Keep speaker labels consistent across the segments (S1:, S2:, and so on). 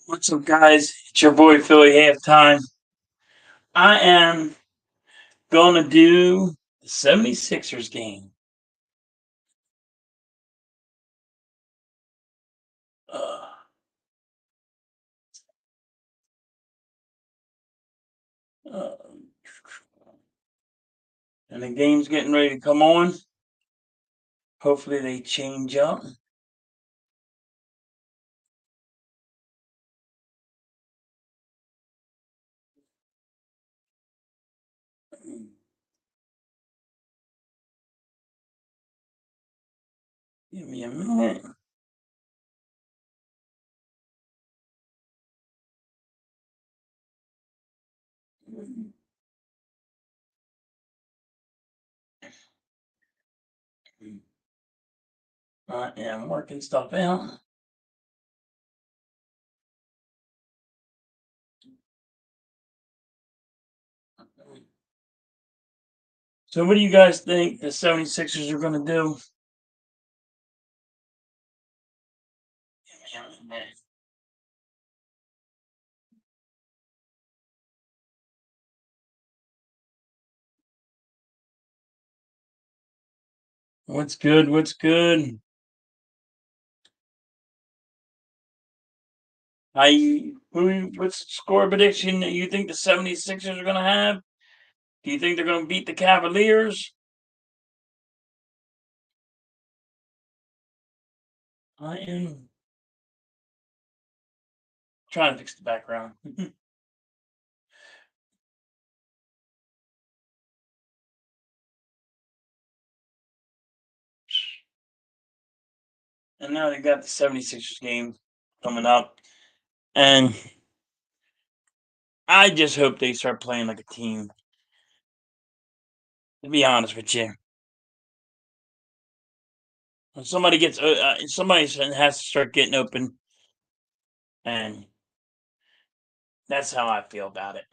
S1: What's up, guys? It's your boy Philly Halftime. I am going to do the 76ers game. Uh, uh, and the game's getting ready to come on. Hopefully, they change up. Give me a minute. I am working stuff out. So, what do you guys think the 76ers are going to do? Give me a minute. What's good? What's good? What's the score prediction that you think the 76ers are going to have? Do you think they're going to beat the Cavaliers? I am trying to fix the background. And now they got the 76ers game coming up. And I just hope they start playing like a team. To be honest with you, when somebody has to start getting open, and that's how I feel about it.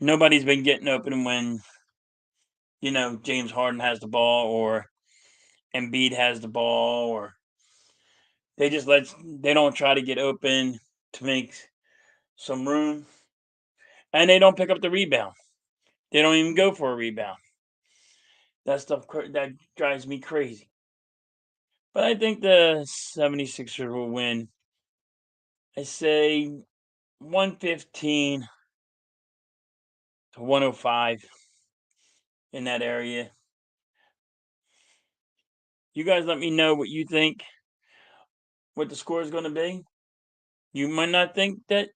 S1: Nobody's been getting open when James Harden has the ball or Embiid has the ball, or they don't try to get open to make some room, and they don't pick up the rebound. They don't even go for a rebound. That drives me crazy. But I think the 76ers will win. I say 115 to 105 in that area. You guys let me know what you think, what the score is going to be. You might not think that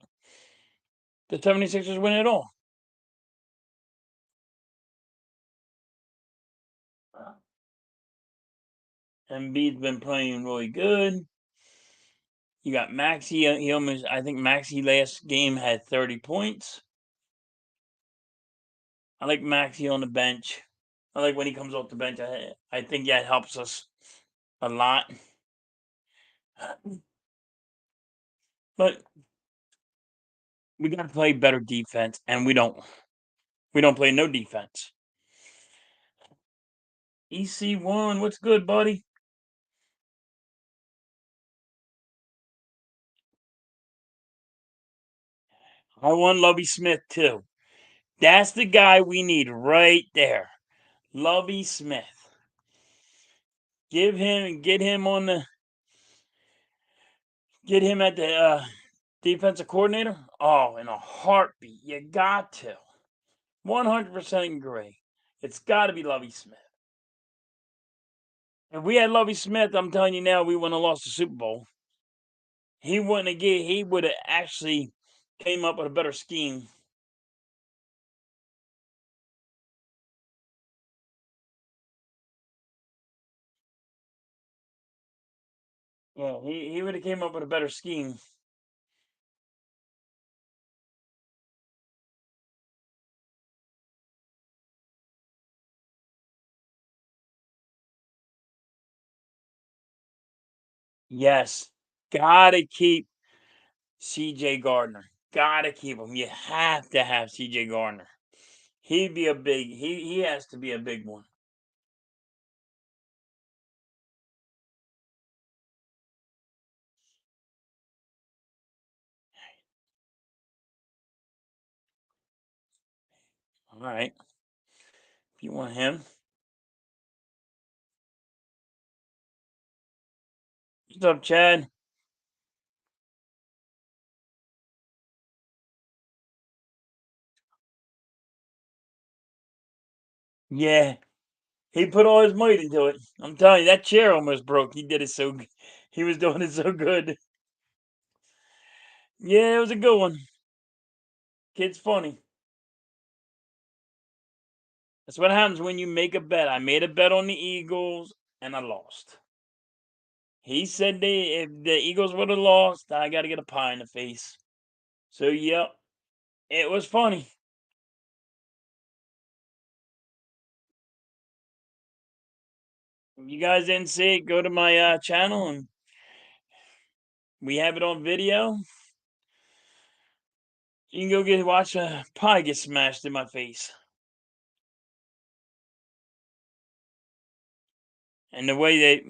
S1: the 76ers win at all. Embiid's been playing really good. You got Maxey. I think Maxey last game had 30 points. I like Maxey on the bench. I like when he comes off the bench. I think that helps us a lot. But we got to play better defense, and we don't. We don't play no defense. EC1, what's good, buddy? I want Lovey Smith too. That's the guy we need right there. Lovey Smith. Get him on the, get him at the defensive coordinator. Oh, in a heartbeat. You got to. 100% agree. It's got to be Lovey Smith. If we had Lovey Smith, I'm telling you now, we wouldn't have lost the Super Bowl. He wouldn't have he would have actually came up with a better scheme. Yeah, he would have came up with a better scheme. Yes. Gotta keep CJ Gardner. Gotta keep him. You have to have CJ Gardner. He has to be a big one. All right. If you want him. What's up, Chad? Yeah. He put all his might into it. I'm telling you, that chair almost broke. He did it so he was doing it so good. Yeah, it was a good one. Kid's funny. That's what happens when you make a bet. I made a bet on the Eagles and I lost. He said if the Eagles would have lost, I got to get a pie in the face. So, yep, it was funny. If you guys didn't see it, go to my channel and we have it on video. You can go watch a pie get smashed in my face. And the way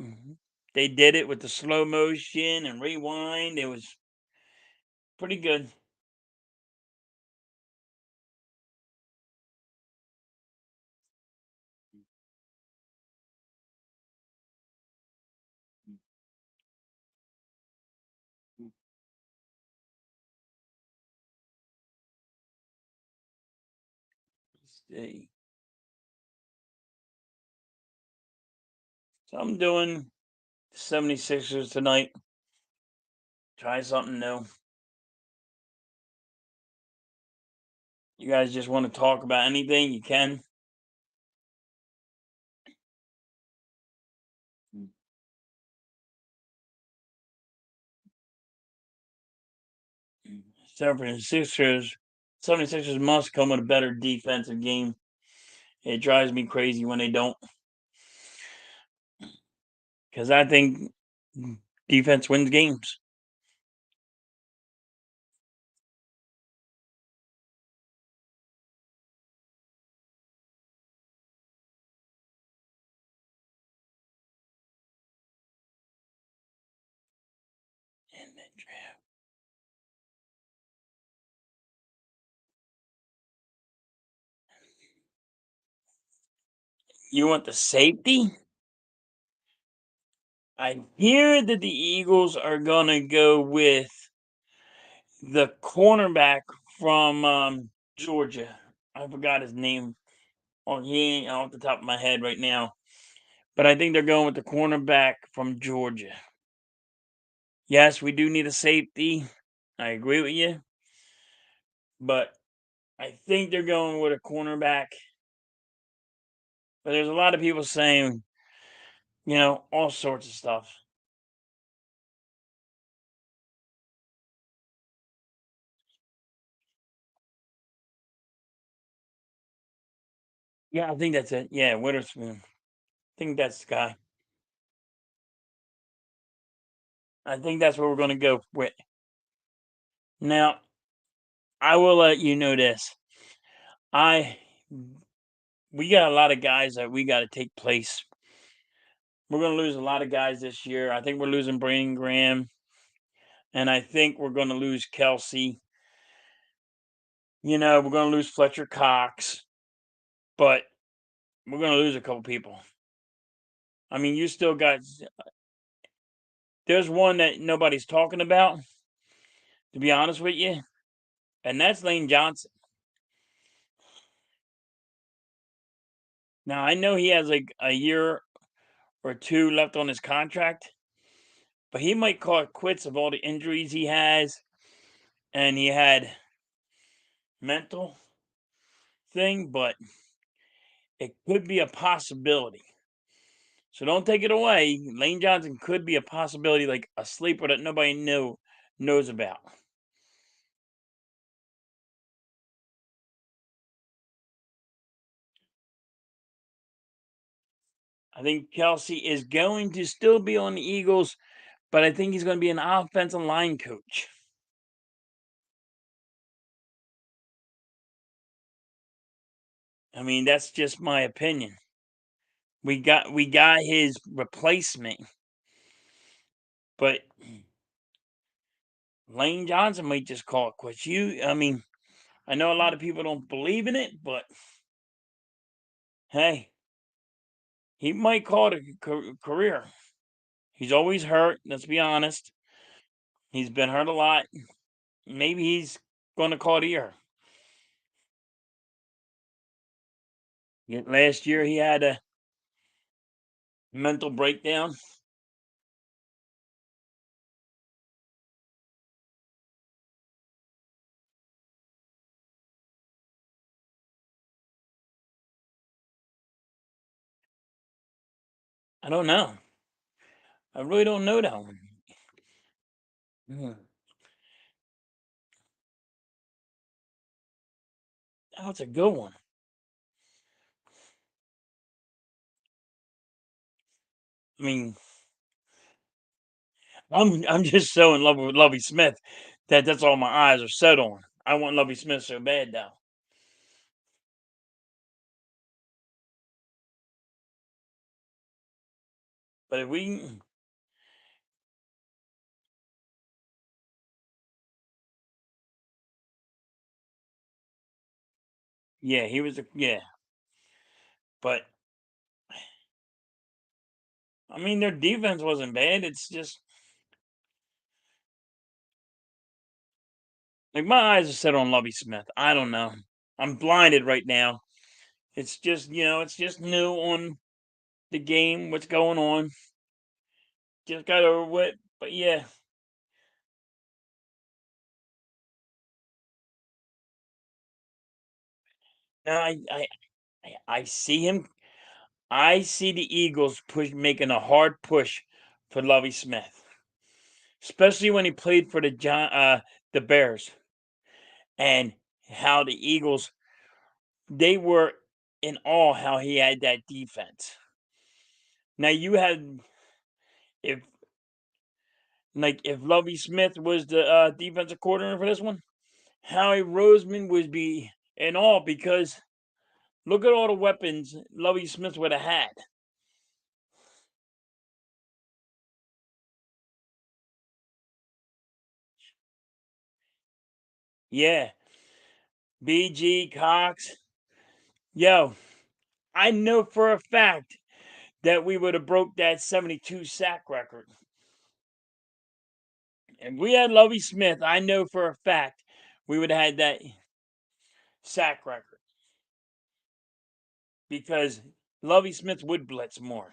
S1: they did it with the slow motion and rewind, it was pretty good. See. So I'm doing 76ers tonight. Try something new. You guys just want to talk about anything, you can. San Francisco's 76ers must come with a better defensive game. It drives me crazy when they don't. Because I think defense wins games. And then draft. You want the safety? I hear that the Eagles are going to go with the cornerback from Georgia. I forgot his name. Oh, he ain't off the top of my head right now. But I think they're going with the cornerback from Georgia. Yes, we do need a safety. I agree with you. But I think they're going with a cornerback. But there's a lot of people saying, all sorts of stuff. Yeah, I think that's it. Yeah, Witherspoon. I think that's the guy. I think that's what we're going to go with. Now, I will let you know this. I we got a lot of guys that we got to take place. We're going to lose a lot of guys this year. I think we're losing Brandon Graham, and I think we're going to lose Kelsey. We're going to lose Fletcher Cox, but we're going to lose a couple people. I mean, you still got. There's one that nobody's talking about, to be honest with you, and that's Lane Johnson. Now I know he has like a year or two left on his contract, but he might call it quits of all the injuries he has, and he had mental thing, but it could be a possibility. So don't take it away. Lane Johnson could be a possibility, like a sleeper that nobody knows about. I think Kelsey is going to still be on the Eagles, but I think he's going to be an offensive line coach. I mean, that's just my opinion. We got his replacement, but Lane Johnson might just call it quits. I mean, I know a lot of people don't believe in it, but Hey, he might call it a career. He's always hurt. Let's be honest. He's been hurt a lot. Maybe he's going to call it a year. Last year he had a mental breakdown. I don't know. I really don't know that one. Hmm. That's a good one. I mean, I'm just so in love with Lovey Smith that that's all my eyes are set on. I want Lovey Smith so bad now. But if we, yeah, he was a yeah. But I mean, their defense wasn't bad. It's just like my eyes are set on Lovey Smith. I don't know. I'm blinded right now. It's just it's just new on the game. What's going on? Just got over with. But yeah, no, I see him. I see the Eagles push making a hard push for Lovey Smith, especially when he played for the Bears, and how the Eagles they were in awe how he had that defense. Now you had if if Lovey Smith was the defensive coordinator for this one, Howie Roseman would be in awe because look at all the weapons Lovey Smith would have had. Yeah, BG Cox. Yo, I know for a fact that we would have broke that 72 sack record. If we had Lovey Smith, I know for a fact we would have had that sack record because Lovey Smith would blitz more.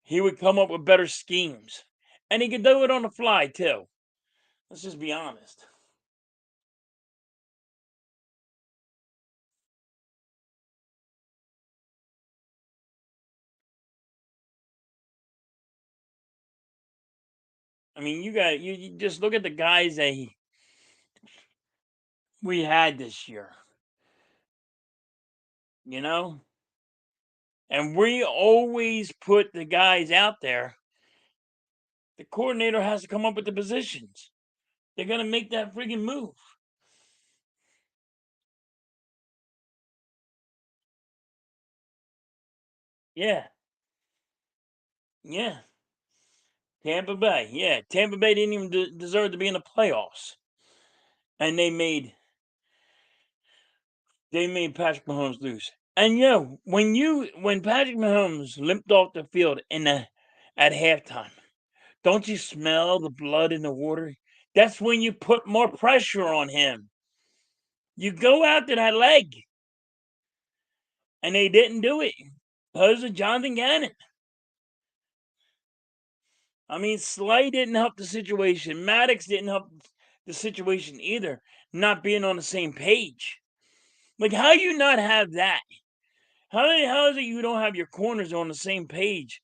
S1: He would come up with better schemes. And he could do it on the fly too. Let's just be honest. I mean, you just look at the guys that we had this year, you know? And we always put the guys out there. The coordinator has to come up with the positions. They're going to make that friggin' move. Yeah. Yeah. Tampa Bay. Yeah. Tampa Bay didn't even deserve to be in the playoffs. And they made Patrick Mahomes lose. And when Patrick Mahomes limped off the field at halftime, don't you smell the blood in the water? That's when you put more pressure on him. You go after that leg, and they didn't do it because of Jonathan Gannon. I mean, Slay didn't help the situation. Maddox didn't help the situation either. Not being on the same page. Like, how you not have that? How is it you don't have your corners on the same page?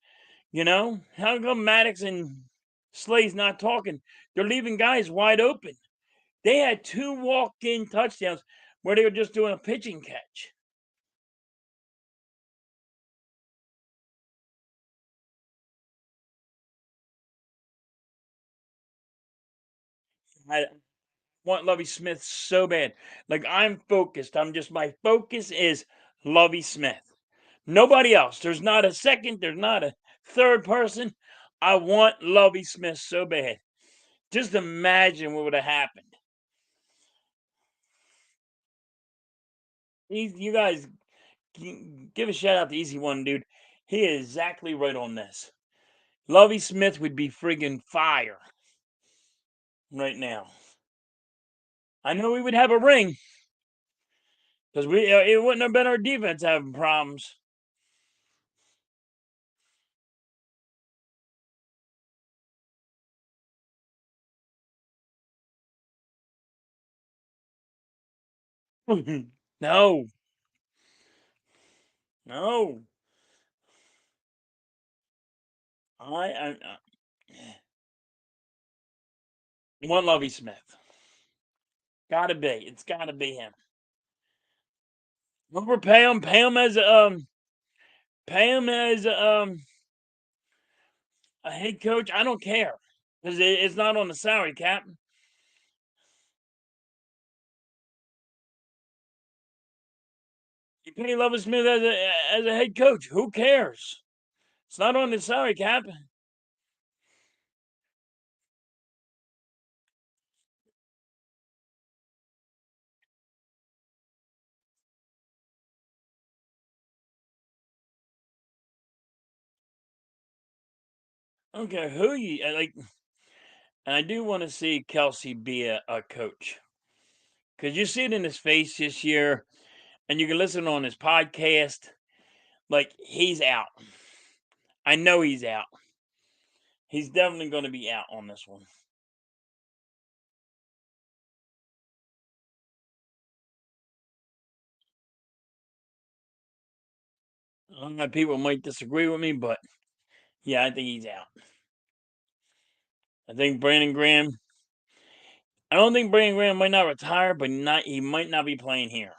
S1: How come Maddox and Slay's not talking? They're leaving guys wide open. They had two walk-in touchdowns where they were just doing a pitching catch. I want Lovey Smith so bad. Like I'm focused. My focus is Lovey Smith. Nobody else. There's not a second. There's not a third person. I want Lovey Smith so bad. Just imagine what would have happened. You guys give a shout out to Easy One, dude. He is exactly right on this. Lovey Smith would be friggin' fire right now. I know we would have a ring because it wouldn't have been our defense having problems. No, no. I one Lovey Smith. Gotta be. It's gotta be him. Overpay him. Pay him as a head coach. I don't care because it's not on the salary cap. You pay Lovey Smith as a head coach. Who cares? It's not on the salary cap. I don't care who you like. And I do want to see Kelsey be a coach because you see it in his face this year, and you can listen on his podcast. Like he's out. I know he's out. He's definitely going to be out on this one. I don't know, people might disagree with me, but yeah, I think he's out. I think Brandon Graham. I don't think Brandon Graham might not retire, but he might not be playing here.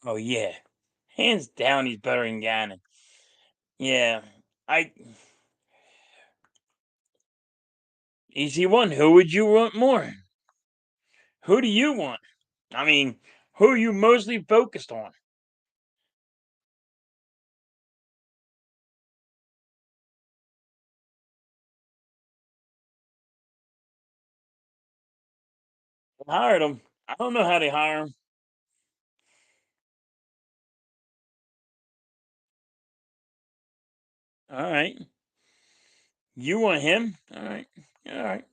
S1: Oh yeah, hands down, he's better than Gannon. Yeah, I easy one. Who would you want more? Who do you want? I mean, who are you mostly focused on? Hired him. I don't know how they hire him. All right, you want him? All right, all right.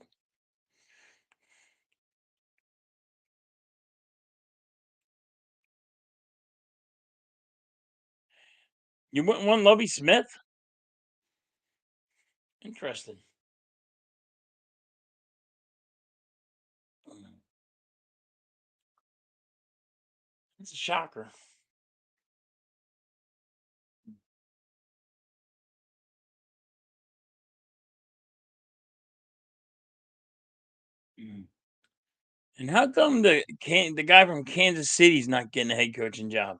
S1: You want one Lovey Smith? Interesting. It's a shocker. Mm. And how come the guy from Kansas City's not getting a head coaching job?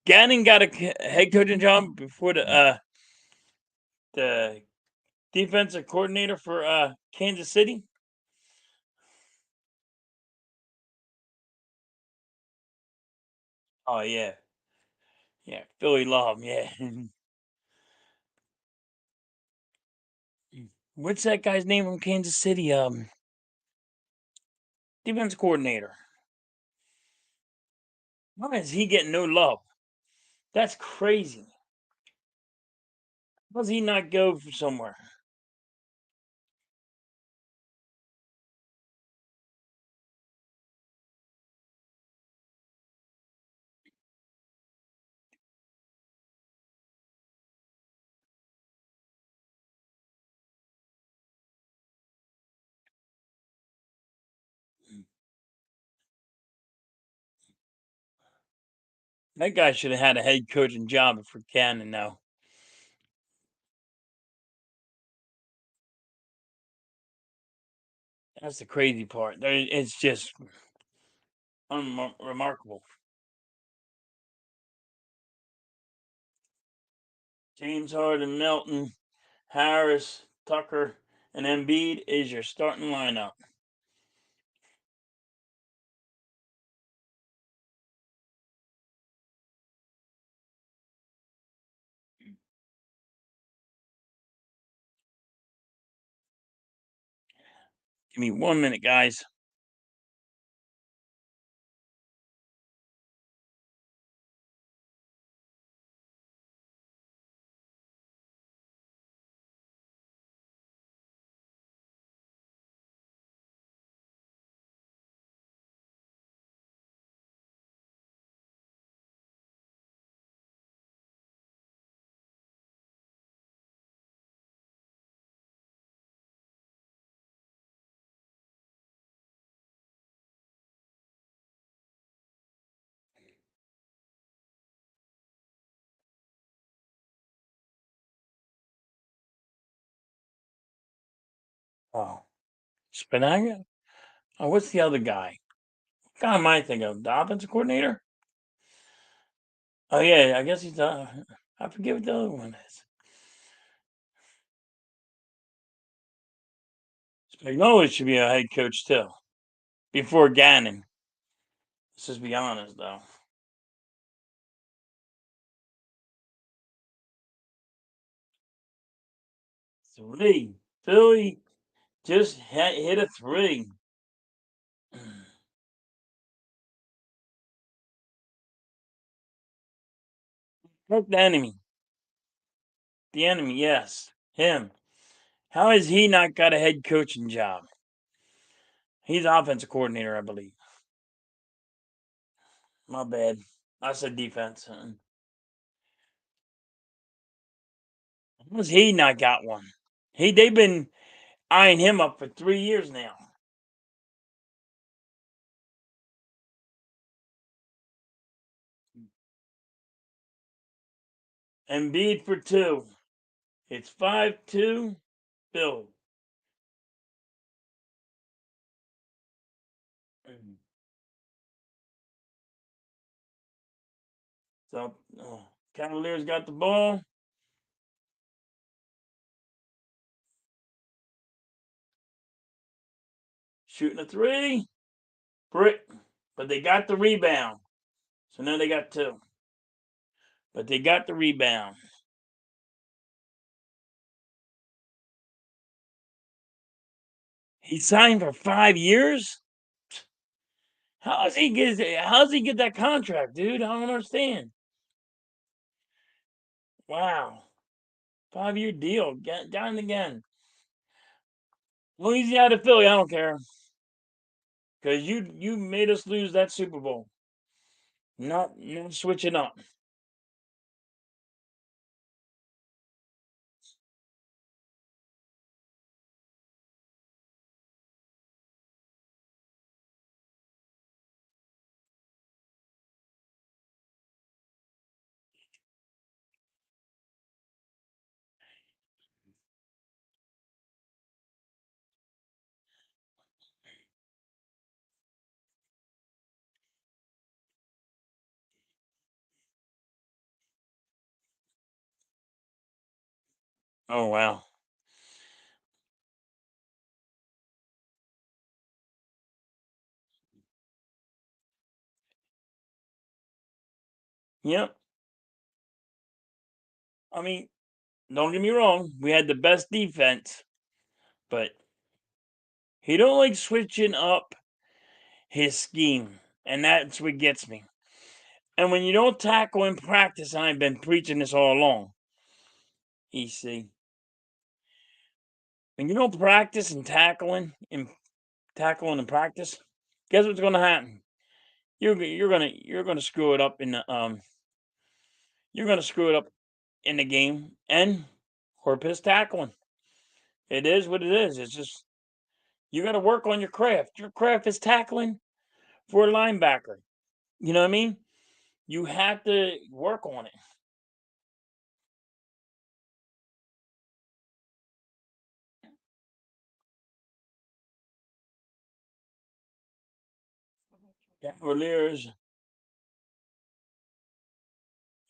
S1: Gannon got a head coaching job before the defensive coordinator for Kansas City. Oh yeah, yeah, Philly Love, yeah. What's that guy's name from Kansas City? Defense coordinator. Why is he getting no love? That's crazy. Why does he not go for somewhere? That guy should have had a head coaching job for Cannon now. That's the crazy part. It's just unremarkable. James Harden, Melton, Harris, Tucker, and Embiid is your starting lineup. Give me 1 minute, guys. Oh, Spinaga? Oh, what's the other guy? What guy am I thinking of? The offensive coordinator? Oh yeah, I guess he's I forget what the other one is. Spagnuolo should be a head coach too. Before Gannon. Let's just be honest though. 3. Philly just hit a 3. Look, the enemy. The enemy, yes. Him. How has he not got a head coaching job? He's offensive coordinator, I believe. My bad. I said defense. How has he not got one? They've been eyeing him up for 3 years now. Embiid for 2. It's 5-2. Philly. So Cavaliers got the ball. Shooting a 3. Brick. But they got the rebound. So now they got 2. But they got the rebound. He signed for 5 years? How's he get that contract, dude? I don't understand. Wow. 5-year deal. Get down again. Louisiana to Philly, I don't care. Because you made us lose that Super Bowl. Not switching up. Oh wow. Yep. I mean, don't get me wrong, we had the best defense, but he don't like switching up his scheme, and that's what gets me. And when you don't tackle in practice, and I've been preaching this all along, EC. When you don't practice and tackling and practice, guess what's going to happen? You're gonna screw it up in the you're gonna screw it up in the game and Corpus tackling. It is what it is. It's just you got to work on your craft. Your craft is tackling for a linebacker. You know what I mean? You have to work on it. Cavaliers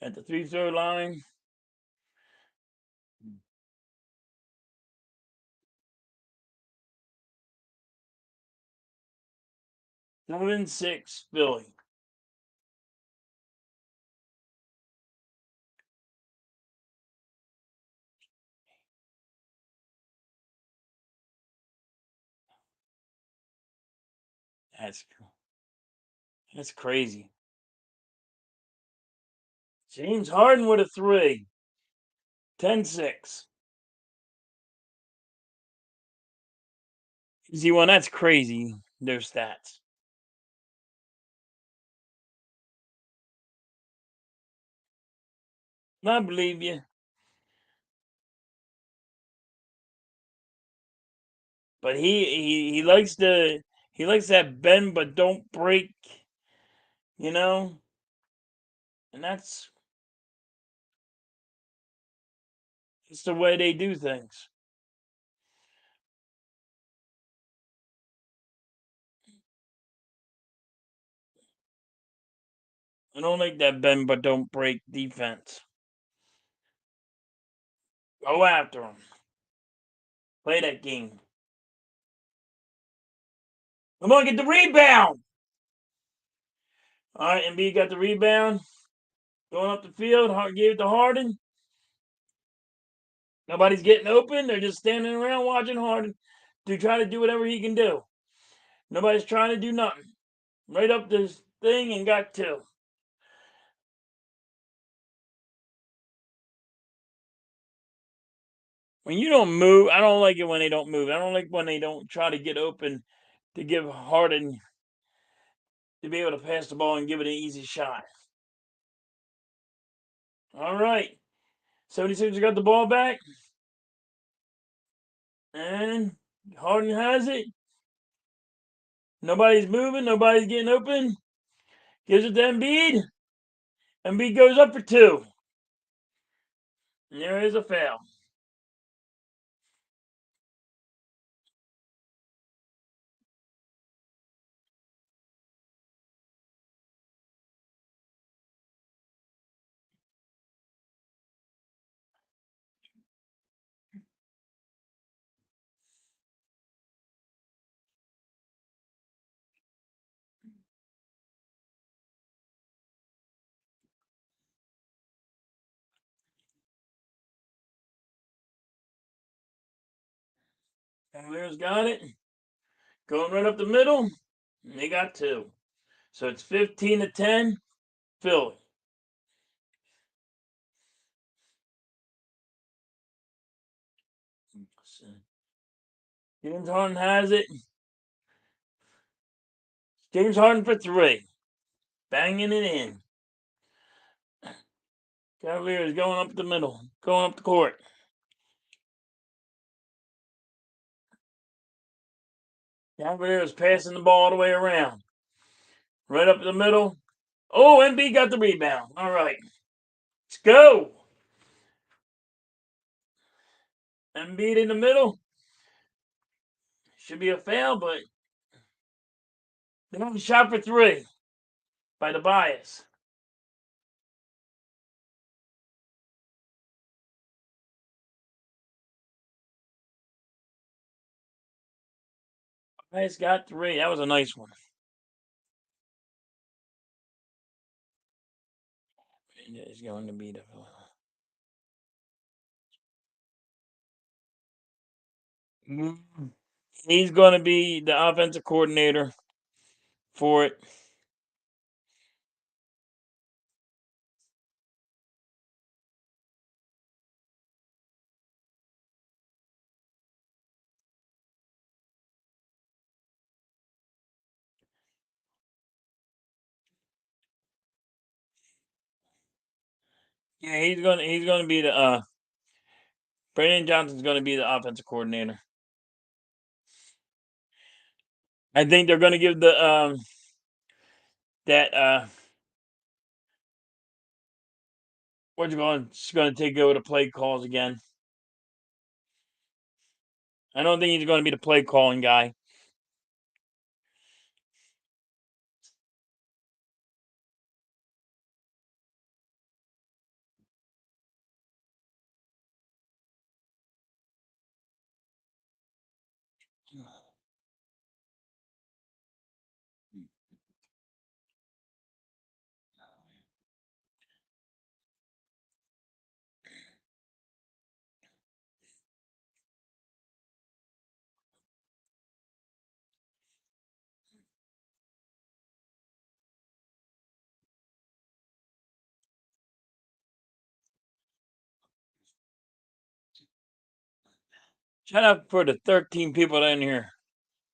S1: at the 3-throw line. 7-6 Philly. That's that's crazy. James Harden with a three. 10-6. Easy one. That's crazy. Their stats. I believe you. But he likes that bend but don't break, you know? And that's the way they do things. I don't like that bend but don't break defense. Go after him. Play that game. Come on, get the rebound. All right, Embiid got the rebound. Going up the field. Gave it to Harden. Nobody's getting open. They're just standing around watching Harden to try to do whatever he can do. Nobody's trying to do nothing. Right up this thing and got two. When you don't move, I don't like it when they don't move. I don't like when they don't try to get open to give Harden to be able to pass the ball and give it an easy shot. All right. 76ers got the ball back. And Harden has it. Nobody's moving. Nobody's getting open. Gives it to Embiid. Embiid goes up for two. And there is a foul. Cavaliers got it. Going right up the middle. And they got two. So it's 15-10. Philly. James Harden has it. James Harden for three. Banging it in. Cavaliers going up the middle. Going up the court. Cavaliers passing the ball all the way around. Right up the middle. Oh, Embiid got the rebound. All right. Let's go. Embiid in the middle. Should be a foul, but they have a shot for three by the bias. Bias got three. That was a nice one. It's going to be the. He's going to be the offensive coordinator for it. Yeah, he's gonna be the Brandon Johnson's gonna be the offensive coordinator. I think they're gonna give the that what you going it's gonna take over the play calls again. I don't think he's gonna be the play calling guy. Shout out for the 13 people in here.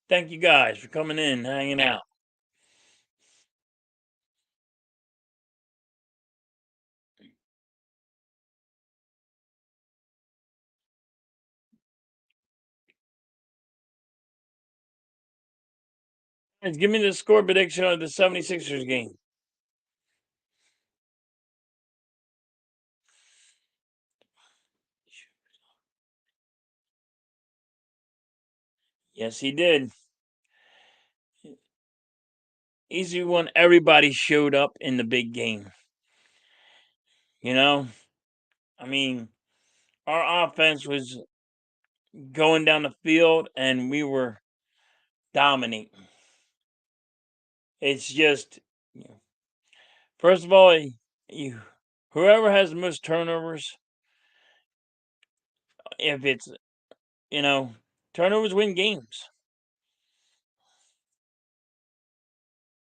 S1: Thank you guys for coming in, hanging out. Guys, give me the score prediction of the 76ers game. Yes, he did. Easy one. Everybody showed up in the big game. You know, I mean, our offense was going down the field and we were dominating. It's just, first of all, you whoever has the most turnovers, if it's you know, turnovers win games.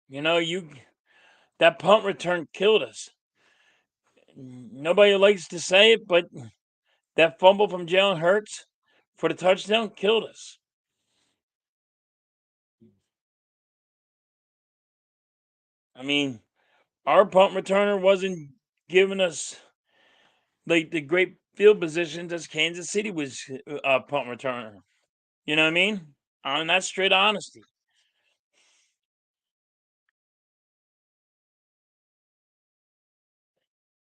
S1: You that punt return killed us. Nobody likes to say it, but that fumble from Jalen Hurts for the touchdown killed us. I mean, our punt returner wasn't giving us like the great field positions as Kansas City was a punt returner. You know what I mean? And that's straight honesty.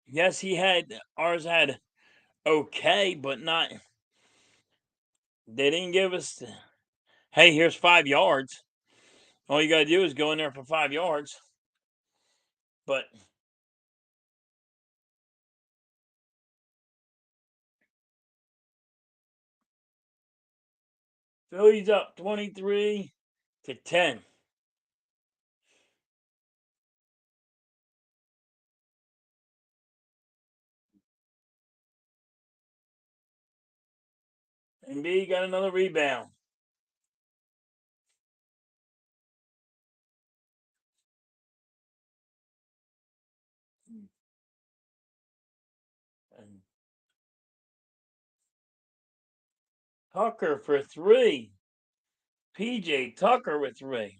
S1: Yes, he had ours had okay, but not. They didn't give us. Hey, here's 5 yards. All you gotta do is go in there for 5 yards. But Philly's up 23-10. And B got another rebound. And Tucker for three. PJ Tucker with three.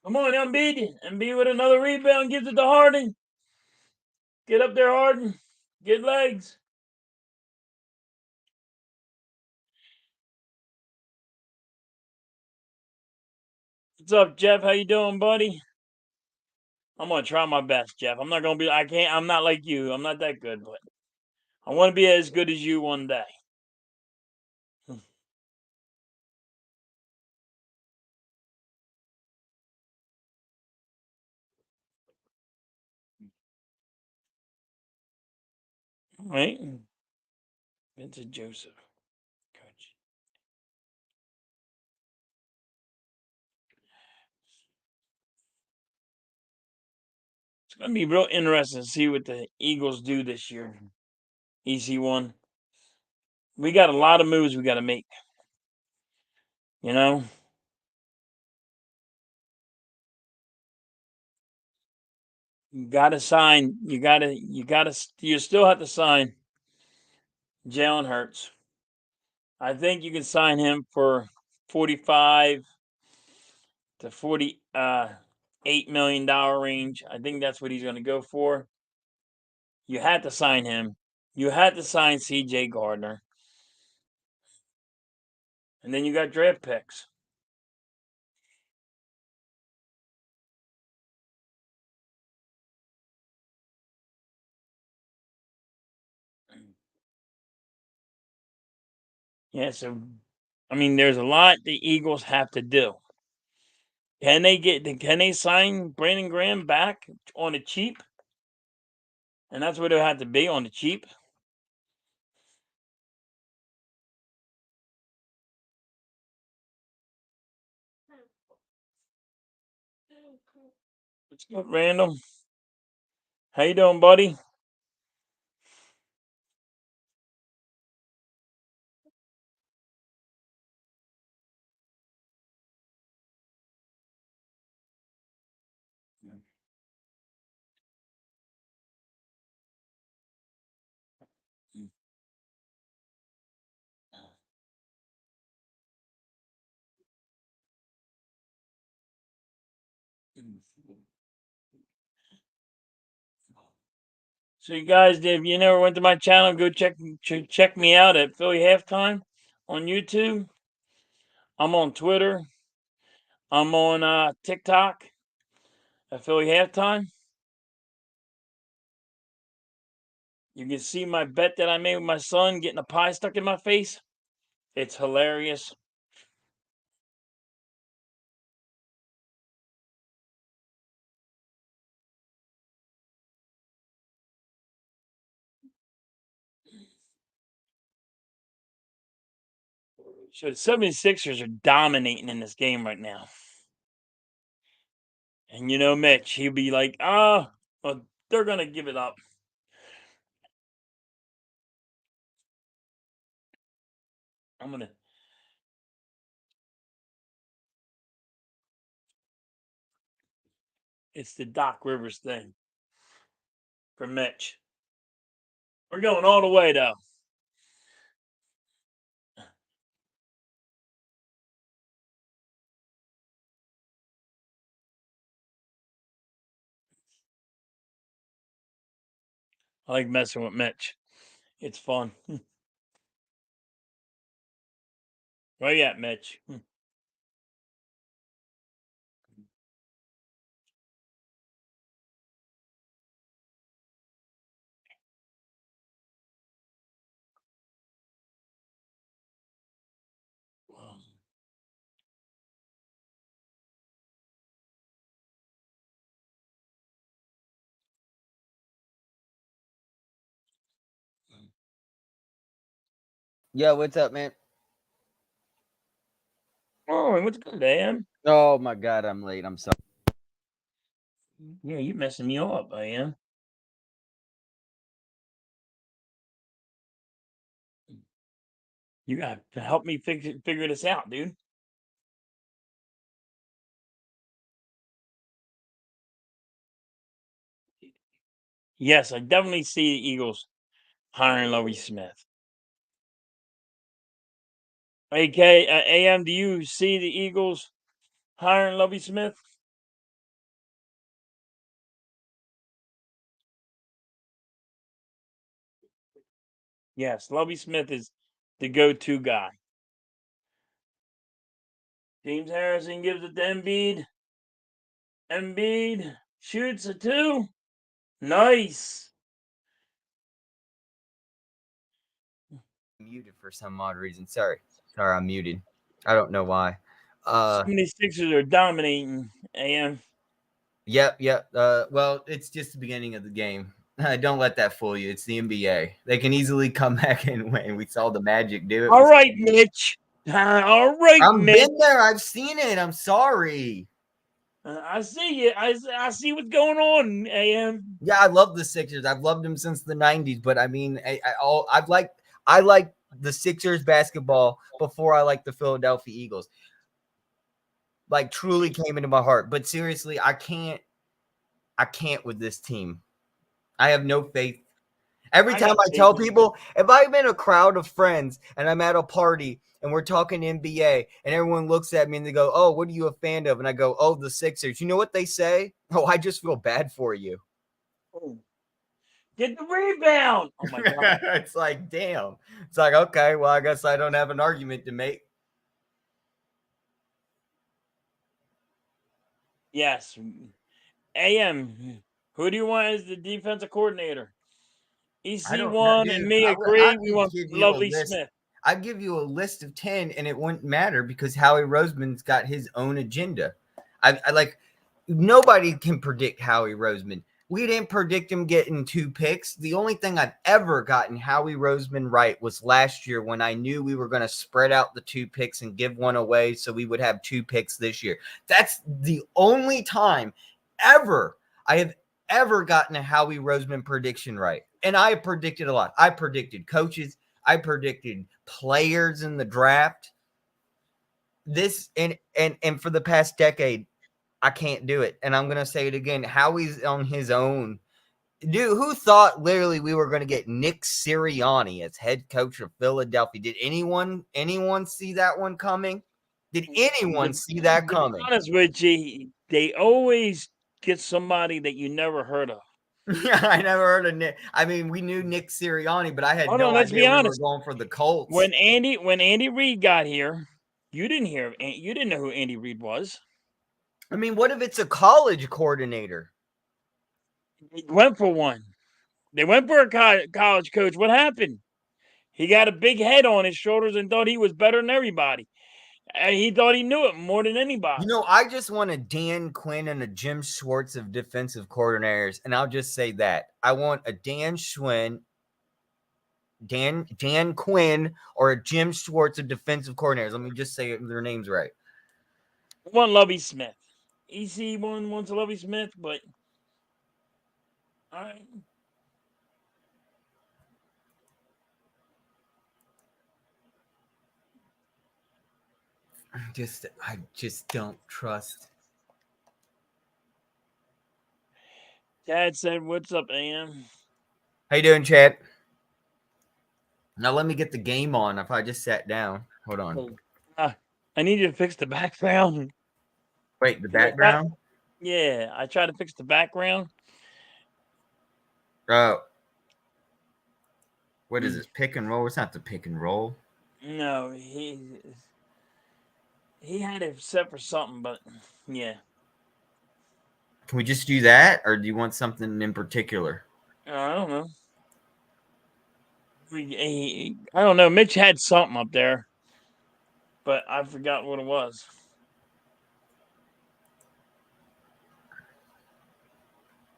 S1: Come on, Embiid. Embiid with another rebound. Gives it to Harden. Get up there, Harden. Get legs. What's up, Jeff? How you doing, buddy? I'm gonna try my best, Jeff. I'm not gonna be. I can't. I'm not like you. I'm not that good, but I want to be as good as you one day. Right? Vincent Joseph, coach. It's gonna be real interesting to see what the Eagles do this year. EC1. We got a lot of moves we got to make. You know, you got to sign. You still have to sign Jalen Hurts. I think you can sign him for 45 to 48 million dollar range. I think that's what he's going to go for. You had to sign him. You had to sign C.J. Gardner, and then you got draft picks. Yeah, so I mean, there's a lot the Eagles have to do. Can they sign Brandon Graham back on the cheap? And that's what it had to be on the cheap. What's good, Randall? How you doing, buddy? So you guys, if you never went to my channel, go check me out at Philly Halftime on YouTube. I'm on Twitter. I'm on TikTok at Philly Halftime. You can see my bet that I made with my son getting a pie stuck in my face. It's hilarious. So the 76ers are dominating in this game right now. And you know Mitch, he'll be like, well, they're going to give it up. I'm going to. It's the Doc Rivers thing for Mitch. We're going all the way, though. I like messing with Mitch. It's fun. Where you at, Mitch?
S2: Yo, what's up, man?
S1: Oh, what's good, AM?
S2: Oh my god, I'm late. I'm sorry.
S1: Yeah, you messing me up, AM. You got to help me figure this out, dude. Yes, I definitely see the Eagles hiring Lovie Smith. AK, AM, do you see the Eagles hiring Lovie Smith? Yes, Lovie Smith is the go-to guy. James Harrison gives it to Embiid. Embiid shoots a two. Nice.
S2: Muted for some odd reason. Sorry. Sorry, I'm muted. I don't know why.
S1: 76ers are dominating, AM.
S2: Yep. Well, it's just the beginning of the game. Don't let that fool you. It's the NBA. They can easily come back and win. We saw the Magic do it.
S1: All right, Mitch. All right,
S2: I've
S1: Mitch.
S2: been there. I've seen it. I'm sorry.
S1: I see you. I see what's going on, AM.
S2: Yeah, I love the Sixers. I've loved them since the '90s. But I mean, I like the Sixers basketball before I like the Philadelphia Eagles. Like truly came into my heart. But seriously, I can't with this team. I have no faith. Every
S1: I
S2: time
S1: got
S2: I
S1: faith
S2: tell
S1: in
S2: people, if I'm in a crowd of friends and I'm at a party and we're talking NBA and everyone looks at me and they go, "Oh, what are you a fan of?" And I go, "Oh, the Sixers." You know what they say? "Oh, I just feel bad for you."
S1: you. Get the rebound. Oh my god.
S2: It's like, damn. It's like, okay, well, I guess I don't have an argument to make.
S1: Yes. AM. Who do you want as the defensive coordinator?
S2: I don't know,
S1: EC1 and
S2: dude.
S1: me
S2: I
S1: agree. We
S2: could
S1: want
S2: give you a
S1: Lovely
S2: list.
S1: Smith.
S2: I'd give you a list of 10 and it wouldn't matter because Howie Roseman's got his own agenda. I like nobody can predict Howie Roseman. We didn't predict him getting 2 picks. The only thing I've ever gotten Howie Roseman right was last year when I knew we were going to spread out the 2 picks and give one away so we would have 2 picks this year. That's the only time ever I have ever gotten a Howie Roseman prediction right. And I predicted a lot. I predicted coaches. I predicted players in the draft. This and for the past decade, I can't do it. And I'm gonna say it again. Howie's on his own. Dude, who thought literally we were gonna get Nick Sirianni as head coach of Philadelphia? Did anyone see that one coming? Did anyone see that
S1: To be
S2: coming?
S1: honest with you, they always get somebody that you never heard of.
S2: Yeah, I never heard of Nick. I mean, we knew Nick Sirianni, but I had
S1: Hold on,
S2: no
S1: let's be
S2: idea we were
S1: honest.
S2: going for the Colts.
S1: When Andy Reid got here, you didn't know who Andy Reid was.
S2: I mean, what if it's a college coordinator?
S1: They went for one. They went for a college coach. What happened? He got a big head on his shoulders and thought he was better than everybody. He thought he knew it more than
S2: You
S1: anybody.
S2: know, I just want a Dan Quinn and a Jim Schwartz of defensive coordinators, and I'll just say that I want a Dan Quinn, or a Jim Schwartz of defensive coordinators. Let me just say their names right.
S1: One Lovey Smith. EC wants Lovey Smith, but all right.
S2: I just don't trust.
S1: Dad said, "What's up, AM?"
S2: How you doing, Chad? Now let me get the game on. If I just sat down, hold on.
S1: I need you to fix the background.
S2: Wait, the background?
S1: Yeah, I tried to fix the background.
S2: Oh, what is this? Pick and roll? It's not the pick and roll.
S1: No, he had it set for something, but yeah.
S2: Can we just do that, or do you want something in particular?
S1: I don't know. I don't know. Mitch had something up there, but I forgot what it was.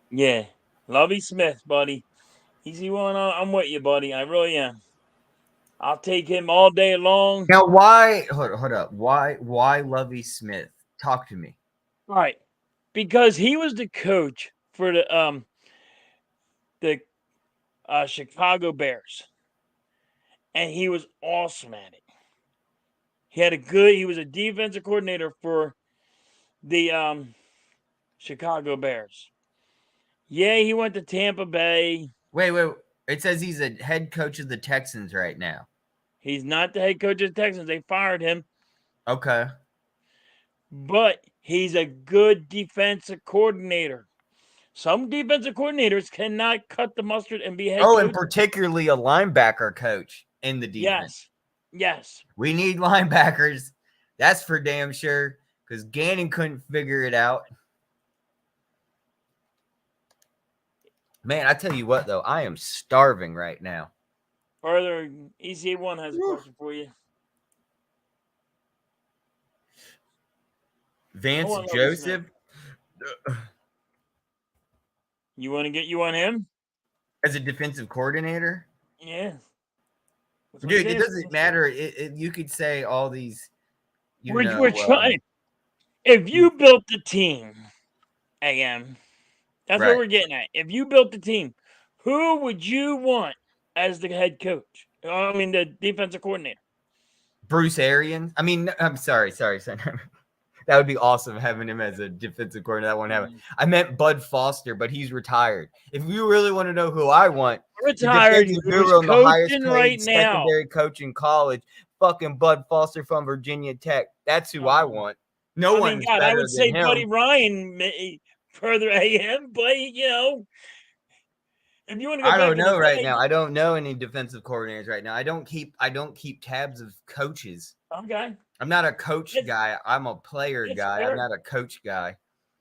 S1: Yeah, Lovey Smith, buddy. Easy one. I'm with you, buddy. I really am. I'll take him all day long.
S2: Now, why? Hold up. Why Lovey Smith? Talk to me.
S1: Right, because he was the coach for the Chicago Bears, and he was awesome at it. He was a defensive coordinator for the Chicago Bears. Yeah, he went to Tampa Bay.
S2: Wait. It says he's a head coach of the Texans right now.
S1: He's not the head coach of the Texans. They fired him.
S2: Okay.
S1: But he's a good defensive coordinator. Some defensive coordinators cannot cut the mustard and be head
S2: Oh,
S1: coach.
S2: and particularly a linebacker coach in the defense.
S1: Yes.
S2: We need linebackers. That's for damn sure, because Gannon couldn't figure it out. Man, I tell you what, though, I am starving right now.
S1: Further, EC1 has a question for you.
S2: Vance Joseph.
S1: You want to get you on him?
S2: As a defensive coordinator?
S1: Yeah.
S2: Dude, it doesn't matter. You could say all these,
S1: we're trying. If you built the team, AM, that's what we're getting at. If you built the team, who would you want as the head coach? I mean, the defensive coordinator.
S2: Bruce Arians. I mean, I'm sorry. That would be awesome having him as a defensive coordinator. That won't happen. I meant Bud Foster, but he's retired. If you really want to know who I want,
S1: retired,
S2: the guru and the highest paid
S1: right
S2: secondary coach in college, fucking Bud Foster from Virginia Tech. That's who I want. No one's better
S1: I would say
S2: than him.
S1: Buddy Ryan further AM, but if you want to go
S2: I don't know right now. I don't know any defensive coordinators right now. I don't keep tabs of coaches.
S1: Okay.
S2: I'm not a coach guy. I'm a player guy. Fair. I'm not a coach guy.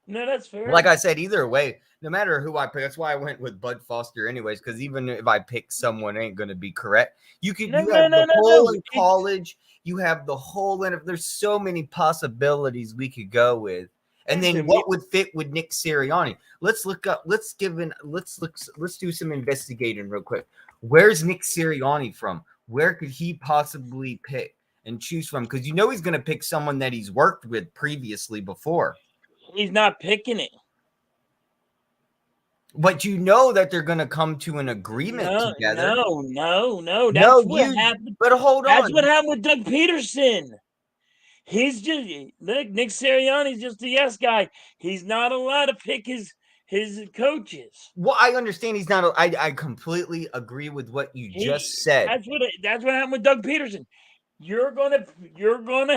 S1: No, that's fair.
S2: Like I said, either way, no matter who I pick, that's why I went with Bud Foster anyways, because even if I pick someone, it ain't going to be correct. You have the whole in college. You have the whole in. There's so many possibilities we could go with. And then what would fit with Nick Sirianni? Let's look up. Let's do some investigating real quick. Where's Nick Sirianni from? Where could he possibly pick and choose from? Because he's going to pick someone that he's worked with previously before.
S1: He's not picking it.
S2: But you know that they're going to come to an agreement together.
S1: No. That's what happened.
S2: But hold on.
S1: That's what happened with Doug Peterson. He's just Nick Sirianni's just a yes guy. He's not allowed to pick his coaches.
S2: Well, I understand he's not. I completely agree with what you just said.
S1: That's what happened with Doug Peterson. You're gonna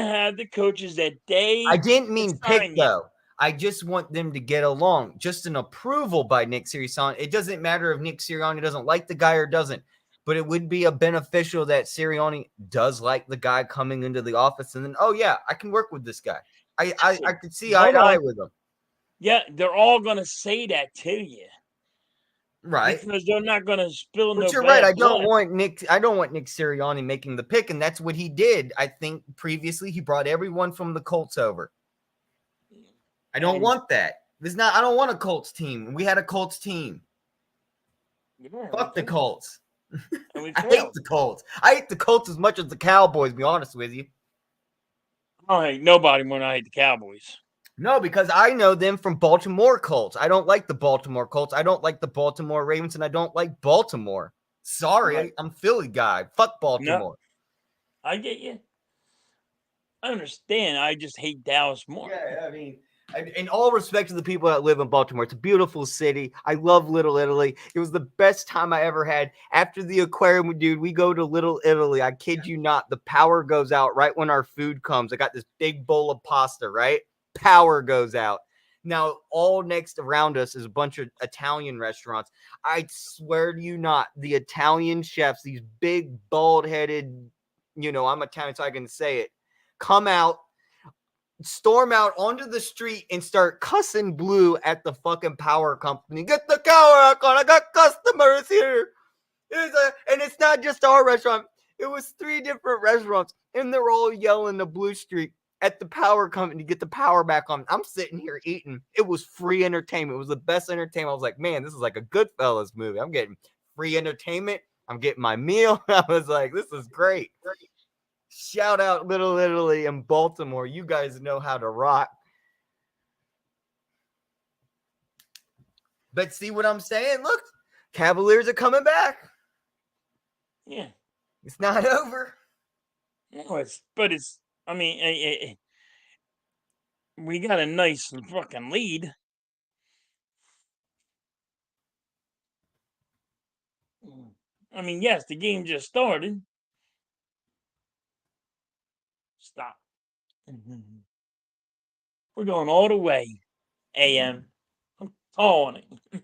S1: have the coaches that they.
S2: I didn't mean pick though. I just want them to get along. Just an approval by Nick Sirianni. It doesn't matter if Nick Sirianni doesn't like the guy or doesn't, but it would be a beneficial that Sirianni does like the guy coming into the office, and then, oh yeah, I can work with this guy. I could see eye
S1: Hold
S2: to eye
S1: on.
S2: with him.
S1: Yeah, they're all gonna say that to you
S2: Right.
S1: because they're not gonna spill
S2: But
S1: no
S2: you're right.
S1: bad
S2: I
S1: blood.
S2: don't want Nick Sirianni making the pick, and that's what he did. I think previously he brought everyone from the Colts over. I don't want that. I don't want a Colts team. We had a Colts team.
S1: Yeah,
S2: Fuck the Colts.
S1: and we
S2: I hate
S1: failed.
S2: the Colts. I hate the Colts as much as the Cowboys, to be honest with you.
S1: I don't hate nobody more than I hate the Cowboys.
S2: No, because I know them from Baltimore Colts. I don't like the Baltimore Colts. I don't like the Baltimore Ravens, and I don't like Baltimore. Sorry,
S1: Right.
S2: I'm Philly guy. Fuck
S1: No,
S2: Baltimore.
S1: I get you. I understand. I just hate Dallas more.
S2: Yeah, I mean, in all respect to the people that live in Baltimore, it's a beautiful city. I love Little Italy. It was the best time I ever had. After the aquarium, dude, we go to Little Italy. I kid you not. The power goes out right when our food comes. I got this big bowl of pasta, right? Power goes out. Now, all next around us is a bunch of Italian restaurants. I swear to you not, the Italian chefs, these big, bald-headed, I'm Italian, so I can say it, come out, storm out onto the street and start cussing blue at the fucking power company. Get the power on. I got customers here. And it's not just our restaurant. It was 3 different restaurants, and they're all yelling the blue streak at the power company to get the power back on. I'm sitting here eating. It was free entertainment. It was the best entertainment. I was like, man, this is like a Goodfellas movie. I'm getting free entertainment. I'm getting my meal. I was like, this is great. Shout out Little Italy and Baltimore. You guys know how to rock. But see what I'm saying? Look, Cavaliers are coming back.
S1: Yeah.
S2: It's not over.
S1: No, it's. I mean, we got a nice fucking lead. I mean, yes, the game just started. Stop. We're going all the way. AM. I'm calling it.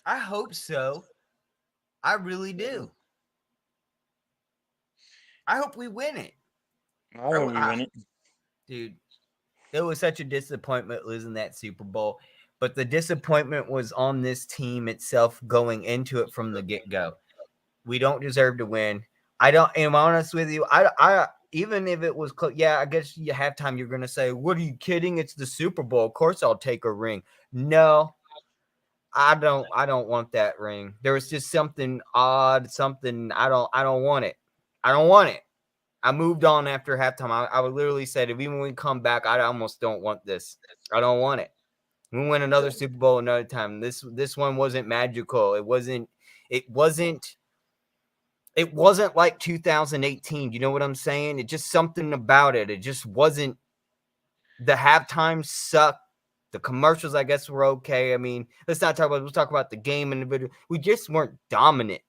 S2: I hope so. I really do. I hope we win it.
S1: I hope we win it.
S2: Dude, it was such a disappointment losing that Super Bowl. But the disappointment was on this team itself going into it from the get-go. We don't deserve to win. I don't. Am honest with you? I even if it was close, yeah, I guess you halftime you're gonna say, "What are you kidding? It's the Super Bowl. Of course I'll take a ring." No, I don't. I don't want that ring. There was just something odd. Something I don't want it. I don't want it. I moved on after halftime. I would literally said, if even when we come back, I almost don't want this. I don't want it. We win another Super Bowl another time. This one wasn't magical. It wasn't like 2018. You know what I'm saying? It just something about it. It just wasn't. The halftime sucked. The commercials, I guess, were okay. I mean, let's talk about the game individual. We just weren't dominant.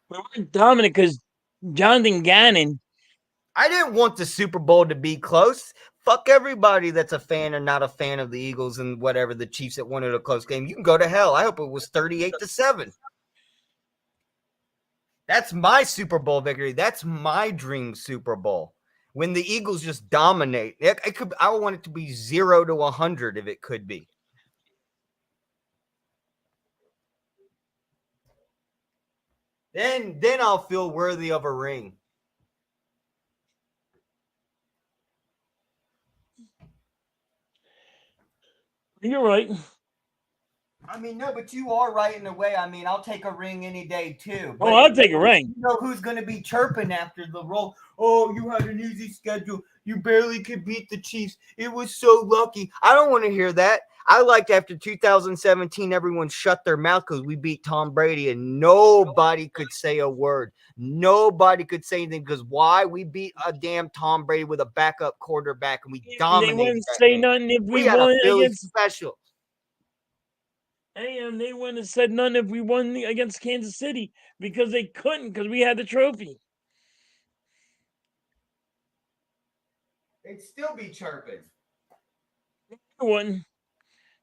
S1: We weren't dominant because Jonathan Gannon.
S2: I didn't want the Super Bowl to be close. Fuck everybody that's a fan or not a fan of the Eagles and whatever, the Chiefs that wanted a close game. You can go to hell. I hope it was 38-7. That's my Super Bowl victory. That's my dream Super Bowl. When the Eagles just dominate. It could. I want it to be 0-100 if it could be. Then I'll feel worthy of a ring.
S1: You're right.
S2: I mean, no, but you are right in a way. I mean, I'll take a ring any day too.
S1: Oh,
S2: But
S1: I'll take a ring.
S2: you know who's going to be chirping after the roll? Oh, you had an easy schedule. You barely could beat the Chiefs. It was so lucky. I don't want to hear that. I liked after 2017, everyone shut their mouth because we beat Tom Brady and nobody could say a word. Nobody could say anything because why? We beat a damn Tom Brady with a backup quarterback and we
S1: They
S2: dominated
S1: wouldn't
S2: that
S1: say
S2: game.
S1: nothing if we
S2: We had a
S1: won
S2: Philly
S1: against.
S2: special.
S1: AM, they wouldn't have said nothing if we won against Kansas City because they couldn't because we had the trophy.
S2: They'd still be chirping.
S1: They wouldn't.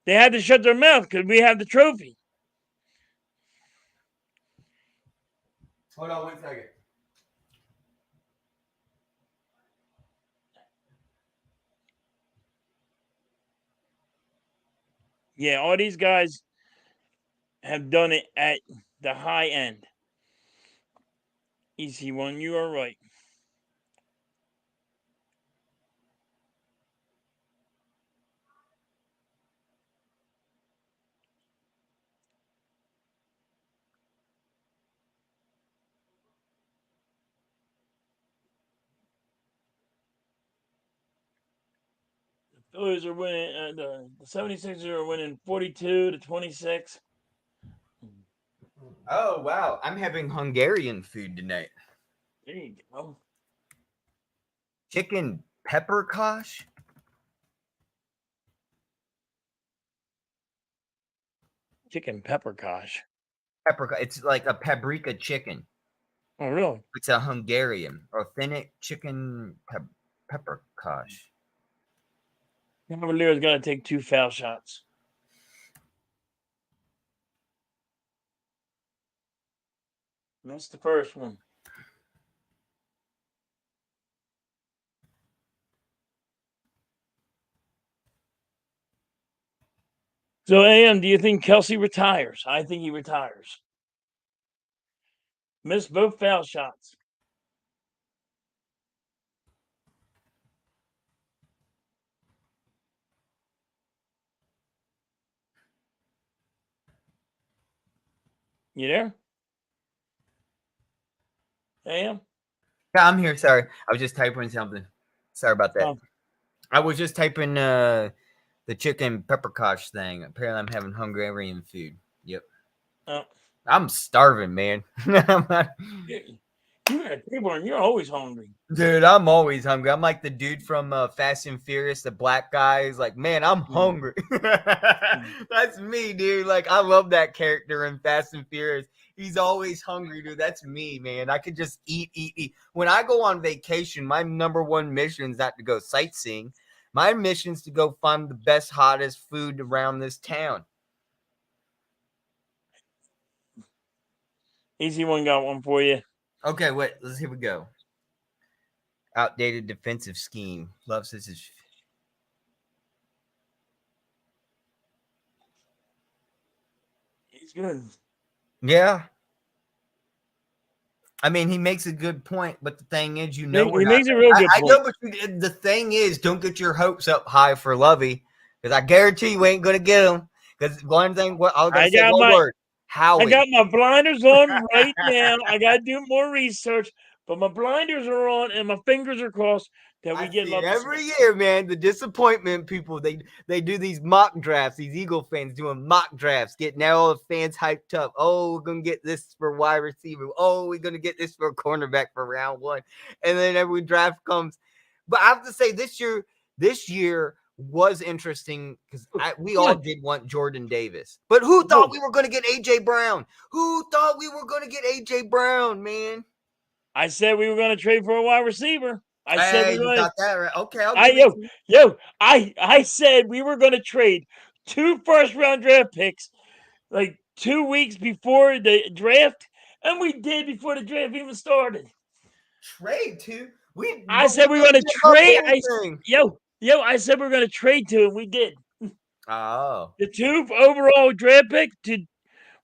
S1: They had to shut their mouth because we have the trophy.
S2: Hold on 1 second.
S1: Yeah, all these guys have done it at the high end. EC1, you are right. The Phillies are winning. The 76ers are winning 42-26.
S2: Oh wow, I'm having Hungarian food tonight.
S1: There you go.
S2: Chicken pepper kosh.
S1: Chicken pepper kosh.
S2: Pepper. It's like a paprika chicken.
S1: Oh, really?
S2: It's a Hungarian authentic chicken pepper kosh.
S1: Cavaliers got to take 2 foul shots. Missed the first one. So, AM, do you think Kelsey retires? I think he retires. Missed both foul shots. You there? AM?
S2: Yeah, I'm here. Sorry, I was just typing something. Sorry about that.
S1: Oh.
S2: I was just typing the chicken pepper kosh thing. Apparently, I'm having Hungarian food. Yep.
S1: Oh.
S2: I'm starving, man.
S1: You're at a table and you're always hungry.
S2: Dude, I'm always hungry. I'm like the dude from Fast and Furious, the black guy. He's like, man, I'm hungry. That's me, dude. Like, I love that character in Fast and Furious. He's always hungry, dude. That's me, man. I could just eat. When I go on vacation, my number one mission is not to go sightseeing. My mission is to go find the best, hottest food around this town.
S1: Easy one got one for you.
S2: Okay, wait. Here we go. Outdated defensive scheme. Love says his.
S1: He's good.
S2: Yeah. I mean, he makes a good point, but the thing is,
S1: He makes a real good point.
S2: know, but the thing is, don't get your hopes up high for Lovey, because I guarantee you ain't gonna get him. Because one thing, I was gonna say one word, Howie.
S1: I got my blinders on right now. I got to do more research, but my blinders are on and my fingers are crossed that we get Lovey
S2: every
S1: Smith.
S2: year, man. The disappointment people, they do these mock drafts. These Eagle fans doing mock drafts, getting all the fans hyped up. Oh, we're gonna get this for wide receiver. Oh, we're gonna get this for a cornerback for round one, and then every draft comes. But I have to say, this year was interesting because we all did want Jordan Davis, but who thought we were going to get AJ Brown? Who thought we were going to get AJ Brown, man?
S1: I said we were going to trade for a wide receiver. I said we were
S2: you got that right. Okay,
S1: I said we were going to trade 2 first-round draft picks like 2 weeks before the draft, and we did before the draft even started.
S2: Trade 2?
S1: I said we were going to trade. I said we were going to trade 2, and we did.
S2: Oh,
S1: the 2 overall draft pick.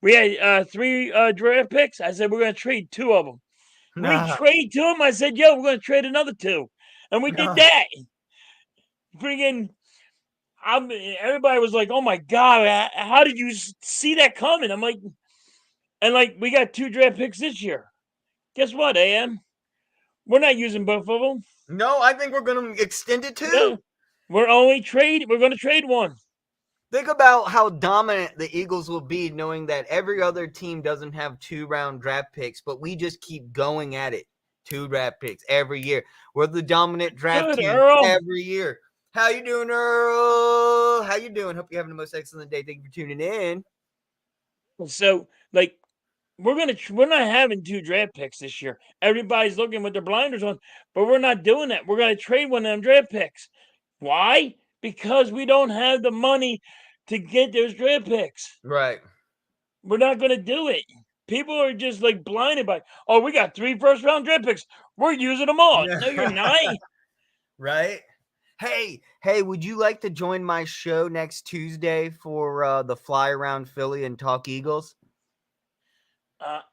S1: We had 3 draft picks. I said we're going to trade 2 of them. We trade 2 of them. I said, we're going to trade another 2, and we did that. Freaking, everybody was like, "Oh my god, how did you see that coming?" I'm like, and like we got 2 draft picks this year. Guess what, AM? We're not using both of them.
S2: No, I think we're going to extend it too.
S1: No, we're going to trade 1.
S2: Think about how dominant the Eagles will be knowing that every other team doesn't have 2-round draft picks, but we just keep going at it. 2 draft picks every year. We're the dominant draft team every year. How you doing, Earl? How you doing? Hope you're having the most excellent day. Thank you for tuning in.
S1: So, like, we're not having 2 draft picks this year. Everybody's looking with their blinders on, but we're not doing that. We're gonna trade one of them draft picks. Why? Because we don't have the money to get those draft picks.
S2: Right.
S1: We're not gonna do it. People are just like blinded by, oh, we got 3 first round draft picks. We're using them all. No, you're not.
S2: Right. Hey, would you like to join my show next Tuesday for the Fly Around Philly and Talk Eagles?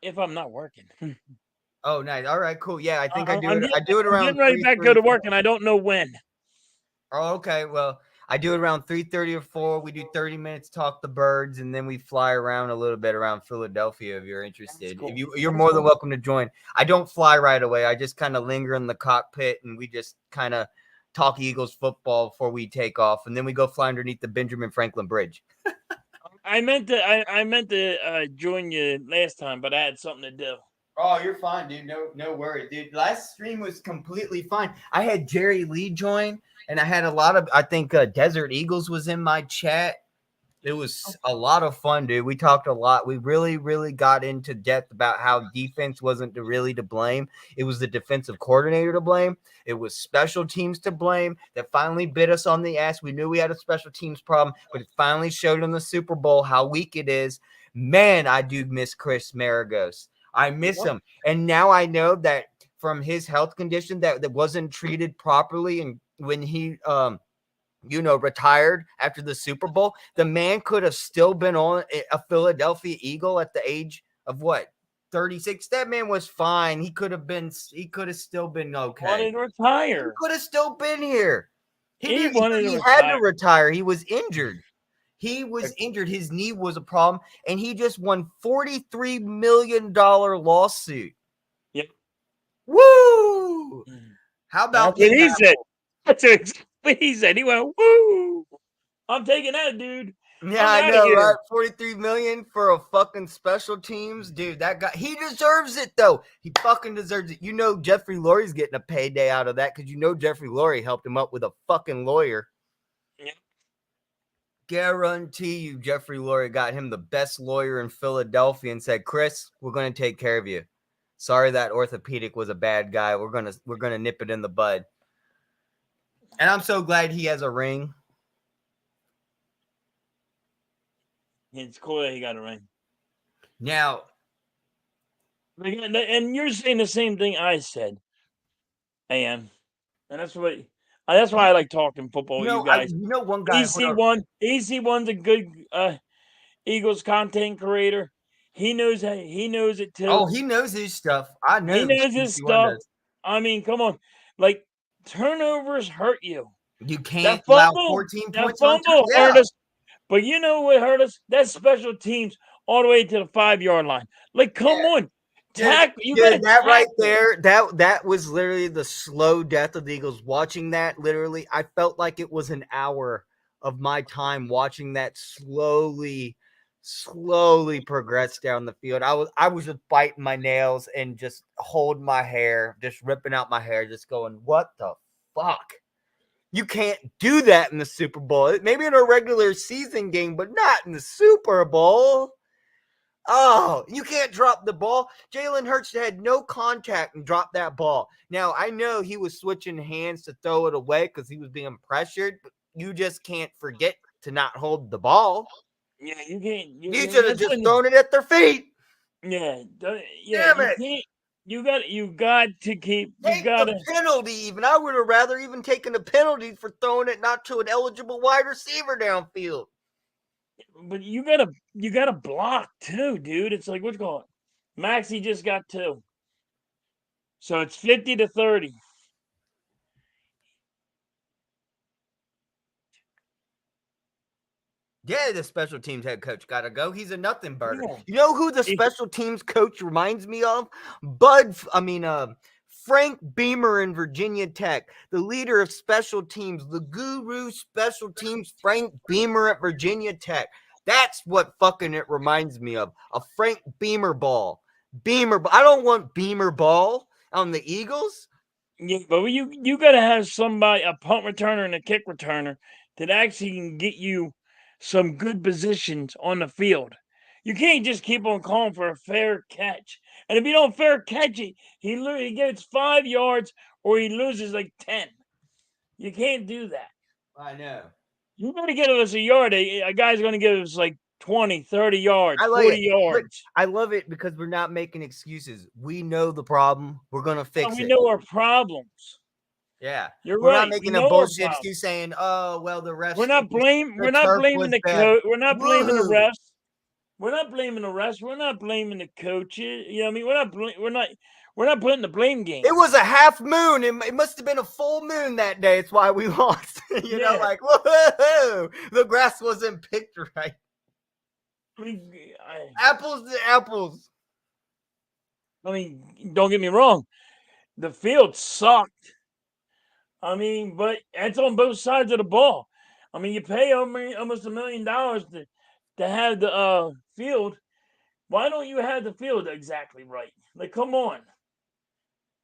S1: If I'm not working.
S2: Oh, nice. All right, cool. Yeah, I think I do
S1: I'm
S2: it. I do it
S1: getting
S2: around
S1: ready back to go
S2: 3:30.
S1: to work, and I don't know when.
S2: Oh, okay. Well, I do it around 3:30 or 4. We do 30 minutes, talk the birds, and then we fly around a little bit around Philadelphia if you're
S1: That's
S2: interested. If
S1: cool.
S2: you're
S1: That's
S2: more than
S1: cool.
S2: welcome to join. I don't fly right away. I just kind of linger in the cockpit and we just kind of talk Eagles football before we take off, and then we go fly underneath the Benjamin Franklin Bridge.
S1: I meant to join you last time, but I had something to do.
S2: Oh, you're fine, dude. No worries, dude. Last stream was completely fine. I had Jerry Lee join, and I had a lot of. I think Desert Eagles was in my chat. It was a lot of fun, dude. We talked a lot. We really got into depth about how defense wasn't really to blame. It was the defensive coordinator to blame. It was special teams to blame that finally bit us on the ass. We knew we had a special teams problem, but it finally showed in the Super Bowl how weak it is. Man, I do miss Chris Maragos. I miss
S1: Yep.
S2: him. And now I know that from his health condition that wasn't treated properly, and when he retired after the Super Bowl, the man could have still been on a Philadelphia Eagle at the age of what, 36. That man was fine. He could have still been okay.
S1: Wanted to
S2: He
S1: retire.
S2: could have still been here.
S1: He wanted to
S2: He had to
S1: retire.
S2: retire. He was injured. He was injured. His knee was a problem, and he just won $43 million lawsuit.
S1: Yep.
S2: Woo! How about
S1: That's what
S2: Big
S1: he said.
S2: Apple?
S1: That's what he said. He went, woo! I'm taking that, dude.
S2: Yeah,
S1: I'm
S2: I
S1: out of
S2: know,
S1: here.
S2: right? 43 million for a fucking special teams, dude. That guy, he deserves it though. He fucking deserves it. You know, Jeffrey Lurie's getting a payday out of that because you know Jeffrey Lurie helped him up with a fucking lawyer.
S1: Yep.
S2: Guarantee you, Jeffrey Lurie got him the best lawyer in Philadelphia and said, "Chris, we're going to take care of you. Sorry that orthopedic was a bad guy. We're gonna nip it in the bud." And I'm so glad he has a ring.
S1: It's cool that he got a ring.
S2: Now,
S1: And you're saying the same thing I said. I am. And that's why I like talking football with you guys.
S2: one guy. Hold on.
S1: AC1's a good Eagles content creator. He knows it
S2: Oh,
S1: too.
S2: he knows his stuff. I
S1: He
S2: know
S1: knows his
S2: CC1
S1: stuff.
S2: does.
S1: I mean, come on. Like, turnovers hurt you.
S2: You can't
S1: That
S2: allow
S1: fumble,
S2: 14
S1: that
S2: points on
S1: fumble
S2: yeah.
S1: hurt us. But you know what hurt us? That special teams all the way to the 5-yard line. Like, come on. Tackle. You got to
S2: That right
S1: tackle.
S2: there, that was literally the slow death of the Eagles. Watching that, literally, I felt like it was an hour of my time watching that slowly progress down the field. I was just biting my nails and just holding my hair, just ripping out my hair, just going, "What the fuck?" You can't do that in the Super Bowl. Maybe in a regular season game, but not in the Super Bowl. Oh, you can't drop the ball. Jalen Hurts had no contact and dropped that ball. Now, I know he was switching hands to throw it away because he was being pressured, but you just can't forget to not hold the ball.
S1: Yeah, you can't.
S2: You should have
S1: That's
S2: just
S1: when.
S2: thrown it at their feet.
S1: Yeah,
S2: Damn
S1: you
S2: it.
S1: can't. You got to keep. You
S2: Take the
S1: gotta.
S2: penalty even. I would have rather even taken the penalty for throwing it not to an eligible wide receiver downfield.
S1: But you gotta block too, dude. It's like what's going on? Maxie just got 2, so it's 50-30.
S2: Yeah, the special teams head coach got to go. He's a nothing burger.
S1: Yeah.
S2: You know who the special teams coach reminds me of? Frank Beamer in Virginia Tech, the leader of special teams, the guru special teams, Frank Beamer at Virginia Tech. That's what fucking it reminds me of. A Frank Beamer ball. I don't want Beamer ball on the Eagles.
S1: Yeah, but you gotta have somebody, a punt returner and a kick returner, that actually can get you some good positions on the field. You can't just keep on calling for a fair catch. And if you don't fair catch it, he gets 5 yards or he loses like 10. You can't do that.
S2: I know.
S1: You got to give us a yard. A guy's going to give us like 20, 30 yards,
S2: I like
S1: 40
S2: it. But
S1: yards.
S2: I love it because we're not making excuses. We know the problem. We're gonna fix
S1: We
S2: it.
S1: know our problems.
S2: Yeah.
S1: You're
S2: We're not
S1: right. We
S2: making a
S1: know our
S2: bullshit
S1: problems.
S2: excuse saying, "Oh, well, the
S1: We're
S2: refs
S1: not
S2: changed.
S1: blame.
S2: The
S1: We're not
S2: turf
S1: blaming
S2: was
S1: the
S2: bad."
S1: coach. We're not blaming the
S2: Woohoo!
S1: refs. We're not blaming the refs. We're not blaming the coaches. You know what I mean? We're not putting the blame game.
S2: It was a half moon. It must have been a full moon that day. It's why we lost.
S1: Yeah.
S2: Like, woohoo! The grass wasn't picked right. Apples to apples.
S1: I mean, don't get me wrong. The field sucked. I mean, but it's on both sides of the ball. I mean, you pay almost $1 million to have the field. Why don't you have the field exactly right? Like, come on.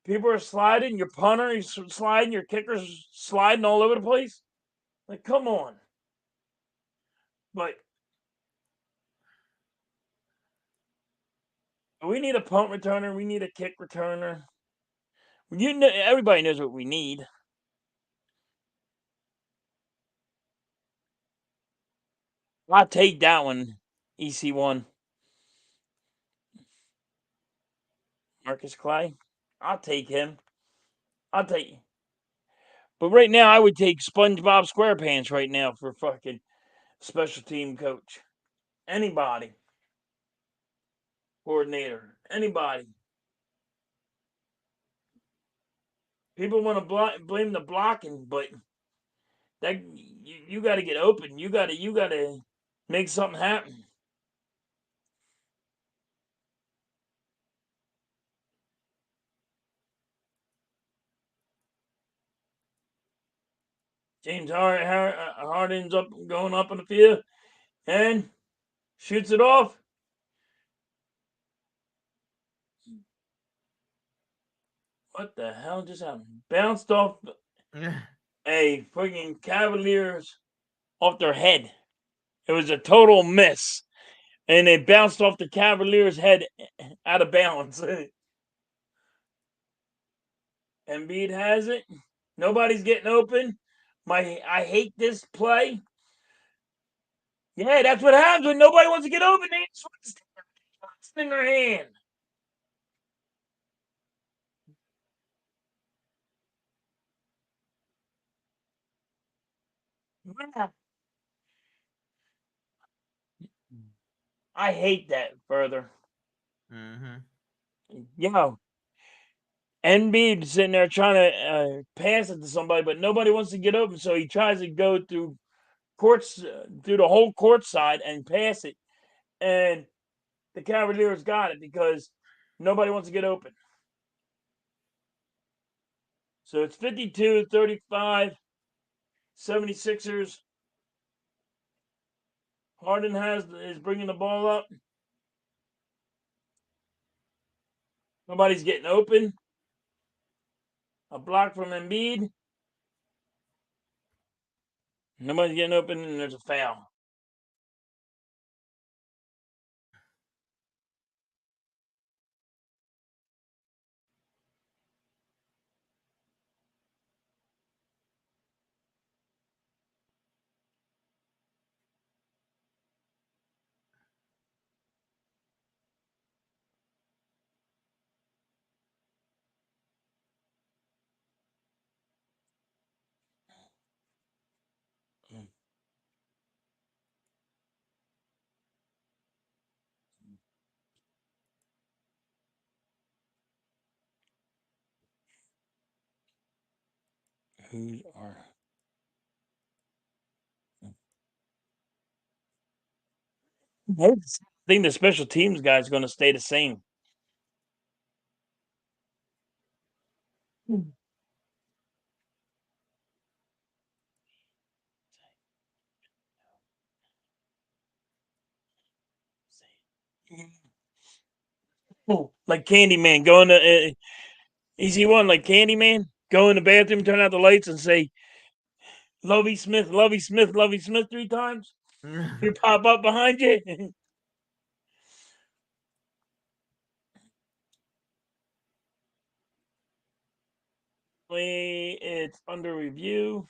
S1: People are sliding. Your punter is sliding. Your kicker's sliding all over the place. Like, come on. But we need a punt returner. We need a kick returner. You know, everybody knows what we need. I'll take that one. EC1. Marcus Clay. I'll take him. I'll take. But right now, I would take SpongeBob SquarePants right now for fucking special team coach. Anybody. Coordinator. Anybody. People want to blame the blocking, but that you got to get open. You got to make something happen. James Harden's up going up in the field and shoots it off. What the hell just happened? Bounced off a freaking Cavaliers off their head. It was a total miss. And it bounced off the Cavaliers' head out of bounds. Embiid has it. Nobody's getting open. I hate this play. Yeah, that's what happens when nobody wants to get open. They just in their hand. I hate that further. Yeah. Embiid sitting there trying to pass it to somebody, but nobody wants to get open, so he tries to go through through the whole court side and pass it. And the Cavaliers got it because nobody wants to get open. So it's 52-35, 76ers. Harden is bringing the ball up. Nobody's getting open. A block from Embiid. Nobody's getting open, and there's a foul. Who's our? I think the special teams guy is going to stay the same. Like Candyman going to EC1, like Candyman, go in the bathroom, turn out the lights, and say Lovey Smith, Lovey Smith, Lovey Smith 3 times. You pop up behind you. Currently, it's under review.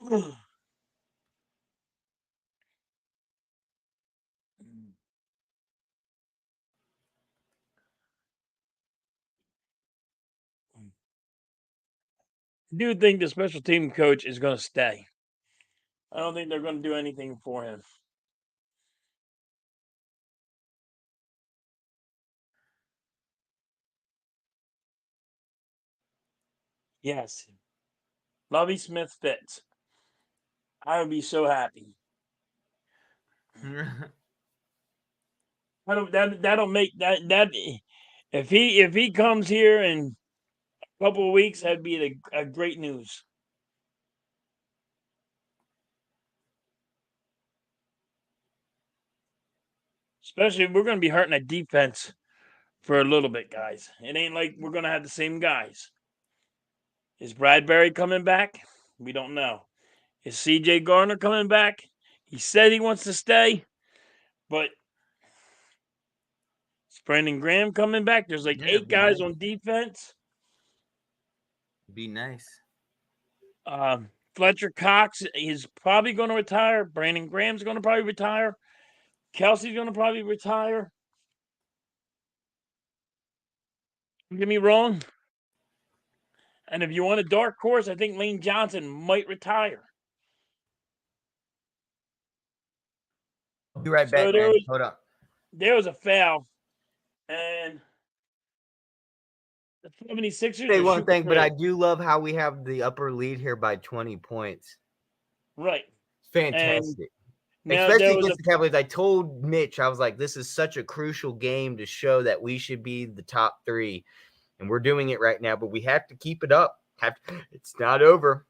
S1: I do think the special team coach is going to stay. I don't think they're going to do anything for him. Yes, Lovey Smith fits. I would be so happy. That'll make that if he comes here in a couple of weeks, that'd be a great news. Especially if we're going to be hurting that defense for a little bit, guys. It ain't like we're going to have the same guys. Is Bradbury coming back? We don't know. Is C.J. Gardner coming back? He said he wants to stay, but is Brandon Graham coming back? There's like
S2: Yeah,
S1: 8 guys on defense.
S2: Be nice.
S1: Fletcher Cox is probably going to retire. Brandon Graham's going to probably retire. Kelsey's going to probably retire. Don't get me wrong. And if you want a dark horse, I think Lane Johnson might retire.
S2: I'll be right
S1: So
S2: back, man. Hold up.
S1: there was a foul, and the 76ers
S2: Say
S1: are
S2: one
S1: shooting
S2: thing, but
S1: great.
S2: I do love how we have the upper lead here by 20 points.
S1: Right. And
S2: Fantastic.
S1: now
S2: Especially
S1: there was
S2: against the Cavaliers. I told Mitch, I was like, this is such a crucial game to show that we should be the top 3. And we're doing it right now, but we have to keep it up. It's not over.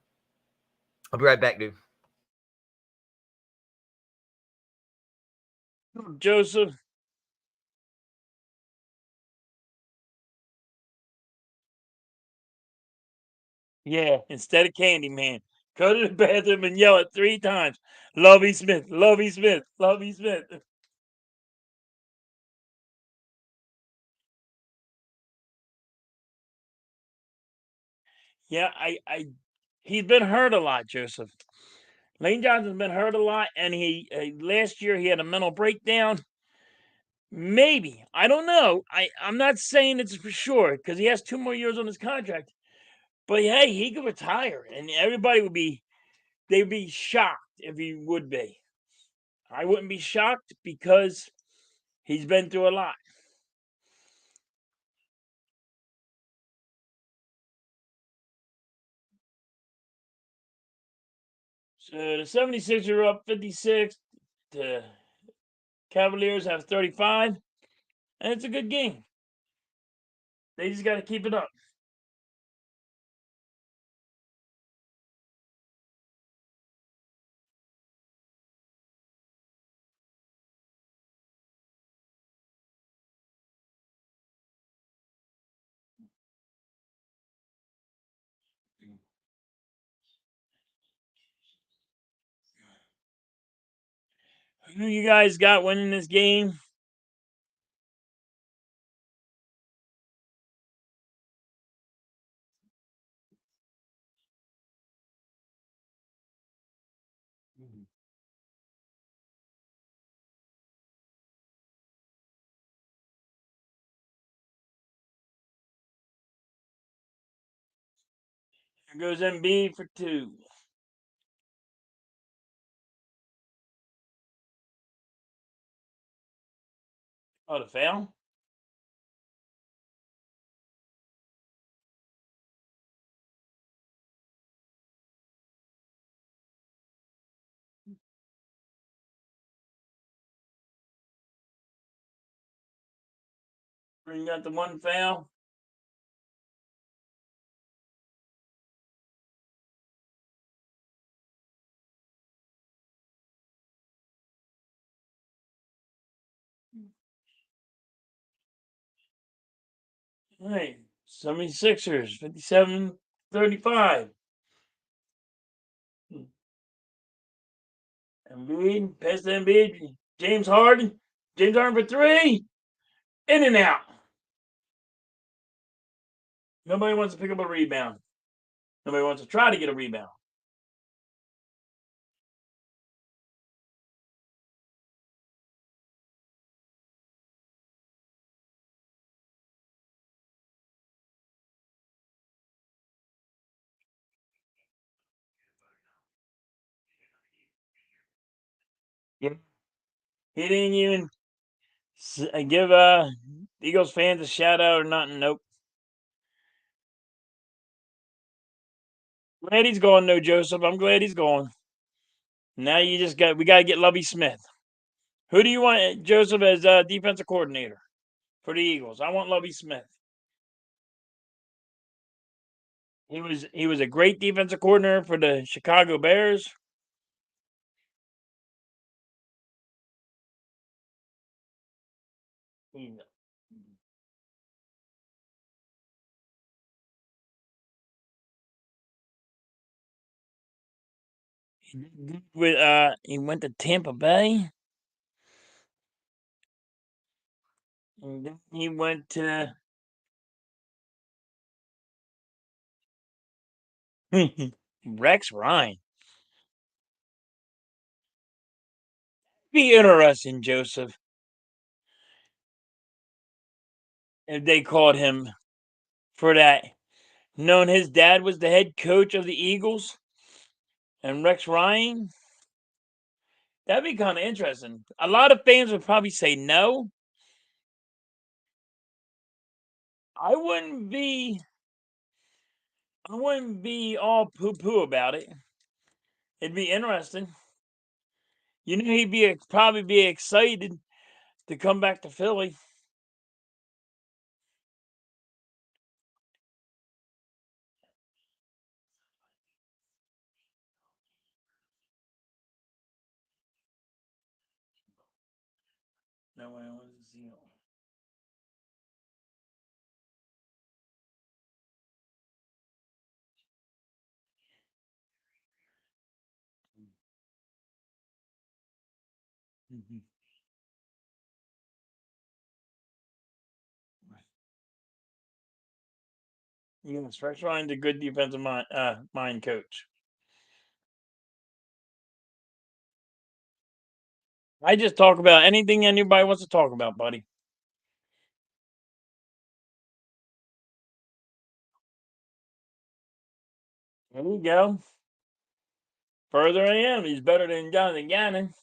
S2: I'll be right back, dude.
S1: Joseph. Yeah, instead of Candyman, go to the bathroom and yell it 3 times. Lovey Smith, Lovey Smith, Lovey Smith. Yeah, he's been hurt a lot, Joseph. Lane Johnson's been hurt a lot, and he last year he had a mental breakdown. Maybe, I don't know. I'm not saying it's for sure because he has 2 more years on his contract. But hey, he could retire, and everybody they'd be shocked if he would be. I wouldn't be shocked because he's been through a lot. So the 76ers are up 56. The Cavaliers have 35. And it's a good game. They just got to keep it up. Who you guys got winning this game? Here goes MB for 2. Oh, the foul? Green got the 1 foul. Hey, 76ers, 57-35. Embiid, pass to Embiid. James Harden. James Harden for three. In and out. Nobody wants to pick up a rebound. Nobody wants to try to get a rebound. Yeah. He didn't even give Eagles fans a shout out or nothing. Nope. Glad he's gone, though, Joseph. I'm glad he's gone. Now we got to get Lovie Smith. Who do you want, Joseph, as defensive coordinator for the Eagles? I want Lovie Smith. He was a great defensive coordinator for the Chicago Bears. He went to Tampa Bay. And then he went to Rex Ryan. Be interesting, Joseph, if they called him for that. Knowing his dad was the head coach of the Eagles and Rex Ryan, that'd be kind of interesting. A lot of fans would probably say no. I wouldn't be all poo poo about it. It'd be interesting. You know, probably be excited to come back to Philly. No way, I want to see him. Mm-hmm. Yes, Rex Ryan's a good defensive mind coach. I just talk about anything anybody wants to talk about, buddy. There you go. Further I am. He's better than Jonathan Gannon.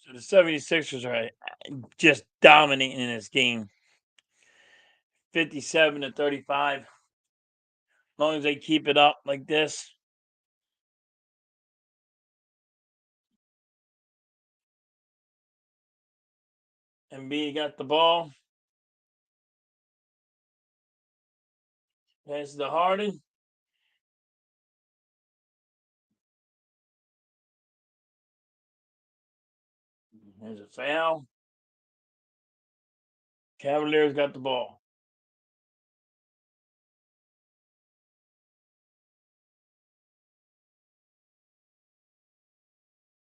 S1: So the 76ers are just dominating in this game. 57-35. As long as they keep it up like this. Embiid got the ball. Passes to Harden. There's a foul. Cavaliers got the ball.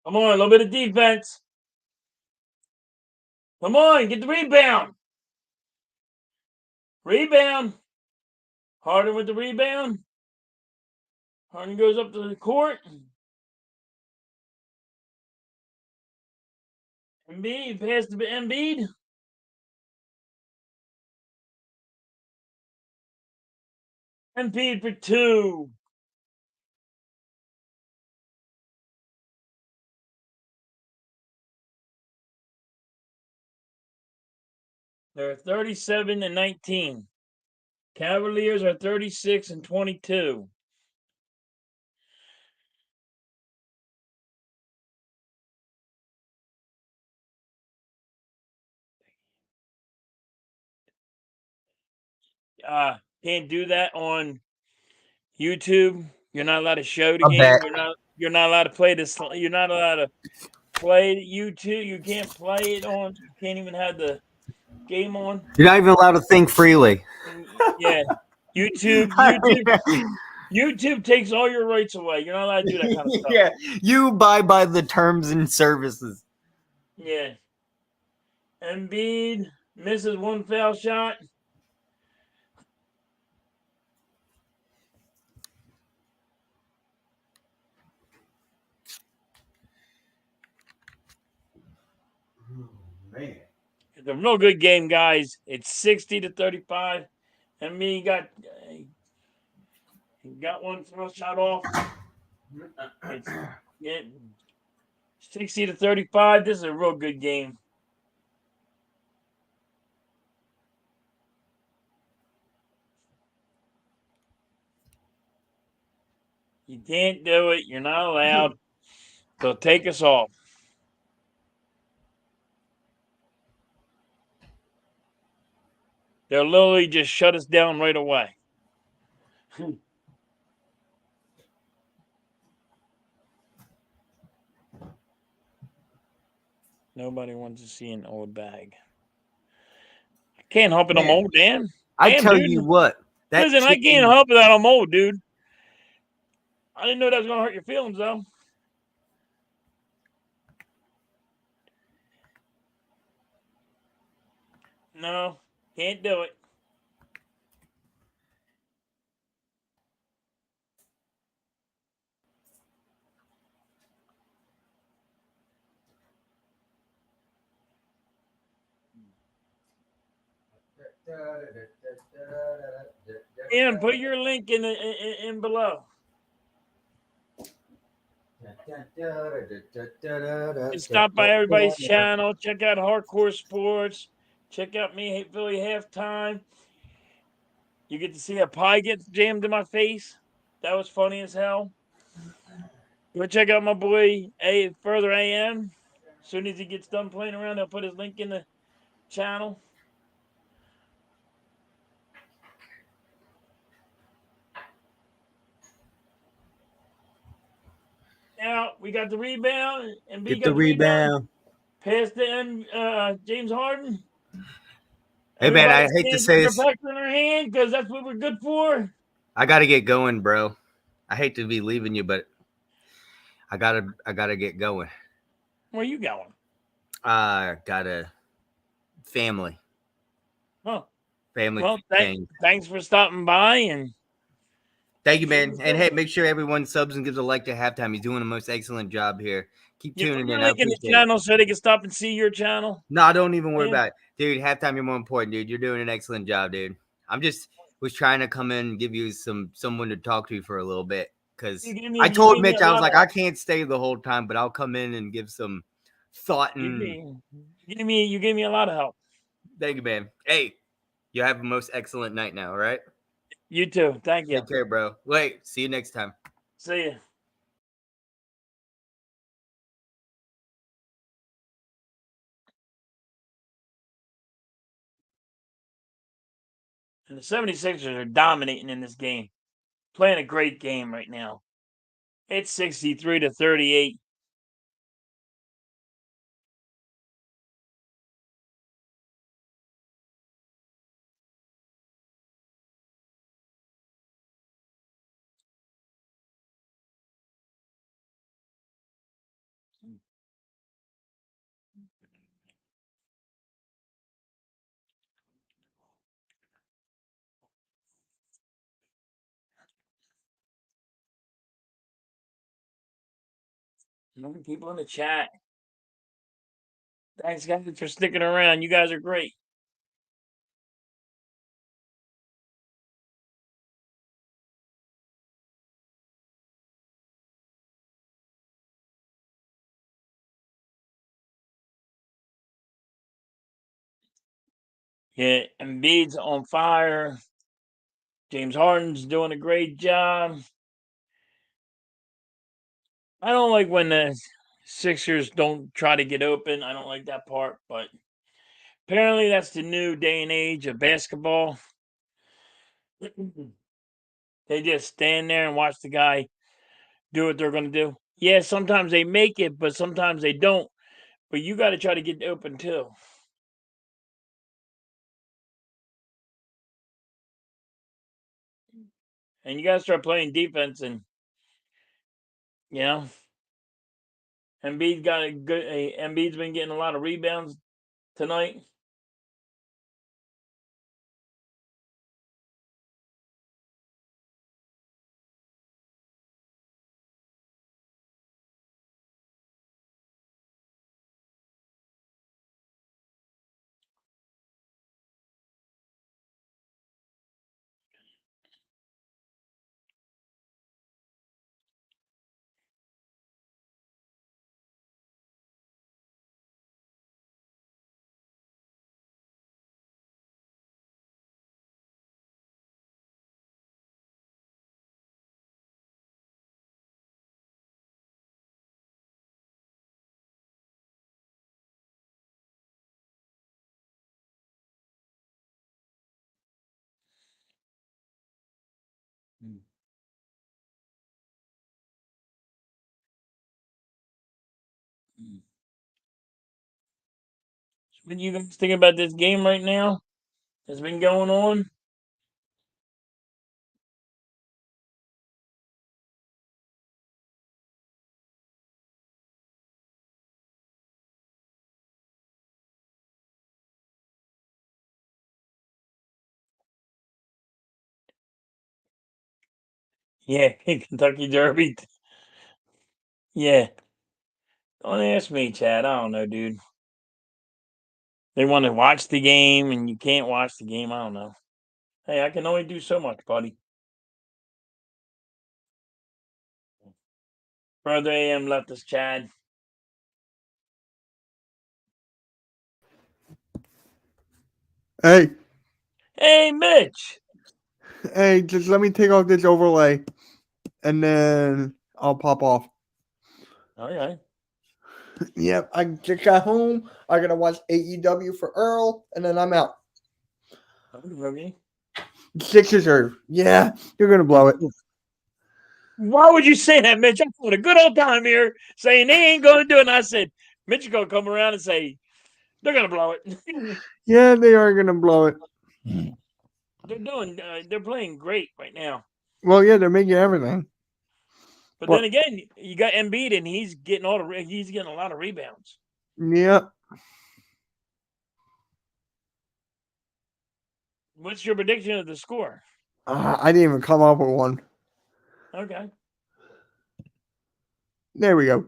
S1: Come on, a little bit of defense. Come on, get the rebound. Rebound. Harden with the rebound. Harden goes up to the court. Embiid, pass to Embiid. Embiid for two. They're 37-19. Cavaliers are 36-22. Can't do that on YouTube. You're not allowed to show the
S2: I
S1: game.
S2: bet.
S1: You're not allowed to play this. You're not allowed to play YouTube. You can't play it on. You can't even have the game on.
S2: You're not even allowed to think freely.
S1: Yeah, YouTube takes all your rights away. You're not allowed to do that kind of stuff.
S2: Yeah, you abide by the terms and services.
S1: Yeah. Embiid misses one foul shot.
S2: Man.
S1: It's a real good game, guys. It's 60-35. Embiid got one foul shot off. It's yeah, 60-35. This is a real good game. You can't do it. You're not allowed. They'll take us off. They'll literally just shut us down right away. Nobody wants to see an old bag. I can't help it. I'm
S2: Man,
S1: old, Dan.
S2: I
S1: Damn,
S2: tell
S1: dude.
S2: you what, that
S1: Listen, I can't
S2: chicken.
S1: help it that I'm old, dude. I didn't know that was gonna hurt your feelings, though. No, can't do it. And put your link in below. And stop by everybody's channel. Check out Hardcore Sports. Check out me, Philly Halftime. You get to see a pie get jammed in my face. That was funny as hell. Go check out my boy Further AM. As soon as he gets done playing around, I'll put his link in the channel. Now we got the rebound, and B
S2: Get the
S1: got the rebound.
S2: rebound.
S1: Pass to James Harden.
S2: Hey man,
S1: Everybody
S2: I hate to
S1: stands
S2: say
S1: with their
S2: this.
S1: pucks in their hand because that's what we're good for.
S2: I gotta get going, bro. I hate to be leaving you, but I gotta get going.
S1: Where you going?
S2: Got a family
S1: Huh.
S2: family
S1: Well,
S2: thing.
S1: thanks for stopping by and
S2: Thank you,
S1: keep
S2: man.
S1: it
S2: And
S1: safe.
S2: hey, make sure everyone subs and gives a like to halftime. He's doing the most excellent job here. Keep
S1: You put
S2: tuning
S1: your
S2: in. I
S1: link in the
S2: appreciate it.
S1: channel so they can stop and see your channel.
S2: No, don't even worry
S1: Yeah.
S2: about it. Dude, halftime, you're more important, dude. You're doing an excellent job, dude. I'm just was trying to come in and give you someone to talk to for a little bit. Cause I
S1: You
S2: told
S1: gave me
S2: Mitch,
S1: a
S2: I was
S1: lot of
S2: like, I can't stay the whole time, but I'll come in and give some thought and
S1: you gave me a lot of help.
S2: thank you, man. Hey, you have a most excellent night now, all right?
S1: You too. Thank you.
S2: Take care, bro. Wait, see you next time.
S1: See you. And the 76ers are dominating in this game. Playing a great game right now. It's 63-38. People in the chat. Thanks, guys, for sticking around. You guys are great. Yeah, Embiid's on fire. James Harden's doing a great job. I don't like when the Sixers don't try to get open. I don't like that part, but apparently that's the new day and age of basketball. They just stand there and watch the guy do what they're going to do. Yeah, sometimes they make it, but sometimes they don't. But you got to try to get open too. And you got to start playing defense. And, you know, Embiid got a good. Embiid's been getting a lot of rebounds tonight. What you guys think about this game right now? That's been going on. Yeah, Kentucky Derby. Yeah. Don't ask me, Chad. I don't know, dude. They want to watch the game and you can't watch the game. I don't know. Hey, I can only do so much, buddy. Brother AM left us, Chad.
S3: Hey,
S1: Hey, Mitch.
S3: hey, just let me take off this overlay and then I'll pop off.
S1: Okay.
S3: Yep, I just got home. I gotta watch AEW for Earl, and then I'm out.
S1: Okay.
S3: Sixers are, yeah, you're gonna blow it.
S1: Why would you say that, Mitch? I had a good old time here saying they ain't going to do it. And I said, Mitch is going to come around and say, they're going to blow it.
S3: Yeah, they are gonna blow it.
S1: They're playing great right now.
S3: Well, yeah, they're making everything.
S1: But
S3: But
S1: then again, you got Embiid and he's getting a lot of rebounds.
S3: yeah,
S1: What's your prediction of the score?
S3: I didn't even come up with one.
S1: Okay.
S3: There we go.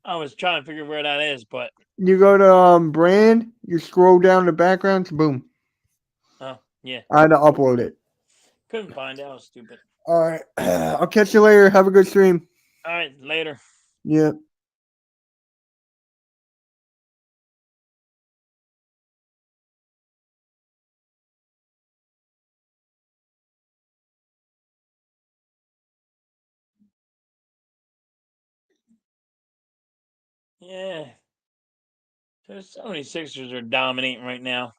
S1: I was trying to figure where that is, but
S3: You go to brand, you scroll down the backgrounds, boom.
S1: oh yeah,
S3: I had to upload it.
S1: couldn't find it. I was stupid.
S3: All right, I'll catch you later. Have a good stream.
S1: All right, later.
S3: Yeah.
S1: Yeah, there's so many Sixers are dominating right now.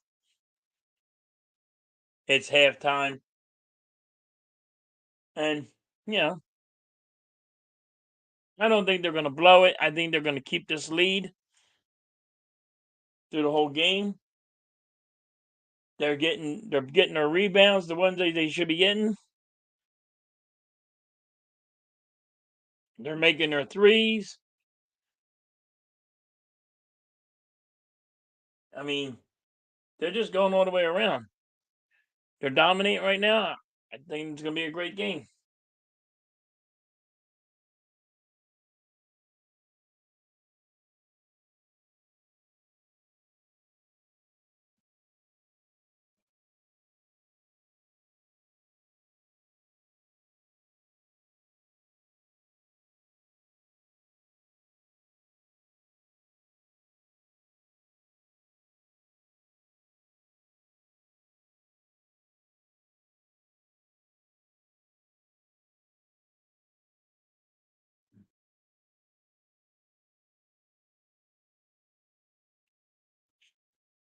S1: It's halftime, and you know I don't think they're going to blow it. I think they're going to keep this lead through the whole game. They're getting their rebounds, the ones they should be getting. They're making their threes. I mean, they're just going all the way around. They're dominating right now. I think it's going to be a great game.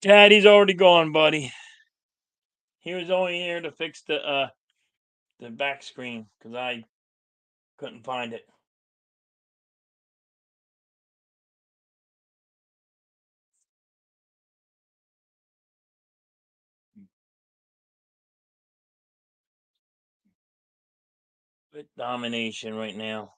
S1: Daddy's already gone, buddy. He was only here to fix the back screen because I couldn't find it. With domination right now.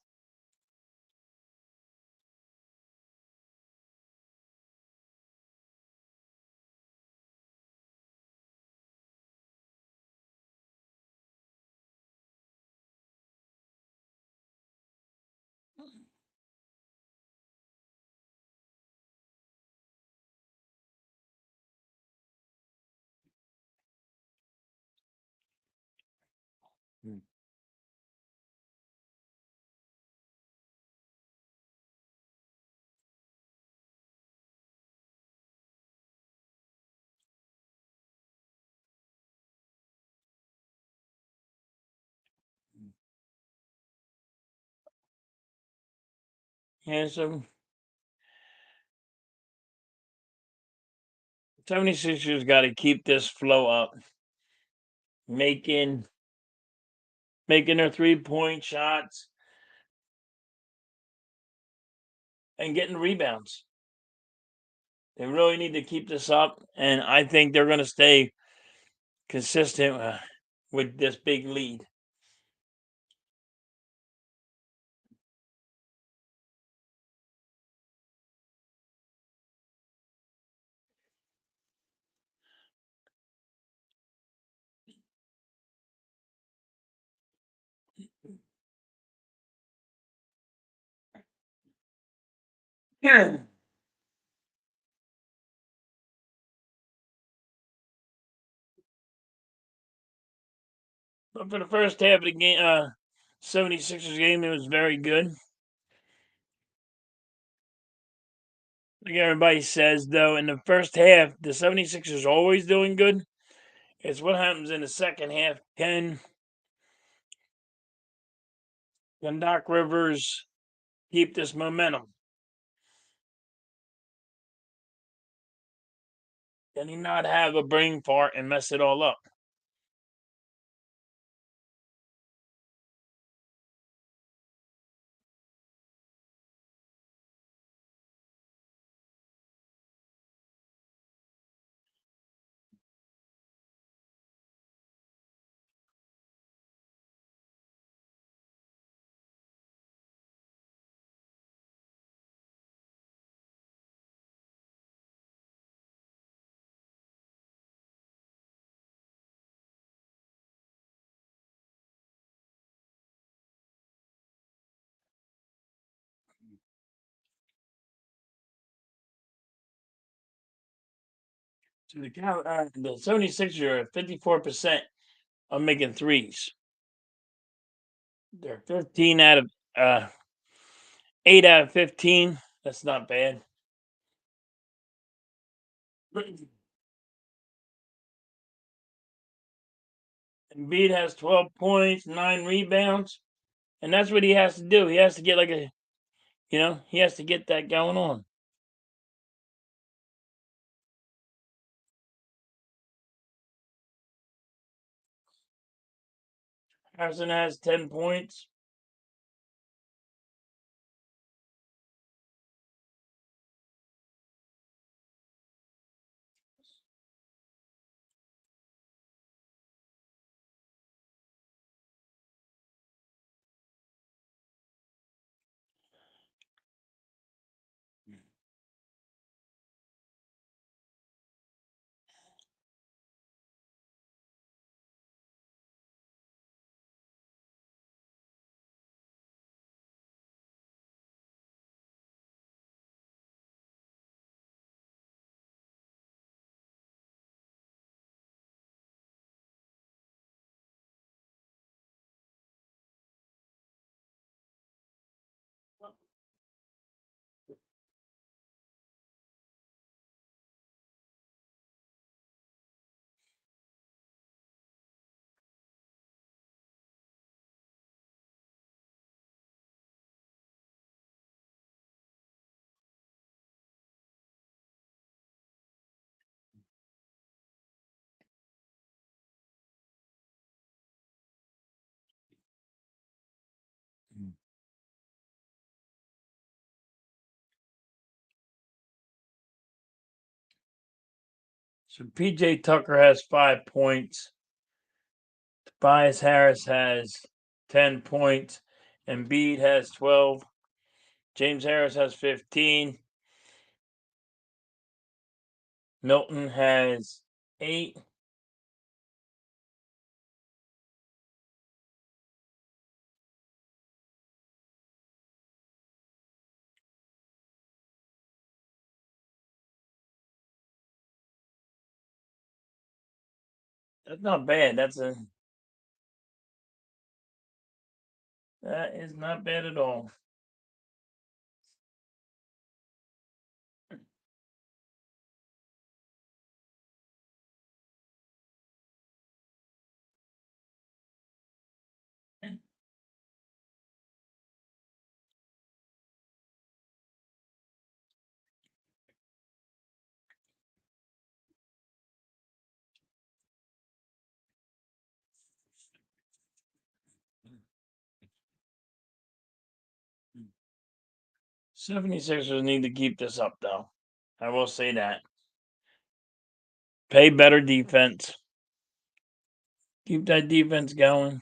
S1: Yeah, so 76ers got to keep this flow up, making their 3-point shots and getting rebounds. They really need to keep this up, and I think they're going to stay consistent with this big lead. Yeah. But for the first half of the game, 76ers game, it was very good. Like everybody says, though, in the first half, the 76ers are always doing good. It's what happens in the second half. Can Doc Rivers keep this momentum? Can he not have a brain fart and mess it all up? So the 76ers are 54% of making threes. They're 15 out of 8 out of 15. That's not bad. Embiid has 12 points, 9 rebounds, and that's what he has to do. He has to get he has to get that going on. Harrison has 10 points. So PJ Tucker has 5 points. Tobias Harris has 10 points. Embiid has 12. James Harris has 15. Milton has 8. That's not bad. That is not bad at all. Mm. 76ers need to keep this up, though. I will say that. Pay better defense. Keep that defense going.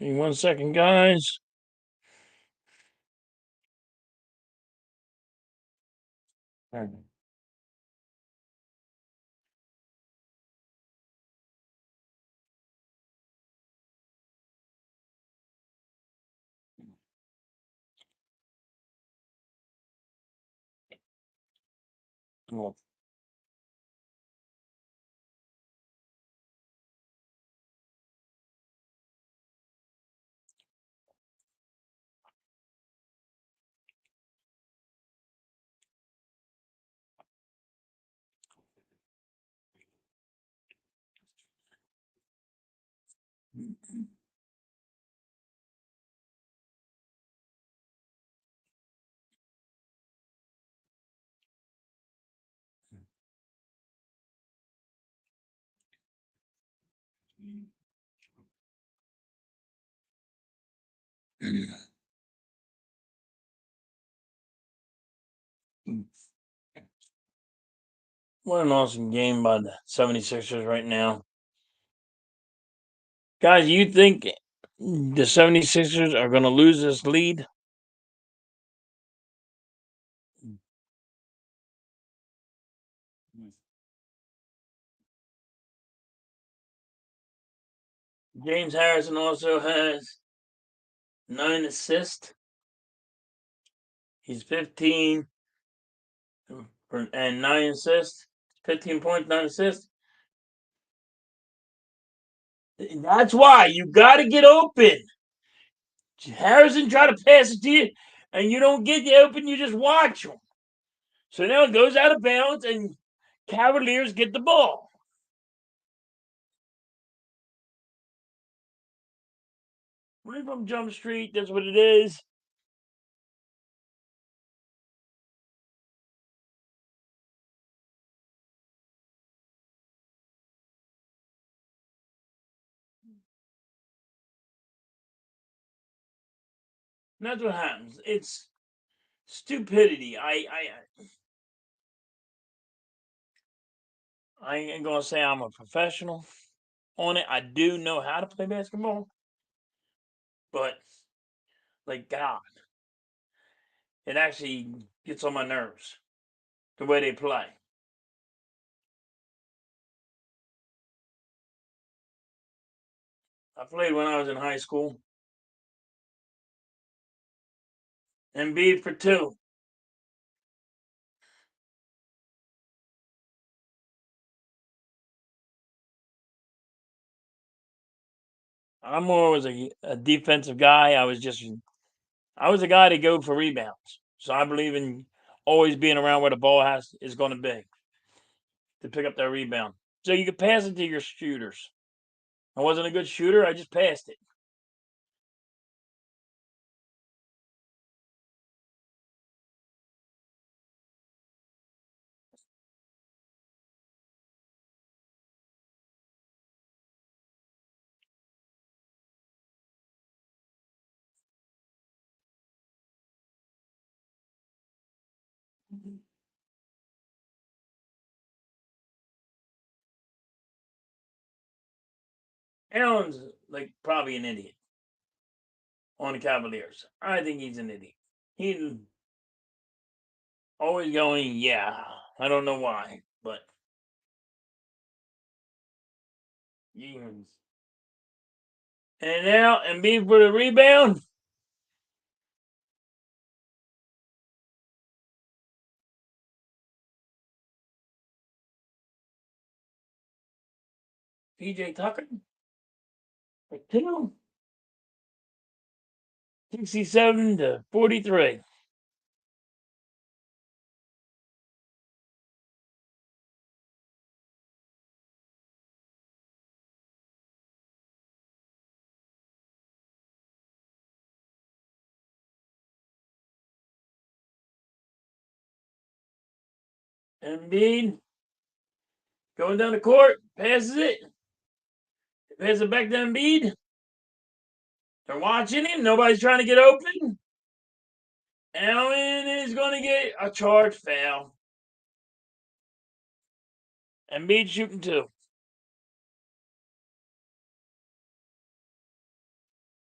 S1: Give me 1 second, guys. Well, what an awesome game by the 76ers right now. Guys, you think the 76ers are going to lose this lead? James Harrison also has 9 assists. He's 15 and 9 assists. 15 points, 9 assists. That's why you got to get open. Harrison try to pass it to you, and you don't get the open. You just watch him. So now it goes out of bounds, and Cavaliers get the ball. Right from Jump Street, that's what it is. And that's what happens. It's stupidity. I ain't gonna say I'm a professional on it. I do know how to play basketball, but like God, it actually gets on my nerves the way they play. I played when I was in high school. Embiid for 2. I'm more was a defensive guy. I was a guy to go for rebounds. So I believe in always being around where the ball is going to be to pick up that rebound. So you can pass it to your shooters. I wasn't a good shooter. I just passed it. Allen's like probably an idiot on the Cavaliers. I think he's an idiot. He's always going, yeah. I don't know why, but and now Embiid for the rebound. PJ Tucker for two. 67 to 43. Embiid going down the court, passes it. Passes it back to Embiid. They're watching him. Nobody's trying to get open. Allen is going to get a charge foul. Embiid shooting two.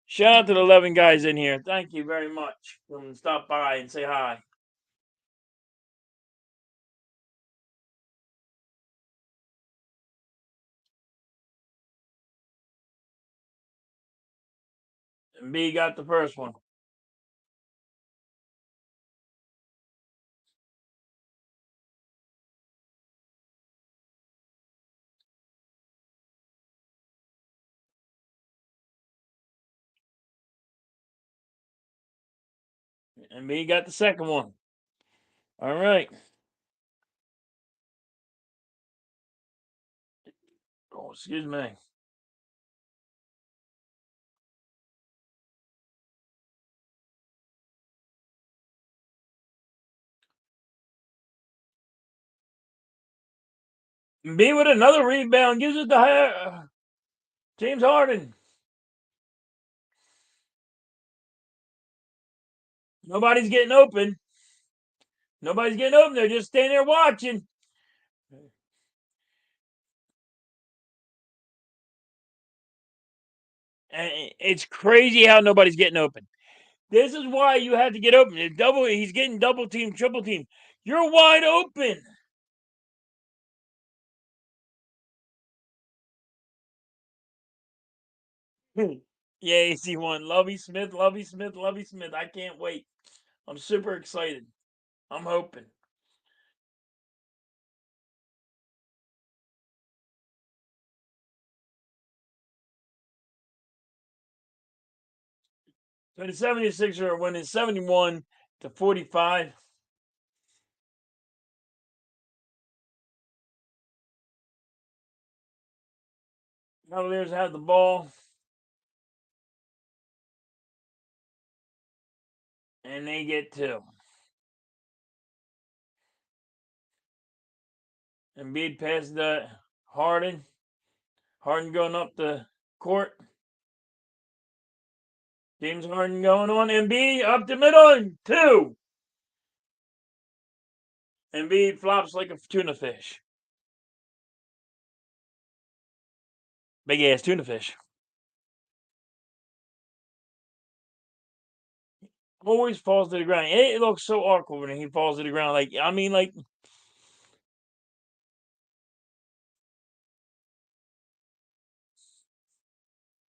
S1: Shout out to the 11 guys in here. Thank you very much. Come stop by and say hi. Embiid got the first one. Embiid got the second one. All right. Oh, excuse me. Embiid with another rebound. Gives it to James Harden. Nobody's getting open. Nobody's getting open. They're just standing there watching. And it's crazy how nobody's getting open. This is why you have to get open. He's getting double team, triple team. You're wide open. Yeah, AC1. Lovey Smith, Lovey Smith, Lovey Smith. I can't wait. I'm super excited. I'm hoping. So the 76ers are winning 71 to 45. Cavaliers have the ball. And they get two. Embiid passes to Harden. Harden going up the court. James Harden going on. Embiid up the middle. Two. Embiid flops like a tuna fish. Big ass tuna fish. Always falls to the ground. It looks so awkward when he falls to the ground. Like.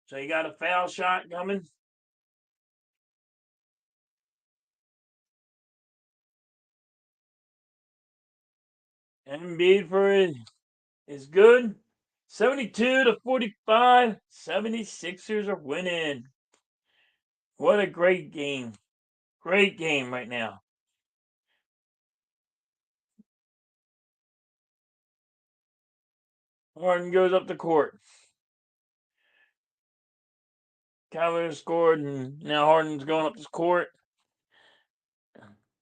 S1: So you got a foul shot coming. Embiid for it is good. 72-45. 76ers are winning. What a great game. Great game right now. Harden goes up the court. Cavaliers scored, and now Harden's going up the court.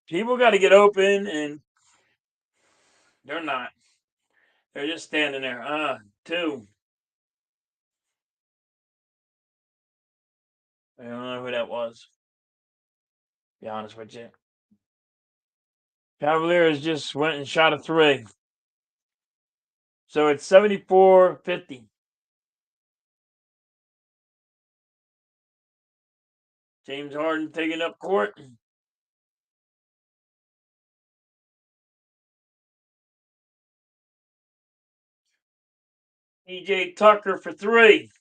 S1: People got to get open, and they're not. They're just standing there. Two. I don't know who that was. Be honest with you. Cavaliers just went and shot a three. So it's 74-50. James Harden taking up court. PJ Tucker for three.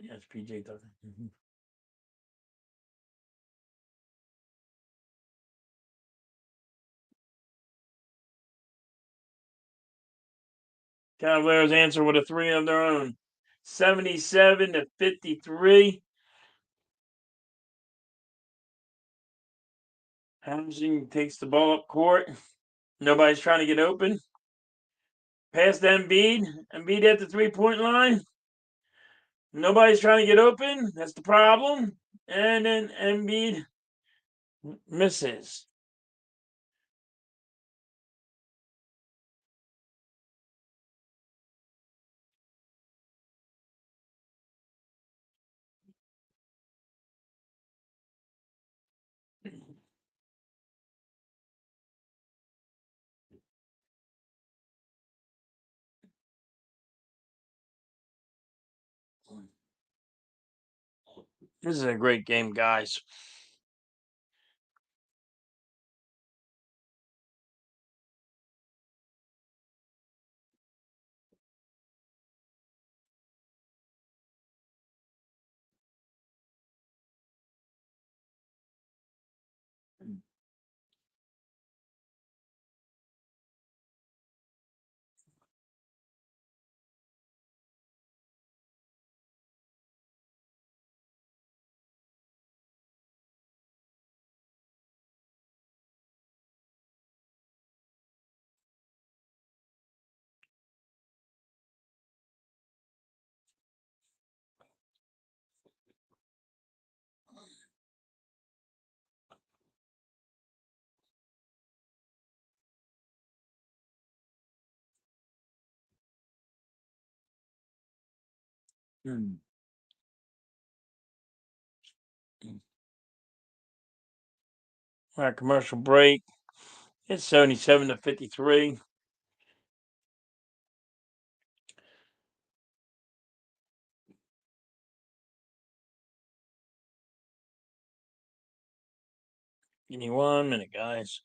S1: Yes, PJ Tucker. Cavaliers answer with a three of their own. 77-53. Hamilton takes the ball up court. Nobody's trying to get open. Pass to Embiid. Embiid at the three-point line. Nobody's trying to get open. That's the problem. And then Embiid misses. This is a great game, guys. All right, commercial break. It's 77-53. Give me 1 minute, guys.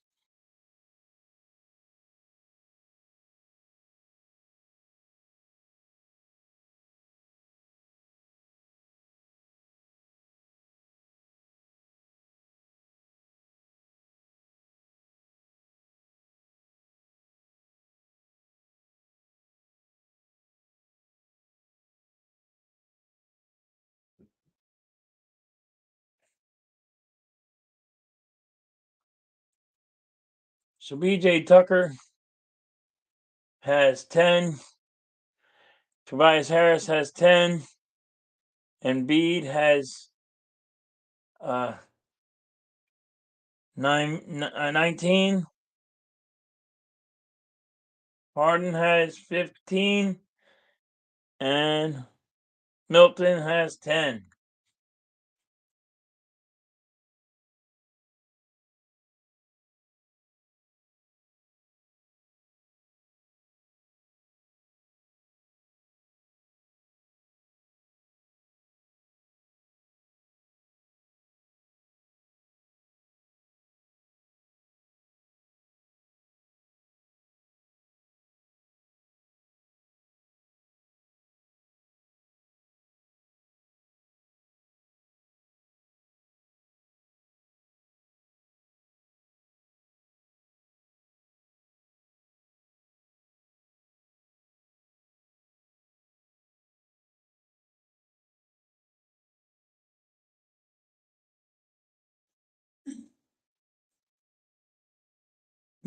S1: So BJ Tucker has 10. Tobias Harris has 10. And Embiid has 19. Harden has 15. And Milton has 10.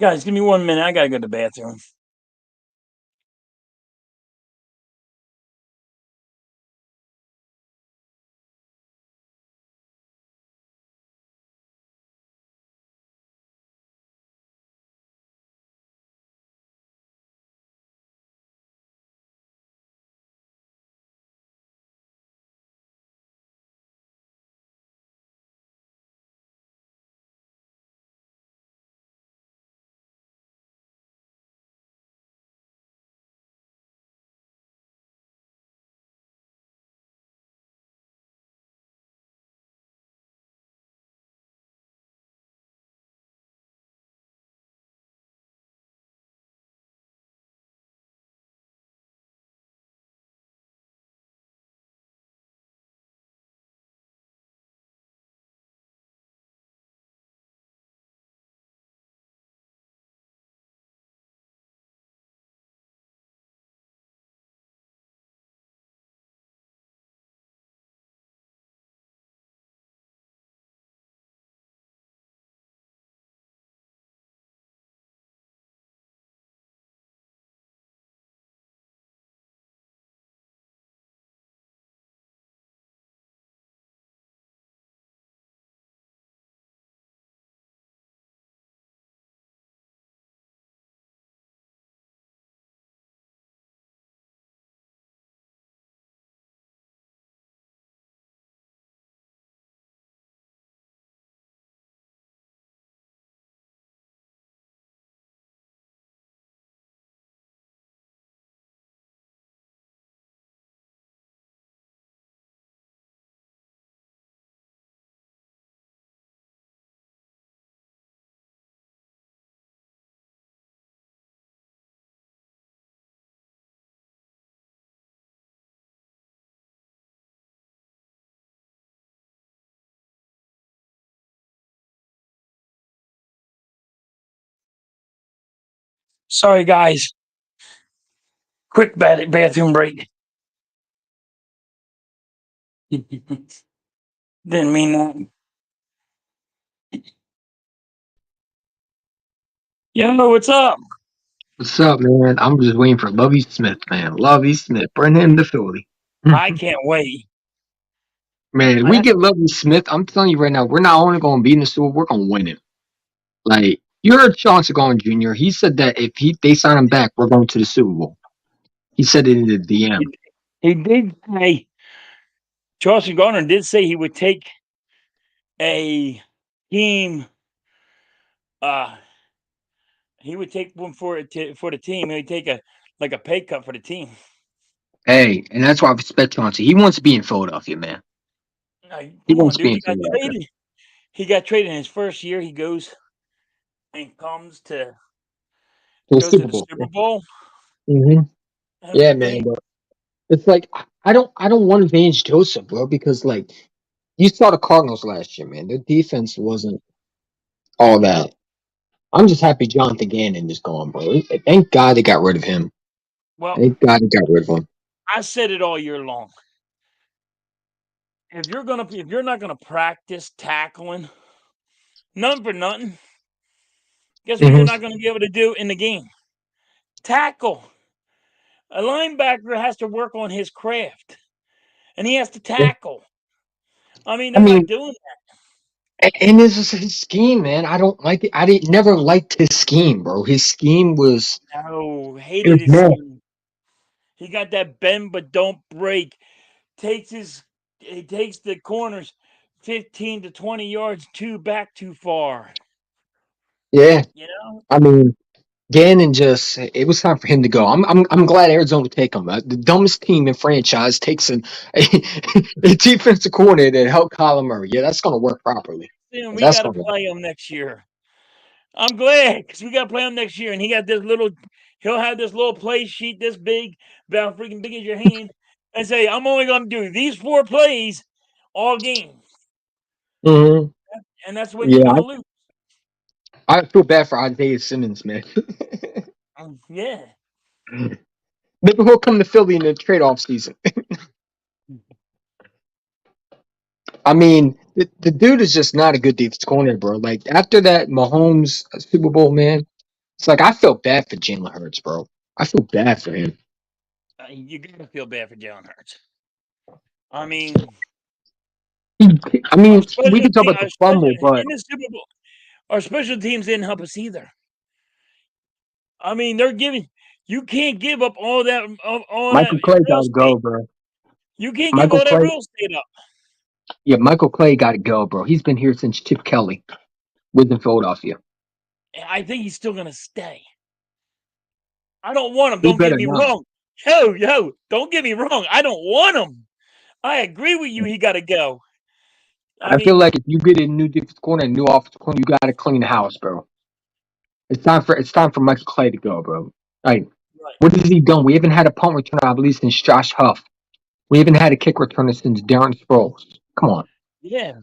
S1: Guys, give me 1 minute. I gotta go to the bathroom. Sorry, guys. Quick bathroom break. Didn't mean that. Yo, what's up?
S4: What's up, man? I'm just waiting for Lovey Smith, man. Lovey Smith, bring him to Philly.
S1: I can't wait.
S4: Man, if
S1: I
S4: we
S1: have
S4: get Lovey Smith, I'm telling you right now, we're not only going to be in the Super Bowl, we're going to win it. Like, you heard Chauncey Gardner Jr., he said that if they sign him back, we're going to the Super Bowl. He said it in the DM.
S1: he did say Charleston Garner did say he would take a team. Uh, he would take one for the team. He'd take a pay cut for the team.
S4: Hey, and that's why I respect Chauncey. He wants to be in Philadelphia, man. He
S1: Come
S4: wants
S1: on,
S4: to be
S1: dude.
S4: in
S1: He got
S4: Philadelphia.
S1: traded. He got traded in his first year. He goes and comes to
S4: To the
S1: goes to
S4: Super
S1: the
S4: Bowl.
S1: Super Bowl.
S4: hmm
S1: That's
S4: Yeah,
S1: the
S4: man.
S1: thing.
S4: But it's like, I don't want Vance Joseph, bro, because, like, you saw the Cardinals last year, man. Their defense wasn't all that. I'm just happy Jonathan Gannon is gone, bro. Thank God they got rid of him.
S1: Well,
S4: Thank God they got rid of him.
S1: I said it all year long. If you're not gonna practice tackling, none for nothing. Guess what you're
S4: hmm
S1: not gonna be able to do in the game? Tackle. A linebacker has to work on his craft, and he has to tackle. I mean,
S4: I
S1: they're not
S4: mean,
S1: doing
S4: and this is his scheme, man. I don't like it. I didn't never liked his scheme, bro. His scheme was
S1: that. No,
S4: it
S1: hated
S4: was
S1: his
S4: mad.
S1: scheme. He got that bend but don't break. He takes the corners 15 to 20 yards too far.
S4: Yeah,
S1: You know?
S4: I mean, Gannon just it was time for him to go. I'm glad Arizona take him. The dumbest team in franchise takes a defensive coordinator to help Kyler Murray. Yeah, that's gonna work properly.
S1: Then we
S4: That's
S1: got to
S4: gonna.
S1: play him next year. I'm glad because we got to play him next year, and he'll have this little play sheet this big, about freaking big as your hand, and say, "I'm only going to do these 4 plays all game,"
S4: hmm
S1: and that's when you're
S4: Yeah,
S1: going to lose.
S4: I feel bad for Isaiah Simmons, man.
S1: Yeah.
S4: Maybe he'll come to Philly in the trade-off season. I mean, the dude is just not a good defense corner, bro. Like after that Mahomes Super Bowl, man. It's like I feel bad for Jalen Hurts, bro. I feel bad for him.
S1: You gotta feel bad for Jalen Hurts. I mean,
S4: I
S1: our
S4: mean, we
S1: special
S4: can talk
S1: team,
S4: about the fumble, but
S1: in the Super Bowl, our special teams didn't help us either. I mean, they're giving. You can't give up all that
S4: Michael Clay
S1: real
S4: got to go,
S1: estate.
S4: bro.
S1: You can't give
S4: Michael
S1: all that
S4: Clay,
S1: real estate up.
S4: yeah, Michael Clay got to go, bro. He's been here since Chip Kelly was in Philadelphia.
S1: I think he's still gonna stay. I don't want him.
S4: He
S1: Don't get
S4: better
S1: me
S4: not.
S1: wrong. Yo, don't get me wrong. I don't want him. I agree with you. He got to go. I
S4: I feel
S1: mean,
S4: like if you get a new defense corner, a new offensive corner, you got to clean the house, bro. It's time for Michael Clay to go, bro. Like,
S1: right.
S4: what has he done? We haven't had a punt returner, I believe, since Josh Huff. We haven't had a kick returner since Darren Sproles. Come on.
S1: Yeah.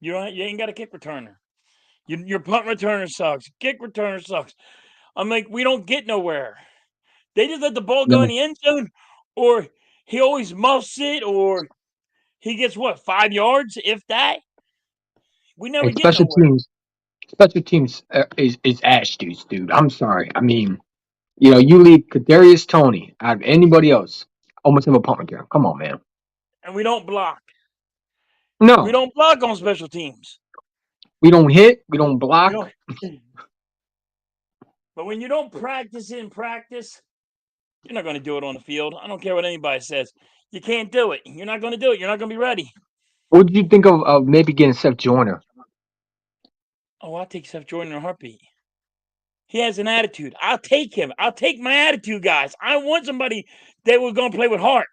S1: You ain't got a kick returner. Your punt returner sucks. Kick returner sucks. I'm like, we don't get nowhere. They just let the ball go in
S4: No.
S1: the end zone, or he always muffs it, or he gets what 5 yards, if that. We never
S4: And
S1: get nowhere.
S4: special teams is ass juice, dude. I'm sorry. I mean, you leave Kadarius Toney out of anybody else, almost have a punt return. Come on, man.
S1: And we don't block. We
S4: No,
S1: don't block on special teams.
S4: we don't hit. We don't
S1: We
S4: block.
S1: don't. But when you don't practice in practice, you're not going to do it on the field. I don't care what anybody says. You can't do it. You're not going to do it. You're not going to be ready.
S4: What did you think of maybe getting Seth Joyner?
S1: Oh, I'll take Seth Jordan in a heartbeat. He has an attitude. I'll take him. I'll take my attitude, guys. I want somebody that was going to play with heart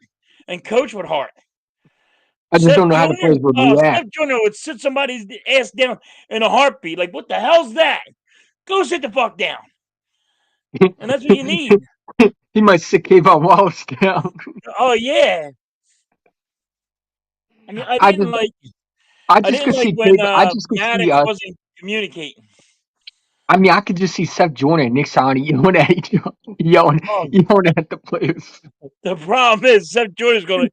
S1: and coach with heart.
S4: I just don't know how the players would react.
S1: Seth Jordan would sit somebody's ass down in a heartbeat. Like, what the hell's that? Go sit the fuck down. And that's what you need.
S4: He might sit Kayvon Wallace down.
S1: Oh yeah. I mean,
S4: I just, I
S1: I
S4: just
S1: didn't
S4: could
S1: like
S4: see
S1: when
S4: I just could see
S1: Maddox
S4: us.
S1: wasn't communicating.
S4: I mean, I could just see Seth Joyner and Nick Sonney yelling at each other, yelling,
S1: Oh,
S4: yelling at the players.
S1: the problem is Seth Jordan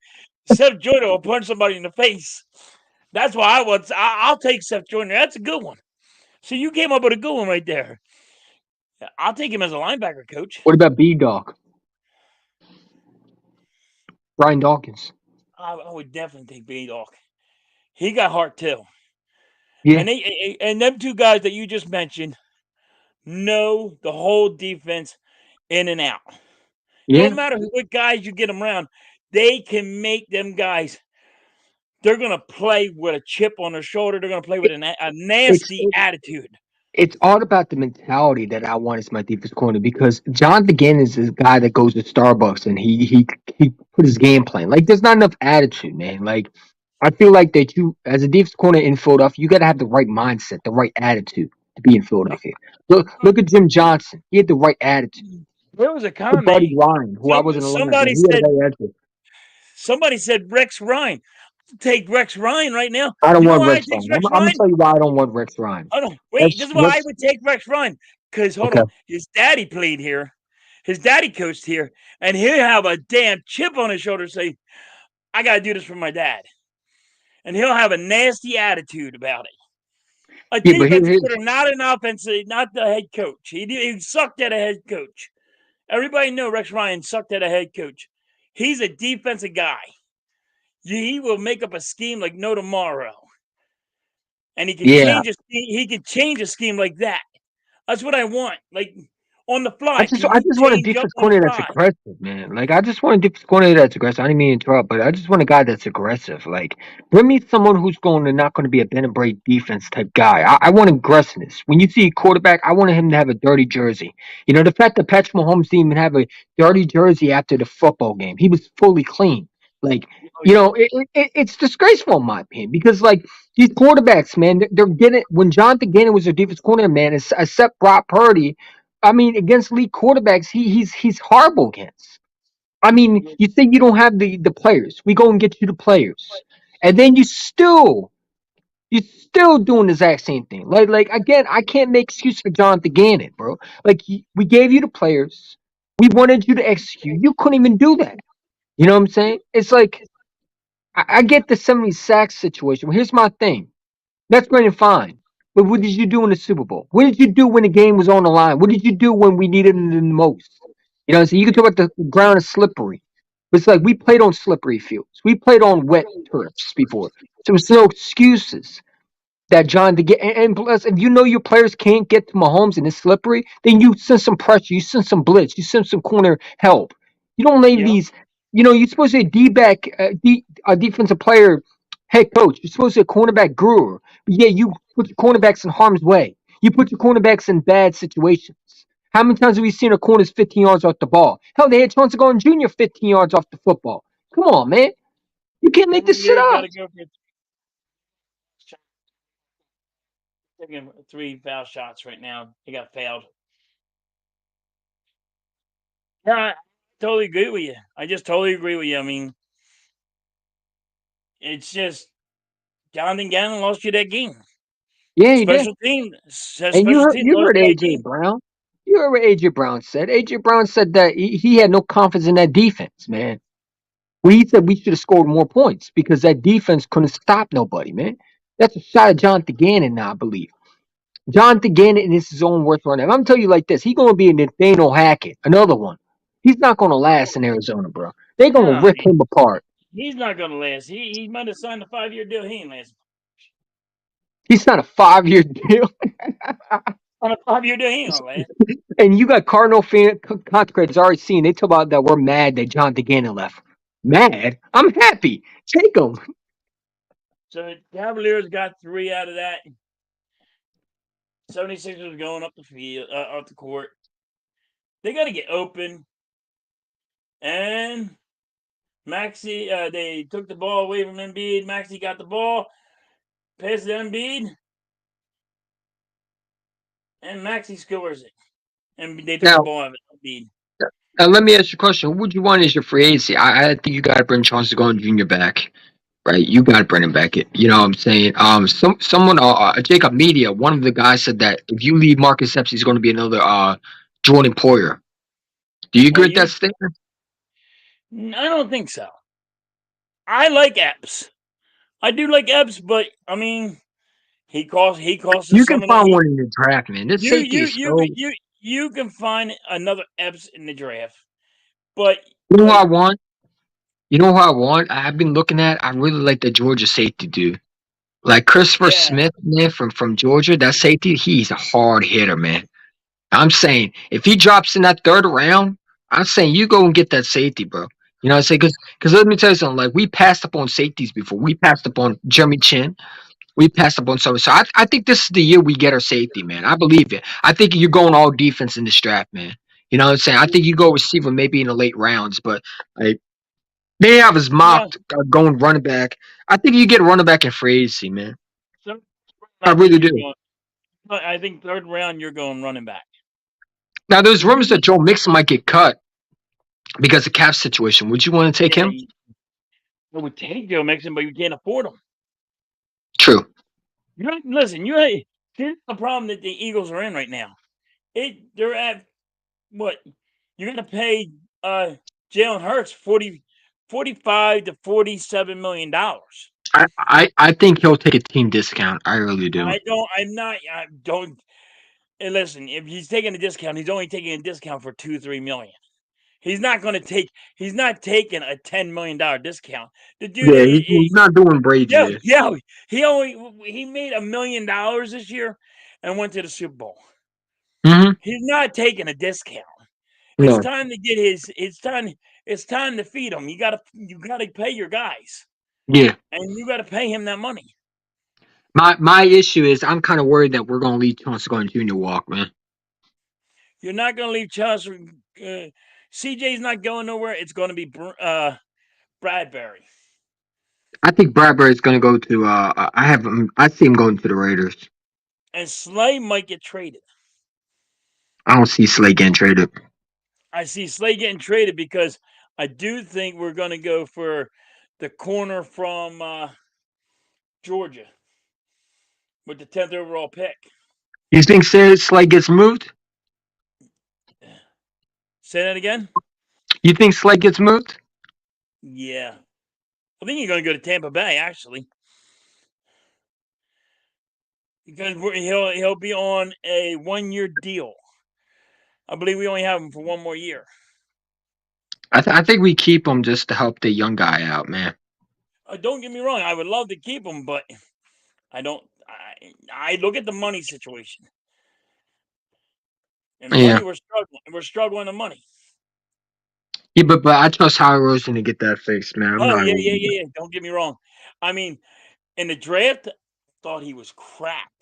S1: will punch somebody in the face. That's why I'll take Seth Jordan. That's a good one. So you came up with a good one right there. I'll take him as a linebacker coach.
S4: What about B Dog? Brian Dawkins.
S1: I would definitely take B Dog. He got heart too.
S4: Yeah,
S1: And them two guys that you just mentioned know the whole defense in and out.
S4: yeah.
S1: Doesn't matter what guys you get them around, they can make them guys. They're gonna play with a chip on their shoulder. They're gonna play with a
S4: It's
S1: nasty attitude.
S4: it's all about the mentality that I want as my defense corner because Jonathan Gannon is this guy that goes to Starbucks and he put his game plan. Like there's not enough attitude, man. Like I feel like that you as a defense corner in Philadelphia, you got to have the right mindset, the right attitude to be in Philadelphia. Look at Jim Johnson. He had the right attitude.
S1: There was a
S4: Look at Buddy
S1: comment.
S4: Ryan, who I wasn't a line with.
S1: Somebody
S4: He had a
S1: said
S4: right attitude.
S1: Rex Ryan. Take Rex Ryan right now.
S4: I don't
S1: You know
S4: want
S1: why I
S4: Rex
S1: take
S4: Ryan.
S1: Rex
S4: I'm gonna
S1: Ryan?
S4: tell you why I don't want Rex Ryan.
S1: Oh no, wait. This is why I
S4: Let's
S1: would take Rex Ryan. Because hold
S4: okay.
S1: on, his daddy played here. His daddy coached here, and he'll have a damn chip on his shoulder. Say, I got to do this for my dad, and he'll have a nasty attitude about it. A
S4: Yeah, but
S1: defensive coordinator, not an offensive, not the head coach. He sucked at a head coach. Everybody know Rex Ryan sucked at a head coach. He's a defensive guy. He will make up a scheme like no tomorrow, and he can
S4: yeah.
S1: change a scheme. He can change a scheme like that. That's what I want. Like on the
S4: I
S1: fly.
S4: just
S1: Can
S4: I
S1: you
S4: just want a
S1: change up
S4: defense
S1: on the
S4: coordinator that's
S1: fly?
S4: aggressive, man. Like I just want a defense coordinator that's aggressive. I didn't mean to interrupt, but I just want a guy that's aggressive. Like bring me someone who's not going to be a bend and break defense type guy. I want aggressiveness. When you see a quarterback, I want him to have a dirty jersey. The fact that Patrick Mahomes didn't even have a dirty jersey after the football game, he was fully clean. Like
S1: Oh yeah.
S4: it's disgraceful in my opinion because like these quarterbacks, man, they're getting when Jonathan Gannon was their defense coordinator, man, except Brock Purdy. I mean, against elite quarterbacks, he's horrible against. I mean, you think you don't have the players. We go and get you the players. And then you still doing the exact same thing. Like again, I can't make excuse for Jonathan Gannon, bro. Like we gave you the players. We wanted you to execute. You couldn't even do that. You know what I'm saying? It's like I get the 70 sacks situation. Well, here's my thing. That's great and fine. But what did you do in the Super Bowl? What did you do when the game was on the line? What did you do when we needed it the most? You know what I'm saying? You can talk about the ground is slippery. But it's like we played on slippery fields. We played on wet turfs before. So there's no excuses that John to get and plus if you know your players can't get to Mahomes and it's slippery, then you send some pressure, you send some blitz, you send some corner help. You don't leave
S1: Yep.
S4: these. You know, you're supposed to be a D back, a defensive player, head coach. You're supposed to be a cornerback guru. But yeah, you put your cornerbacks in harm's way. You put your cornerbacks in bad situations. How many times have we seen our corners 15 yards off the ball? Hell, they had Chauncey Gordon Jr. 15 yards off the football. Come on, man. You can't make this shit
S1: Cavaliers got
S4: up.
S1: to go for taking 3 foul shots right now. They got fouled. Yeah, I totally agree with you. I just totally agree with you. I mean, it's just Jonathan Gannon lost you that game.
S4: Yeah, he did. And
S1: Special team
S4: you
S1: lost
S4: heard
S1: you that
S4: AJ
S1: game.
S4: Brown. You heard what AJ Brown said. AJ Brown said that he had no confidence in that defense, man. Well, he said we should have scored more points because that defense couldn't stop nobody, man. That's a shot at Jonathan Gannon now, I believe. Jonathan Gannon is his own worst runner. I'm telling you like this, he's gonna be a Nathaniel Hackett, another one. He's not gonna last in Arizona, bro. They're gonna
S1: No,
S4: rip him apart.
S1: he's not going to last. He might have signed a 5-year deal. He ain't last.
S4: He's not a 5-year deal.
S1: On a 5-year deal, he ain't going to last.
S4: And you got Cardinal fan content creators already seen. They talk about that we're mad that John Gannon left. Mad? I'm happy. Take him.
S1: So the Cavaliers got 3 out of that. 76ers going up the field, up the court. They got to get open. And Maxey, they took the ball away from Embiid. Maxey got the ball, passed to Embiid, and Maxey scores it. And they took the
S4: Now,
S1: ball out of Embiid.
S4: let me ask you a question. Who would you want as your free agency? I think you got to bring Chauncey Gordon Jr. back, right? You got to bring him back. You know what I'm saying? Someone, Jacob Media, one of the guys said that if you leave Marcus Epps, he's going to be another Jordan Poyer. Do you
S1: Well,
S4: agree with that statement?
S1: I don't think so. I like Epps. I do like Epps, but I mean, he costs us
S4: You can
S1: some of the.
S4: find one in the draft, man. This safety is so.
S1: You can find another Epps in the draft, but
S4: You know who I
S1: like
S4: want? You know who I want? I've been looking at. I really like the Georgia safety dude. Like Christopher
S1: yeah,
S4: Smith, man, from Georgia, that safety, he's a hard hitter, man. I'm saying if he drops in that third round, I'm saying you go and get that safety, bro. You know what I'm saying? Because let me tell you something. Like we passed up on safeties before. We passed up on Jeremy Chin. We passed up on some. So I think this is the year we get our safety, man. I believe it. I think you're going all defense in this draft, man. You know what I'm saying? I think you go receiver maybe in the late rounds, but like they have his
S1: yeah.
S4: mocked going running back. I think you get running back in free agency, man.
S1: So
S4: I
S1: I think
S4: really
S1: you're
S4: do.
S1: going. I think third round you're going running back.
S4: Now there's
S1: If you
S4: rumors that Joe Mixon might get cut because of cap situation. Would you want to take
S1: yeah,
S4: him?
S1: I would take Joe Mixon, but you can't afford him.
S4: True.
S1: Listen. Here's the problem that the Eagles are in right now. They're at what you're going to pay Jalen Hurts 45 to $47 million.
S4: I think he'll take a team discount. I really do.
S1: I don't. I'm not. I don't. And listen, if he's taking a discount, he's only taking a discount for 2-3 million. He's not going to take. He's not taking a $10 million discount. The dude,
S4: Yeah, he's not doing Brady
S1: yeah,
S4: there.
S1: yeah. He made $1 million this year and went to the Super Bowl.
S4: Mm-hmm.
S1: He's not taking a discount. It's
S4: No.
S1: time to get his. It's time to feed him. You gotta pay your guys,
S4: Yeah.
S1: and you gotta pay him that money.
S4: My issue is I'm kind of worried that we're gonna leave Chauncey Gordon Jr. walk, man.
S1: You're not gonna leave Chelsea. CJ's not going nowhere. It's gonna be Bradbury.
S4: I think Bradbury's gonna go to. I see him going to the Raiders.
S1: And Slay might get traded.
S4: I don't see Slay getting traded.
S1: I see Slay getting traded because I do think we're going to go for the corner from Georgia with the 10th overall pick.
S4: You think Slay gets moved?
S1: Say that again?
S4: You think Slay gets moved?
S1: Yeah. I think you're going to go to Tampa Bay, actually. because he'll be on a 1-year deal. I believe we only have him for 1 more year.
S4: I think we keep him just to help the young guy out, man.
S1: Don't get me wrong, I would love to keep him, but I don't. I look at the money situation, and the
S4: Yeah,
S1: money we're struggling. We're struggling the money.
S4: yeah, but I trust Howard Rosen to get that fixed, man. I'm
S1: Oh
S4: not
S1: yeah,
S4: worried
S1: yeah,
S4: about
S1: yeah, yeah. Don't get me wrong. I mean, in the draft, thought he was crap,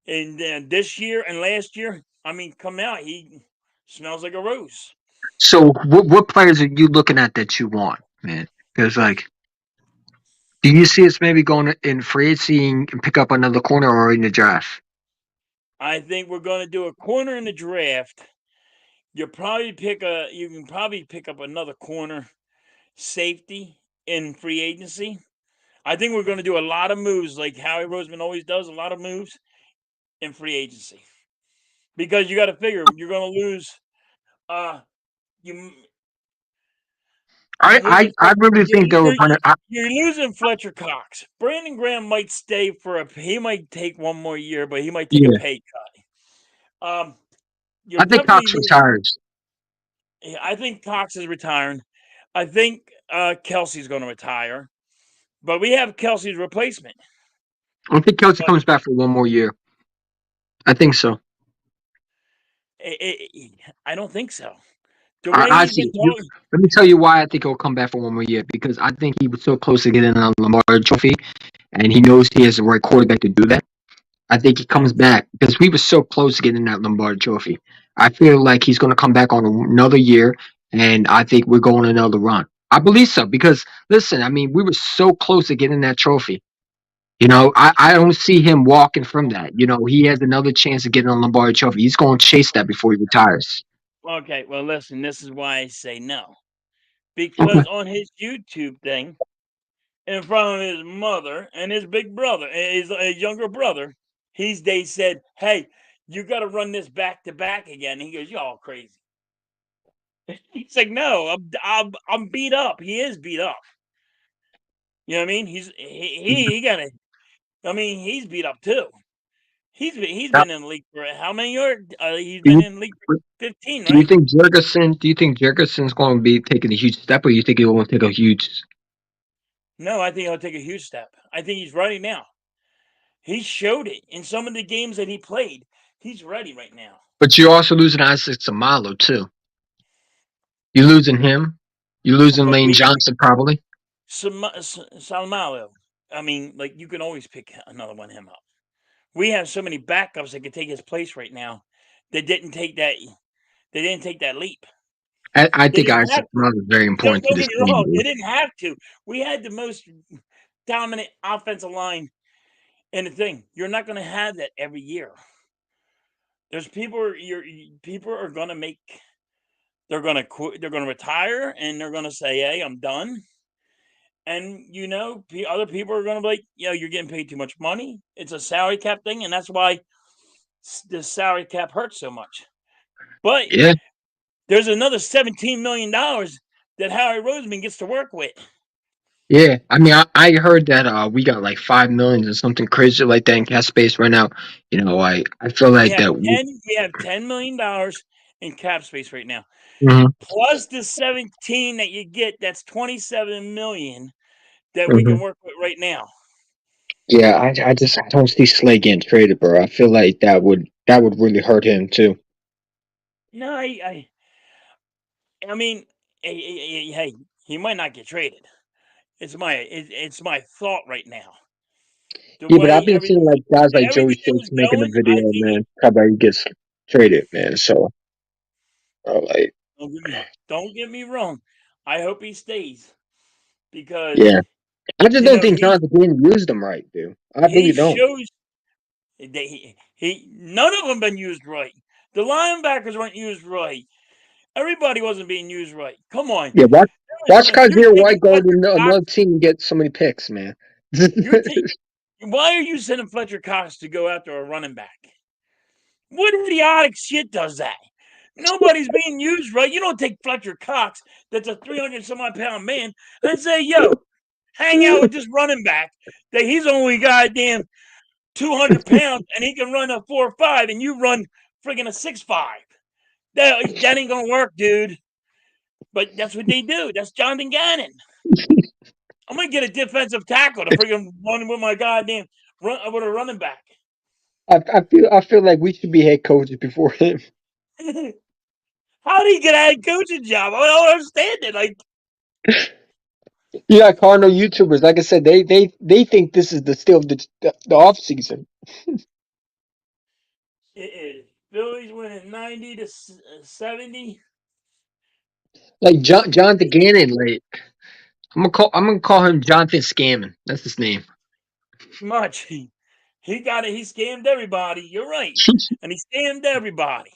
S1: and then this year and last year, I mean, come out, he smells like a rose.
S4: So, what players are you looking at that you want, man? Because like, do you see us maybe going in free agency and pick up another corner or in the draft?
S1: I think we're going to do a corner in the draft. You can probably pick up another corner safety in free agency. I think we're going to do a lot of moves like Howie Roseman always does, a lot of moves in free agency. Because you got to figure you're going to lose you you're losing
S4: I really think they were
S1: you're,
S4: gonna.
S1: you're losing Fletcher Cox. Brandon Graham might stay he might take 1 more year, but he might take a
S4: Yeah,
S1: pay cut. You're
S4: I think
S1: definitely
S4: Cox
S1: losing.
S4: retires.
S1: I think Cox is retiring. I think Kelsey's going to retire, but we have Kelsey's replacement.
S4: I think Kelsey
S1: But
S4: comes back for one more year. I think so.
S1: I don't think so. The way
S4: I
S1: he's been
S4: see.
S1: talking,
S4: Let me tell you why I think he'll come back for one more year. Because I think he was so close to getting a Lamar Trophy, and he knows he has the right quarterback to do that. I think he comes back because we were so close to getting that Lombardi Trophy. I feel like he's going to come back on another year, and I think we're going another run. I believe so because listen, I mean, we were so close to getting that trophy. I don't see him walking from that. He has another chance of getting a Lombardi Trophy. He's going to chase that before he retires.
S1: okay, well, listen, this is why I say no.
S4: Okay.
S1: Because on his YouTube thing, in front of his mother and his big brother, his younger brother, they said, "Hey, you got to run this back to back again." And he goes, "Y'all crazy." He's like, "No, I'm beat up." He is beat up. You know what I mean? He got it. I mean, he's beat up too. He's
S4: Now,
S1: been in the league for how many years? He's
S4: do
S1: been
S4: you,
S1: in the league for 15,
S4: do you
S1: right?
S4: think Jurgensen? Do you think Jurgensen's going to be taking a huge step, or you think he'll take a huge?
S1: No, I think he'll take a huge step. I think he's ready now. He showed it in some of the games that he played. He's ready right now.
S4: But you're also losing Isaac Samalo too. You're losing him. You're losing
S1: But
S4: Lane
S1: we
S4: Johnson probably.
S1: Salmalo. I mean, like you can always pick another one him up. We have so many backups that could take his place right now. That didn't take that. They didn't take that leap.
S4: I
S1: They
S4: think
S1: didn't
S4: Isaac
S1: have to.
S4: Samalo is very important to
S1: Don't
S4: this
S1: get me
S4: team,
S1: wrong. They
S4: dude.
S1: didn't have to. We had the most dominant offensive line in the thing. You're not going to have that every year. There's people are going to make. They're going to quit. They're going to retire, and they're going to say, "Hey, I'm done." And other people are going to be like, you're getting paid too much money. It's a salary cap thing, and that's why the salary cap hurts so much. But
S4: Yeah,
S1: there's another $17 million that Howie Roseman gets to work with.
S4: yeah. I mean, I heard that we got like 5 million or something crazy like that in cap space right now. I feel
S1: We
S4: like
S1: have
S4: that.
S1: 10 million dollars in cap space right now,
S4: Mhm,
S1: plus the 17 that you get. That's 27 million that we can
S4: mhm.
S1: work with right now.
S4: Yeah, I don't see Slay getting traded, bro. I feel like that would really hurt him too.
S1: No, I mean, hey, he might not get traded. It's my thought right now. The
S4: Yeah, but I've
S1: way
S4: been seeing like guys like Joey
S1: everything that
S4: Shakes
S1: was
S4: making a
S1: going, I
S4: video,
S1: think
S4: man, about he gets traded, man. So, like,
S1: don't get me wrong. I hope he stays because
S4: yeah, I just
S1: you
S4: don't
S1: know
S4: think Jonathan Green used them right, dude. I
S1: he
S4: really don't.
S1: shows that he none of them been used right. The linebackers weren't used right. Everybody wasn't being used right. Come on,
S4: Yeah, watch
S1: you're
S4: Kazir
S1: taking
S4: White go to
S1: Fletcher Cox.
S4: another team and get so many picks, man.
S1: You're taking. Why are you sending Fletcher Cox to go after a running back? What idiotic shit does that? Nobody's being used right. You don't take Fletcher Cox, that's a 300 some odd pound man, and say, yo, hang out with this running back that he's only goddamn 200 pounds, and he can run a 4.5, and you run friggin' a 6.5. That ain't gonna work, dude. But that's what they do. That's Jonathan Gannon. I'm gonna get a defensive tackle to friggin' run with my goddamn with a running back.
S4: I feel like we should be head coaches before him.
S1: How do you get a head coaching job? I don't understand it. Like,
S4: Yeah, Cardinal YouTubers, like I said, they think this is still the off season.
S1: it is. Phillies winning 90 to 70.
S4: Like Jonathan Gannon, like I'm gonna call him Jonathan Scammon. That's his name.
S1: Much. He got it. He scammed everybody. You're right. And he scammed everybody.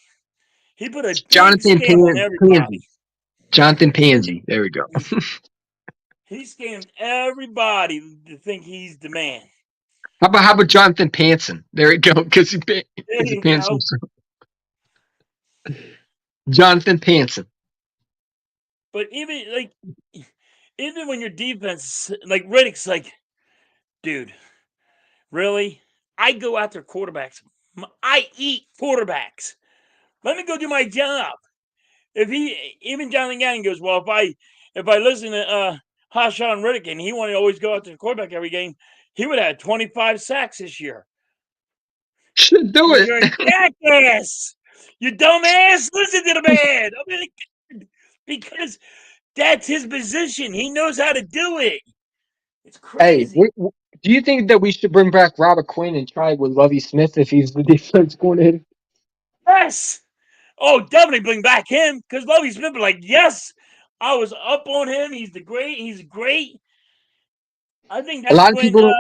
S1: He put a big
S4: Jonathan
S1: scam on everybody.
S4: Pansy. Jonathan Pansy. There we go.
S1: He scammed everybody to think he's the man.
S4: How about Jonathan Panson? There we go, because
S1: There
S4: he
S1: you
S4: pants
S1: go.
S4: himself. Jonathan Panson.
S1: But even when your defense, like Riddick's like, dude, really? I go after quarterbacks. I eat quarterbacks. Let me go do my job. Even Jonathan Gannon goes, well, if I listen to Hashan Riddick and he wanted to always go after the quarterback every game, he would have had 25 sacks this year.
S4: Should do
S1: Because
S4: it.
S1: you're a jackass. You dumbass. Listen to the man. I mean, because that's his position. He knows how to do it. It's
S4: Hey,
S1: crazy.
S4: do you think that we should bring back Robert Quinn and try it with Lovie Smith if he's the defense coordinator?
S1: Yes. Oh, definitely bring back him because Lovie Smith be like, yes, I was up on him. He's great. He's great. I think
S4: A
S1: that's
S4: lot of
S1: when
S4: people,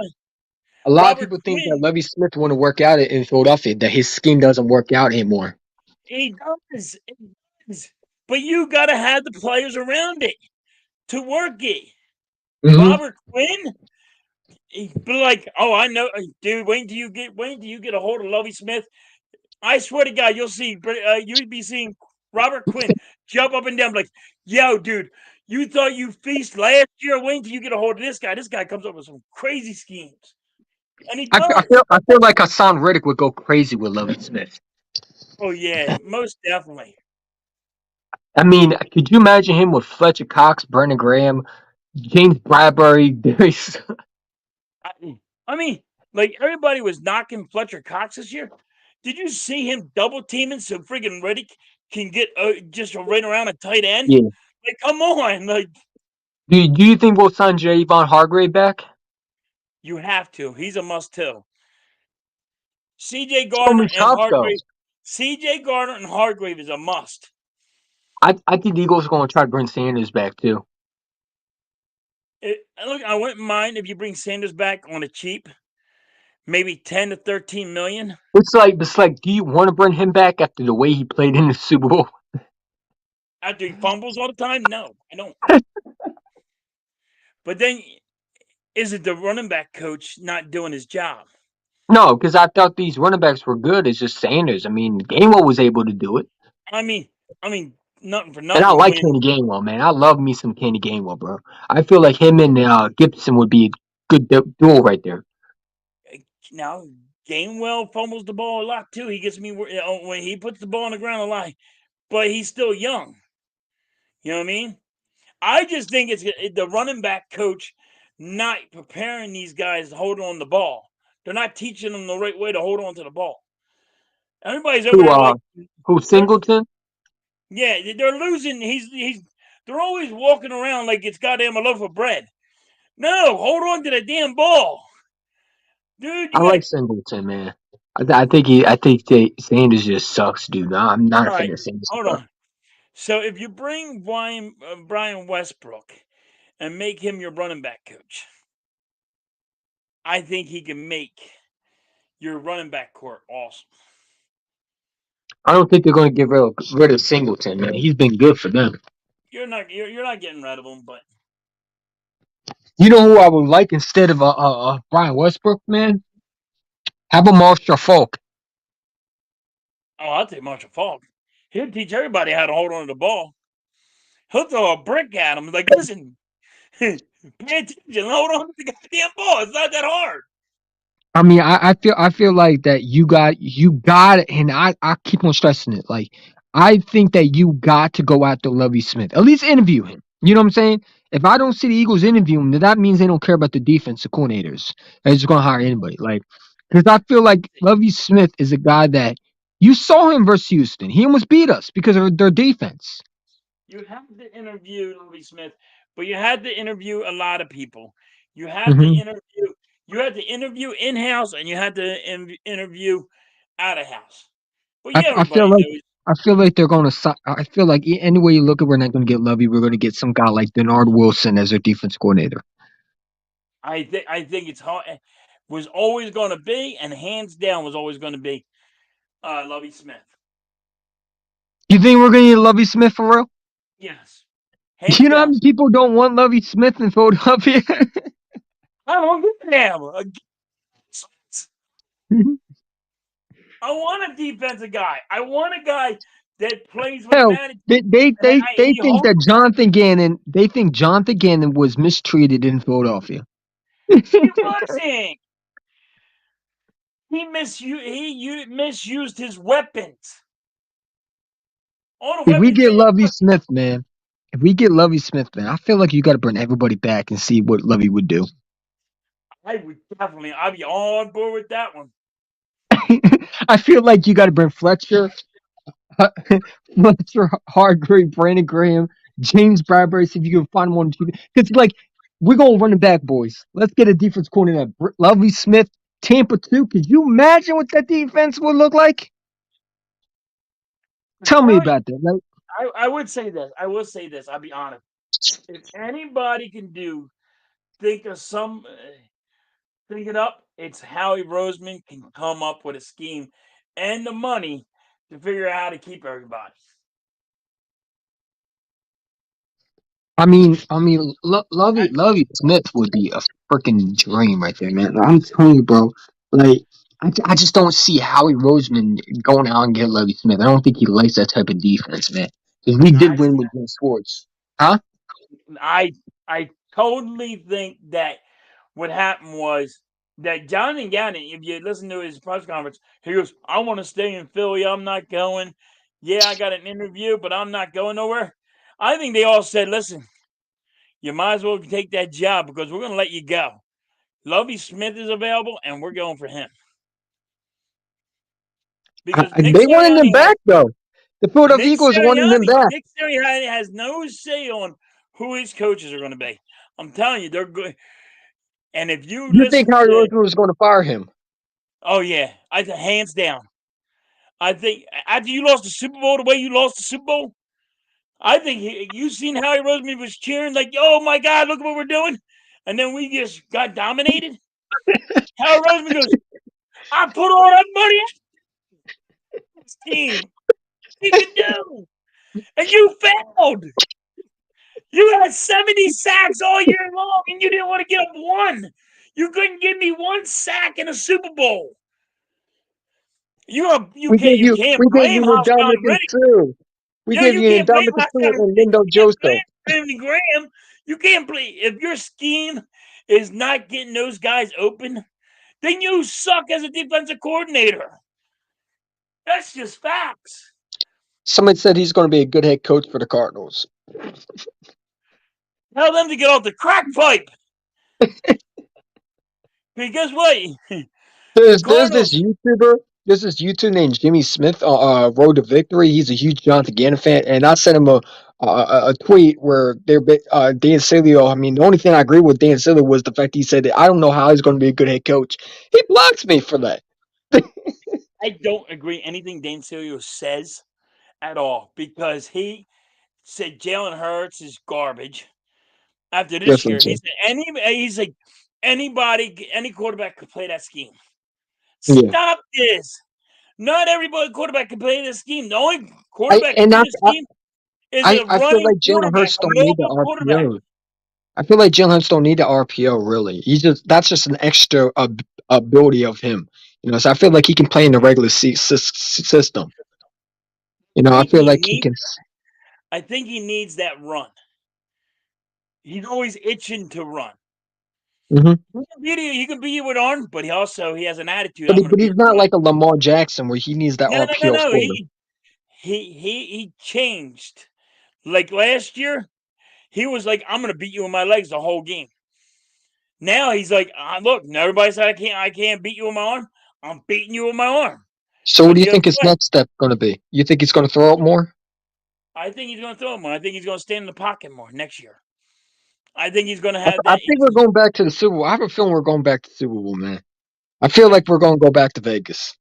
S4: a lot of
S1: Robert
S4: people think that
S1: Quinn,
S4: Lovie Smith want to work out in Philadelphia, that his scheme doesn't work out anymore.
S1: he does. It does. But you got to have the players around it to work it.
S4: Mm-hmm.
S1: Robert Quinn, he'd be like, oh, I know, dude. Wait till you get a hold of Lovie Smith. I swear to God, you'd be seeing Robert Quinn jump up and down like, yo, dude, you thought you feast last year. Wait till you get a hold of this guy. This guy comes up with some crazy schemes, and he does.
S4: I feel like Hassan Reddick would go crazy with Lovie Smith.
S1: Oh yeah, most definitely.
S4: I mean, could you imagine him with Fletcher Cox, Brandon Graham, James Bradbury, Darius?
S1: I mean, like everybody was knocking Fletcher Cox this year. Did you see him double teaming so friggin' Riddick can get just right around a tight end?
S4: Yeah.
S1: Like, come on, like
S4: Do you think we'll sign Javon Hargrave back?
S1: you have to. He's a must too. CJ
S4: So many
S1: Gardner and
S4: tough though.
S1: Hargrave. CJ Gardner and Hargrave is a must.
S4: I think the Eagles are going to try to bring Sanders back too.
S1: Look, I wouldn't mind if you bring Sanders back on a cheap, maybe 10 to 13 million.
S4: It's like, do you want to bring him back after the way he played in the Super Bowl?
S1: After he fumbles all the time, no, I don't. But then, is it the running back coach not doing his job?
S4: No, because I thought these running backs were good. It's just Sanders. I mean, Gainwell was able to do it,
S1: I mean, nothing for
S4: and I
S1: nothing.
S4: like Kenny Gainwell, man. I love me some Kenny Gainwell, bro. I feel like him and Gibson would be a good duel right there.
S1: Now Gainwell fumbles the ball a lot too. He gets me when he puts the ball on the ground a lot, but he's still young. You know what I mean? I just think it's the running back coach not preparing these guys to hold on the ball. They're not teaching them the right way to hold on to the ball. Everybody's over
S4: Who
S1: there like
S4: who
S1: they're
S4: Singleton?
S1: they're losing. He's they're always walking around like it's goddamn a loaf of bread. No, hold on to the damn ball, dude.
S4: I
S1: You gotta.
S4: like Singleton, man. I think Sanders just sucks, dude. I'm not a
S1: All
S4: fan
S1: right,
S4: of Sanders,
S1: hold
S4: bro.
S1: on. So if you bring Brian Westbrook and make him your running back coach, I think he can make your running back court awesome.
S4: I don't think they're going to get rid of Singleton, man. He's been good for them.
S1: You're not getting rid of him, but
S4: You know who I would like instead of Brian Westbrook, man? How about Marshall Falk?
S1: oh, I'll take Marshall Falk. He'll teach everybody how to hold on to the ball. He'll throw a brick at him. Like, listen, pay attention, hold on to the goddamn ball. It's not that hard.
S4: I mean, I feel like that you got, and I keep on stressing it. Like, I think that you got to go after Lovey Smith. At least interview him. You know what I'm saying? If I don't see the Eagles interview him, then that means they don't care about the defensive coordinators. They're just gonna hire anybody. Like, because I feel like Lovey Smith is a guy that you saw him versus Houston. He almost beat us because of their defense.
S1: You had to interview Lovie Smith, but you had to interview a lot of people. You had to
S4: hmm
S1: interview. You had to interview in house, and you had to interview out of house. But
S4: I,
S1: yeah,
S4: I feel
S1: everybody
S4: like
S1: knows.
S4: I feel like they're gonna. I feel like any way you look at, we're not gonna get Lovey. We're gonna get some guy like Denard Wilson as their defense coordinator.
S1: I think it's hard. Was always going to be, and hands down was always going to be Lovie Smith.
S4: You think we're gonna get Lovey Smith for real?
S1: Yes, hands
S4: You know how
S1: down.
S4: many people don't want Lovey Smith in Philadelphia?
S1: I don't give a damn. I want a defensive guy. I want a guy that plays with an
S4: Hell,
S1: attitude.
S4: they they
S1: And
S4: they they
S1: he
S4: think that Jonathan Gannon. They think Jonathan Gannon was mistreated in Philadelphia.
S1: he wasn't. He misused his weapons. All the
S4: If we
S1: weapons
S4: get
S1: they
S4: Lovey
S1: were.
S4: Smith, man, if we get Lovey Smith, man, I feel like you got to bring everybody back and see what Lovey would do.
S1: I would definitely. I'd be on board with that one.
S4: I feel like you got to bring Fletcher, Fletcher, Hargrave, Brandon Graham, James Bradbury. See if you can find one. Because like we're gonna run it back, boys. Let's get a defense coordinator. Lovey Smith, Tampa 2. Could you imagine what that defense would look like?
S1: I'm
S4: Tell me
S1: telling you,
S4: about that. Like,
S1: I would say this. I will say this. I'll be honest. If anybody can think of think it up, it's Howie Roseman can come up with a scheme and the money to figure out how to keep everybody.
S4: Lovey Smith would be a freaking dream right there, man. I'm telling you, bro. Like, I just don't see Howie Roseman going out and getting Lovey Smith. I don't think he likes that type of defense, man. Because we
S1: I
S4: did win with Jim Schwartz. Huh?
S1: I I totally think that what happened was that Johnny Gannon, if you listen to his press conference, he goes, I want to stay in Philly. I'm not going. Yeah, I got an interview, but I'm not going nowhere. I think they all said, listen, you might as well take that job because we're going to let you go. Lovey Smith is available, and we're going for him. Because Nick
S4: They wanted him
S1: Sirianni has
S4: back, though. The Philadelphia Eagles wanted him back.
S1: Nick Sirianni has no say on who his coaches are going to be. I'm telling you, they're good. And if you
S4: You think
S1: listen
S4: Howie
S1: to,
S4: Roseman was going to fire him?
S1: oh yeah, hands down. I think after you lost the Super Bowl the way you lost the Super Bowl, I think you seen Howie Roseman was cheering like, "Oh my God, look what we're doing," and then we just got dominated. Howie Roseman goes, "I put all that money into this team. You can do, and you failed. You had 70 sacks all year long, and you didn't want to give up one. You couldn't give me one sack in a Super Bowl. You can't
S4: We gave
S1: blame
S4: you
S1: Hofstra
S4: Indominus
S1: Riddick.
S4: Sue. We
S1: Yo,
S4: gave
S1: you
S4: you
S1: can't blame
S4: Indominus Sue
S1: Hofstra
S4: and
S1: Riddick.
S4: Lindo
S1: You can't blame
S4: Joseph.
S1: Brandon Graham. You can't blame if your scheme is not getting those guys open. Then you suck as a defensive coordinator. That's just facts.
S4: Somebody said he's going to be a good head coach for the Cardinals.
S1: Tell them to get off the crack pipe. Because guess what? The
S4: There's this
S1: Cardinals.
S4: YouTuber. There's this YouTuber named Jimmy Smith. Road to Victory. He's a huge Jonathan Gannon fan, and I sent him a tweet where Dan Sileo. I mean, the only thing I agree with Dan Sileo was the fact he said that I don't know how he's going to be a good head coach. He blocks me for that.
S1: I don't agree anything Dan Sileo says at all because he said Jalen Hurts is garbage. After this
S4: Listen,
S1: year,
S4: Jim.
S1: he's like any quarterback could play that scheme.
S4: Yeah.
S1: Stop this. Not everybody quarterback can play this scheme. The only
S4: I
S1: quarterback can
S4: and
S1: do this scheme is a
S4: I feel
S1: running
S4: like Jalen
S1: quarterback,
S4: Hurts
S1: a
S4: don't need the
S1: mobile quarterback.
S4: RPO. I feel like Jalen Hurts don't need the RPO really. He's just that's just an extra ability of him. So I feel like he can play in the regular system.
S1: I
S4: I
S1: think
S4: feel
S1: he
S4: like he
S1: needs
S4: can.
S1: I think he needs that run. He's always itching to run.
S4: Mhm.
S1: He can beat you with arm, but he has an attitude.
S4: But
S1: I'm going to
S4: he's
S1: beat
S4: not
S1: you.
S4: like a Lamar Jackson where he needs that
S1: No, no, no,
S4: RPO
S1: no.
S4: floater.
S1: He changed. Like last year, he was like, "I'm going to beat you with my legs the whole game." Now he's like, "Look, everybody said I can't beat you with my arm. I'm beating you with my arm."
S4: So what
S1: But
S4: do you
S1: guess
S4: think his
S1: what?
S4: next step going to be? You think he's going to throw it more?
S1: I think he's going to throw it more. I think he's going to stand in the pocket more next year. I think he's going to
S4: I,
S1: have
S4: I
S1: that.
S4: think we're going back to the Super Bowl. I have a feeling we're going back to the Super Bowl, man. I feel
S1: I,
S4: like we're going to go back to Vegas.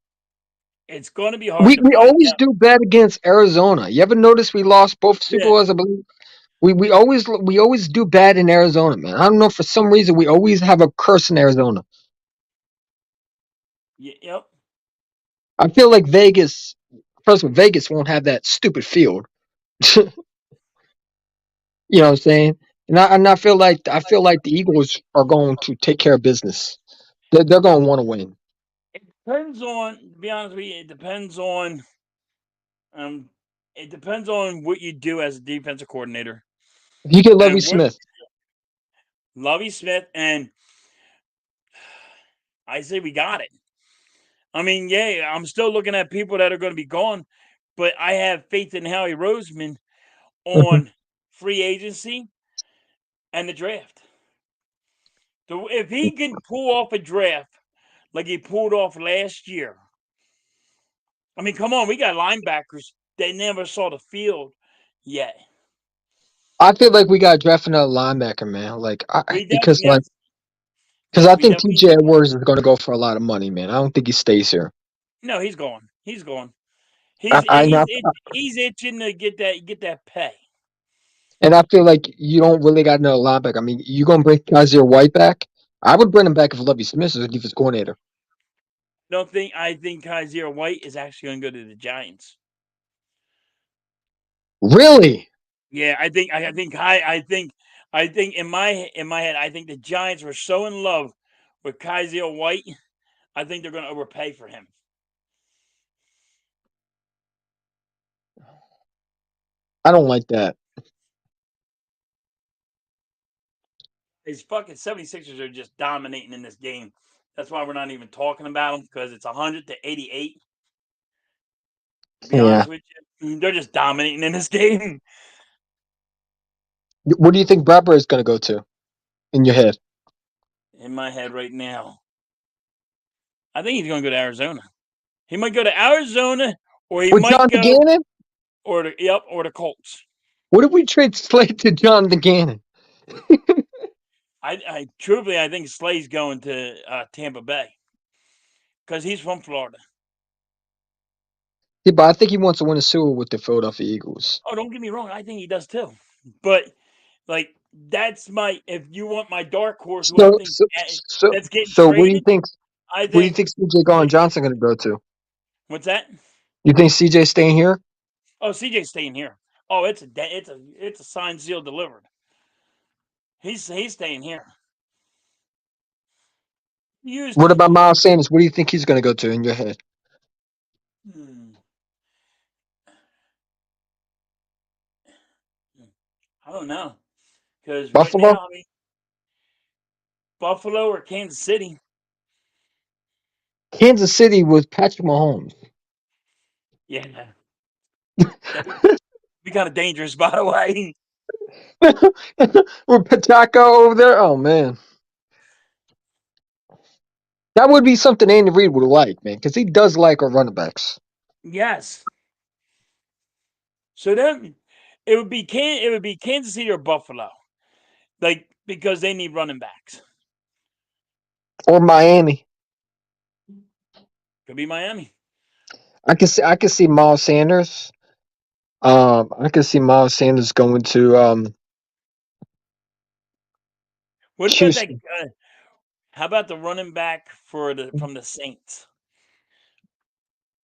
S1: it's going to be hard
S4: We
S1: to
S4: we
S1: find
S4: always
S1: out.
S4: do bad against Arizona. You ever notice we lost both Super
S1: Yeah,
S4: Bowls? I believe we always do bad in Arizona, man. I don't know, for some reason we always have a curse in Arizona.
S1: yep.
S4: I feel like Vegas. First of all, Vegas won't have that stupid field. You know what I'm saying? And I feel like the Eagles are going to take care of business. They're going to want to win.
S1: It depends on. To be honest with you, um, it depends on what you do as a defensive coordinator
S4: If you get Lovey
S1: and what
S4: Smith,
S1: Lovey Smith and I say we got it. I mean, yeah, I'm still looking at people that are going to be gone, but I have faith in Howie Roseman
S4: mhm.
S1: on free agency and the draft. So if he can pull off a draft like he pulled off last year, I mean, come on, we got linebackers that never saw the field yet.
S4: I feel like we got to draft another linebacker, man.
S1: We
S4: Because
S1: definitely yes,
S4: I
S1: we
S4: think
S1: definitely
S4: TJ Edwards is going to go for a lot of money, man. I don't think he stays here.
S1: no, he's going. He's going.
S4: I, I not,
S1: He's itching to get that pay.
S4: and I feel like you don't really got another linebacker. I mean, you going to bring Kaiser White back? I would bring him back if Lovey Smith is a defense coordinator.
S1: Don't think I think Kaiser White is actually going to go to the Giants.
S4: Really?
S1: Yeah, I think in my head, I think the Giants were so in love with Kaiser White. I think they're going to overpay for him.
S4: I don't like that.
S1: His fucking 76ers are just dominating in this game. That's why we're not even talking about them because it's 100-88. To be
S4: Yeah.
S1: honest with you, they're just dominating in this game.
S4: What do you think Bradbury is going to go to in your head?
S1: In my head right now, I think he's going to go to Arizona. He might go to Arizona, or he
S4: With
S1: might
S4: Jonathan
S1: go
S4: Gannon?
S1: or the Colts.
S4: What if we trade Slade to Jonathan Gannon?
S1: I truthfully, I think Slay's going to Tampa Bay because he's from Florida.
S4: Yeah, but I think he wants to win a Super Bowl with the Philadelphia Eagles.
S1: Oh, don't get me wrong, I think he does too. But like, that's my if you want my dark horse, who I
S4: So,
S1: think
S4: so, so,
S1: that's getting
S4: so what do you
S1: traded.
S4: think?
S1: I
S4: Where do you
S1: think
S4: think CJ Garden Johnson going to go to?
S1: what's that?
S4: You think CJ staying here?
S1: Oh, CJ's staying here. Oh, it's a signed, seal, delivered. He's staying here.
S4: What
S1: Houston.
S4: about Miles Sanders? Where do you think he's going to go to in your head?
S1: Hmm, I don't know because right
S4: Buffalo?
S1: now, I mean, Buffalo or Kansas City.
S4: Kansas City with Patrick Mahomes.
S1: Yeah, that'd be kind of dangerous, by the way.
S4: With Patako over there? Oh, man. That would be something Andy Reid would like, man, because he does like our running backs.
S1: Yes. So then it would be Kansas City or Buffalo, like because they need running backs.
S4: Or Miami.
S1: Could be Miami.
S4: I can see Miles Sanders. I can see Miles Sanders going to
S1: What about that?
S4: Houston.
S1: How about the running back for the from the Saints?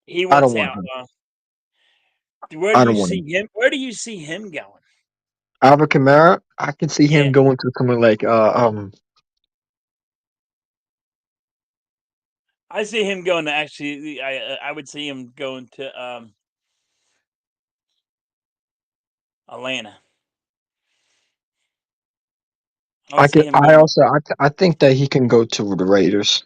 S1: He
S4: I don't
S1: wants
S4: want
S1: out.
S4: him.
S1: Where do
S4: I
S1: you
S4: don't want
S1: see
S4: him.
S1: him? Where do you see him going?
S4: Alvin Kamara, I can see
S1: Yeah,
S4: him going to somewhere like
S1: I see him going to actually. I would see him going to Atlanta. I see him
S4: I
S1: being
S4: also I think that he can go to the Raiders.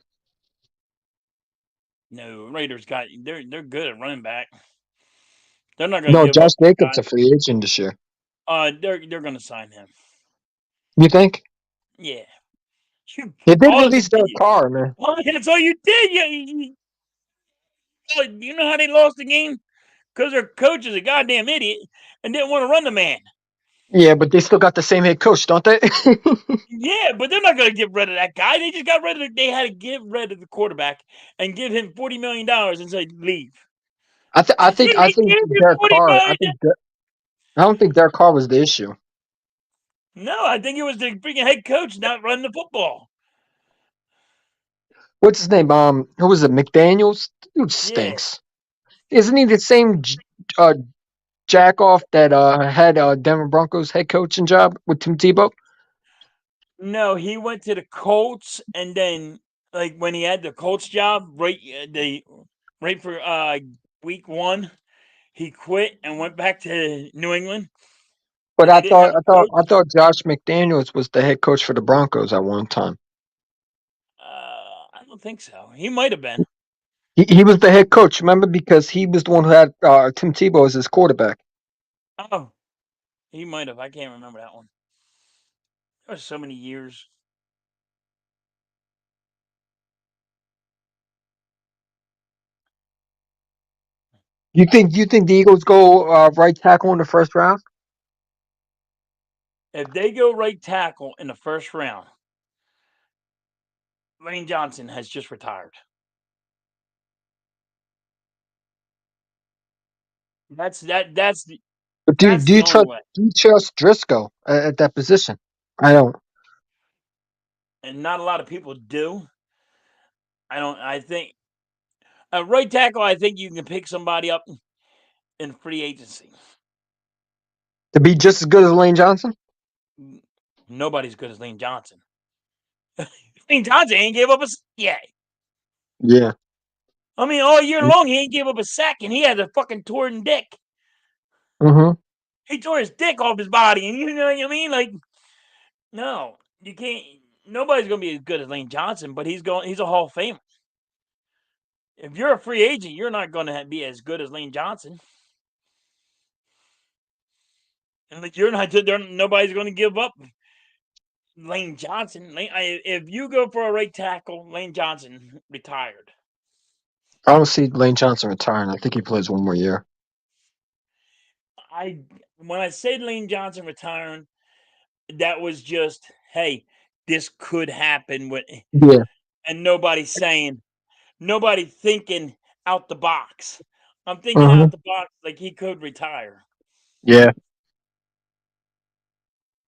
S1: no Raiders got they're good at running back. They're not going to
S4: No,
S1: give
S4: Josh
S1: up on a
S4: Jacobs
S1: guy.
S4: a free agent this year.
S1: They're going to sign him.
S4: You think?
S1: Yeah. Shoot,
S4: They did
S1: all
S4: release their car, man.
S1: that's all you did. You know how they lost the game because their coach is a goddamn idiot and didn't want to run the man.
S4: Yeah, but they still got the same head coach, don't they?
S1: Yeah, but they're not going to get rid of that guy. They just got rid of. They had to get rid of the quarterback and give him $40 million and say leave.
S4: I
S1: They
S4: think
S1: gave him
S4: Derek
S1: forty
S4: Carr.
S1: million.
S4: I don't think Derek Carr was the issue.
S1: No, I think it was the freaking head coach not running the football.
S4: What's his name? Who was it? McDaniels. Dude
S1: Yeah.
S4: stinks. Isn't he the same uh, jack off that had Denver Broncos head coaching job with Tim Tebow?
S1: No, he went to the Colts, and then like when he had the Colts job, right for week 1, he quit and went back to New England,
S4: But
S1: and they didn't have a coach.
S4: I thought Josh McDaniels was the head coach for the Broncos at one time.
S1: I don't think so. He might have been.
S4: He was the head coach, remember? Because he was the one who had Tim Tebow as his quarterback.
S1: Oh, he might have. I can't remember that one. That was so many years.
S4: You think the Eagles go right tackle in the first round?
S1: If they go right tackle in the first round, Lane Johnson has just retired. That's that.
S4: But
S1: That's the only way.
S4: do you trust Driscoll at that position? I don't.
S1: And not a lot of people do. I don't. I think right tackle. I think you can pick somebody up in free agency.
S4: To be just as good as Lane Johnson?
S1: Nobody's good as Lane Johnson. Lane Johnson ain't gave up a yeah.
S4: Yeah.
S1: I mean, all year long he ain't gave up a sack, and he had a fucking torn dick.
S4: Mm-hmm.
S1: He tore his dick off his body, and you know what I mean? Like, no, you can't. Nobody's gonna be as good as Lane Johnson, but he's a Hall of Famer. If you're a free agent, you're not gonna be as good as Lane Johnson. And like you're not, nobody's going to give up Lane Johnson. If you go for a right tackle, Lane Johnson retired.
S4: I don't see Lane Johnson retiring. I think he plays one more year.
S1: When I said Lane Johnson retiring, that was just hey, this could happen with,
S4: Yeah.
S1: and nobody's thinking out the box. I'm thinking
S4: Mm-hmm.
S1: out the box like he could retire.
S4: Yeah.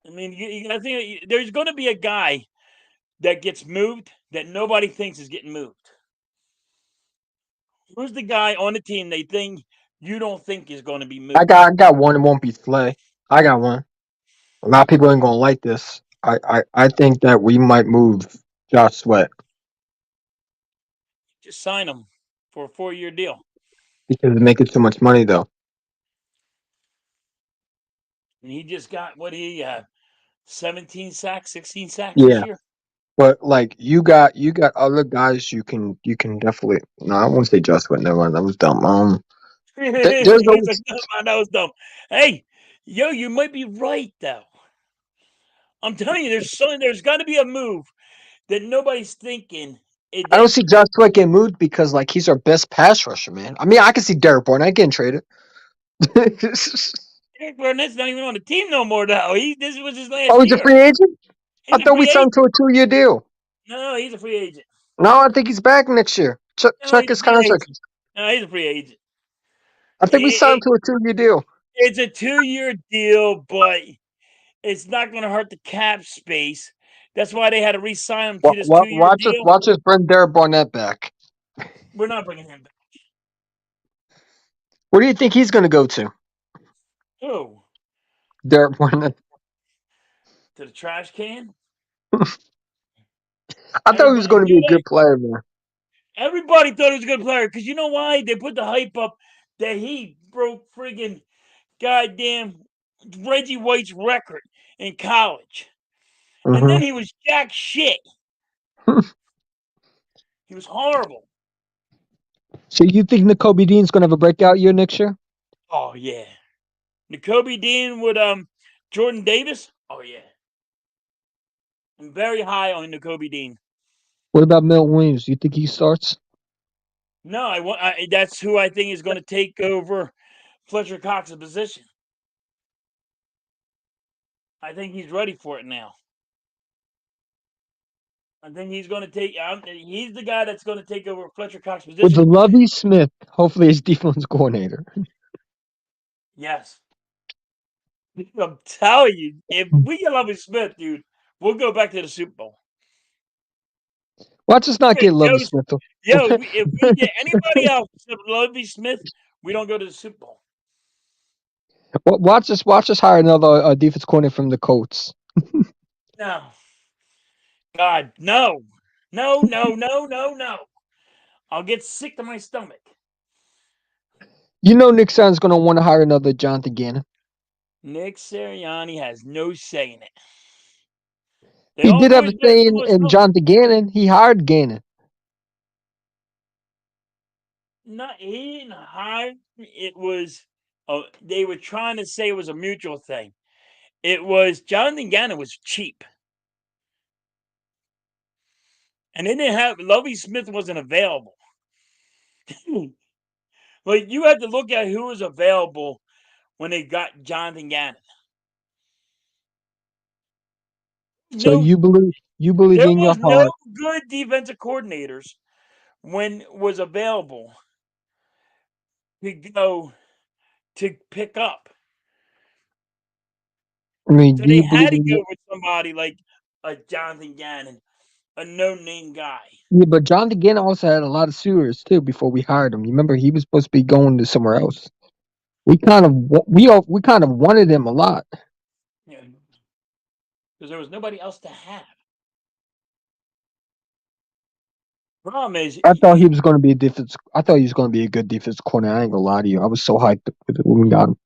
S1: I mean, you got to think there's going to be a guy that gets moved that nobody thinks is getting moved. Who's the guy on the team they think you don't think is going to be moved?
S4: I got one. It won't be Slay. I got one. A lot of people ain't gonna like this. I think that we might move Josh Sweat
S1: Just sign him for a 4-year deal.
S4: because they're making too much money though.
S1: And he just got what he 17 sacks, 16 sacks this
S4: Yeah.
S1: year.
S4: But like you got other guys you can definitely no, I won't say Josh Sweat, never mind. That was dumb. There's
S1: He's like,
S4: always
S1: no, man, that was dumb. Hey, yo, you might be right though. I'm telling you, there's got to be a move that nobody's thinking.
S4: I don't see Josh Sweat getting moved because like he's our best pass rusher, man. I mean I can see Derek Barnett getting traded.
S1: Eric Barnett's not even on the team no more though. This was his last
S4: Oh, he's a
S1: year.
S4: free agent? I
S1: He's a
S4: thought we
S1: free
S4: signed
S1: agent.
S4: him to a 2-year deal.
S1: No, he's a free agent.
S4: No, I think he's back next year.
S1: No,
S4: Check
S1: he's a
S4: his
S1: free
S4: contract.
S1: agent. No, he's a free agent.
S4: I think we signed him to a 2-year deal.
S1: It's a 2-year deal, but it's not going to hurt the cap space. That's why they had to re-sign him to this 2-year deal.
S4: Watch us bring Derek Barnett back.
S1: We're not bringing him back.
S4: Where do you think he's going to go to?
S1: Who?
S4: Derek Barnett.
S1: To the trash can?
S4: I thought he was
S1: Everybody,
S4: going to be a good player, man.
S1: everybody thought he was a good player because you know why? They put the hype up that he broke friggin' goddamn Reggie White's record in college. And
S4: Mm-hmm.
S1: then he was jack shit. He was horrible.
S4: So you think N'Kobe Dean's gonna have a breakout year next year?
S1: Oh yeah. N'Kobe Dean with Jordan Davis. Oh yeah. I'm very high on N'Kobe Dean.
S4: What about Milton Williams? Do you think he starts?
S1: No, I want. That's who I think is going to take over Fletcher Cox's position. I think he's ready for it now. I think he's going to take. He's the guy that's going to take over Fletcher Cox's
S4: With the
S1: position.
S4: Lovey Smith, hopefully his defense coordinator.
S1: Yes, I'm telling you, if we get Lovie Smith, dude, we'll go back to the Super Bowl.
S4: Watch us not get Lovey Smith.
S1: Yo, if we get anybody else except Lovie Smith, we don't go to the Super Bowl.
S4: Watch us hire another defense coordinator from the Colts.
S1: No, God, no, no, no, no, no, no. I'll get sick to my stomach.
S4: You know Nick Sirianni's going to want to hire another Jonathan Gannon.
S1: Nick Sirianni has no say in it. They
S4: He did have
S1: always
S4: a
S1: better
S4: say
S1: do us
S4: in
S1: something.
S4: Jonathan Gannon. He hired Gannon.
S1: No, he didn't hire. It was. They were trying to say it was a mutual thing. It was Jonathan Gannon was cheap, and they didn't have Lovie Smith wasn't available. Like you had to look at who was available when they got Jonathan Gannon.
S4: So
S1: No,
S4: you believe
S1: there
S4: in your
S1: was no
S4: heart.
S1: good defensive coordinators when was available to go to pick up.
S4: I mean,
S1: So
S4: do
S1: they
S4: you
S1: had
S4: believe
S1: to
S4: in
S1: go
S4: your,
S1: with somebody like a Jonathan Gannon, a no-name guy.
S4: yeah, but Jonathan Gannon also had a lot of suitors too before we hired him. You remember he was supposed to be going to somewhere else. We kind of wanted him a lot.
S1: You know, because there was nobody else to have. Problem is,
S4: I thought he was going to be a defense. I thought he was going to be a good defense corner. I ain't gonna lie to you. I was so hyped when we got him.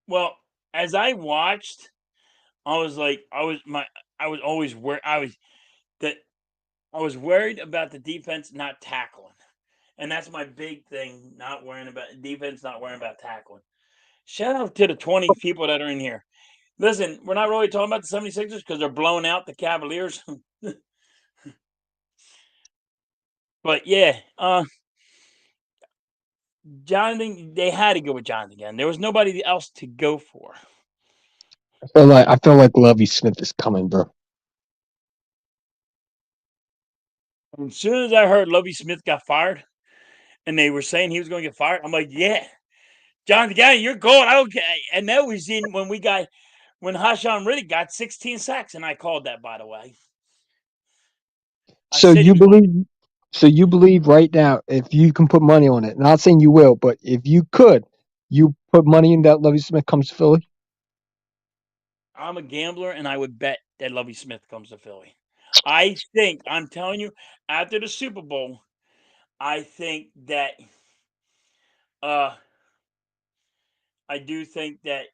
S1: well, as I watched, I was like, I was always worried. That I was worried about the defense not tackling, and that's my big thing. Not worrying about defense, not worrying about tackling. Shout out to the 20 people that are in here. Listen, we're not really talking about the 76ers because they're blowing out the Cavaliers. But yeah, Jonathan, they had to go with Jonathan again. There was nobody else to go for.
S4: I feel like Lovey Smith is coming, bro.
S1: As soon as I heard Lovie Smith got fired and they were saying he was going to get fired, I'm like, yeah, Jonathan Gannon, you're going. I don't care. And that was in when Hassan Riddick got 16 sacks, and I called that, by the way. I
S4: So
S1: said he
S4: you
S1: was going.
S4: believe? So you believe right now, if you can put money on it, not saying you will, but if you could, you put money in that Lovey Smith comes to Philly.
S1: I'm a gambler, and I would bet that Lovie Smith comes to Philly. I think I'm telling you, after the Super Bowl, I think that uh, I do think that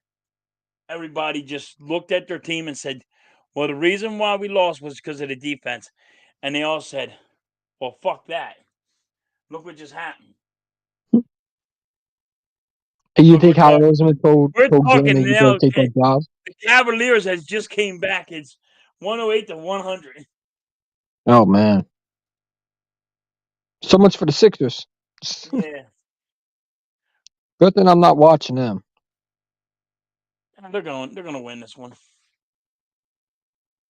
S1: everybody just looked at their team and said, "Well, the reason why we lost was because of the defense," and they all said, "Well, fuck that. Look what just happened.
S4: And you
S1: Look,
S4: think Howard Roseman
S1: we're
S4: told
S1: talking
S4: Gannon he's going
S1: now.
S4: to take that job?
S1: The Cavaliers has just came back. It's 108 to 100.
S4: Oh man, so much for the Sixers.
S1: Yeah,
S4: Good thing I'm not watching them.
S1: they're gonna win this one.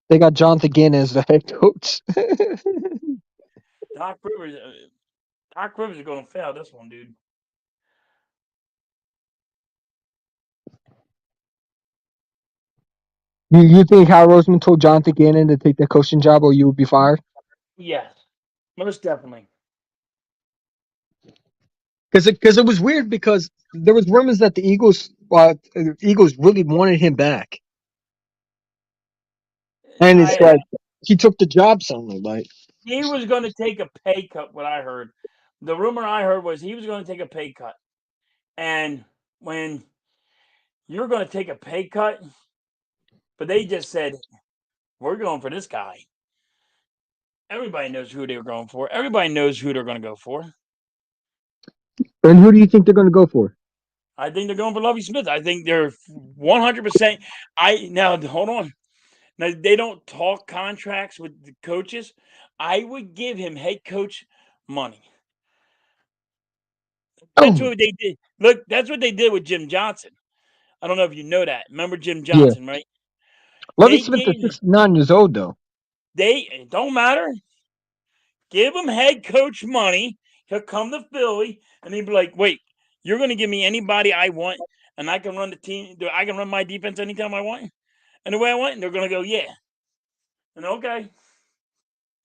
S4: They got Jonathan Gannon as the head coach.
S1: Doc Rivers, Doc Rivers is gonna fail this one, dude.
S4: You think Howard Roseman told Jonathan Gannon to take that coaching job, or you would be fired?
S1: Yes, most definitely.
S4: Because it was weird because there was rumors that the Eagles really wanted him back, and it's
S1: I
S4: like he took the job suddenly. Like,
S1: He was gonna take a pay cut. What I heard, the rumor I heard was he was gonna take a pay cut, and when you're gonna take a pay cut, but they just said We're going for this guy. Everybody knows who they were going for. Everybody knows who they're going to go for.
S4: And who do you think they're going to go for?
S1: I think they're going for Lovie Smith. I think they're 100%. Now hold on. Now they don't talk contracts with the coaches. I would give him head coach money. That's
S4: Oh,
S1: what they did. Look, that's what they did with Jim Johnson. I don't know if you know that. Remember Jim
S4: yeah.
S1: Johnson, right?
S4: Lovie
S1: They
S4: Smith is
S1: gave
S4: 69 years old, though.
S1: it don't matter. Give him head coach money. He'll come to Philly and he'd be like, "Wait, you're going to give me anybody I want, and I can run the team. I can run my defense anytime I want, and the way I want." And they're going to go, "Yeah," and okay.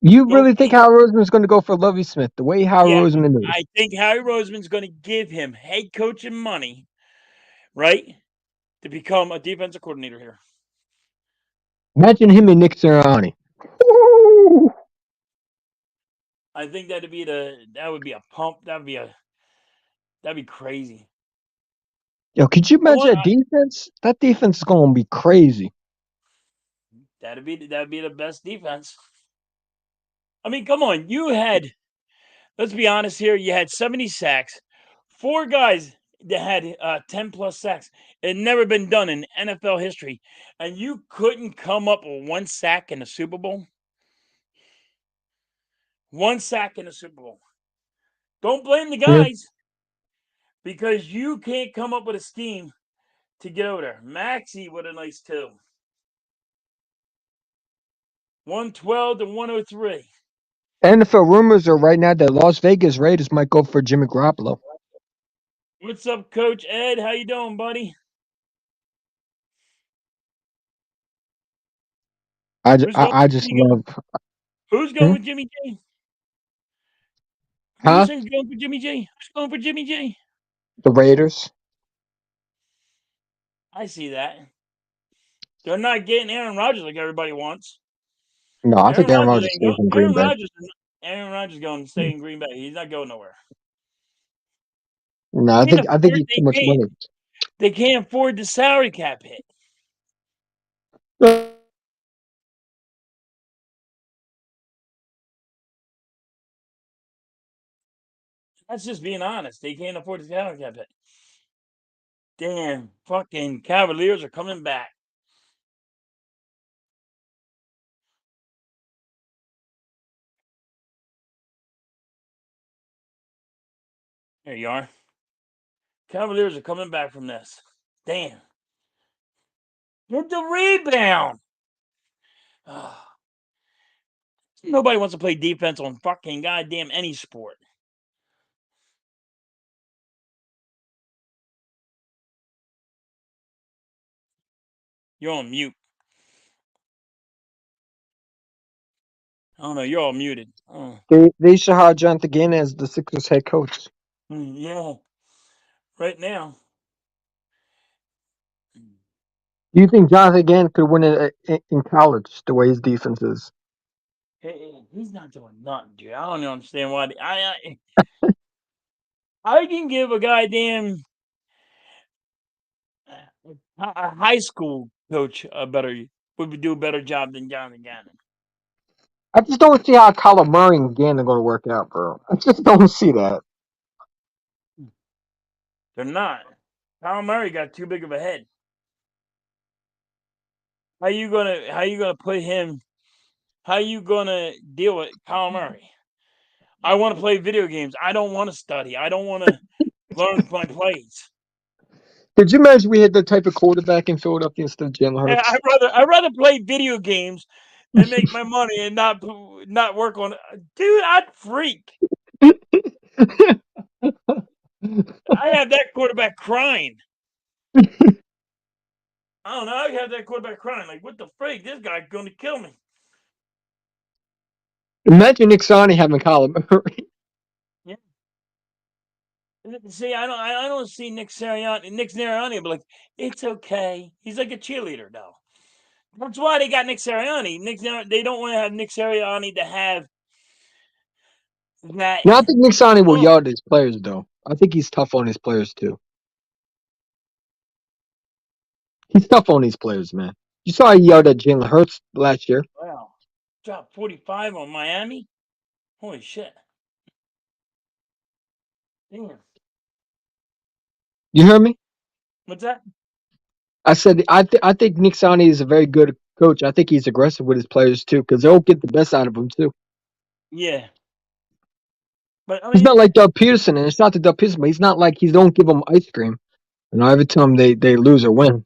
S4: You
S1: Don't
S4: really think
S1: think,
S4: Howard Roseman's going to go for Lovie Smith the way Howard
S1: yeah.
S4: Roseman is?
S1: I think Harry Roseman's going to give him head coaching money, right, to become a defensive coordinator here.
S4: Imagine him and Nick Sirianni. Ooh.
S1: I think that would be a pump. That'd be crazy.
S4: Yo, could you
S1: I
S4: imagine
S1: want
S4: that defense? That defense is going to be crazy.
S1: that'd be the best defense. I mean, come on, let's be honest here. You had 70 sacks, four guys that had 10 plus sacks. It had never been done in NFL history, and you couldn't come up with one sack in the Super Bowl. One sack in the Super Bowl. Don't blame the
S4: Yeah.
S1: guys because you can't come up with a scheme to get over there. Maxie with a nice two. 112 to 103.
S4: NFL rumors are right now that Las Vegas Raiders might go for Jimmy Garoppolo.
S1: What's up, Coach Ed? How you doing, buddy? Who's going?
S4: I just love.
S1: Who's going
S4: Hmm?
S1: with Jimmy J?
S4: Huh?
S1: Who's going for Jimmy J? Who's going for Jimmy J?
S4: The Raiders?
S1: I see that. They're not getting Aaron Rodgers like everybody wants.
S4: No, I think
S1: Aaron
S4: Aaron
S1: Rodgers
S4: Rodgers
S1: ain't
S4: stays
S1: go.
S4: in Green Bay.
S1: Aaron Rodgers going to stay in Green Bay. He's not going nowhere.
S4: No,
S1: Can't
S4: I think
S1: afford.
S4: he's too much money.
S1: They can't afford the salary cap hit. That's just being honest. They can't afford the salary cap hit. Damn, fucking Cavaliers are coming back. There you are. Cavaliers are coming back from this. Damn. Get the rebound. Oh, nobody wants to play defense on fucking goddamn any sport. You're on mute. I don't know. You're all muted. Oh,
S4: They should hire Jonathan Gannon as the Sixers head coach.
S1: yeah. Right now.
S4: Do you think Jonathan Gannon could win it in college the way his defense is?
S1: He's not doing nothing, dude. I don't understand why. I can give a goddamn a high school coach would do a better job than Jonathan Gannon.
S4: I just don't see how Kyler Murray and Gannon are going to work out, bro. I just don't see that.
S1: They're not. Kyle Murray got too big of a head. How you gonna put him? How you gonna deal with Kyle Murray? I want to play video games. I don't want to study. I don't want to learn my plays.
S4: Could you imagine we had the type of quarterback in Philadelphia instead of Jalen
S1: Yeah,
S4: Hurts?
S1: I'd rather play video games and make my money and not work on. Dude, I'd freak. I have that quarterback crying. I don't know. I have that quarterback crying. Like, what the freak? This guy's going to kill me.
S4: Imagine Nick Sirianni having Kyler Murray.
S1: Yeah. See, I don't see Nick Sirianni, but like, it's okay. He's like a cheerleader, though. That's why they got Nick Sirianni. They don't want to have Nick Sirianni to have that.
S4: Now I think Nick Sirianni will
S1: Oh,
S4: yell at his players, though. I think he's tough on his players too. He's tough on these players, man. You saw he yelled at Jalen Hurts last year.
S1: Wow. Dropped 45 on Miami. Holy shit. Damn.
S4: You heard me?
S1: What's that?
S4: I said I think Nick Sirianni is a very good coach. I think he's aggressive with his players too, because they'll get the best out of them too.
S1: Yeah. But I
S4: He's
S1: mean,
S4: not like Doug Peterson, and it's not the Doug Peterson, but he's not like he don't give them ice cream. Every time they lose or win.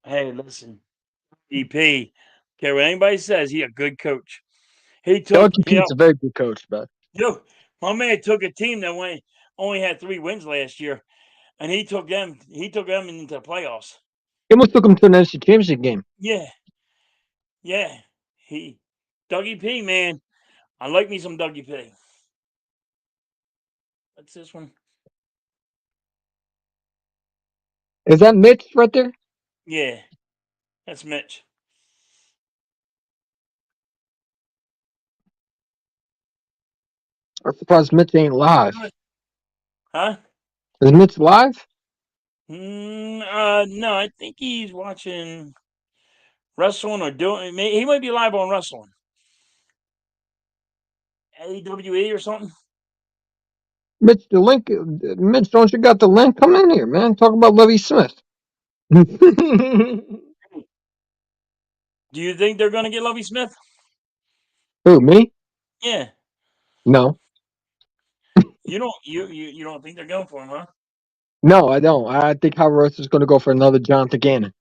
S1: hey, listen, EP. Okay, what anybody says, he a good coach. He took,
S4: Doug Pete's a very good coach, but
S1: my man took a team that only had 3 wins last year, and he took them into the playoffs.
S4: he almost took him to an NFC Championship game.
S1: Yeah, yeah. Dougie P, man. I like me some Dougie P. What's this one?
S4: Is that Mitch right there?
S1: Yeah, that's Mitch.
S4: I'm surprised Mitch ain't live.
S1: Huh?
S4: Is Mitch live?
S1: No, I think he's watching wrestling or doing. He might be live on wrestling, AWE or something.
S4: Mitch, the link. Mitch, don't you got the link? Come in here, man. Talk about Lovie Smith. Who,
S1: Do you think they're gonna get Lovie Smith?
S4: me?
S1: Yeah.
S4: No.
S1: You don't think they're going for him, huh?
S4: No, I don't. I think Howard Russ is going to go for another Jonathan Gannon.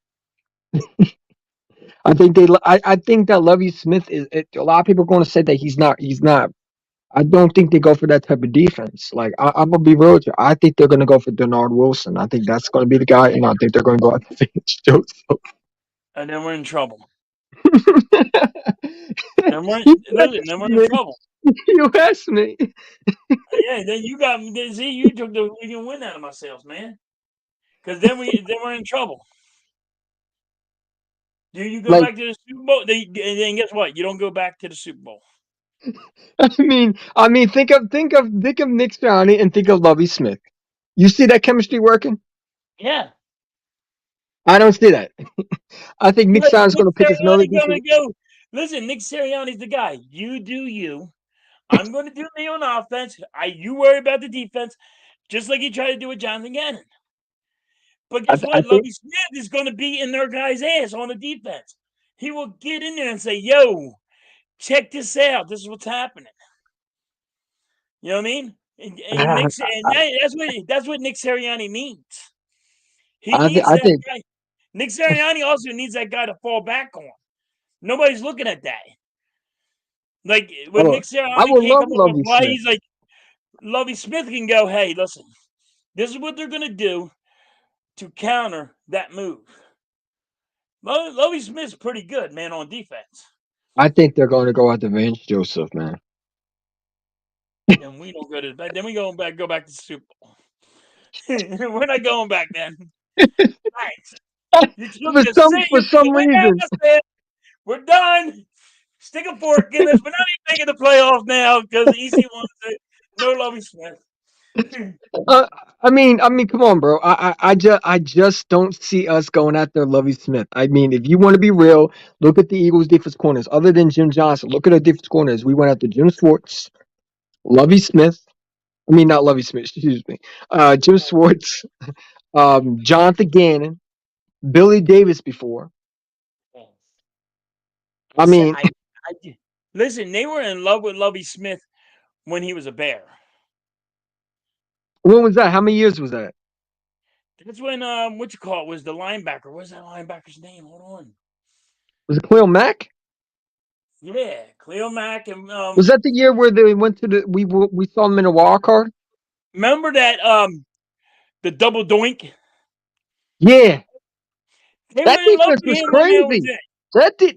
S4: I think I think that Lovie Smith is. A lot of people are going to say that he's not. He's not. I don't think they go for that type of defense. Like I'm gonna be real with you. I think they're gonna go for Denard Wilson. I think that's gonna be the guy, and I think they're gonna go after Vince Joseph.
S1: And then we're in trouble.
S4: You asked
S1: Then we're in
S4: me.
S1: trouble.
S4: You asked me.
S1: Yeah, then you got me. See, you took the freaking win out of my sales, man. Because then we're in trouble. Do you go
S4: Like
S1: back to the Super Bowl? And then guess what? You don't go back to the Super Bowl.
S4: think of Nick Sirianni and think of Lovie Smith. You see that chemistry working?
S1: Yeah.
S4: I don't see that. I think Nick
S1: Like
S4: Sirianni's
S1: Nick
S4: going to pick his another
S1: Sirianni gonna
S4: defense.
S1: go. Listen, Nick Sirianni's the guy. You do you. I'm going to do me on offense. You worry about the defense, just like he tried to do with Jonathan Gannon. But guess
S4: I
S1: what?
S4: think
S1: Lovie Smith is going to be in their guy's ass on the defense. He will get in there and say, "Yo, check this out. This is what's happening." You know what I mean? That's what Nick Sirianni needs. He needs
S4: I
S1: that
S4: think
S1: guy. Nick Sirianni also needs that guy to fall back on. Nobody's looking at that. Like when Nick
S4: I
S1: Sirianni
S4: would
S1: can't
S4: love
S1: come up with a
S4: Lovie
S1: play,
S4: Smith.
S1: he's like Lovie Smith can go, "Hey, listen, this is what they're gonna do to counter that move." Lovie Smith's pretty good, man, on defense.
S4: I think they're going to go after Vince Joseph, man.
S1: And we don't go to the then we go back to the Super Bowl. We're not going back then. Thanks. You took
S4: For
S1: the
S4: for some
S1: win out
S4: reason,
S1: of it. We're done. Stick a fork in this. We're not even making the playoff now because EC wants it. No Lovie Smith.
S4: uh, come on, bro. I just don't see us going after Lovie Smith. I mean, if you want to be real, look at the Eagles' defense corners. Other than Jim Johnson, look at our defense corners. We went after Jim Schwartz, Lovie Smith. I mean, not Lovie Smith. Excuse me. Jim Schwartz, Jonathan Gannon, Billy Davis before. I
S1: Listen,
S4: mean,
S1: listen. They were in love with Lovie Smith when he was a Bear.
S4: when was that? How many years was that?
S1: That's when what you call it was the linebacker. What's that linebacker's name? Hold on.
S4: Was it Khalil Mack?
S1: Yeah, Cleo Mack and
S4: Was that the year where they went to the we saw them in a wild card?
S1: remember that the double doink?
S4: Yeah,
S1: They were
S4: that
S1: in love
S4: defense
S1: with
S4: was
S1: him when they was
S4: crazy.
S1: in.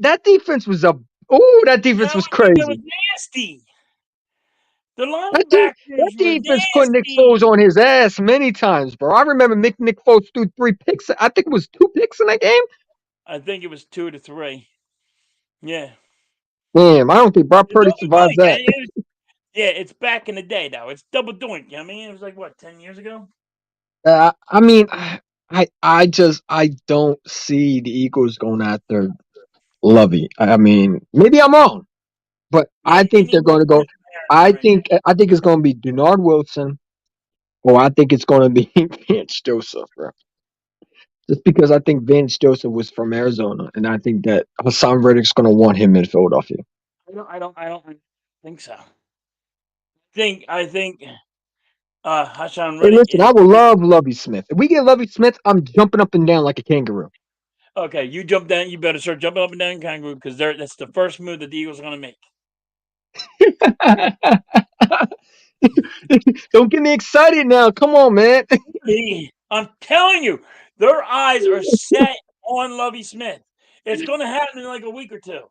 S4: That defense was that defense was
S1: That was
S4: crazy.
S1: nasty. The
S4: That
S1: linebackers were
S4: defense put Nick Foles
S1: nasty.
S4: on his ass many times, bro. I remember Nick Foles threw 3 picks. I think it was 2 picks in that game.
S1: I think it was 2 to 3. Yeah.
S4: Damn, I don't think Brock
S1: The
S4: Purdy
S1: double
S4: survived
S1: doink.
S4: that.
S1: It's back in the day though. It's double doink. You know what I mean? It was like what, 10 years ago?
S4: I mean, I don't see the Eagles going after. Lovey. I mean, maybe I'm wrong, but I
S1: You
S4: think they're
S1: need
S4: going
S1: to
S4: to go.
S1: listen to Harrison right now.
S4: I think it's going to be Denard Wilson, or I think it's going to be Vance Joseph, bro. Just because I think Vance Joseph was from Arizona, and I think that Hassan Reddick's going to want him in Philadelphia.
S1: I don't think so. I think Hassan
S4: Hey,
S1: Reddick
S4: listen,
S1: is
S4: I will love Lovey Smith. If we get Lovey Smith, I'm jumping up and down like a kangaroo.
S1: okay. You jump down. You better start jumping up and down kangaroo because that's the first move that the Eagles are going to make.
S4: Don't get me excited now. Come on, man.
S1: I'm telling you, their eyes are set on Lovey Smith. It's going to happen in like a week or two.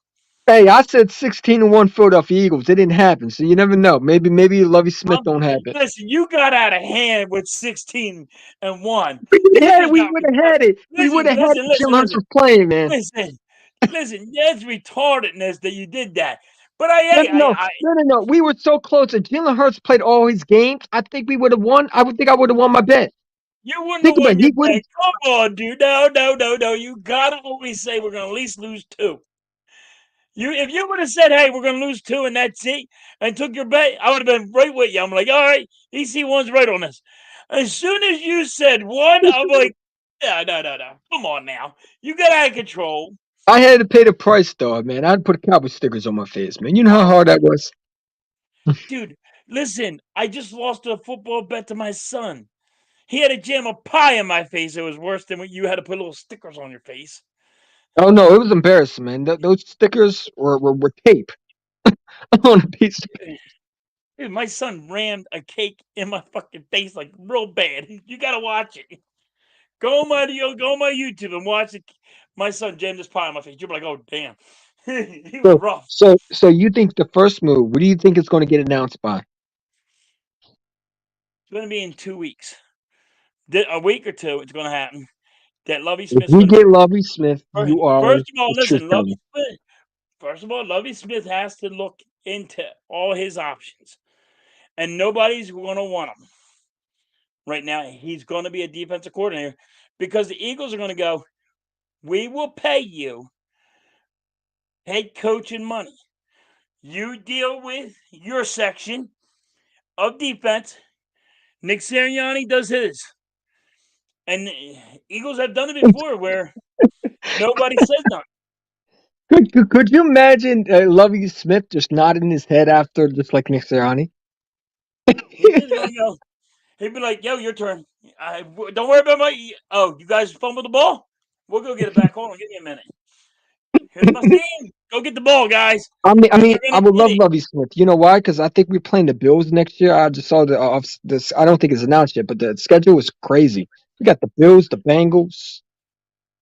S4: Hey, I said 16-1 Philadelphia Eagles. It didn't happen, so you never know. Maybe Lovey Smith don't have it.
S1: Listen, you got out of hand with 16-1.
S4: We would
S1: You
S4: have had it.
S1: just
S4: We
S1: got
S4: would have
S1: retarded.
S4: had it. We would
S1: Listen,
S4: have had
S1: listen,
S4: it.
S1: listen,
S4: Jalen Hurts
S1: listen,
S4: was playing, man.
S1: listen. That's retardedness that you did that. But
S4: No, no, no, no, no. We were so close. If Jalen Hurts played all his games, I think we would have won. I would think I would have won my bet.
S1: you wouldn't
S4: Think
S1: have
S4: about it.
S1: won
S4: He
S1: your
S4: would have.
S1: bet. Come on, dude. No. You gotta always say we're gonna at least lose two. If you would have said, "Hey, we're going to lose two and that's it," and took your bet, I would have been right with you. I'm like, "All right, EC1's right on this." As soon as you said one, I'm like, "Yeah, no. Come on now, you got out of control."
S4: I had to pay the price, though, man. I had to put Cowboy stickers on my face, man. You know how
S1: Oh,
S4: hard that was.
S1: dude, listen, I just lost a football bet to my son. He had a jam of pie in my face. It was worse than when you had to put little stickers on your face.
S4: Oh no, it was embarrassing, man. Those stickers were tape on a piece.
S1: Dude, my son rammed a cake in my fucking face like real bad. You got to watch it. Go on my YouTube and watch it. My son jammed his pie on my face. You're like, oh damn, he was
S4: So,
S1: rough.
S4: so you think the first move? What do you think it's going to get announced by?
S1: It's going to be in 2 weeks, a week or two. It's going to happen. That Lovey
S4: If
S1: Smith's
S4: we
S1: going to.
S4: get Lovey Smith, you are
S1: First of all,
S4: a truth
S1: listen,
S4: teller.
S1: Lovey Smith. First of all, Lovey Smith has to look into all his options, and nobody's going to want him right now. He's going to be a defensive coordinator because the Eagles are going to go. We will pay you head coach and money. You deal with your section of defense. Nick Sirianni does his. And Eagles have done it before where nobody says nothing.
S4: Could you imagine Lovey Smith just nodding his head after, just like Nick Sirianni?
S1: He's just going to go. He'd be like, yo, your turn. Don't worry about my. Oh, you guys fumbled the ball? We'll go get it back. Hold on. Give me a minute. Here's my team. Go get the ball, guys. And they're
S4: I
S1: going to
S4: would
S1: get
S4: love
S1: it.
S4: Lovey Smith. You know why? Because I think we're playing the Bills next year. I just saw this. I don't think it's announced yet, but the schedule is crazy. We got the Bills, the Bengals,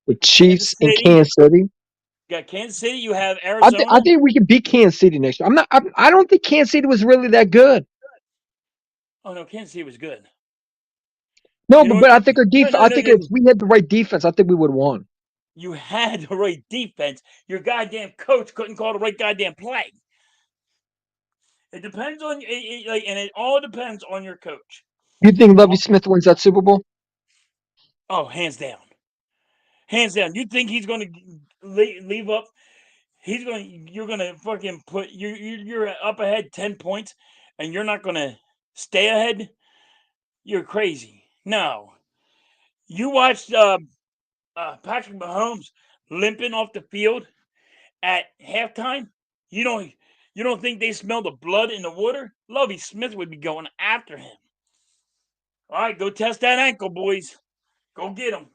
S4: the
S1: Kansas
S4: Chiefs, and
S1: City.
S4: Kansas City.
S1: You got Kansas City. You have
S4: I
S1: Arizona.
S4: think we can beat Kansas City next year. I don't think Kansas City was really that good.
S1: Oh, no. Kansas City was good.
S4: No,
S1: You know what?
S4: but I think our defense. I think
S1: No.
S4: if we had the right defense, I think we would have won.
S1: You had the right defense. Your goddamn coach couldn't call the right goddamn play. It depends on and it all depends on your coach.
S4: You think Lovey Smith wins that Super Bowl?
S1: Oh, hands down, hands down. You think he's going to leave up? He's going. You're going to fucking put you're up ahead 10 points, and you're not going to stay ahead. You're crazy. No, you watched Patrick Mahomes limping off the field at halftime. You don't you don't think they smell the blood in the water? Lovey Smith would be going after him. All right, go test that ankle, boys. Go get him.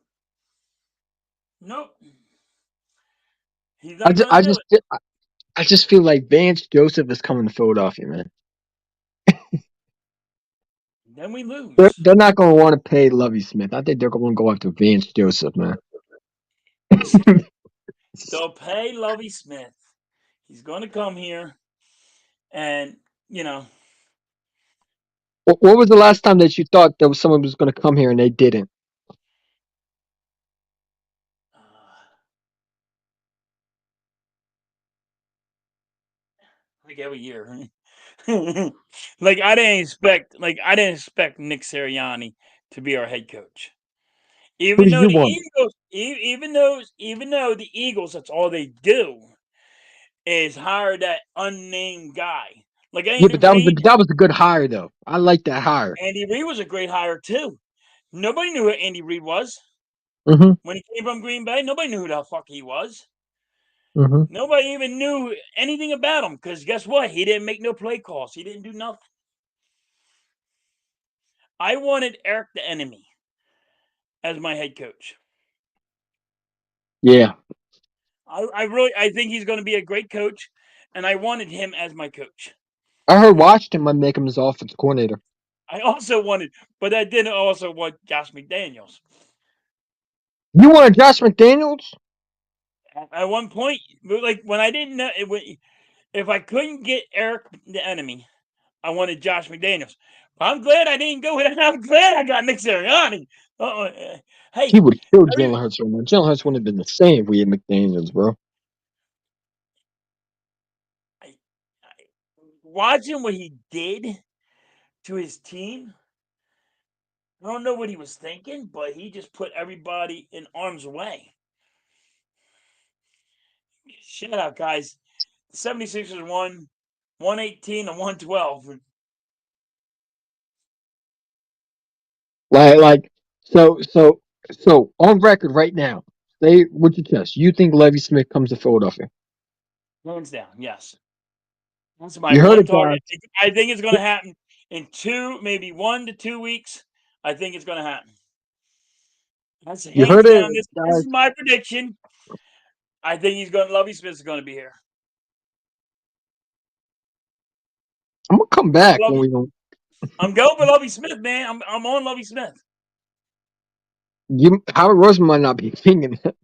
S1: Nope, he's
S4: I
S1: not
S4: just,
S1: going to do it.
S4: I just feel like Vance Joseph is coming to Philadelphia, man.
S1: Then we lose.
S4: They're not going to want to pay Lovey Smith. I think they're going to go after Vance Joseph, man.
S1: Listen, they'll pay Lovey Smith. He's going to come here, and you know,
S4: What was the last time that you thought there was someone who was going to come here and they didn't?
S1: like every year. Like I didn't expect Nick Sirianni to be our head coach.
S4: Who
S1: Even
S4: do
S1: though
S4: you
S1: the
S4: want?
S1: Eagles, even though the Eagles, that's all they do is hire that unnamed guy. Like
S4: Yeah,
S1: Andy
S4: but
S1: Reid.
S4: that was a good hire though. I like that hire.
S1: Andy Reid was a great hire too. Nobody knew who Andy Reid was
S4: Mm-hmm.
S1: when he came from Green Bay. Nobody knew who the fuck he was.
S4: Mm-hmm.
S1: Nobody even knew anything about him because guess what? He didn't make no play calls. He didn't do nothing. I wanted Eric the Enemy as my head coach.
S4: Yeah.
S1: I think he's going to be a great coach, and I wanted him as my coach.
S4: I heard Washington might make him his offensive coordinator.
S1: I also wanted, but I didn't also want Josh McDaniels.
S4: You wanted Josh McDaniels?
S1: At one point, like when I didn't know, if I couldn't get Eric the Enemy, I wanted Josh McDaniels. I'm glad I didn't go with it. I'm glad I got Nick Sirianni.
S4: He
S1: Hey,
S4: would have killed Jalen Hurts right now. Jalen Hurts wouldn't have been the same if we had McDaniels, bro.
S1: watching what he did to his team, I don't know what he was thinking, but he just put everybody in arm's way. Shout out, guys. The 76ers won 118 and 112.
S4: So on record right now, say with your chest, you think Levy Smith comes to Philadelphia?
S1: Hands down, yes. That's my
S4: You heard
S1: one
S4: it,
S1: target.
S4: guys.
S1: I think it's going to happen in maybe 1 to 2 weeks. I think it's going to happen. That's
S4: You
S1: hands
S4: heard it,
S1: down. This
S4: guys.
S1: is my prediction. I think Lovie Smith is going to be here.
S4: I'm gonna come back when we don't.
S1: I'm going for Lovie Smith, man. I'm on Lovie Smith.
S4: Howard Roseman might not be thinking that.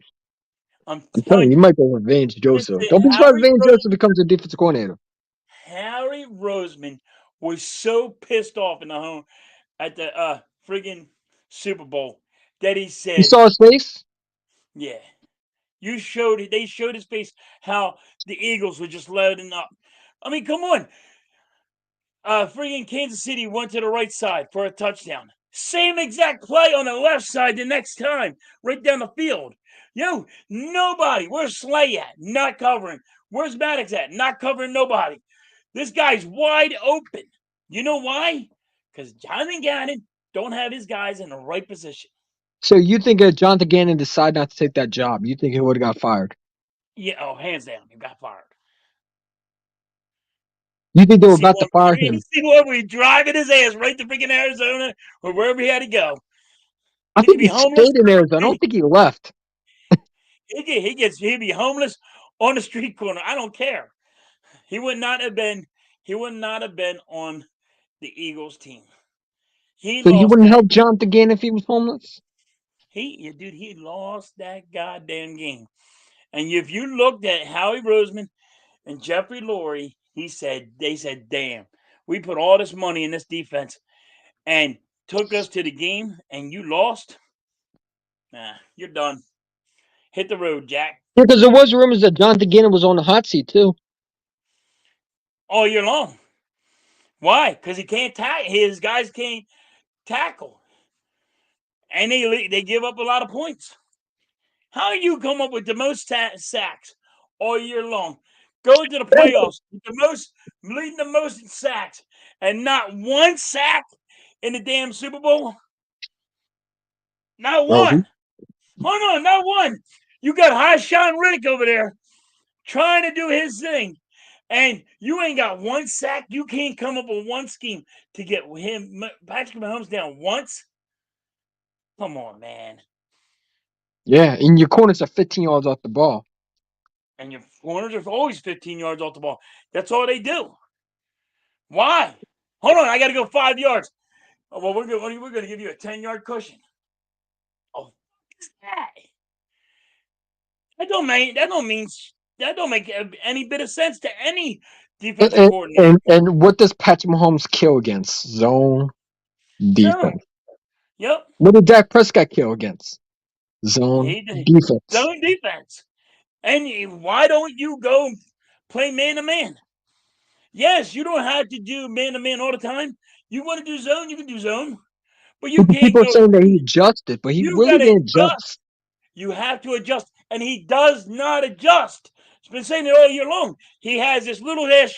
S1: I'm
S4: I'm telling
S1: telling
S4: you, you might go with Vance Joseph.
S1: listen,
S4: Don't be surprised if Vance Joseph becomes a defensive coordinator.
S1: Harry Roseman was so pissed off in the home at the friggin' Super Bowl that he
S4: You
S1: said,
S4: saw his face?
S1: "Yeah, they showed his face how the Eagles were just loading up." I mean, come on. Friggin' Kansas City went to the right side for a touchdown. Same exact play on the left side the next time, right down the field. Yo, nobody. Where's Slay at? Not covering. Where's Maddox at? Not covering nobody. This guy's wide open. You know why? Because Jonathan Gannon don't have his guys in the right position.
S4: So you think if Jonathan Gannon decided not to take that job, you think he would have got fired?
S1: Yeah, oh, hands down, he got fired.
S4: You think they
S1: You
S4: were
S1: see
S4: about to
S1: one,
S4: fire
S1: you
S4: him?
S1: see one, we driving his ass right to freaking Arizona or wherever he had to go.
S4: I
S1: He could
S4: think
S1: be
S4: he
S1: homeless.
S4: stayed in Arizona. I don't think he left.
S1: He'd be homeless on the street corner. I don't care. He would not have been. He would not have been on the Eagles team. He
S4: So you
S1: lost
S4: wouldn't
S1: that.
S4: help Jonathan Gannon if he was homeless?
S1: He lost that goddamn game. And if you looked at Howie Roseman and Jeffrey Lurie, they said, "Damn, we put all this money in this defense and took us to the game, and you lost. Nah, you're done. Hit the road, Jack,
S4: Yeah, because there was rumors that Jonathan Gannon was on the hot seat too.
S1: all year long. Why? Because he can't tackle. His guys can't tackle, and they give up a lot of points. How you come up with the most sacks all year long, going to the playoffs with leading the most in sacks, and not one sack in the damn Super Bowl? Not
S4: Bro,
S1: one. Hold on, not one. You got High Sean Riddick over there trying to do his thing, and you ain't got one sack. You can't come up with one scheme to get Patrick Mahomes down once. Come on, man.
S4: yeah, and your corners are 15 yards off the ball.
S1: And your corners are always 15 yards off the ball. That's all they do. Why? Hold on, I got to go 5 yards. Oh, well, we're going to give you a 10-yard cushion. Oh, what's that? That don't mean that don't make any bit of sense to any defensive
S4: And,
S1: coordinator.
S4: and what does Patrick Mahomes kill against? Zone
S1: Zone.
S4: defense.
S1: Yep.
S4: What did Dak Prescott kill against? Zone
S1: He did.
S4: defense.
S1: Zone defense. And why don't you go play man to man? Yes, you don't have to do man to man all the time. You want to do zone, you can do zone. But you can't
S4: People are
S1: go.
S4: saying that he adjusted, but he
S1: You
S4: really
S1: got to
S4: didn't
S1: adjust.
S4: adjust.
S1: You have to adjust, and he does not adjust. He's been saying it all year long. He has this little ass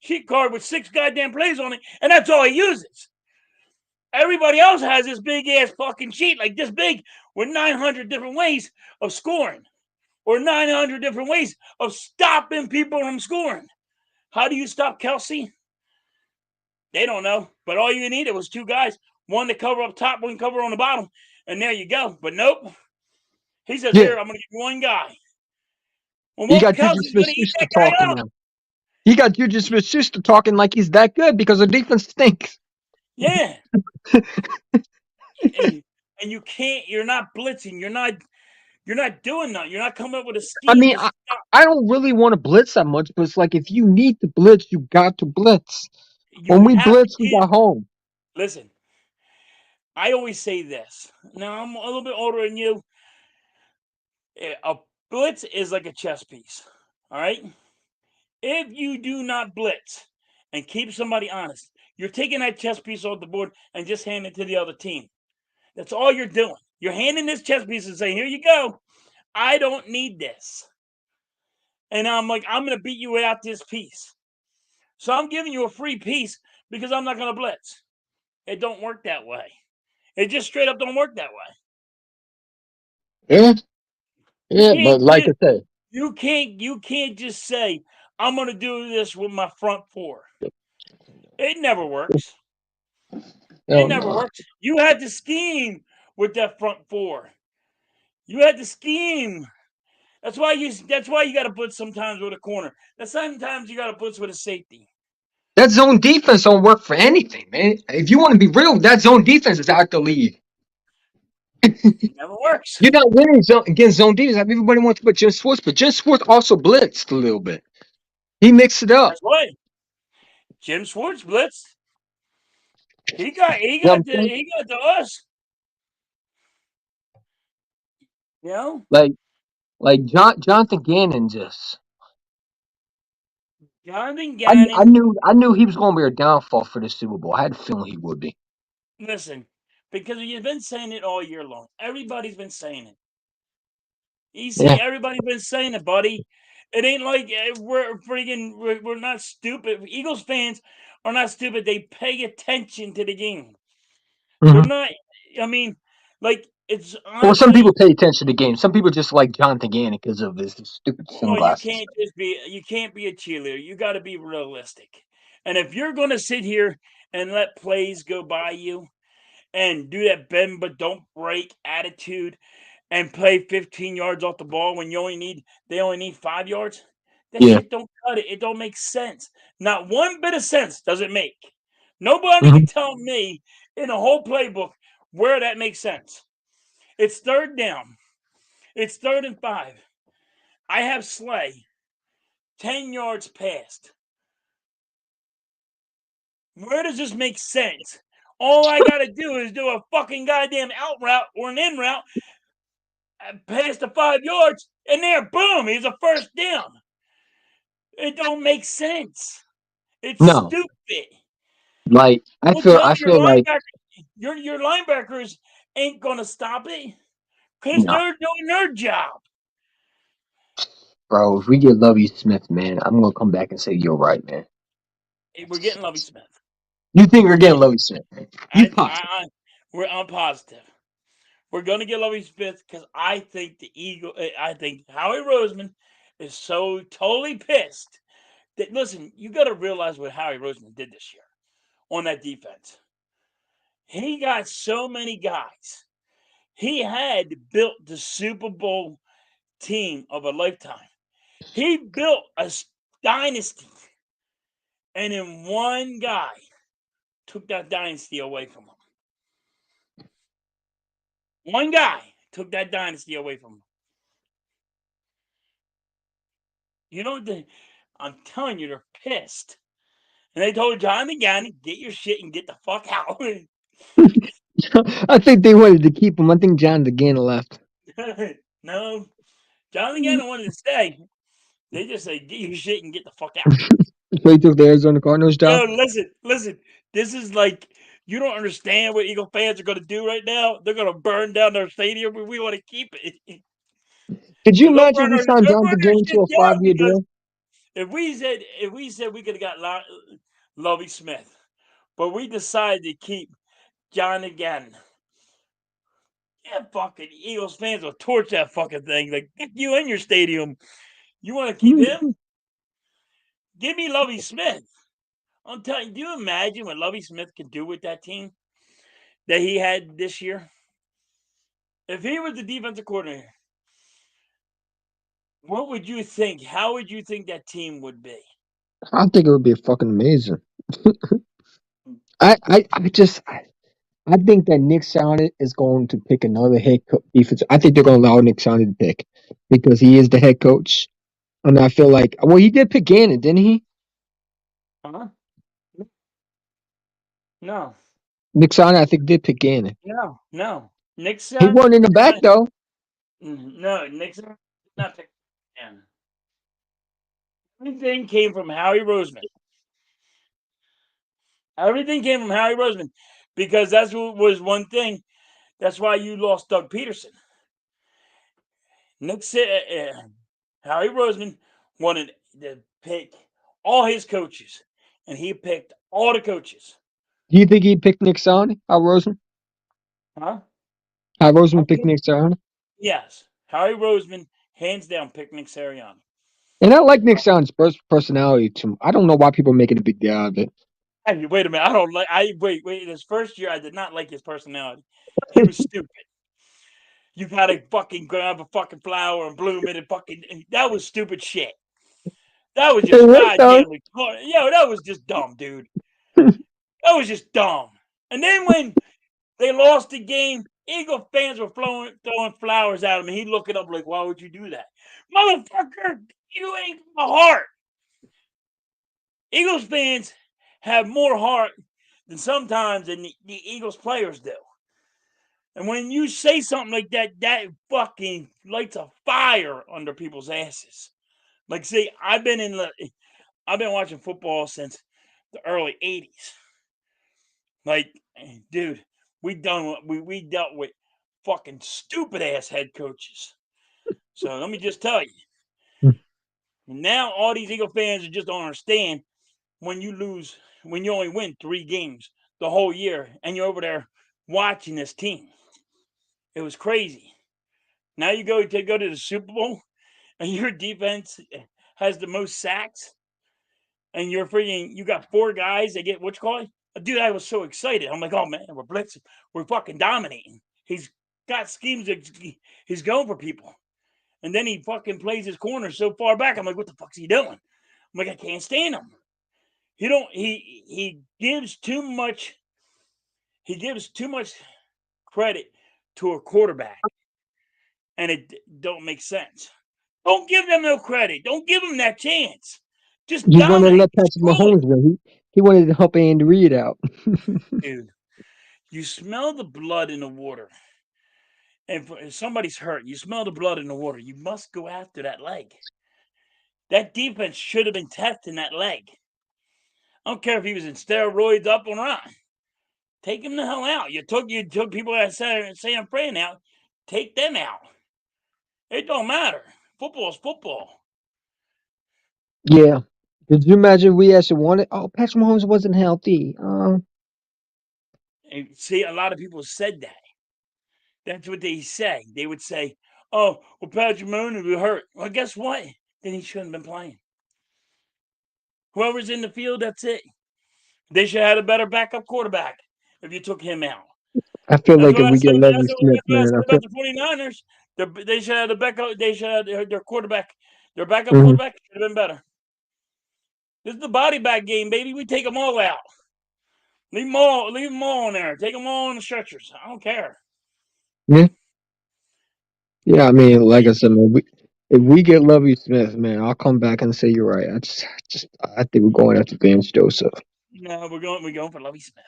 S1: sheet card with 6 goddamn plays on it, and that's all he uses. Everybody else has this big ass fucking sheet like this big with 900 different ways of scoring or 900 different ways of stopping people from scoring. How do you stop Kelsey? They don't know. But all you needed was 2 guys, one to cover up top, one cover on the bottom, and there you go. But nope. He says,
S4: Yeah,
S1: here, I'm going to give you one guy.
S4: he
S1: Well,
S4: got Juju
S1: Kelsey's going to eat
S4: Smith-Schuster
S1: that guy
S4: talking
S1: up.
S4: now. He got Juju Smith-Schuster talking like he's that good because the defense stinks.
S1: Yeah. and you can't, you're not blitzing. You're not doing that. You're not coming up with a
S4: I
S1: scheme
S4: mean,
S1: to stop.
S4: I don't really want to blitz that much, but it's like if you need to blitz, you got to blitz.
S1: You
S4: When we
S1: have to
S4: blitz, we
S1: give.
S4: got home.
S1: Listen, I always say this. Now, I'm a little bit older than you. A blitz is like a chess piece. All right? If you do not blitz and keep somebody honest, you're taking that chess piece off the board and just handing it to the other team. That's all you're doing. You're handing this chess piece and saying, here you go. I don't need this. And I'm like, I'm going to beat you without this piece. So I'm giving you a free piece because I'm not going to blitz. It don't work that way. It just straight up don't work that way.
S4: Yeah,
S1: You
S4: yeah, but
S1: can't
S4: like
S1: just
S4: I said,
S1: you can't just say I'm going to do this with my front 4. It never works. It
S4: no,
S1: never
S4: no.
S1: works. You had to scheme with that front 4. You had to scheme. That's why you got to put sometimes with a corner. That's sometimes you got to put with a safety.
S4: That zone defense don't work for anything, man. If you want to be real, that zone defense is out the league.
S1: It never works.
S4: You're not winning against zone defense. Everybody wants to put Jim Schwartz, but Jim Schwartz also blitzed a little bit. He mixed it up.
S1: That's why Jim Schwartz blitz. He got he
S4: You know what
S1: got
S4: I'm
S1: to
S4: saying?
S1: he got to us. You know,
S4: Like Jonathan Gannon just.
S1: Jonathan
S4: I
S1: Gannon.
S4: knew he was going to be a downfall for the Super Bowl. I had a feeling he would be.
S1: Listen, because you've been saying it all year long. Everybody's been saying it.
S4: Yeah.
S1: Everybody's been saying it, buddy. It ain't like we're not stupid. Eagles fans are not stupid. They pay attention to the game. They're
S4: Hmm.
S1: not. I mean, like it's
S4: Well, some
S1: honestly.
S4: people pay attention to games. Some people just like Jonathan Gannon because of his stupid
S1: No, you
S4: sunglasses.
S1: can't just be. You can't be a cheerleader. You got to be realistic. And if you're going to sit here and let plays go by you and do that bend but don't break attitude and play 15 yards off the ball when they only need 5 yards. That
S4: Yeah.
S1: shit don't cut it. It don't make sense. Not one bit of sense does it make. Nobody can
S4: Hmm.
S1: tell me in the whole playbook where that makes sense. It's third down. It's 3rd and 5. I have Slay 10 yards past. Where does this make sense? All I got to do is do a fucking goddamn out route or an in route past the 5 yards, and there, boom, he's a first down. It don't make sense. It's
S4: No,
S1: stupid.
S4: like
S1: Well, tell
S4: I
S1: me
S4: feel like
S1: your linebackers ain't gonna stop it because
S4: no,
S1: they're doing their job.
S4: bro. If we get Lovey Smith, man, I'm gonna come back and say you're right, man.
S1: Hey, we're getting Lovey Smith.
S4: You think we're
S1: We're
S4: getting
S1: getting.
S4: Lovey Smith? Man. You pop.
S1: I'm positive. We're gonna get Lovey Smith because I think I think Howie Roseman is so totally pissed that listen. You got to realize what Howie Roseman did this year on that defense. He got so many guys. He had built the Super Bowl team of a lifetime. He built a dynasty, and then one guy took that dynasty away from him. One guy took that dynasty away from him. You know, I'm telling you, they're pissed. And they told John Gannon, get your shit and get the fuck out.
S4: I think they wanted to keep him. I think John again left.
S1: No, John Gannon wanted to stay. They just say, get your shit and get the fuck out.
S4: So he took the Arizona Cardinals job.
S1: Yo, listen. This is like You don't understand what Eagle fans are going to do right now. They're going to burn down their stadium. We want to keep it.
S4: Could you
S1: So
S4: imagine we signed
S1: they'll
S4: Jonathan
S1: burn that
S4: Gannon to
S1: shit
S4: a
S1: down
S4: 5-year
S1: because
S4: deal?
S1: if we could have got Lovie Smith, but we decided to keep John again. Yeah, fucking Eagles fans will torch that fucking thing. Like, get you in your stadium. You want to keep him? Give me Lovie Smith. I'm telling you, do you imagine what Lovie Smith could do with that team that he had this year? If he was the defensive coordinator, what would you think? How would you think that team would be?
S4: I think it would be fucking amazing. I think that Nick Sirianni is going to pick another defense. I think they're going to allow Nick Sirianni to pick because he is the head coach, and I feel like he did pick Gannon, didn't he?
S1: Huh? No,
S4: Nick Sirianni, I think, did pick Gannon.
S1: no.
S4: He
S1: Nixon
S4: wasn't in the
S1: did
S4: back
S1: not.
S4: though.
S1: No, Nixon did not pick him. Everything came from Howie Roseman. Everything came from Howie Roseman because that's what was one thing. That's why you lost Doug Peterson. Howie Roseman wanted to pick all his coaches, and he picked all the coaches.
S4: Do you think he picked Nick Sirianni? How Roseman?
S1: Huh?
S4: How Roseman picked Nick Sirianni?
S1: Yes. Howie Roseman, hands down, picked Nick Sirianni.
S4: And I like Nick Sirianni's personality too. I don't know why people are making a big deal out of it.
S1: Hey, wait a minute. I don't like. Wait. His first year, I did not like his personality. He was stupid. You gotta fucking grab a fucking flower and bloom it and fucking. That was stupid shit. That was
S4: It
S1: just
S4: worked though.
S1: goddamn retarded. Yo, that was just dumb, dude. That was just dumb. And then when they lost the game, Eagle fans were throwing flowers at him, and he looking up like, "Why would you do that, motherfucker? You ain't got a heart." Eagles fans have more heart than sometimes than the Eagles players do. And when you say something like that, that fucking lights a fire under people's asses. Like, see, I've been watching football since the early '80s. Like, dude, we dealt with fucking stupid ass head coaches. So let me just tell you, now all these Eagle fans just don't understand when you only win 3 games the whole year, and you're over there watching this team. It was crazy. Now you go to the Super Bowl, and your defense has the most sacks, and you got 4 guys that get what you call it. Dude, I was so excited. I'm like, oh man, we're blitzing, we're fucking dominating. He's got schemes that he's going for people, and then he fucking plays his corner so far back. I'm like, what the fuck's he doing? I'm like, I can't stand him. He gives too much. He gives too much credit to a quarterback, and it don't make sense. Don't give them no credit. Don't give them that chance. Just
S4: He wanted to
S1: dominate.
S4: let Patrick
S1: Destroy.
S4: Mahomes win. He wanted to help Andy Reid out.
S1: Dude, you smell the blood in the water. And if somebody's hurt, you smell the blood in the water. You must go after that leg. That defense should have been testing that leg. I don't care if he was in steroids up or not. Take him the hell out. You took people that say I'm praying out. Take them out. It don't matter. Football is football.
S4: Yeah. Could you imagine we actually wanted? Oh, Patrick Mahomes wasn't healthy.
S1: And see, a lot of people said that. That's what they say. They would say, "Oh, well, Patrick Mahomes was hurt." Well, guess what? Then he shouldn't have been playing. Whoever's in the field, that's it. They should have had a better backup quarterback if you took him out.
S4: I feel
S1: That's
S4: like
S1: what
S4: if
S1: I
S4: we
S1: said.
S4: get
S1: That's
S4: Lovie Smith,
S1: what I
S4: man,
S1: said
S4: I
S1: about
S4: feel.
S1: the 49ers. They should have the backup. They should have their quarterback. Their backup
S4: Mhm.
S1: quarterback should have been better. This is the body bag game, baby. We take them all out. Leave them all in there. Take them all on the stretchers. I don't care.
S4: Yeah, yeah. I mean, like I said, man, if we get Lovie Smith, man, I'll come back and say you're right. I think we're going after Vance Joseph.
S1: No, we're going for Lovie Smith.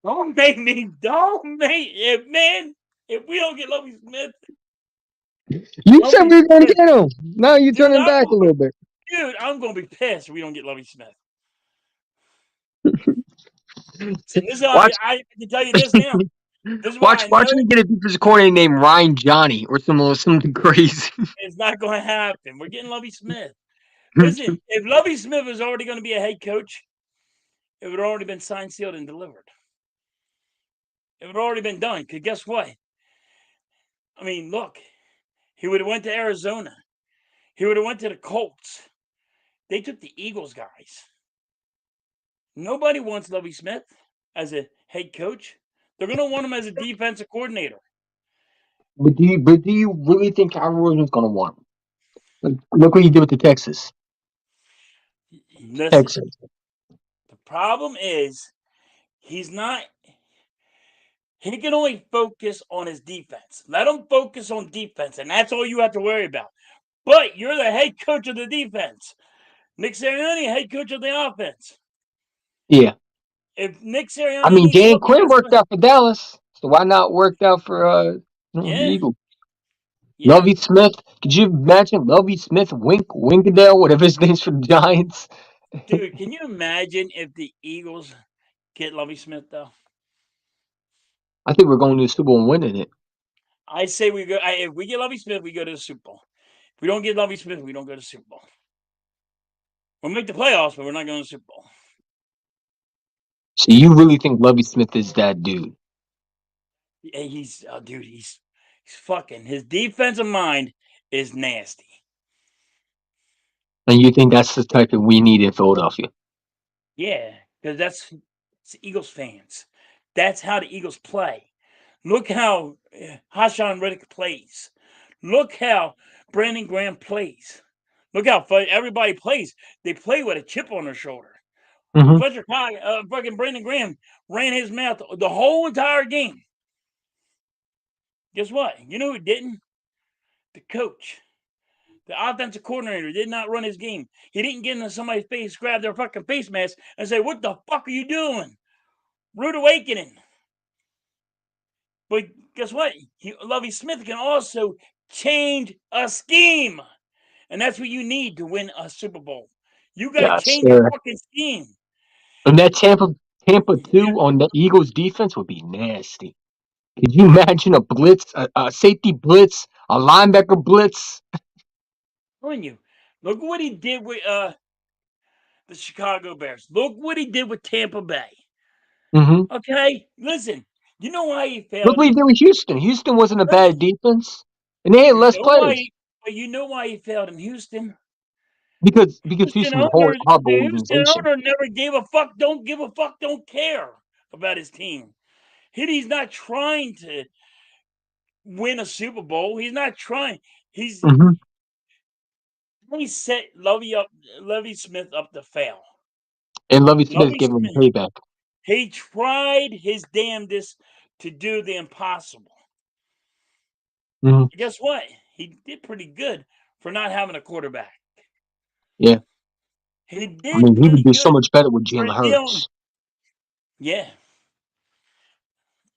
S1: Don't make it, man. If we don't get Lovie Smith,
S4: You
S1: I'm
S4: said
S1: gonna
S4: we
S1: be
S4: were going to
S1: pissed.
S4: get him. Now you're
S1: Dude,
S4: turning back a little bit.
S1: I'm gonna be pissed if we don't get Lovie Smith. So this is how
S4: Watch,
S1: I can tell you this now. This is why I
S4: watch
S1: know
S4: me get a defensive coordinator named Ryan Johnny or something crazy.
S1: it's not going to happen. We're getting Lovie Smith. Listen, if Lovie Smith was already going to be a head coach, it would have already been signed, sealed, and delivered. It would have already been done. Because guess what? I mean, look, he would have went to Arizona. He would have went to the Colts. They took the Eagles guys. Nobody wants Lovie Smith as a head coach. They're going to want him as a defensive coordinator.
S4: But do you really think Kyrie Irving's gonna want him? Like, look what he did with the
S1: Listen,
S4: Texans.
S1: the problem is he's not. He can only focus on his defense. Let him focus on defense, and that's all you have to worry about. But you're the head coach of the defense. Nick Sirianni, head coach of the offense.
S4: Yeah,
S1: If Nick
S4: I
S1: Sirianni
S4: mean
S1: needs
S4: Dan
S1: something,
S4: Quinn
S1: guess
S4: worked
S1: what?
S4: out for Dallas, so why not worked out for the
S1: Yeah,
S4: Eagles?
S1: yeah.
S4: Lovey Smith. Could you imagine Lovey Smith, Winkadell, whatever his name's for the Giants?
S1: Dude, can you imagine if the Eagles get Lovie Smith, though?
S4: I think we're going to the Super Bowl and winning it.
S1: I say we go. If we get Lovie Smith, we go to the Super Bowl. If we don't get Lovie Smith, we don't go to the Super Bowl. We'll make the playoffs, but we're not going to the Super Bowl.
S4: So you really think Lovey Smith is that dude?
S1: Yeah, dude, he's fucking. His defensive mind is nasty.
S4: And you think that's the type that we need in Philadelphia?
S1: Yeah, because that's Eagles fans. That's how the Eagles play. Look how Hassan Reddick plays. Look how Brandon Graham plays. Look how everybody plays. They play with a chip on their shoulder.
S4: Mm-hmm.
S1: Fucking Brandon Graham ran his mouth the whole entire game. Guess what? You know who didn't? The coach. The offensive coordinator did not run his game. He didn't get into somebody's face, grab their fucking face mask, and say, "What the fuck are you doing?" Rude awakening. But guess what? Lovie Smith can also change a scheme. And that's what you need to win a Super Bowl. You got to
S4: Yes,
S1: change a
S4: sir.
S1: fucking scheme.
S4: And that Tampa
S1: Yeah.
S4: 2 on the Eagles defense would be nasty. Could you imagine a blitz, a safety blitz, a linebacker blitz?
S1: I'm telling you. Look what he did with the Chicago Bears. Look what he did with Tampa Bay.
S4: Mm-hmm.
S1: Okay? Listen, you know why he
S4: Look
S1: failed?
S4: what he did with Houston. Houston wasn't a bad
S1: Listen,
S4: defense, and they had
S1: you
S4: less
S1: know why
S4: players
S1: you know why he failed in Houston?
S4: because Houston was a
S1: The
S4: horrible
S1: Houston
S4: organization.
S1: owner never gave a fuck, don't give a fuck, don't care about his team. He's not trying to win a Super Bowl. He's not trying. He's
S4: Mm-hmm.
S1: he set Lovie Smith up to fail.
S4: And Lovey Smith
S1: Lovie
S4: gave him
S1: Smith,
S4: payback.
S1: he tried his damnedest to do the impossible.
S4: Mm-hmm.
S1: Guess what? He did pretty good for not having a quarterback.
S4: Yeah,
S1: He
S4: I
S1: did
S4: mean he would
S1: pretty
S4: do so
S1: good
S4: much better with
S1: for
S4: Jalen
S1: dealing.
S4: Hurts.
S1: Yeah,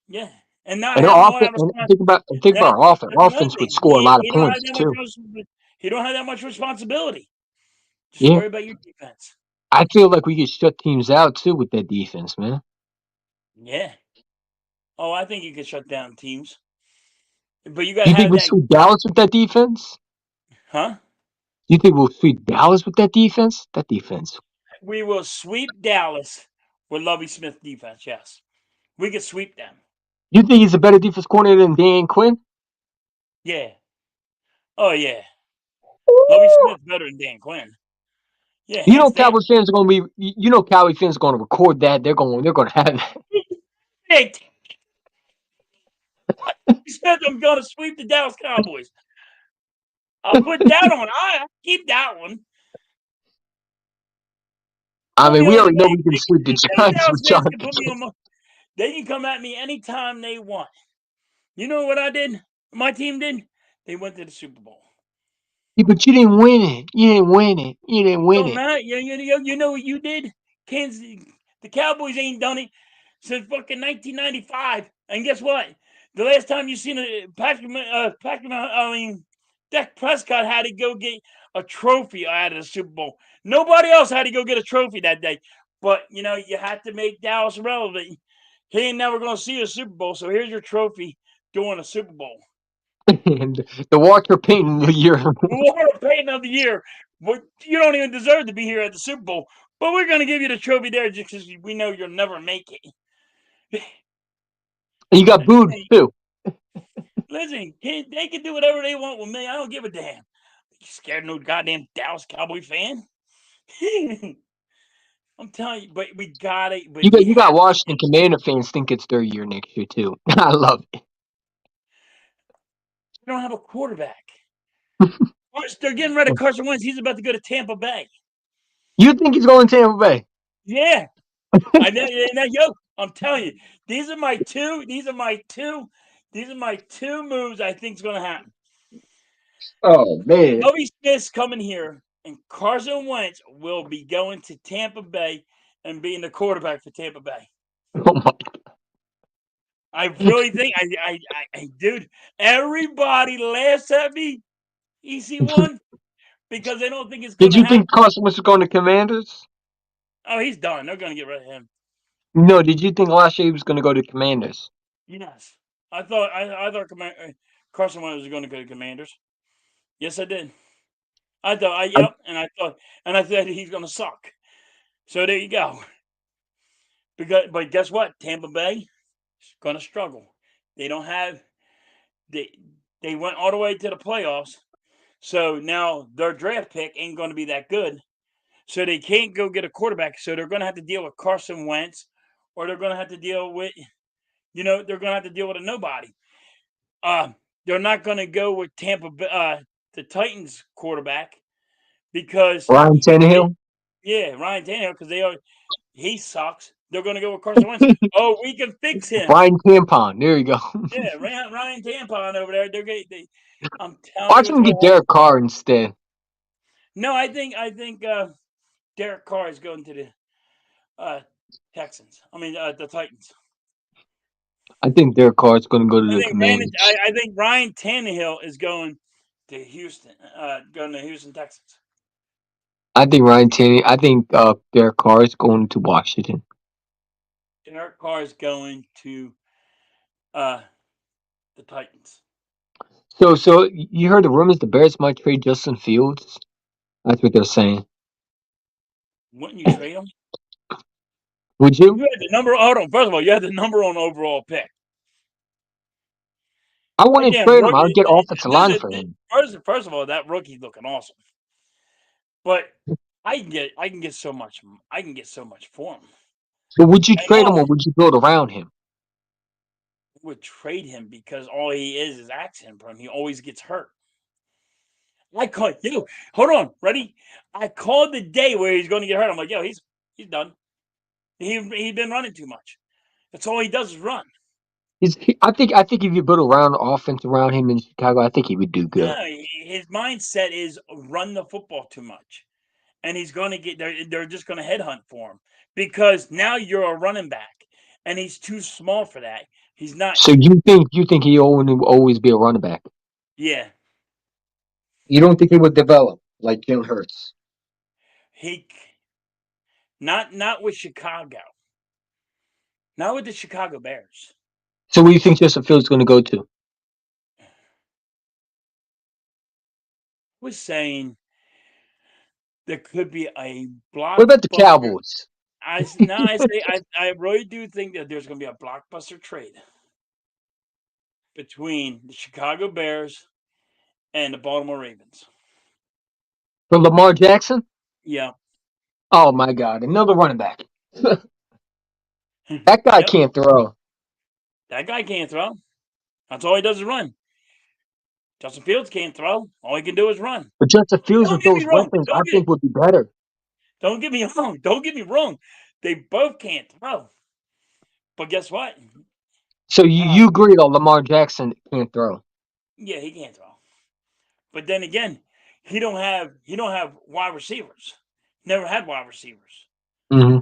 S1: yeah, and not
S4: And
S1: having all that
S4: and
S1: responsibility.
S4: think about our offense.
S1: That's another
S4: Offense would
S1: thing.
S4: score a lot of
S1: He don't have
S4: points
S1: that much.
S4: too.
S1: He don't have that much responsibility. Just
S4: Yeah,
S1: worry about your defense.
S4: I feel like we could shut teams out too with that defense, man.
S1: Yeah. Oh, I think you can shut down teams, but you got
S4: Do
S1: to
S4: you think
S1: have
S4: we
S1: that.
S4: sweep Dallas with that defense?
S1: Huh?
S4: Do you think we'll sweep Dallas with that defense? That defense.
S1: We will sweep Dallas with Lovie Smith defense. Yes, we can sweep them.
S4: You think he's a better defense coordinator than Dan Quinn?
S1: Yeah. Oh yeah. Lovie Smith better than Dan Quinn. Yeah,
S4: You know,
S1: hands down.
S4: Cowboys fans are going to be. You know, Cowboy fans are going to record that. They're going. They're going to have that.
S1: Hey, Smith, I'm gonna sweep the Dallas Cowboys. I'll put that on. I keep that one.
S4: I
S1: Told me
S4: mean,
S1: the
S4: we
S1: other
S4: already know
S1: day,
S4: we can sweep the
S1: any
S4: Giants
S1: Dallas
S4: with
S1: fans
S4: John.
S1: can put me on. They can come at me anytime they want. You know what I did? My team did. They went to the Super Bowl.
S4: Yeah, but you didn't win it. You didn't win it. You didn't win
S1: Don't
S4: it.
S1: matter. You know what you did? Kansas, the Cowboys ain't done it since fucking 1995. And guess what? The last time you seen Dak Prescott had to go get a trophy out of the Super Bowl. Nobody else had to go get a trophy that day. But you know, you have to make Dallas relevant. He ain't never going to see a Super Bowl, so here's your trophy during a Super Bowl.
S4: And the Walker Payton year.
S1: Water Payton of the year. But you don't even deserve to be here at the Super Bowl. But we're going to give you the trophy there just because we know you'll never make it.
S4: And you got booed too.
S1: Listen, they can do whatever they want with me. I don't give a damn. You scared of no goddamn Dallas Cowboy fan? I'm telling you, but we got it. But
S4: You got Washington Commander fans think it's their year next year too. I love it.
S1: We don't have a quarterback. They're getting rid of Carson Wentz. He's about to go to Tampa Bay.
S4: You think he's going to Tampa Bay?
S1: Yeah. Yo, I'm telling you, these are my two moves I think is going to happen.
S4: Oh man.
S1: Lovie Smith's coming here, and Carson Wentz will be going to Tampa Bay and being the quarterback for Tampa Bay.
S4: Oh my.
S1: I really think, dude, everybody laughs at me, EC1, because they don't think it's going
S4: Did
S1: to
S4: you
S1: happen.
S4: think Carson was going to Commanders?
S1: Oh, he's done. They're going to get rid of him.
S4: No. Did you think last year he was going to go to Commanders?
S1: Yes. I thought Carson Wentz was going to go to Commanders. Yes, I did. I thought, and I thought he's going to suck. So there you go. But guess what? Tampa Bay is going to struggle. They don't have they went all the way to the playoffs. So now their draft pick ain't going to be that good. So they can't go get a quarterback. So they're going to have to deal with Carson Wentz, or they're going to have to deal with, they're going to have to deal with a nobody. They're not going to go with the Titans quarterback because
S4: Ryan Tannehill.
S1: Ryan Tannehill, because he sucks. They're going to go with Carson Wentz. Oh, we can fix him.
S4: Ryan Tampon. There you go.
S1: Yeah, Ryan Tampon over there. I'm telling
S4: Watch
S1: you,
S4: him get Derek Carr instead.
S1: No, I think Derek Carr is going to the Texans. I mean, the Titans.
S4: I think Derek Carr is going to go to the Commanders.
S1: I think Ryan Tannehill is going to Houston. Going to Houston Texans.
S4: I think Ryan Tannehill. I think Derek Carr is going to Washington.
S1: Derek Carr is going to the Titans.
S4: So you heard the rumors the Bears might trade Justin Fields? That's what they're saying.
S1: Wouldn't you trade him?
S4: Would you?
S1: You had the number. Hold on. First of all, you had the number on overall pick.
S4: I wouldn't trade him. I'd get offensive line for him.
S1: First of all, that rookie's looking awesome. But I can get so much. I can get so much for him.
S4: But would you trade him or would you build around him?
S1: I would trade him because all he is accident prone. He always gets hurt. Hold on, ready? I called the day where he's going to get hurt. I'm like, yo, he's done. He's been running too much. That's all he does is run.
S4: I think if you build around offense around him in Chicago, I think he would do good.
S1: No, his mindset is run the football too much, and he's going to get. They're just going to headhunt for him because now you're a running back, and he's too small for that. He's not.
S4: So you think he will always be a running back?
S1: Yeah.
S4: You don't think he would develop like Jalen Hurts?
S1: He not with Chicago. Not with the Chicago Bears.
S4: So where do you think Justin Fields is going to go to?
S1: I was saying there could be a blockbuster.
S4: What about the Cowboys?
S1: I really do think that there's going to be a blockbuster trade between the Chicago Bears and the Baltimore Ravens.
S4: For Lamar Jackson?
S1: Yeah.
S4: Oh my God, another running back. That guy can't throw.
S1: That guy can't throw. That's all he does is run. Justin Fields can't throw. All he can do is run.
S4: But Justin Fields with those weapons, I think, would be better.
S1: Don't get me wrong. Don't get me wrong. They both can't throw. But guess what?
S4: So you agree that Lamar Jackson can't throw?
S1: Yeah, he can't throw. But then again, he don't have wide receivers. Never had wide receivers.
S4: Mm-hmm.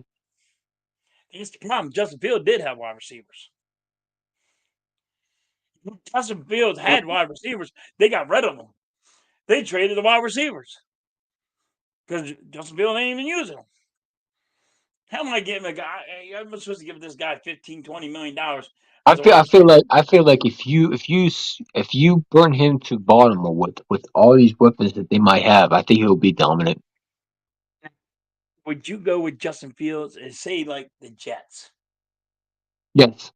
S1: Here's the problem. Justin Fields did have wide receivers. Justin Fields had wide receivers. They got rid of them. They traded the wide receivers because Justin Fields ain't even using them. How am I giving a guy? I'm supposed to give this guy $15-20 million
S4: I
S1: as a
S4: feel
S1: wide
S4: I feel
S1: receiver.
S4: like I feel like if you burn him to Baltimore with all these weapons that they might have, I think he'll be dominant.
S1: Would you go with Justin Fields and say like the Jets?
S4: Yes.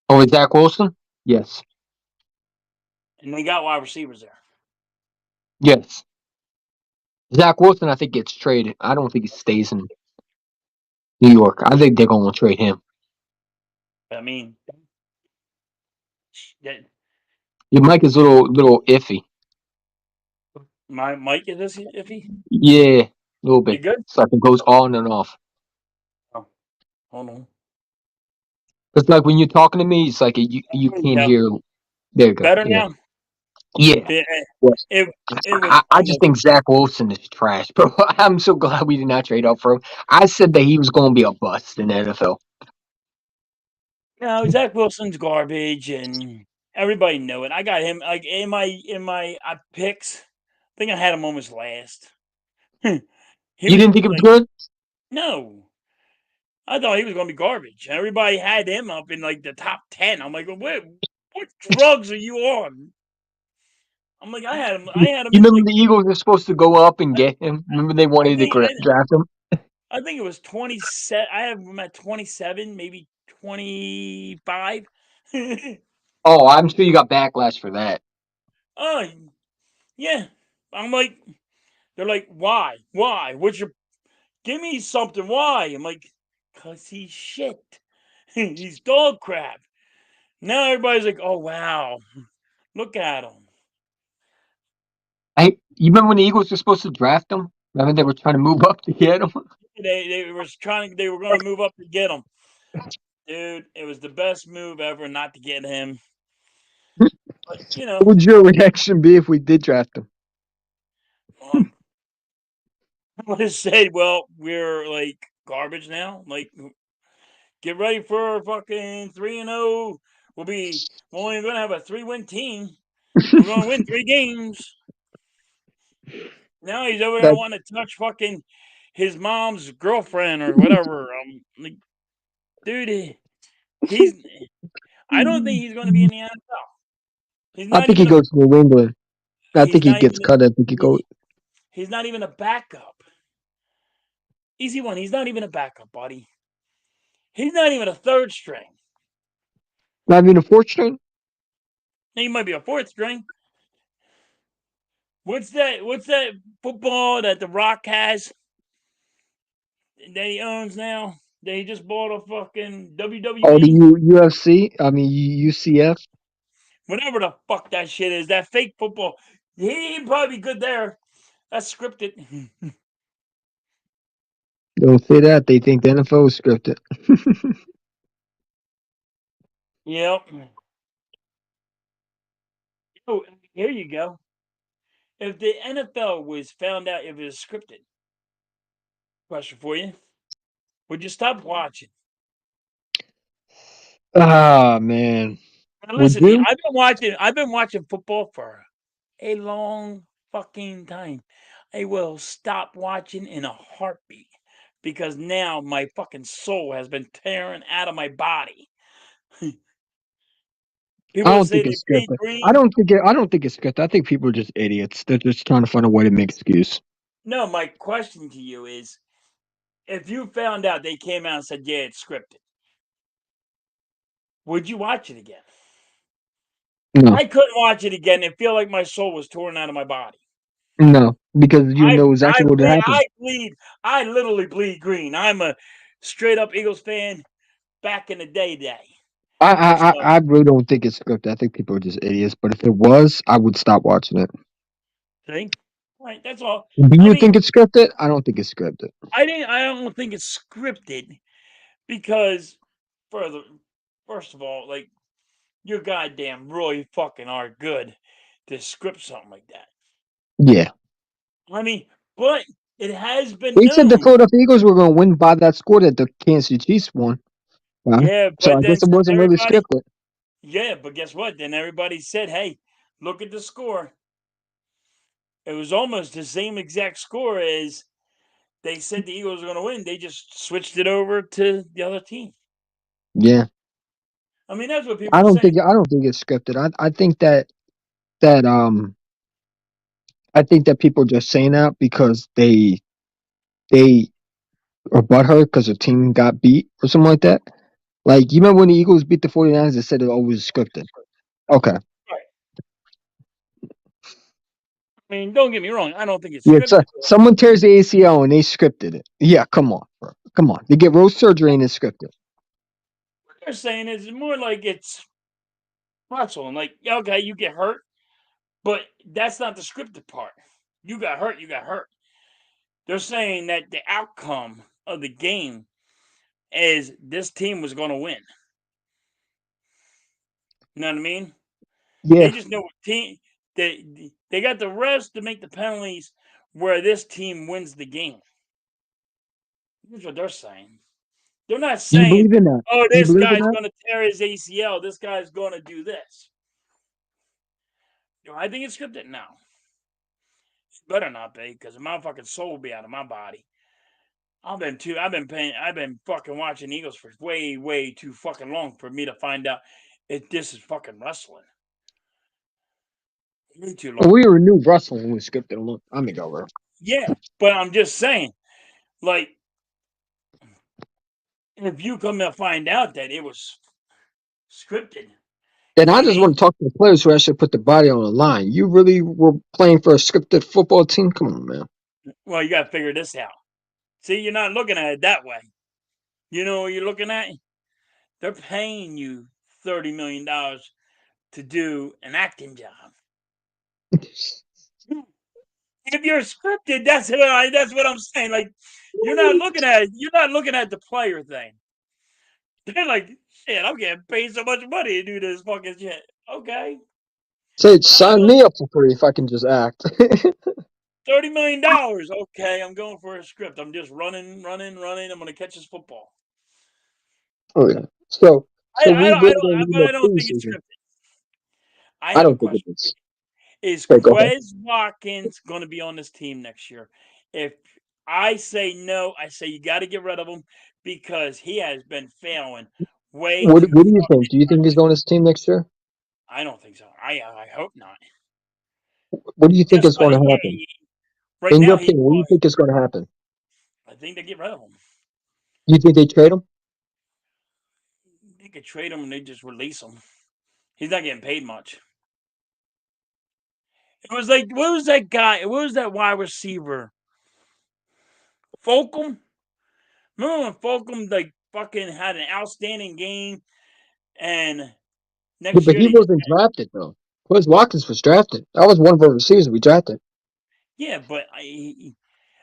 S4: Oh, with Zach Wilson? Yes.
S1: And they got wide receivers there.
S4: Yes. Zach Wilson, I think, gets traded. I don't think he stays in New York. I think they're going to trade him.
S1: I mean, that
S4: Your Mike is a little iffy.
S1: my Mike is this iffy.
S4: Yeah, a little
S1: You
S4: bit.
S1: good?
S4: It's like it goes on and off.
S1: Oh, hold on.
S4: It's like when you're talking to me, it's like you
S1: There you
S4: can't
S1: go.
S4: hear. There you go.
S1: Better
S4: Yeah.
S1: now.
S4: Yeah.
S1: It,
S4: Yes.
S1: it, it was
S4: I just
S1: almost.
S4: think Zach Wilson is trash, bro. I'm so glad we did not trade up for him. I said that he was going to be a bust in the NFL.
S1: No, Zach Wilson's garbage, and everybody know it. I got him like in my picks. I think I had him almost last. He
S4: You
S1: was
S4: didn't think it was
S1: like,
S4: good?
S1: no, I thought he was going to be garbage. Everybody had him up in like the top 10. I'm like, what drugs are you on? I'm like, I had him
S4: You
S1: in
S4: remember
S1: like,
S4: the Eagles were supposed to go up and get him? Remember they
S1: I
S4: wanted to
S1: think,
S4: draft him?
S1: I think it was 27. I have him at 27, maybe 25.
S4: Oh, I'm sure you got backlash for that.
S1: Oh, yeah. I'm like, they're like, why? Why? Give me something. Why? I'm like, because he's shit. He's dog crap. Now everybody's like, oh, wow. Look at him.
S4: You remember when the Eagles were supposed to draft him? Remember they were trying to move up to get him?
S1: They were going to move up to get him. Dude, it was the best move ever not to get him. But,
S4: What would your reaction be if we did draft him?
S1: um, I would have said, well, we're like garbage now. Like, get ready for fucking 3-0. We're only going to have a 3-win team. We're going to win 3 games. Now he's over there
S4: That
S1: wanting to touch fucking his mom's girlfriend or whatever. Like, dude, he's. I don't think he's going to be in the NFL. He's
S4: I
S1: not
S4: think he
S1: even a.
S4: goes to New England. I
S1: He's
S4: think he
S1: not
S4: gets
S1: even.
S4: cut. I think he goes.
S1: He's not even a backup. Easy one. He's not even a backup, buddy. He's not even a third string.
S4: Not even a fourth string.
S1: He might be a fourth string. What's that? What's that football that The Rock has that he owns now? That he just bought a fucking
S4: Oh, the
S1: WWE,
S4: UFC. I mean UCF.
S1: whatever the fuck that shit is. That fake football. He'd probably be good there. That's scripted.
S4: Don't say that. They think the NFL is scripted.
S1: Yep. Oh, here you go. If the NFL was found out if it was scripted, question for you: would you stop watching?
S4: Ah man,
S1: Now
S4: would
S1: listen to me.
S4: you?
S1: I've been watching football for a long fucking time. I will stop watching in a heartbeat because now my fucking soul has been tearing out of my body.
S4: I
S1: People would
S4: don't
S1: say
S4: think
S1: they
S4: it's
S1: bleed
S4: scripted. I
S1: green.
S4: don't think it. I don't think it's scripted. I think people are just idiots. They're just trying to find a way to make excuse.
S1: No, my question to you is: if you found out they came out and said, "Yeah, it's scripted," would you watch it again?
S4: No,
S1: I couldn't watch it again and feel like my soul was torn out of my body.
S4: no, because you know exactly what happened.
S1: I literally bleed green. I'm a straight up Eagles fan back in the day.
S4: I
S1: So,
S4: really don't think it's scripted. I think people are just idiots. But if it was, I would stop watching it.
S1: see? Right, that's all.
S4: Do
S1: I
S4: you
S1: mean,
S4: think it's scripted? I don't think it's scripted.
S1: I don't think it's scripted because further first of all, like you goddamn really fucking are good to script something like that.
S4: Yeah,
S1: I mean, but it has been
S4: they said the
S1: known.
S4: Philadelphia Eagles were going to win by that score that the Kansas City Chiefs won. Huh?
S1: Yeah,
S4: So
S1: but
S4: I
S1: then
S4: guess it
S1: since
S4: wasn't really
S1: everybody
S4: scripted.
S1: Yeah, but guess what? Then everybody said, "Hey, look at the score." It was almost the same exact score as they said the Eagles were going to win. They just switched it over to the other team.
S4: Yeah.
S1: I mean, that's what people are saying.
S4: I don't think it's scripted. I think that I think that people are just saying that because they are butthurt because their team got beat or something like that. Like, you remember when the Eagles beat the 49ers, they said it always scripted. Okay.
S1: Right. I mean, don't get me wrong. I don't think it's
S4: Yeah, so
S1: scripted.
S4: someone tears the ACL and they scripted it. Yeah, come on, bro. Come on. They get road surgery and it's scripted.
S1: What they're saying is more like it's wrestling. Like, okay, you get hurt, but that's not the scripted part. You got hurt, you got hurt. They're saying that the outcome of the game is this team was going to win. You know what I mean? They
S4: Yeah.
S1: just know what team they got the refs to make the penalties where this team wins the game. That's what they're saying. They're not
S4: Do you
S1: saying,
S4: believe in that?
S1: "Oh,
S4: Do you
S1: this
S4: believe in
S1: guy's
S4: that?
S1: going to tear his ACL. This guy's going to do this." I think it's scripted now. It better not be, because my fucking soul will be out of my body. I've been fucking watching Eagles for way, way too fucking long for me to find out this is fucking wrestling. Way too long.
S4: We already knew wrestling was scripted a long time ago, bro.
S1: Yeah, but I'm just saying, like, if you come to find out that it was scripted,
S4: And
S1: you know
S4: I
S1: what I
S4: just
S1: mean?
S4: want to talk to the players who actually put the body on the line. You really were playing for a scripted football team? Come on, man.
S1: Well, you got to figure this out. See, you're not looking at it that way. You know what you're looking at? They're paying you $30 million to do an acting job. If you're scripted, that's what I'm saying. Like, you're not looking at the player thing. They're like, shit, I'm getting paid so much money to do this fucking shit. Okay.
S4: Say,
S1: How much
S4: sign me up for free if I can just act.
S1: $30 million. Okay, I'm going for a script. I'm just running, running, running. I'm gonna catch this football.
S4: Oh yeah. So we
S1: I
S4: really
S1: don't
S4: don't need
S1: but
S4: no
S1: I don't think it's
S4: preseason.
S1: scripted. I
S4: I
S1: have a
S4: don't think it
S1: question for
S4: is.
S1: you. Is
S4: Okay, go ahead.
S1: Quez Watkins gonna be on this team next year? If I say no, I say you gotta get rid of him because he has been failing way too
S4: What do you think?
S1: fucking
S4: Do you think he's
S1: much.
S4: on his team next year?
S1: I don't think so. I hope not.
S4: What do you think
S1: Just
S4: is
S1: by
S4: going to happen?
S1: right
S4: In your
S1: now he
S4: opinion, what do you think is going to happen?
S1: I think they get rid of him.
S4: You think they trade him?
S1: They could trade him and they just release him. He's not getting paid much. It was like, what was that guy? What was that wide receiver? Fulcum? Remember when Fulcum like fucking had an outstanding game and
S4: Yeah,
S1: next
S4: but
S1: year
S4: he
S1: they just
S4: wasn't drafted though. Quez Watkins was drafted. That was one of our receivers we drafted.
S1: yeah, but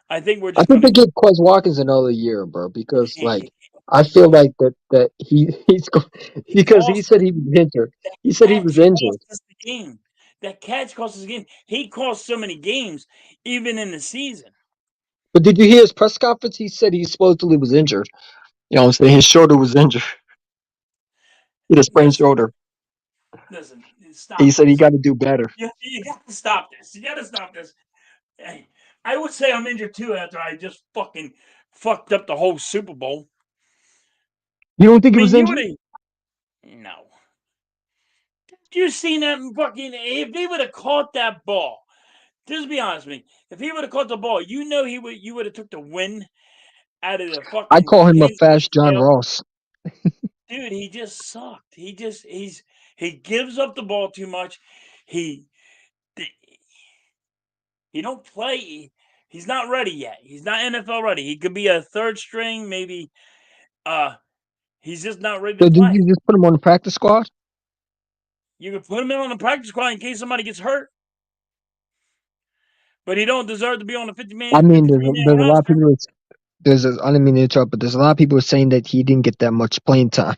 S1: I think we're
S4: I
S1: just
S4: think
S1: gonna
S4: they give Quez Watkins another year, bro, because
S1: he
S4: like I feel like that because he
S1: cost
S4: said he was injured.
S1: that
S4: He said he was
S1: catch cost
S4: injured.
S1: us the game. That catch cost us the game. He cost so many games, even in the season.
S4: But did you hear his press conference? He said he supposedly was injured. You know what I'm saying? His shoulder was injured. He had a sprained
S1: Listen,
S4: shoulder.
S1: listen,
S4: He
S1: stop
S4: said he
S1: this.
S4: got to do better.
S1: You got to stop this. You got to stop this. Hey, I would say I'm injured too after I just fucking fucked up the whole Super Bowl.
S4: You don't think
S1: I
S4: he was
S1: mean, you would
S4: injured?
S1: have no. You seen that fucking? If he would have caught that ball, just be honest with me. If he would have caught the ball, you know he would. You would have took the win out of the
S4: I'd
S1: fucking
S4: call him a
S1: hands of
S4: fast
S1: the
S4: John
S1: ACL.
S4: Ross.
S1: Dude, he just sucked. He gives up the ball too much. He he don't play. He's not ready yet. He's not NFL ready. He could be a third string, maybe. He's just not ready to
S4: So did
S1: play.
S4: you just put him on the practice squad?
S1: You could put him in on the practice squad in case somebody gets hurt, but he don't deserve to be on the 50
S4: I
S1: man,
S4: mean,
S1: 53-man
S4: there's a lot of
S1: roster.
S4: people. I didn't mean to interrupt, but there's a lot of people saying that he didn't get that much playing time.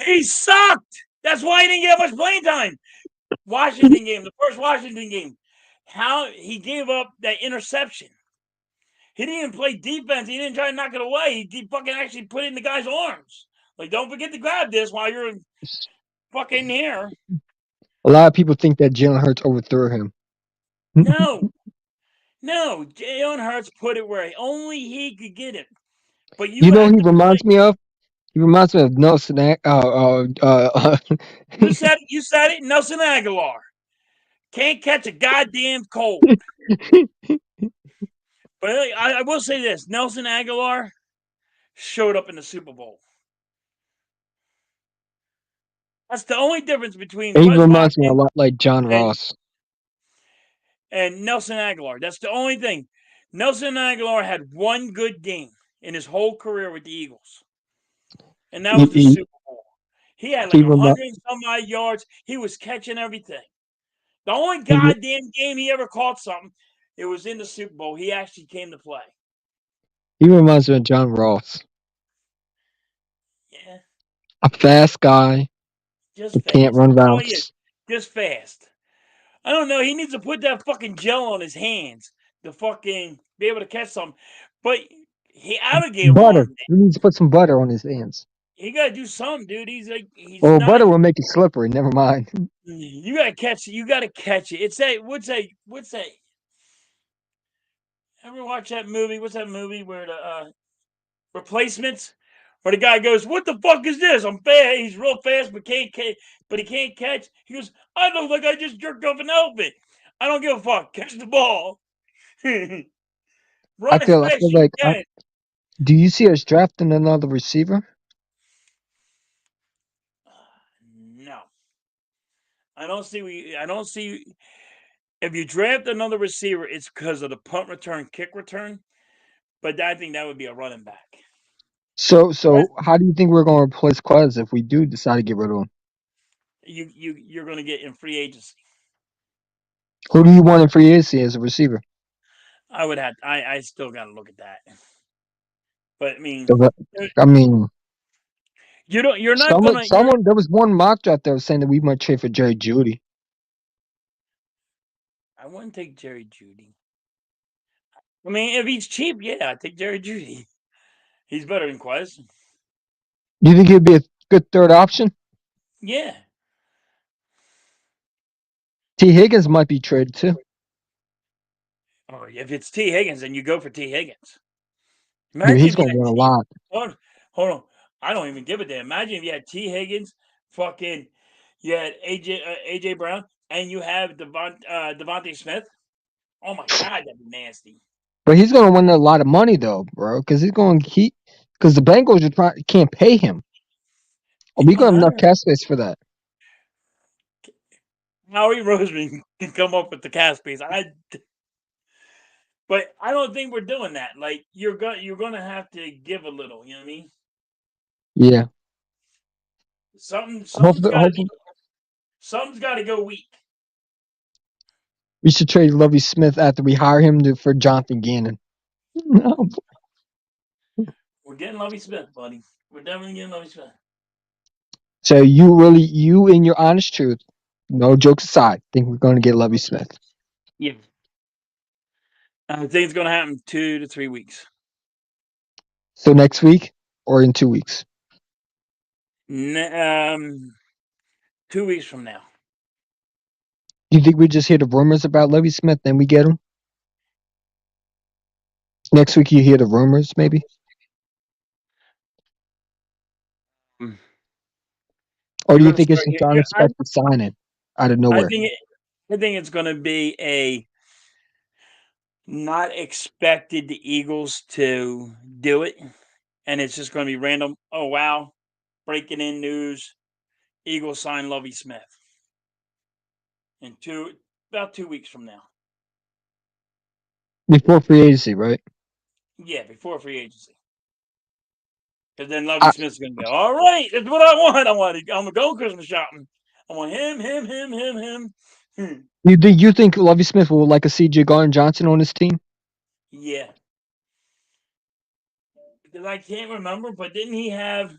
S1: He sucked. That's why he didn't get much playing time. Washington game, the first Washington game, how he gave up that interception. He didn't even play defense. He didn't try to knock it away. He fucking actually put it in the guy's arms. Like, don't forget to grab this while you're fucking here.
S4: A lot of people think that Jalen Hurts overthrew him.
S1: No, No, Jalen Hurts put it where only he could get it. But
S4: You
S1: you
S4: know,
S1: have
S4: he
S1: to play.
S4: reminds me of. He reminds me of Nelson.
S1: You said it. You said it. Nelson Aguilar can't catch a goddamn cold. But I will say this: Nelson Aguilar showed up in the Super Bowl. That's the only difference between
S4: He
S1: Wes
S4: reminds me a
S1: Watson
S4: lot like John
S1: and
S4: Ross.
S1: Nelson Aguilar. That's the only thing. Nelson Aguilar had one good game in his whole career with the Eagles, and that
S4: He
S1: was the
S4: he,
S1: Super Bowl. He had like
S4: he,
S1: a
S4: remi-
S1: hundred and some odd yards. He was catching everything. The only
S4: he, re-
S1: goddamn game he ever caught something, it was in the Super Bowl. He actually came to play.
S4: he reminds me of John Ross.
S1: Yeah,
S4: A fast guy
S1: just
S4: who can't
S1: fast.
S4: run
S1: That's all he is.
S4: routes.
S1: Just fast. I don't know. He needs to put that fucking gel on his hands to fucking be able to catch something. But he alligator
S4: Butter.
S1: armed it.
S4: He needs to put some butter on his hands.
S1: He got to do something, dude. He's
S4: Well,
S1: not.
S4: butter will make it slippery. Never mind.
S1: You got to catch it. You got to catch it. It's a what's that? Ever watch that movie? What's that movie where the Replacements? Where the guy goes, "What the fuck is this? I'm fast. He's real fast, but but he can't catch." He goes, "I look like I just jerked off an elephant. I don't give a fuck. Catch the ball.
S4: I
S1: Run as
S4: feel. I
S1: fast
S4: feel
S1: as you
S4: like.
S1: can."
S4: Do you see us drafting another receiver?
S1: No, I don't see. I don't see. If you draft another receiver, it's because of the punt return, kick return. But I think that would be a running back.
S4: So how do you think we're going to replace Quez if we do decide to get rid of him?
S1: You're going to get in free agency.
S4: Who do you want in free agency as a receiver?
S1: I would have. I still got to look at that. But I mean,
S4: So I mean,
S1: you don't. You're not gonna. You're.
S4: someone. There was one mock draft that was saying that we might trade for Jerry Judy.
S1: I wouldn't take Jerry Judy. I mean, if he's cheap, yeah, I'd take Jerry Judy. He's better than Quez.
S4: Do you think he'd be a good third option?
S1: Yeah.
S4: T. Higgins might be traded too.
S1: Or if it's T. Higgins, then you go for T. Higgins.
S4: Dude,
S1: Imagine
S4: he's
S1: if you
S4: going to
S1: had
S4: run a
S1: T.
S4: lot.
S1: Hold on. I don't even give a damn. Imagine if you had T. Higgins, fucking, you had AJ Brown, and you have Devontae Smith. Oh my God, that'd be nasty.
S4: But he's going to win a lot of money though, bro, because he's going to keep. Because the Bengals can't pay him. Are
S1: It
S4: we
S1: don't
S4: going to have enough
S1: matter.
S4: cap space for that?
S1: Howie Roseman can come up with the cast piece. But I don't think we're doing that. Like you're gonna have to give a little. You know what I mean?
S4: Yeah.
S1: Something's
S4: Hopefully,
S1: got to be.
S4: hopefully
S1: Something's got to go weak.
S4: we should trade Lovie Smith after we hire him for Jonathan Gannon. No.
S1: We're getting Lovie Smith, buddy. We're definitely getting Lovie Smith.
S4: So you in your honest truth, no jokes aside, think we're going to get Lovie Smith.
S1: Yeah. I think it's gonna happen 2 to 3 weeks.
S4: So next week or in 2 weeks?
S1: 2 weeks from now.
S4: Do you think we just hear the rumors about Lovie Smith, then we get him? Next week you hear the rumors, maybe?
S1: Mm.
S4: Or
S1: You're
S4: do you
S1: gonna
S4: think it's
S1: start.
S4: just an unexpected signing out of
S1: I
S4: nowhere?
S1: think. I think it's gonna be a not expected the Eagles to do it, and it's just gonna be random. Oh wow! Breaking in news: Eagles sign Lovie Smith in about 2 weeks from now.
S4: Before free agency, right?
S1: Yeah, before free agency. Because then Lovie
S4: I,
S1: Smith's going to go, all right, that's what I want. I'm going to go Christmas shopping. I want him.
S4: you think Lovie Smith will like a C.J. Gardner Johnson on his team?
S1: Yeah. Because I can't remember, but didn't he had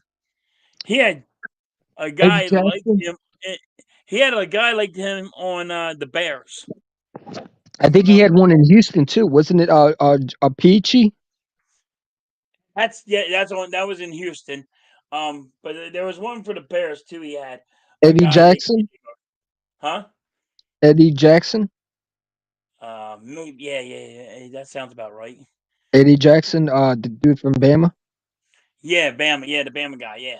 S1: a
S4: Eddie
S1: guy like
S4: Jackson?
S1: him. He had a guy like him on the Bears.
S4: I
S1: You
S4: think he had
S1: remember?
S4: one in Houston too, wasn't it? A Peachy?
S1: That's on. That was in Houston. But there was one for the Bears too. He had a
S4: Eddie
S1: guy named
S4: Jackson?
S1: huh?
S4: Eddie Jackson?
S1: Maybe, yeah. That sounds about right.
S4: Eddie Jackson, the dude from Bama.
S1: Yeah, Bama. Yeah, the Bama guy. Yeah,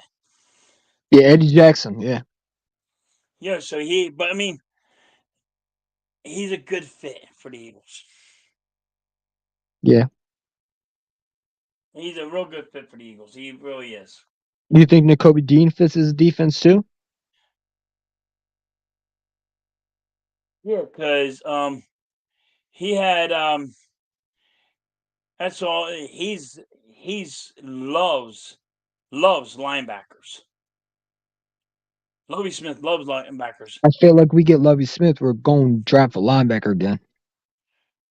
S4: Yeah, Eddie Jackson. Yeah,
S1: yeah. But I mean, he's a good fit for the Eagles.
S4: yeah.
S1: He's a real good fit for the Eagles. He really is.
S4: You think N'Kobe Dean fits his defense too?
S1: Yeah, because he had that's all. He's loves linebackers. Lovie Smith loves linebackers.
S4: I feel like we get Lovie Smith, we're going to draft a linebacker again.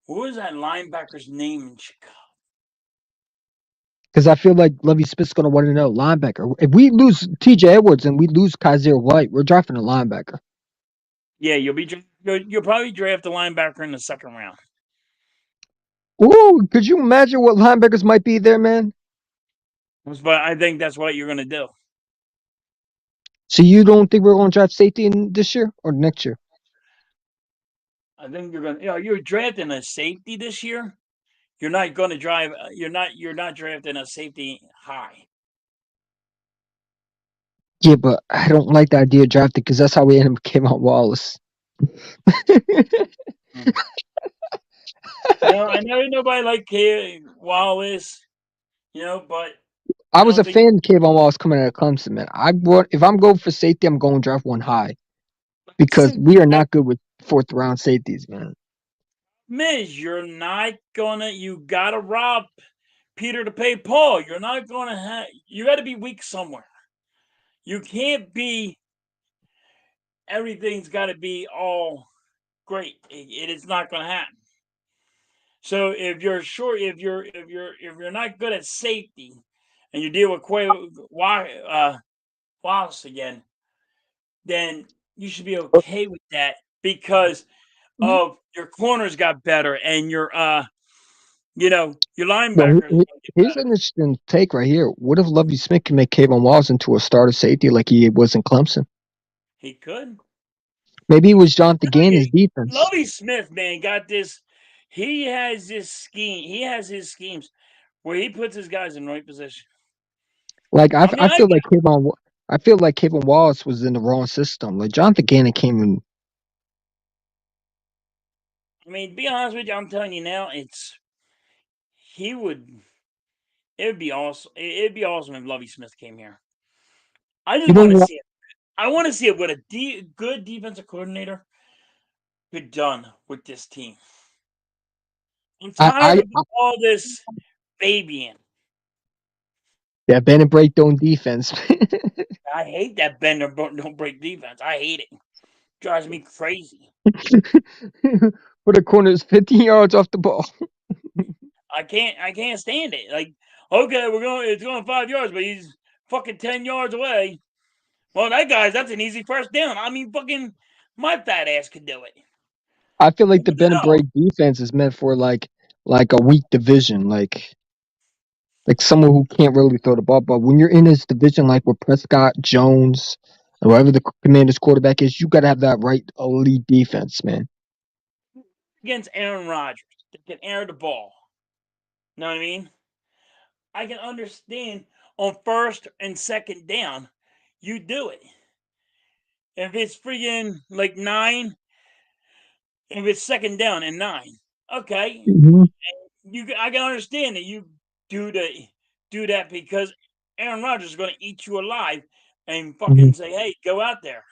S1: What was that linebacker's name in Chicago?
S4: Because I feel like Lovie Smith's going to want to know linebacker. If we lose T.J. Edwards and we lose Kaiser White, we're drafting a linebacker.
S1: Yeah, you'll probably draft a linebacker in the second round.
S4: Ooh, could you imagine what linebackers might be there, man?
S1: But I think that's what you're gonna do.
S4: So you don't think we're going to draft safety in this year or next year?
S1: I think you're drafting a safety this year. You're not going to drive. You're not drafting a safety high.
S4: Yeah, but I don't like the idea of drafting because that's how we end up with Kevon Wallace.
S1: Mm. I know nobody like Wallace. But
S4: I
S1: I
S4: was a
S1: don't think
S4: fan of Kevon Wallace coming out of Clemson, man. If I'm going for safety, I'm going to draft one high because
S1: listen,
S4: we are not good with fourth round safeties, man.
S1: Miz, you're not gonna. You gotta rob Peter to pay Paul. You're not gonna have. You got to be weak somewhere. You can't be. Everything's got to be all great. It is not going to happen. So if you're short, if you're not good at safety, and you deal with Wallace again, then you should be okay with that because of your corners got better and your
S4: Well,
S1: linebackers get
S4: here's an
S1: better.
S4: interesting take right here. What if Lovie Smith can make Kevon Wallace into a starter safety like he was in Clemson?
S1: He could.
S4: Maybe it was Jonathan Gannon's defense.
S1: Lovey Smith, man, got this. He has this scheme. He has his schemes where he puts his guys in the right position.
S4: Like
S1: I mean,
S4: I feel like Kevon Wallace was in the wrong system. Like Jonathan Gannon came in.
S1: to be honest with you, I'm telling you now, he would. It would be awesome. It'd be awesome if Lovey Smith came here. I
S4: You
S1: just want to
S4: know,
S1: see it. I want to see it with a good defensive coordinator could done with this team. I'm
S4: I,
S1: tired
S4: I,
S1: of all this babying.
S4: that bend and break don't defense.
S1: I hate that bend or don't break defense. I hate it. Drives me crazy.
S4: For the corners 15 yards off the ball.
S1: I can't stand it. Like, okay, it's going 5 yards, but he's fucking 10 yards away. Well, that's an easy first down. Fucking my fat ass could do it.
S4: I feel like the bend and
S1: No.
S4: break defense is meant for like a weak division, like someone who can't really throw the ball. But when you're in this division, like with Prescott, Jones, and whoever the Commanders quarterback is, you gotta have that right elite defense, man.
S1: Against Aaron Rodgers, they can air the ball. Know what I mean? I can understand on first and second down, you do it. If it's freaking like 9, if it's second down and 9, okay,
S4: Mm-hmm.
S1: I can understand that you do that because Aaron Rodgers is going to eat you alive and
S4: Mm-hmm.
S1: fucking say, "Hey, go out there."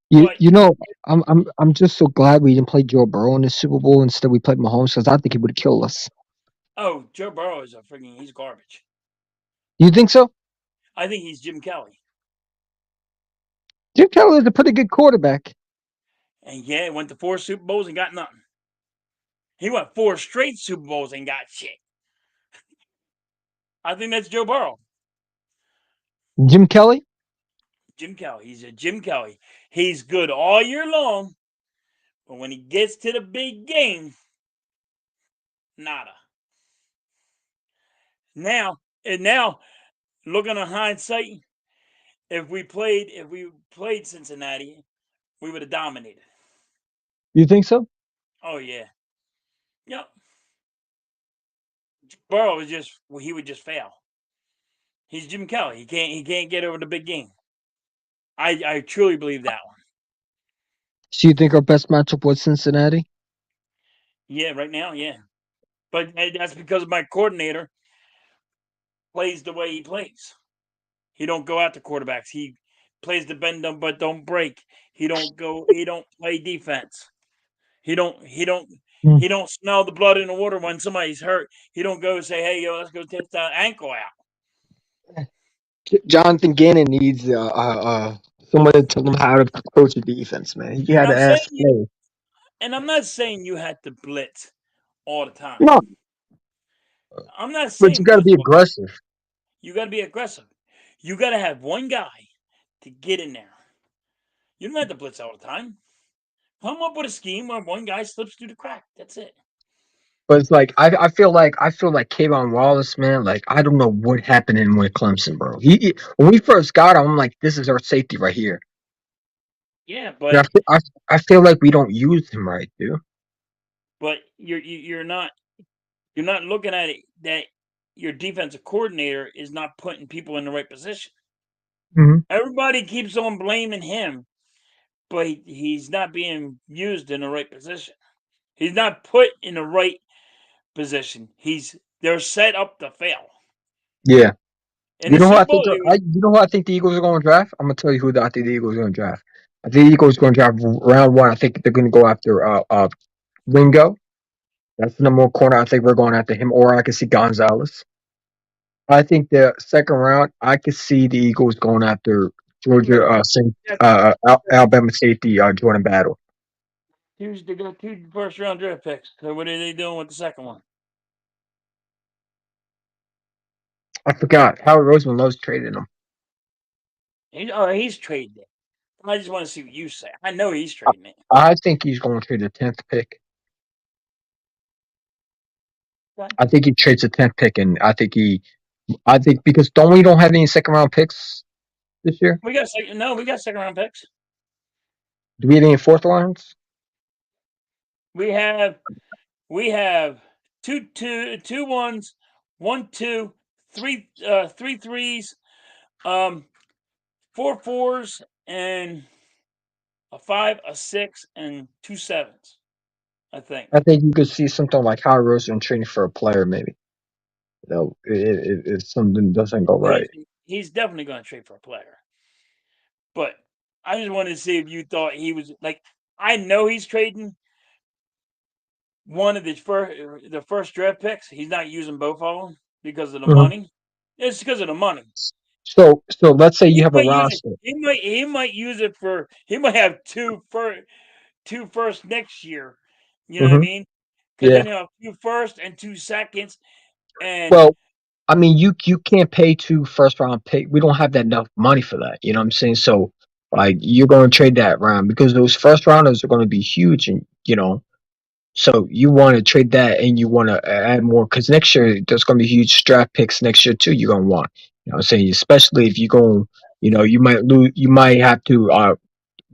S4: You
S1: But
S4: you know, I'm just so glad we didn't play Joe Burrow in the Super Bowl. Instead, we played Mahomes because I think he would have killed us.
S1: Joe Burrow is he's garbage.
S4: You think so?
S1: I think he's Jim Kelly,
S4: Jim Kelly is a pretty good quarterback.
S1: and yeah, went to 4 Super Bowls and got nothing. He went 4 straight Super Bowls and got shit. I think that's Joe Burrow.
S4: Jim Kelly.
S1: Jim Kelly. He's a Jim Kelly. He's good all year long, but when he gets to the big game, nada. Now, looking at hindsight, if we played Cincinnati, we would have dominated.
S4: You think so?
S1: Oh yeah. Burrow was just he would just fail. He's Jim Kelly. He can't get over the big game. I truly believe that one.
S4: So you think our best matchup was Cincinnati?
S1: Yeah, right now, yeah. But that's because my coordinator plays the way he plays. He don't go after quarterbacks. He plays the bend them but don't break. He don't go. He don't play defense. He don't. He don't.
S4: Hmm.
S1: He don't smell the blood in the water when somebody's hurt. He don't go say, "Hey, yo, let's go take that ankle out."
S4: Jonathan Gannon needs someone to tell him how to coach a defense, man. You
S1: And
S4: had to
S1: I'm saying
S4: ask the
S1: you.
S4: players.
S1: And I'm not saying you had to blitz all the time.
S4: No,
S1: I'm not
S4: but you
S1: saying
S4: got to
S1: blitz
S4: be
S1: all the time.
S4: aggressive.
S1: You got to be aggressive. You got to have one guy to get in there. You don't have to blitz all the time. Come up with a scheme where one guy slips through the crack. That's it.
S4: But it's like I feel like Kayvon Wallace, man. Like I don't know what happened in with Clemson, bro. When we first got him, I'm like, this is our safety right here.
S1: Yeah,
S4: And
S1: but
S4: I feel like we don't use him right, dude.
S1: you're not looking at it that your defensive coordinator is not putting people in the right position.
S4: Mm-hmm.
S1: Everybody keeps on blaming him, but he's not being used in the right position. He's not put in the right position. They're set up to fail.
S4: Yeah.
S1: In the Super Bowl, it was
S4: You know who I think the Eagles are going to draft? I'm gonna tell you who I think the Eagles are going to draft. I think the Eagles are going to draft round one. I think they're going to go after Ringo. That's the number one corner. I think we're going after him, or I can see Gonzalez. I think the second round, I could see the Eagles going after Georgia, Alabama safety, Jordan Battle.
S1: They got two first round draft picks. So what are they doing with the second one?
S4: I forgot. Howard Roseman loves trading them.
S1: He's trading it. I just want to see what you say. I know he's
S4: I,
S1: trading it.
S4: I think he's going to trade the 10th pick.
S1: Okay.
S4: I think he trades the 10th pick, and I think because we don't have any second round picks this year.
S1: We got second round picks.
S4: Do we have any fourth rounds?
S1: We have two ones, one two, three threes, um, four fours, and a five, a six, and two sevens. I think.
S4: I think you could see something like Howard Roseman trading for a player, maybe. If something doesn't go
S1: Well,
S4: right.
S1: he's definitely going to trade for a player. But I just wanted to see if you thought he was like. I know he's trading one of the first draft picks. He's not using both of them because of the
S4: Mhm.
S1: money. It's because of the money.
S4: So let's say you
S1: He
S4: have a
S1: might use it.
S4: roster.
S1: He might use it for. He might have two first next year. You know what I
S4: Hmm.
S1: mean? Because
S4: Yeah.
S1: then he'll have two first and two seconds. And
S4: Well, I mean, you can't pay two first round pick. We don't have that enough money for that. You know what I'm saying? So, like, you're going to trade that round because those first rounders are going to be huge, and so you want to trade that, and you want to add more because next year there's going to be huge draft picks next year too. You're going to want. You know what I'm saying? Especially if you go, you might lose. You might have to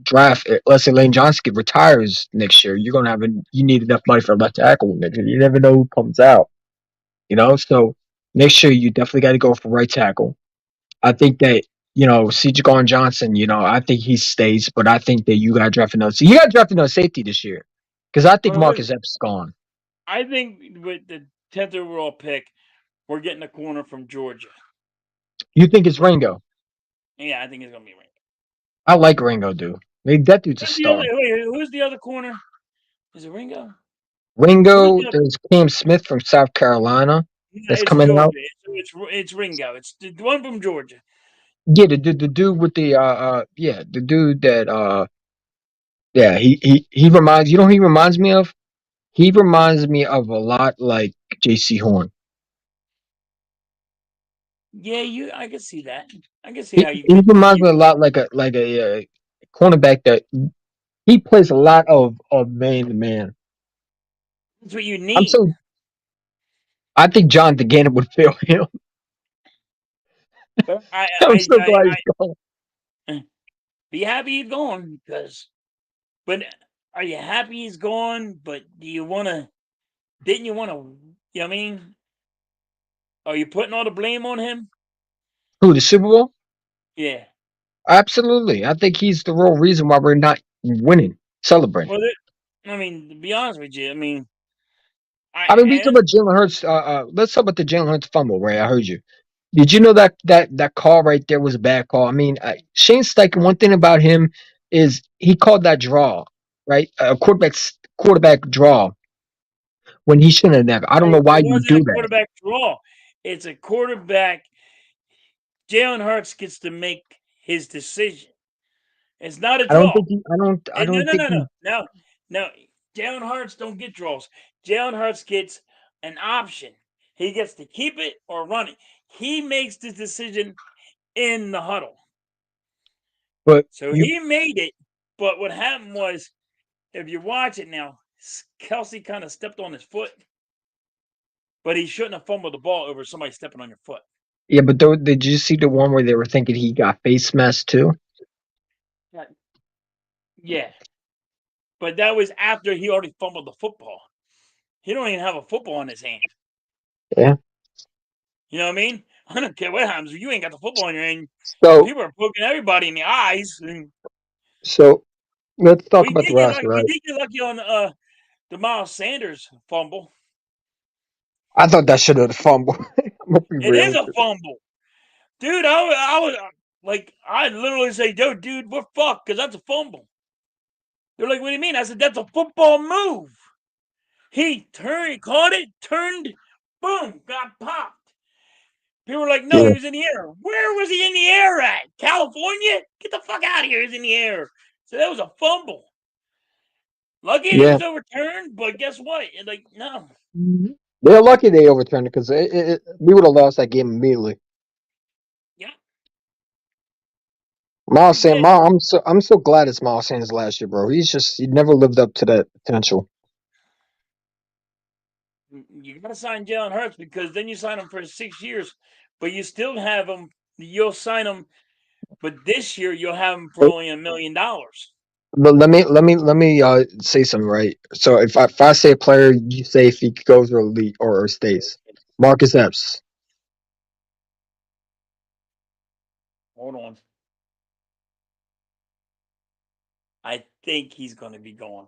S4: draft. Let's say Lane Johnson retires next year. You're going to you need enough money for a left tackle next year. You never know who comes out. So next year you definitely got to go for right tackle. I think that C.J. Gardner Johnson. I think he stays, but I think that you got to draft another. So you got to draft another safety this year because I think
S1: well,
S4: Marcus Epps is gone.
S1: I think with the 10th overall pick, we're getting a corner from Georgia.
S4: You think it's Ringo?
S1: Yeah, I think it's gonna be Ringo.
S4: I like Ringo, dude. Maybe that dude's a
S1: Who's the other?
S4: star.
S1: Who's the other corner? Is it Ringo? Who's
S4: Ringo,
S1: the other?
S4: there's Cam Smith from South Carolina
S1: Yeah,
S4: that's
S1: it's
S4: coming
S1: Georgia.
S4: out.
S1: It's Ringo. It's the one from Georgia.
S4: Yeah, the dude with the dude that yeah, he reminds who he reminds me of? He reminds me of a lot like JC Horn.
S1: Yeah, I can see that. I can see
S4: He,
S1: how you
S4: he
S1: could.
S4: reminds me a lot like a cornerback that he plays a lot of man to man.
S1: That's what you
S4: I'm
S1: need.
S4: so I think John DeGannon would fail him.
S1: But
S4: I'm so glad he's gone.
S1: I be happy he's gone because. But are you happy he's gone? But do you want to? Didn't you want to? You know what I mean? Are you putting all the blame on him?
S4: Who, the Super Bowl?
S1: Yeah.
S4: Absolutely. I think he's the real reason why we're not winning, celebrating.
S1: Well, I mean, to be honest with you, I mean,
S4: I mean, we talk
S1: and
S4: about Jalen Hurts. Let's talk about the Jalen Hurts fumble, Ray. I heard you. Did you know that call right there was a bad call? I mean, Shane Steichen. One thing about him is he called that draw, right? A quarterback draw when he shouldn't have. Never. I don't know why
S1: it
S4: you would
S1: wasn't a
S4: do that.
S1: quarterback draw. It's a quarterback. Jalen Hurts gets to make his decision. It's not a
S4: I don't
S1: draw.
S4: think he. I don't. I
S1: And no,
S4: don't
S1: no,
S4: think
S1: no,
S4: he.
S1: no, no, no. Jalen Hurts don't get draws. Jalen Hurts gets an option. He gets to keep it or run it. He makes the decision in the huddle.
S4: But
S1: So
S4: you.
S1: he made it. But what happened was, if you watch it now, Kelsey kind of stepped on his foot, but he shouldn't have fumbled the ball over somebody stepping on your foot.
S4: Yeah, but did you see the one where they were thinking he got face masked too?
S1: Yeah, but that was after he already fumbled the football. He don't even have a football in his hand.
S4: Yeah.
S1: You know what I mean? I don't care what happens. You ain't got the football in your hand.
S4: So
S1: People are poking everybody in the eyes. And
S4: so let's talk about the roster,
S1: we
S4: right?
S1: did get lucky on the Miles Sanders fumble.
S4: I thought that should have fumbled. I'm gonna be
S1: It
S4: real
S1: is
S4: with
S1: a
S4: you.
S1: fumble, dude. I was like, I literally say, dude, we're fucked because that's a fumble. They're like, what do you mean? I said, that's a football move. He caught it, turned, boom, got popped. People were like, no,
S4: Yeah,
S1: he was in the air. Where was he in the air at? California? Get the fuck out of here. He's in the air. So that was a fumble. Lucky it
S4: yeah.
S1: was overturned, but guess what? Like, no.
S4: They're lucky they overturned it because we would have lost that game immediately.
S1: Yeah,
S4: Miles
S1: we
S4: Sanders,
S1: did.
S4: I'm so glad it's Miles Sanders last year, bro. He never lived up to that potential.
S1: You got to sign Jalen Hurts because then you sign him for 6 years, but you still have him. You'll sign him, but this year you'll have him for
S4: But,
S1: only $1 million.
S4: but let me say something, right. So if I say a player, you say if he goes or elite or stays. Marcus Epps.
S1: Hold on. I think he's going to be gone.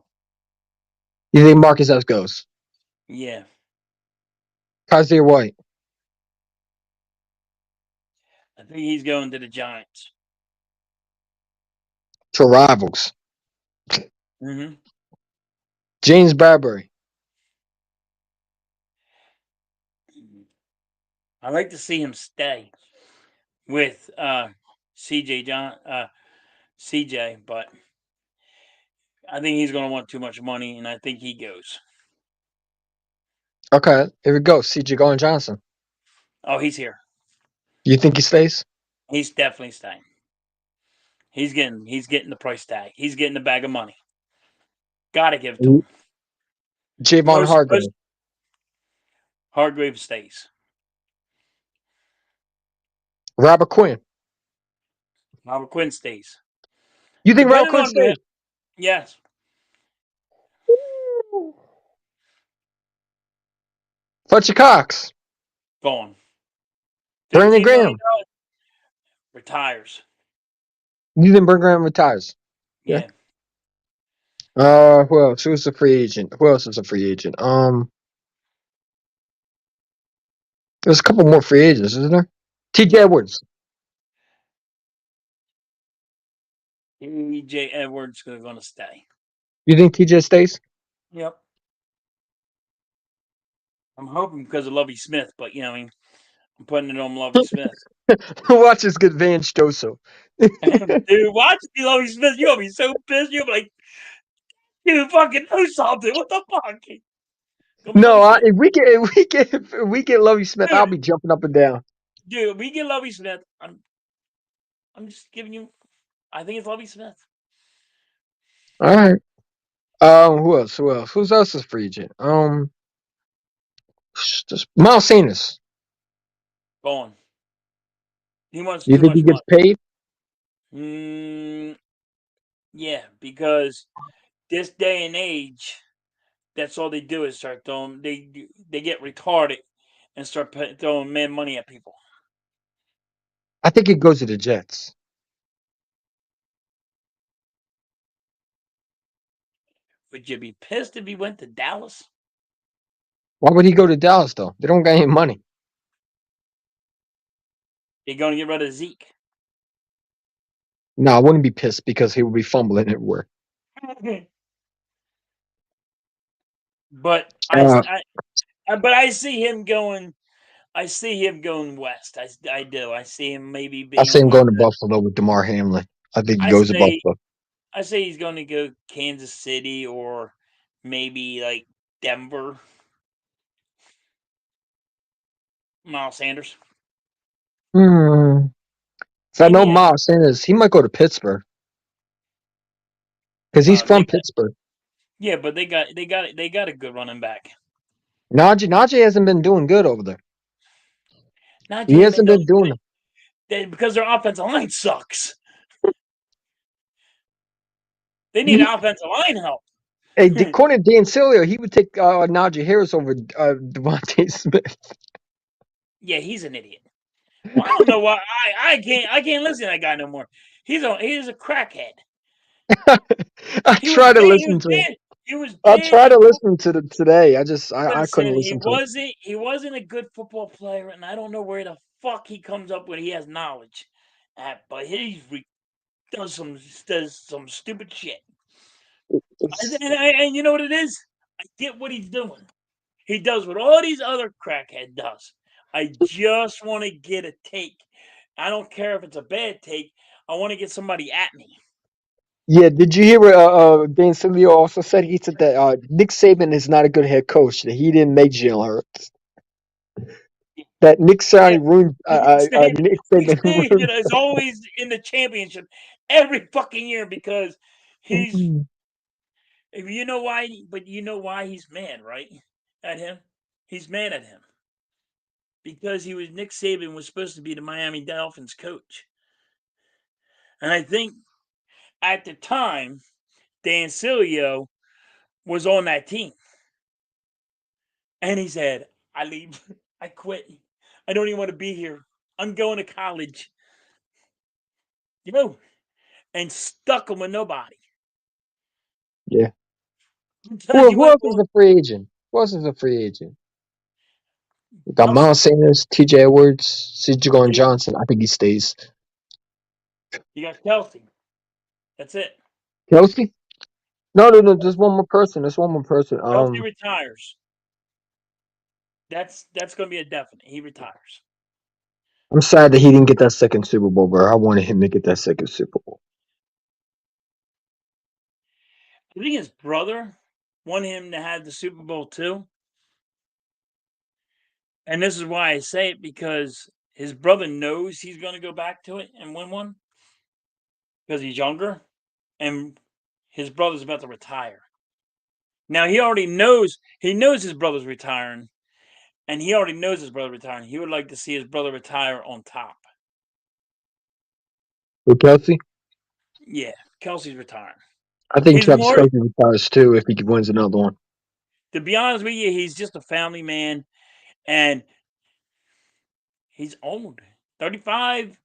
S4: You think Marcus Epps goes?
S1: Yeah.
S4: Kaiser White
S1: I think he's going to the Giants.
S4: to rivals.
S1: Mm-hmm.
S4: James Bradbury.
S1: I like to see him stay with CJ, but I think he's going to want too much money, and I think he goes.
S4: Okay, here we go. C.J. Garden Johnson.
S1: Oh, he's here.
S4: You think he stays?
S1: He's definitely staying. He's getting the price tag. He's getting the bag of money. Got to give it to him.
S4: Javon
S1: Most
S4: Hargrave.
S1: Hargrave stays.
S4: Robert Quinn.
S1: Robert Quinn stays.
S4: You think Robert
S1: Depending
S4: Quinn
S1: on
S4: stays?
S1: yes,
S4: Fletcher Cox.
S1: gone.
S4: Brandon
S1: $15 million
S4: Graham.
S1: retires.
S4: You think Brandon Graham retires? Yeah.
S1: Yeah.
S4: Who else? Who's a free agent? Who else is a free agent? There's a couple more free agents, isn't there? T.J.
S1: Yeah.
S4: Edwards.
S1: TJ Edwards is going to stay.
S4: You think T.J. stays?
S1: Yep. I'm hoping because of Lovey Smith, but I mean, I'm putting it on Lovey Smith.
S4: Watch this good Vance Joseph.
S1: Dude, watch Lovey Smith. You're gonna be so pissed. You'll be like, dude, fucking do something. What the fuck? Gonna be
S4: No,
S1: Lovey Smith.
S4: if we get Lovey Smith, I'll
S1: Dude,
S4: be jumping up and down.
S1: we get Lovey Smith. I'm just giving you I think it's Lovey Smith.
S4: All right. Who else? Who else? Who else is free agent? Just Miles Sanders.
S1: Gone. He wants
S4: You
S1: too
S4: think he
S1: much
S4: gets
S1: money.
S4: paid?
S1: Yeah, because this day and age, that's all they do is start throwing. They get retarded and start throwing mad money at people?
S4: I think it goes to the Jets.
S1: Would you be pissed if he went to Dallas?
S4: Why would he go to Dallas though? They don't got any money.
S1: You're going to get rid of Zeke.
S4: No, I wouldn't be pissed because he would be fumbling everywhere.
S1: But
S4: Uh,
S1: but I see him going. I see him going west. I do. I see him maybe
S4: I see
S1: being
S4: him
S1: one
S4: going
S1: of
S4: to
S1: the.
S4: Buffalo with DeMar Hamlin. I think he
S1: I
S4: goes to
S1: say
S4: Buffalo.
S1: I say he's going to go Kansas City or maybe like Denver. Miles Sanders.
S4: Hmm. If I
S1: They
S4: know
S1: need a
S4: Miles Sanders, he might go to Pittsburgh because he's
S1: they
S4: from Pittsburgh.
S1: yeah, but they got a good running back.
S4: Najee hasn't been doing good over there.
S1: Not
S4: He
S1: ain't been
S4: hasn't
S1: doing
S4: been doing.
S1: because their offensive line sucks. They need
S4: He,
S1: offensive line help.
S4: hey, according to Dan Sileo, he would take Najee Harris over Devontae Smith.
S1: Yeah, he's an idiot. Well, I don't know why I can't listen to that guy no more. He's a crackhead.
S4: I
S1: He was
S4: try to
S1: bad. He was
S4: listen to him.
S1: bad. He was
S4: I
S1: bad
S4: try to
S1: at
S4: listen to the today. I couldn't
S1: listen.
S4: listen to it.
S1: He wasn't a good football player, and I don't know where the fuck he comes up with. He has knowledge, but does some stupid shit.
S4: It's,
S1: And you know what it is? I get what he's doing. He does what all these other crackhead does. I just want to get a take. I don't care if it's a bad take. I want to get somebody at me.
S4: yeah, did you hear what Dan Sileo also said? He said that Nick Saban is not a good head coach. That he didn't make Jalen Hurts. That Nick
S1: Yeah,
S4: Sirianni ruined. Nick
S1: Nick
S4: Saban ruined.
S1: Saban is always in the championship every fucking year because he's. You know why? But you know why he's mad, right? At him. He's mad at him because Nick Saban was supposed to be the Miami Dolphins coach, and I think at the time Dan Sileo was on that team. And he said, I leave. I quit. I don't even want to be here. I'm going to college. You know, and stuck him with nobody.
S4: Yeah.
S1: Because you
S4: Who
S1: went
S4: else is a free agent? Who else is a free agent? We got
S1: Kelsey.
S4: Miles Sanders, T.J. Edwards, C.J. Gordon
S1: You
S4: Johnson. I think he stays.
S1: got Kelsey. That's it.
S4: Kelsey? No. There's one more person. There's one more person.
S1: Kelsey retires. That's going to be a definite. He retires.
S4: I'm sad that he didn't get that second Super Bowl, bro. I wanted him to get that second Super Bowl.
S1: I think his brother won him to have the Super Bowl too. And this is why I say it because his brother knows he's going to go back to it and win one because he's younger and his brother's about to retire. Now he knows his brother's retiring, and he already knows his brother retiring. He would like to see his brother retire on top.
S4: With Kelsey?
S1: Yeah, Kelsey's retiring.
S4: I think
S1: He's
S4: Travis
S1: more,
S4: Kelsey retires too if he wins another one.
S1: to be honest with you, he's just a family man, and he's old, 35.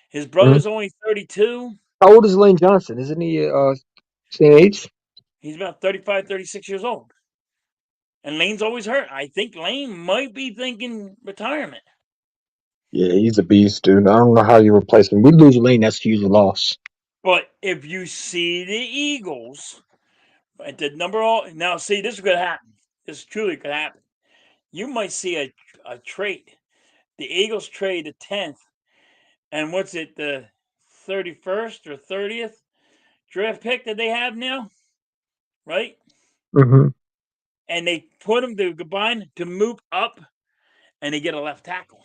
S1: His
S4: Mhm.
S1: brother's only 32.
S4: How old is Lane Johnson? Isn't he same age?
S1: He's about 35, 36 years old. And Lane's always hurt. I think Lane might be thinking retirement.
S4: Yeah, he's a beast, dude. I don't know how you replace him. We lose Lane, that's a huge loss.
S1: But if you see the Eagles at the number all now, see this could happen. This truly could happen. You might see a trade. The Eagles trade the 10th, and what's it, the 31st or 30th draft pick that they have now, right?
S4: Mm-hmm.
S1: And they put them to combine to move up, and they get a left tackle.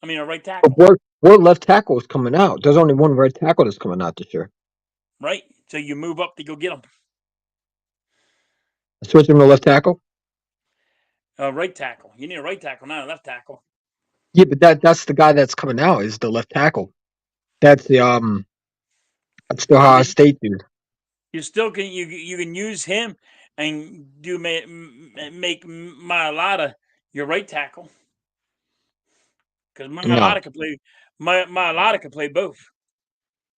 S1: I mean, a right
S4: But
S1: tackle,
S4: what left tackle is coming out? There's only one right tackle that's coming out this year.
S1: right? So you move up to go get them.
S4: Switch him to left tackle?
S1: A right tackle. You need a right tackle, not a left tackle.
S4: Yeah, but that's the guy that's coming out is the left tackle. That's that's the
S1: Yeah,
S4: Ohio
S1: but
S4: State dude.
S1: you still can you can use him and make Mailata your right tackle. because
S4: No,
S1: Mailata could play. Mailata could play both.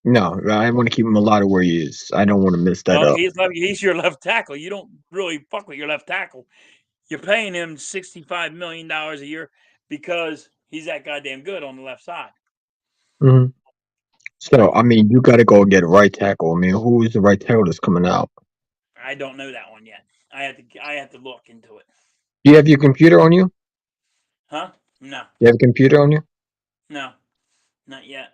S4: no, I want to keep him a lot of where he is. I don't want to mess that
S1: Well,
S4: up.
S1: he's your left tackle. You don't really fuck with your left tackle. You're paying him $65 million a year because he's that goddamn good on the left side.
S4: Hmm. So, I mean, you got to go get a right tackle. I mean, who is the right tackle that's coming out?
S1: I don't know that one yet. I have to look into it.
S4: Do you have your computer on you?
S1: Huh? No,
S4: You have a computer on you?
S1: no, not yet.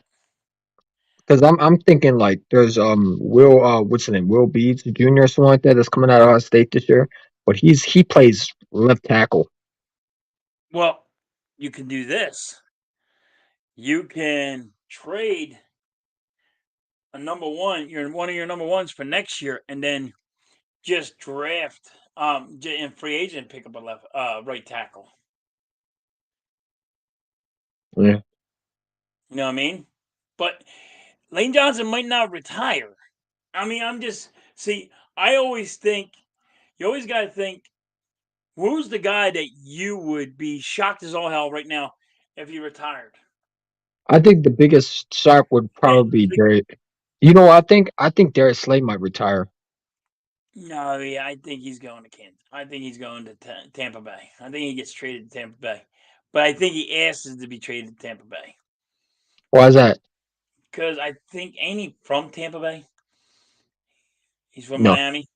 S4: Because I'm thinking like there's Will what's his name, Will Beads Jr. or something like that that's coming out of our state this year, but he plays left tackle.
S1: Well, you can do this. You can trade a number one, one of your number ones for next year, and then just draft in free agent pick up a right tackle.
S4: Yeah.
S1: You know what I mean? But Lane Johnson might not retire. I mean, I'm just see. I always think you always got to think who's the guy that you would be shocked as all hell right now if he retired.
S4: I think the biggest shark would
S1: And
S4: probably be Derek. You know, I think Darius Slay might retire.
S1: no, yeah, I think he's going to Kansas. I think he's going to Tampa Bay. I think he gets traded to Tampa Bay, but I think he asks to be traded to Tampa Bay
S4: Why is that?
S1: because I think ain't he from Tampa Bay? He's from
S4: No.
S1: Miami.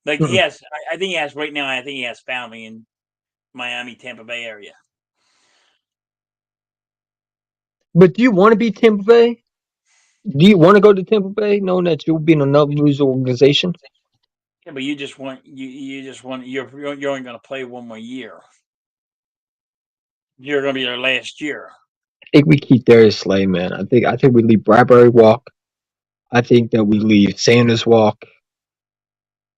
S1: Like he
S4: Mm-mm.
S1: has, I think he has right now. I think he has family in Miami, Tampa Bay area.
S4: But do you want to be Tampa Bay? Do you want to go to Tampa Bay knowing that you'll be in another loser organization?
S1: Yeah, but you're only going to play one more year. You're going to be their last year.
S4: I think we keep Darius Slay, man. I think we leave Bradbury walk. I think that we leave Sanders walk.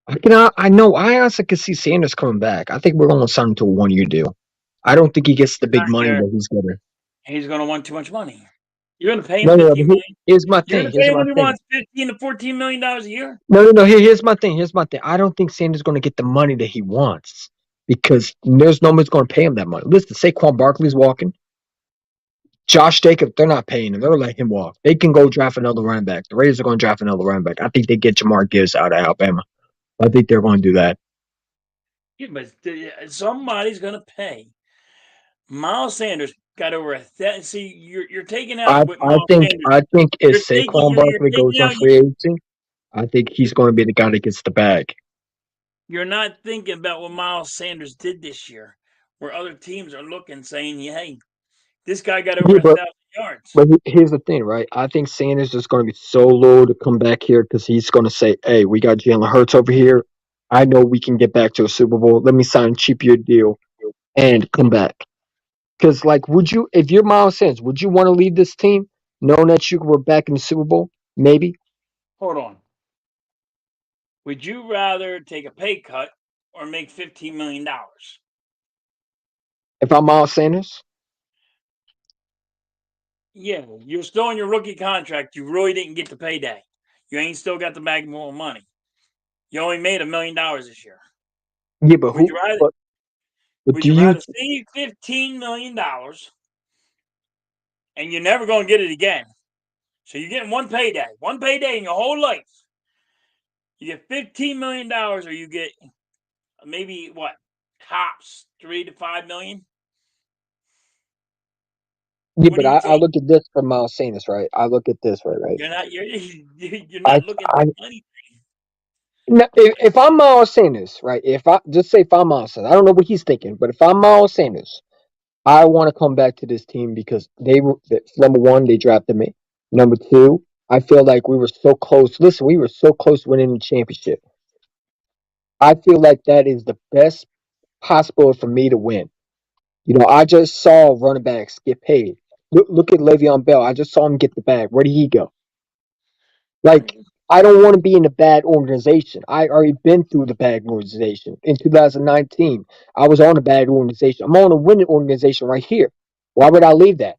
S4: I know I honestly could see Sanders coming back. I think we're going to sign him to a 1 year deal. I don't think he gets the
S1: Not
S4: big money
S1: here.
S4: that he's gonna.
S1: He's going to want too much money. You're going to pay him
S4: No, no, no.
S1: 15 million.
S4: Here's my
S1: You're
S4: thing.
S1: going to
S4: Here's
S1: pay him
S4: my
S1: when he
S4: thing.
S1: wants 15 to 14 million dollars a year.
S4: No, no, no. Here's my thing. Here's my thing. I don't think Sanders going to get the money that he wants because there's no one's going to pay him that money. Listen, Saquon Barkley's walking. Josh Jacobs, they're not paying him. They're letting him walk. They can go draft another running back. The Raiders are going to draft another running back. I think they get Jamar Gibbs out of Alabama. I think they're going to do that.
S1: Yeah, but somebody's going to pay. Miles Sanders got over see, you're taking
S4: I
S1: out with
S4: I
S1: Miles
S4: think
S1: Sanders.
S4: I think if
S1: You're taking
S4: Saquon
S1: you're
S4: Barkley goes
S1: taking
S4: on
S1: out.
S4: free agency, I think he's going to be the guy that gets the bag.
S1: You're not thinking about what Miles Sanders did this year, where other teams are looking, saying, "Hey, this guy got over
S4: Yeah,
S1: 1,000 yards."
S4: but here's the thing, right? I think Sanders is going to be so low to come back here because he's going to say, "Hey, we got Jalen Hurts over here. I know we can get back to a Super Bowl. Let me sign a cheaper deal and come back." Because, like, would you, if you're Miles Sanders, would you want to leave this team knowing that you were back in the Super Bowl? Maybe.
S1: Hold on. Would you rather take a pay cut or make $15 million?
S4: If I'm Miles Sanders,
S1: Yeah, you're still on your rookie contract. You really didn't get the payday. You ain't still got the bag more money. You only made $1 million this year.
S4: yeah, but
S1: Would
S4: who?
S1: you rather?
S4: But
S1: Would
S4: do
S1: you
S4: you?
S1: rather save $15 million and you're never going to get it again? So you're getting one payday in your whole life. You get $15 million, or you get maybe what tops 3 to 5 million.
S4: Yeah,
S1: What
S4: but
S1: do you
S4: I
S1: take?
S4: look at this for Miles Sanders, right? I look at this, right?
S1: You're
S4: I,
S1: not looking at
S4: I,
S1: the money.
S4: Now, if I'm Miles Sanders, right? If I just say if I'm Miles Sanders, I don't know what he's thinking, but if I'm Miles Sanders, I want to come back to this team because they were number one, they drafted me. Number two, I feel like we were so close. Listen, we were so close to winning the championship. I feel like that is the best possible for me to win. You know, I just saw running backs get paid. Look at Le'Veon Bell. I just saw him get the bag. Where did he go? Like, I don't want to be in a bad organization. I already been through the bad organization. In 2019, I was on a bad organization. I'm on a winning organization right here. Why would I leave that?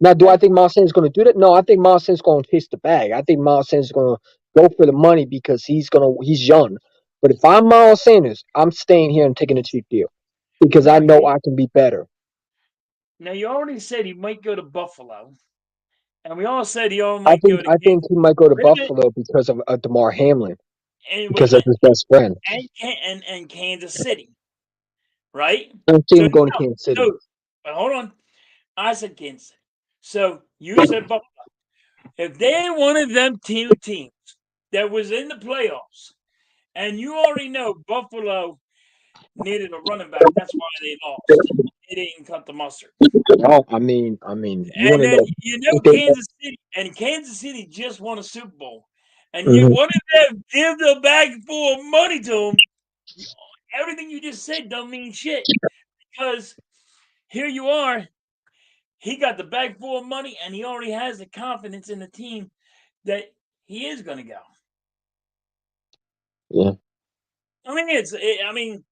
S4: Now, do I
S1: Yeah,
S4: think Miles Sanders is going to do that? No, I think Miles Sanders is going to chase the bag. I think Miles Sanders is going to go for the money because he's young. But if I'm Miles Sanders, I'm staying here and taking a cheap deal because
S1: yeah,
S4: I
S1: but
S4: know I can be better.
S1: Now you already said he might go to Buffalo, and we all said he all
S4: I
S1: might
S4: think
S1: go to
S4: I think
S1: Kansas.
S4: he might go to
S1: Wait a minute,
S4: Buffalo because of Damar Hamlin,
S1: and wait a
S4: because that's
S1: minute,
S4: his best friend.
S1: and Kansas City, right?
S4: I don't see
S1: So
S4: him going to
S1: now,
S4: Kansas City.
S1: no, but hold on. I said Kansas City. So you said Buffalo. If they one of them two teams that was in the playoffs, and you already know Buffalo needed a running back, that's why they lost. They didn't cut the mustard.
S4: No, you want
S1: And
S4: to
S1: then
S4: know?
S1: you know
S4: If they,
S1: Kansas City just won a Super Bowl, and you
S4: Mhm.
S1: one of them give the bag full of money to them. Everything you just said don't mean shit because here you are. He got the bag full of money, and he already has the confidence in the team that he is going to go.
S4: Yeah,
S1: I mean,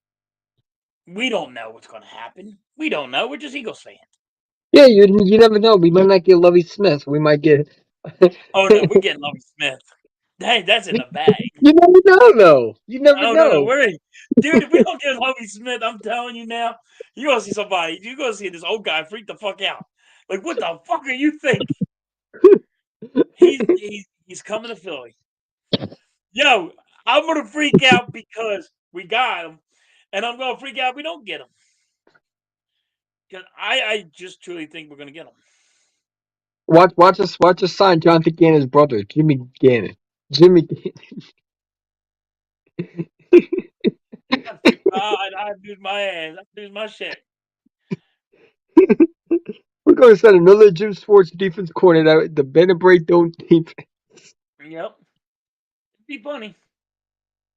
S1: we don't know what's going to happen. We don't know. We're just Eagles fans.
S4: yeah. You never know. We might not get Lovey Smith. We might get.
S1: Oh no, we're getting Lovie Smith. Hey, that's in the bag.
S4: You never know, though. You never
S1: Oh no,
S4: know.
S1: we're dude. If we don't get Lovie Smith, I'm telling you now, you gonna see somebody. You gonna see this old guy freak the fuck out. Like, what the fuck are you think? He's coming to Philly. Yo, I'm gonna freak out because we got him, and I'm gonna freak out if we don't get him. Because I just truly think we're gonna get him.
S4: Watch us sign Jonathan Gannon's brother, Jimmy Gannon. Jimmy.
S1: I'd lose my ass. I'd lose my shit.
S4: We're going to send another Jim Sports defense coordinator. The Ben and Bray don't defense.
S1: Yep, it'd be funny.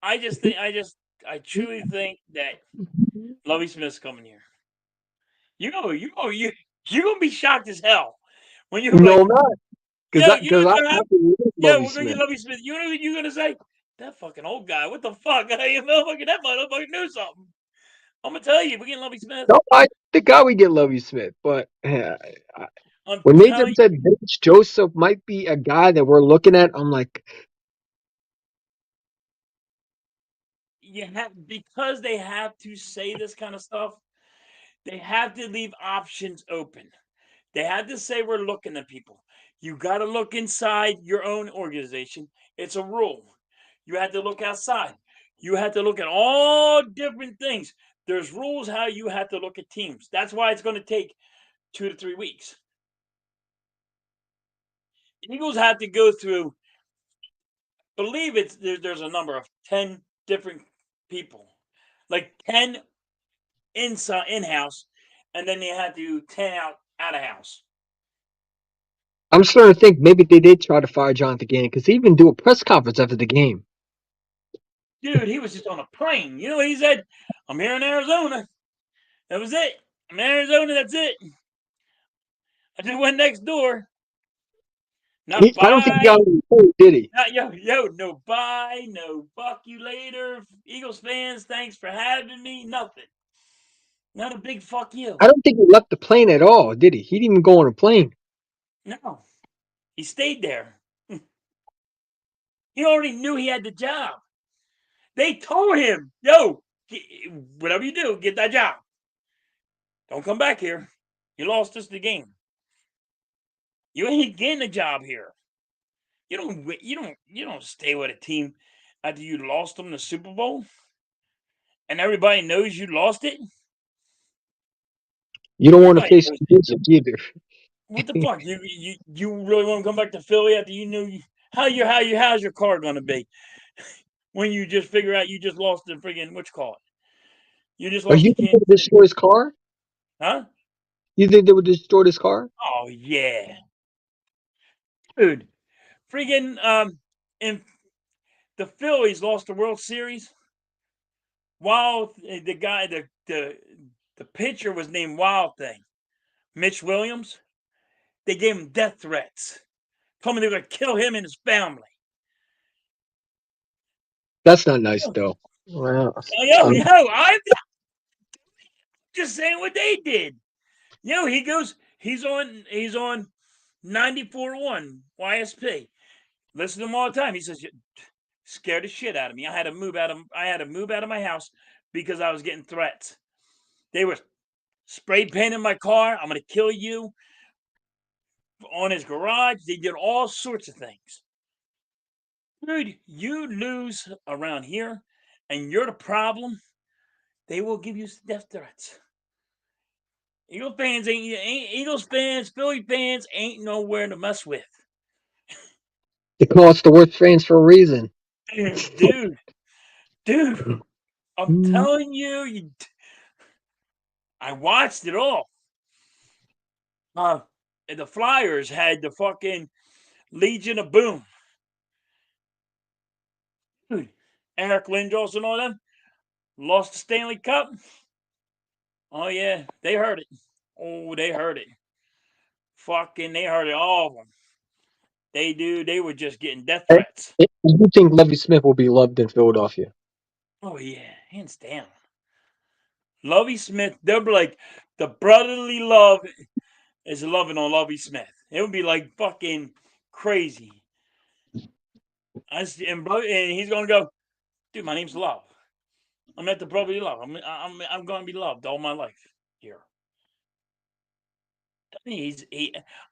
S1: I truly think that Lovie Smith's coming here. You gonna be shocked as hell when you're
S4: No,
S1: like,
S4: I'm not,
S1: yo, you know
S4: because
S1: what's
S4: I
S1: gonna happen?
S4: really like
S1: Yeah,
S4: Lovie
S1: we're gonna get
S4: Smith.
S1: Lovie Smith. You know what you're gonna say? That fucking old guy. What the fuck? You motherfucker, that motherfucker knew something. I'm gonna tell you, we're getting Lovie Smith.
S4: No, I think I would get Lovie Smith, but
S1: I'm
S4: when they
S1: telling
S4: just said Vince Joseph might be a guy that we're looking at, I'm like,
S1: you have because they have to say this kind of stuff. They have to leave options open. They had to say we're looking at people. You got to look inside your own organization. It's a rule. You had to look outside. You had to look at all different things. There's rules how you have to look at teams. That's why it's going to take 2 to 3 weeks. Eagles have to go through. Believe there's a number of 10 different people, like 10 inside in house, and then they had to do 10 out of house.
S4: I'm starting to think maybe they did try to fire Jonathan Gannon because he even do a press conference after the game.
S1: Dude, he was just on a plane. You know what he said? I'm here in Arizona. That was it. I'm in Arizona. That's it. I just went next door. Not
S4: I don't think he
S1: bye.
S4: got on the phone, did he?
S1: Not no bye. No fuck you later. Eagles fans, thanks for having me. Nothing. Not a big fuck you.
S4: I don't think he left the plane at all, did he? He didn't even go on a plane.
S1: No. He stayed there. He already knew he had the job. They told him, yo, whatever you do, get that job. Don't come back here. You lost us the game. You ain't getting a job here. You don't stay with a team after you lost them the Super Bowl and everybody knows you lost it.
S4: You don't want to
S1: Everybody
S4: face
S1: knows it.
S4: music either.
S1: What the fuck? You really want to come back to Philly after you knew how's your car gonna be when you just figure out you just lost the friggin' what you call it? You just
S4: Are
S1: lost
S4: you
S1: to
S4: think they
S1: Kansas
S4: would
S1: City,
S4: destroy his car?
S1: huh?
S4: You think they would destroy his car?
S1: Oh yeah, dude. Friggin' and the Phillies lost the World Series. Wild the guy the pitcher was named Wild Thing, Mitch Williams. They gave him death threats. Told me they were going to kill him and his family.
S4: That's not nice,
S1: Yo,
S4: though. Well,
S1: I'm just saying what they did. He's on 94.1 YSP. Listen to him all the time. He says, scared the shit out of me. I had to move out of my house because I was getting threats. They were spray painted my car. I'm gonna kill you on his garage. They did all sorts of things. Dude, you lose around here and you're the problem, they will give you death threats. Eagles fans, Philly fans ain't nowhere to mess with.
S4: They call us the worst fans for a reason.
S1: Dude, I'm telling you, I watched it all. The Flyers had the fucking Legion of Boom. Dude, Eric Lindros and all them lost the Stanley Cup. Oh yeah, they heard it. Oh, they heard it. Fucking, they heard it. All of them. They do. They were just getting death
S4: And
S1: threats.
S4: you think Lovie Smith will be loved in Philadelphia?
S1: Oh yeah, hands down. Lovey Smith, they'll be like the brotherly love is loving on Lovey Smith. It would be like fucking crazy. And he's gonna go, dude. My name's Love. I'm at the brotherly love. I'm gonna be loved all my life here.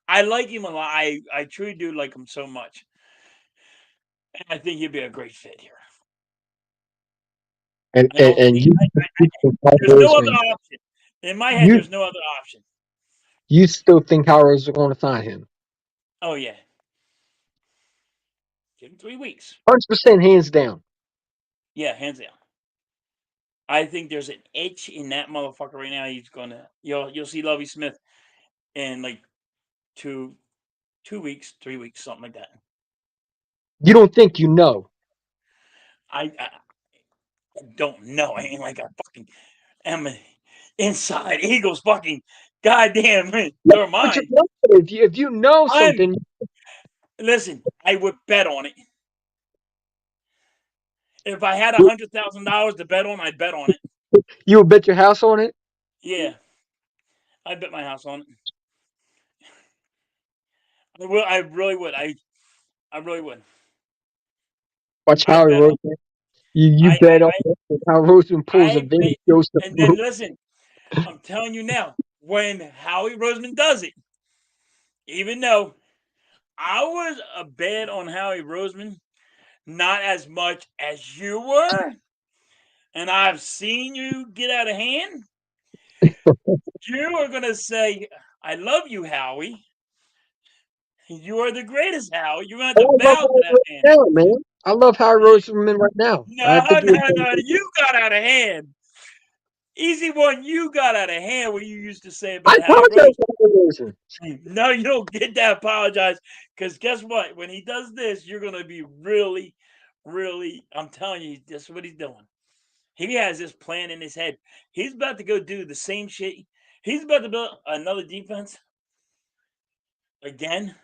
S1: I like him a lot. I truly do like him so much. And I think he'd be a great fit here.
S4: And
S1: I
S4: and,
S1: don't
S4: and
S1: see.
S4: you think Howard
S1: There's no other
S4: Roseman,
S1: option in my head.
S4: you
S1: There's no other option.
S4: you still think Howard Roseman is going to sign him?
S1: Oh yeah, give him 3 weeks.
S4: 100% hands down.
S1: Yeah, hands down. I think there's an itch in that motherfucker right now. He's gonna you'll see Lovey Smith in like two 2 weeks, 3 weeks, something like that.
S4: You don't think you know?
S1: I don't know. I ain't like I fucking am inside Eagles fucking goddamn
S4: Like,
S1: their
S4: but you
S1: mind.
S4: know, if you know
S1: I'm
S4: something,
S1: listen. I would bet on it if I had $100,000 to bet on. I'd bet on it.
S4: you would bet your house on it.
S1: Yeah, I'd bet my house on it. I will. I really would. I really would.
S4: Watch
S1: I
S4: Howard
S1: bet on.
S4: Roseman. You
S1: I
S4: bet on it. Howard Roseman pulls a
S1: I
S4: Vinny
S1: bet.
S4: Joseph
S1: And then
S4: move.
S1: listen. I'm telling you now, when Howie Roseman does it, even though I was a bet on Howie Roseman, not as much as you were, and I've seen you get out of hand, you are going to say, I love you, Howie. You are the greatest, Howie. You're going to have to
S4: Oh, I love
S1: bow to
S4: Howard
S1: that
S4: Roseman
S1: man.
S4: now, man. I love Howard Roseman right now. I
S1: No,
S4: think he
S1: no,
S4: was
S1: no. You got out of hand. Easy one, you got out of hand what you used to say
S4: I
S1: about Howie
S4: apologize
S1: Roseman.
S4: to Howard Roseman.
S1: No, you don't get that apologize because guess what? When he does this, you're going to be really, really, I'm telling you, that's what he's doing. He has this plan in his head. He's about to go do the same shit. He's about to build another defense again,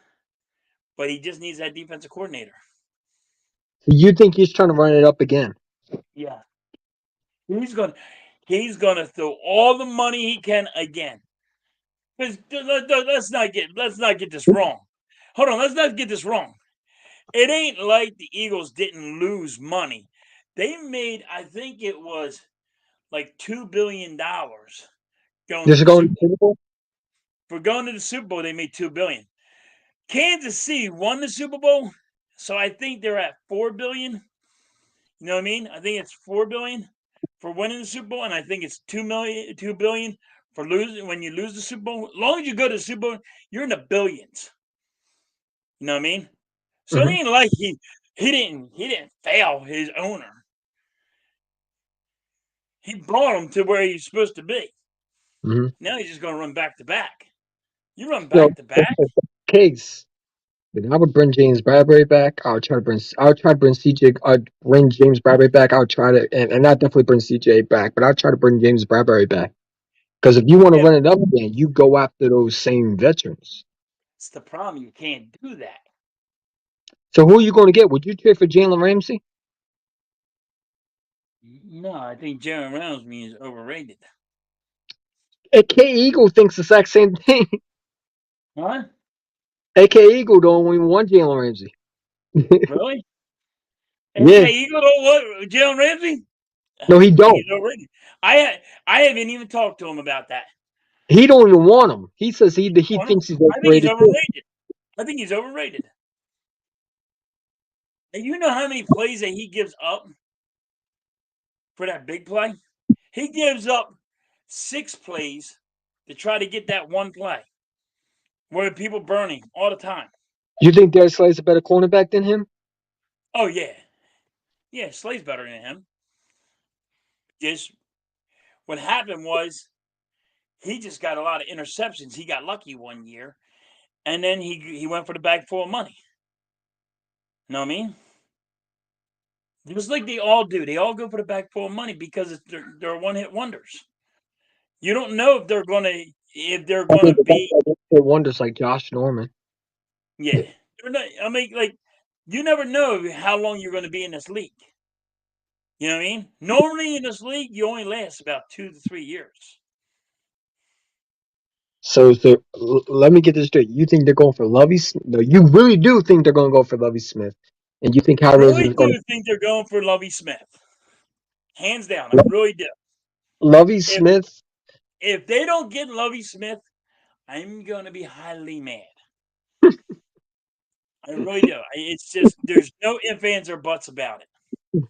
S1: but he just needs that defensive coordinator.
S4: You think he's trying to run it up again?
S1: Yeah. He's gonna throw all the money he can again. Because let's not get this wrong. Hold on, let's not get this wrong. It ain't like the Eagles didn't lose money. They made, I think it was like $2 billion going to
S4: Just
S1: the
S4: going to
S1: Super
S4: the
S1: Bowl.
S4: Super Bowl?
S1: For going to the Super Bowl, they made $2 billion. Kansas City won the Super Bowl, so I think they're at $4 billion. You know what I mean? I think it's $4 billion for winning the Super Bowl, and I think it's $2 billion for losing when you lose the Super Bowl. As long as you go to the Super Bowl, you're in the billions. You know what I mean? So it
S4: Mm-hmm.
S1: ain't like he didn't fail his owner. He brought him to where he's supposed to be.
S4: Mm-hmm.
S1: Now he's just going to run back to back. You run
S4: So,
S1: back to back.
S4: if that's the case, then I would bring James Bradbury back. I would try to bring CJ. I'd bring James Bradbury back. I would try to, and I definitely bring CJ back. But I'd try to bring James Bradbury back because if you want to
S1: Yeah,
S4: run it up again, you go after those same veterans.
S1: it's the problem. You can't do that.
S4: So who are you going to get? Would you trade for Jalen Ramsey?
S1: No, I think Jalen Ramsey is overrated.
S4: AK Eagle thinks the exact same thing.
S1: Huh?
S4: AK Eagle don't even want Jalen Ramsey.
S1: Really?
S4: Yeah,
S1: AK Eagle don't what? Jalen Ramsey?
S4: no, he
S1: I think
S4: don't.
S1: he's overrated. I haven't even talked to him about that.
S4: He don't even want him. He says he
S1: Want him?
S4: thinks he's
S1: I think he's
S4: overrated too.
S1: overrated. I think he's overrated. And you know how many plays that he gives up for that big play? He gives up 6 plays to try to get that one play where people burning all the time.
S4: You think Darius Slay's a better cornerback than him?
S1: Oh yeah, yeah. Slay's better than him. Just what happened was he just got a lot of interceptions. He got lucky one year, and then he went for the bag full of money. Know what I mean? It was like they all do. They all go for the bag full of money because they're one hit wonders. You don't know if they're
S4: I
S1: gonna
S4: think that's
S1: be.
S4: why they hit wonders like Josh Norman.
S1: Yeah, I mean, like you never know how long you're going to be in this league. You know what I mean? Normally in this league, you only last about 2 to 3 years.
S4: Let me get this straight. You think they're going for Lovey? No, you really do think they're going to go for Lovey Smith, and you think
S1: I
S4: Howard Roseman
S1: really
S4: is going
S1: do think they're going for Lovey Smith, hands down. I
S4: to
S1: really do.
S4: Lovey
S1: If
S4: Smith?
S1: if they don't get Lovey Smith, I'm going to be highly mad. I really do. It's just there's no ifs, ands, or buts about it.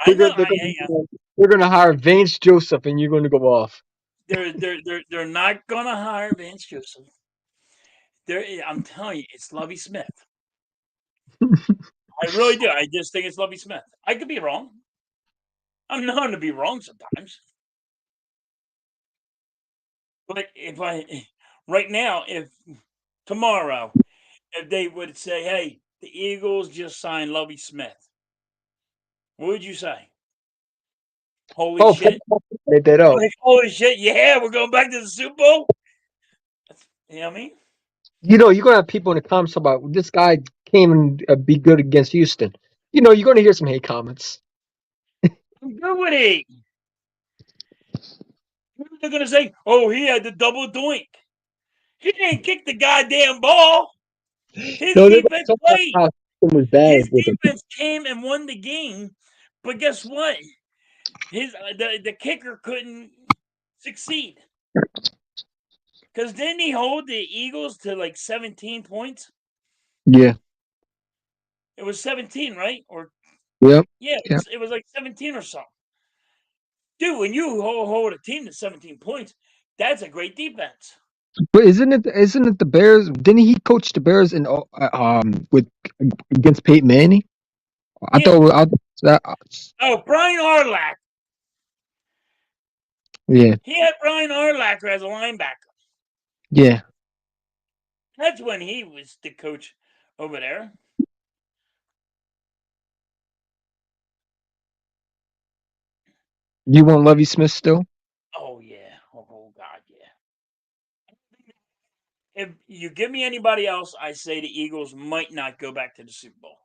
S1: I
S4: They're
S1: know.
S4: going they're going to hire Vance Joseph, and you're going to go off.
S1: They're not going to hire Vance Joseph. I'm telling you, it's Lovey Smith. I really do. I just think it's Lovey Smith. I could be wrong. I'm known to be wrong sometimes. But right now, if tomorrow, if they would say, hey, the Eagles just signed Lovey Smith, what would you say? Holy
S4: Oh,
S1: shit.
S4: made that up.
S1: Like, holy shit, yeah, we're going back to the Super Bowl? You know what I mean?
S4: You know, you're going to have people in the comments about this guy came and be good against Houston. You know, you're going to hear some hate comments.
S1: I'm good with it. They're going to say, oh, he had the double doink. He didn't kick the goddamn ball. His
S4: No, they're going
S1: defense
S4: to talk about
S1: played.
S4: how Houston was bad
S1: His
S4: with him.
S1: defense came and won the game. But guess what? The kicker couldn't succeed. Because didn't he hold the Eagles to like 17 points?
S4: Yeah.
S1: It was 17, right? Or
S4: Yep.
S1: yeah,
S4: Yeah.
S1: it was like 17 or something. Dude, when you hold a team to 17 points, that's a great defense.
S4: But isn't it the Bears? Didn't he coach the Bears in with against Peyton Manning? I
S1: Yeah.
S4: thought that
S1: Oh, Brian Urlacher.
S4: yeah,
S1: He had Brian Urlacher as a linebacker.
S4: yeah.
S1: That's when he was the coach over there.
S4: You want Lovey Smith still?
S1: Oh yeah. Oh God, yeah. If you give me anybody else, I say the Eagles might not go back to the Super Bowl.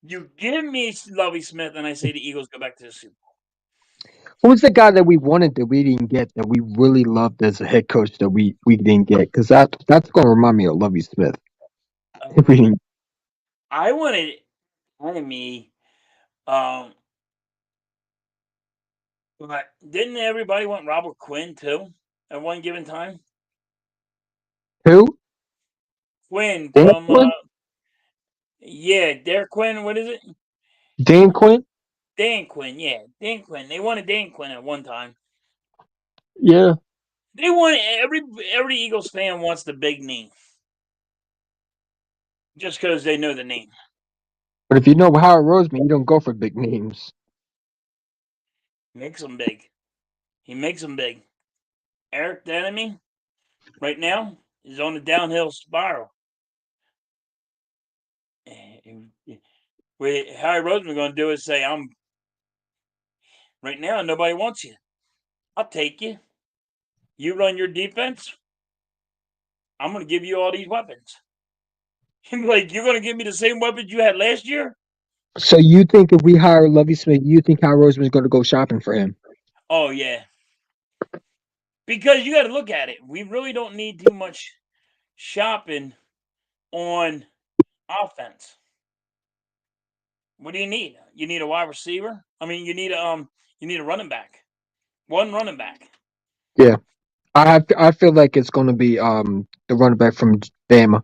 S1: You give me Lovey Smith, and I say the Eagles go back to the Super Bowl.
S4: Who's the guy that we wanted that we didn't get that we really loved as a head coach that we didn't get? Because that's going to remind me of Lovey Smith. If we didn't,
S1: I wanted me, um, but didn't everybody want Robert Quinn too at one given time?
S4: who?
S1: Quinn
S4: Dan
S1: from
S4: Quinn?
S1: yeah, Derek Quinn. What is it?
S4: Dan Quinn?
S1: Dan Quinn. Yeah, Dan Quinn. They wanted Dan Quinn at one time.
S4: Yeah.
S1: They want every Eagles fan wants the big name just because they know the name.
S4: But if you know Howard Roseman, you don't go for big names.
S1: Makes them big. He makes them big. Eric, the enemy, right now is on a downhill spiral. What Harry Roseman going to do is say, "I'm right now. Nobody wants you. I'll take you. You run your defense. I'm going to give you all these weapons." Like, you're going to give me the same weapons you had last year?
S4: So you think if we hire Lovey Smith, you think Howard Roseman's going to go shopping for him?
S1: Oh yeah, because you got to look at it. We really don't need too much shopping on offense. What do you need? You need a wide receiver. I mean, you need a running back. One running back.
S4: Yeah. I feel like it's going to be the running back from Bama.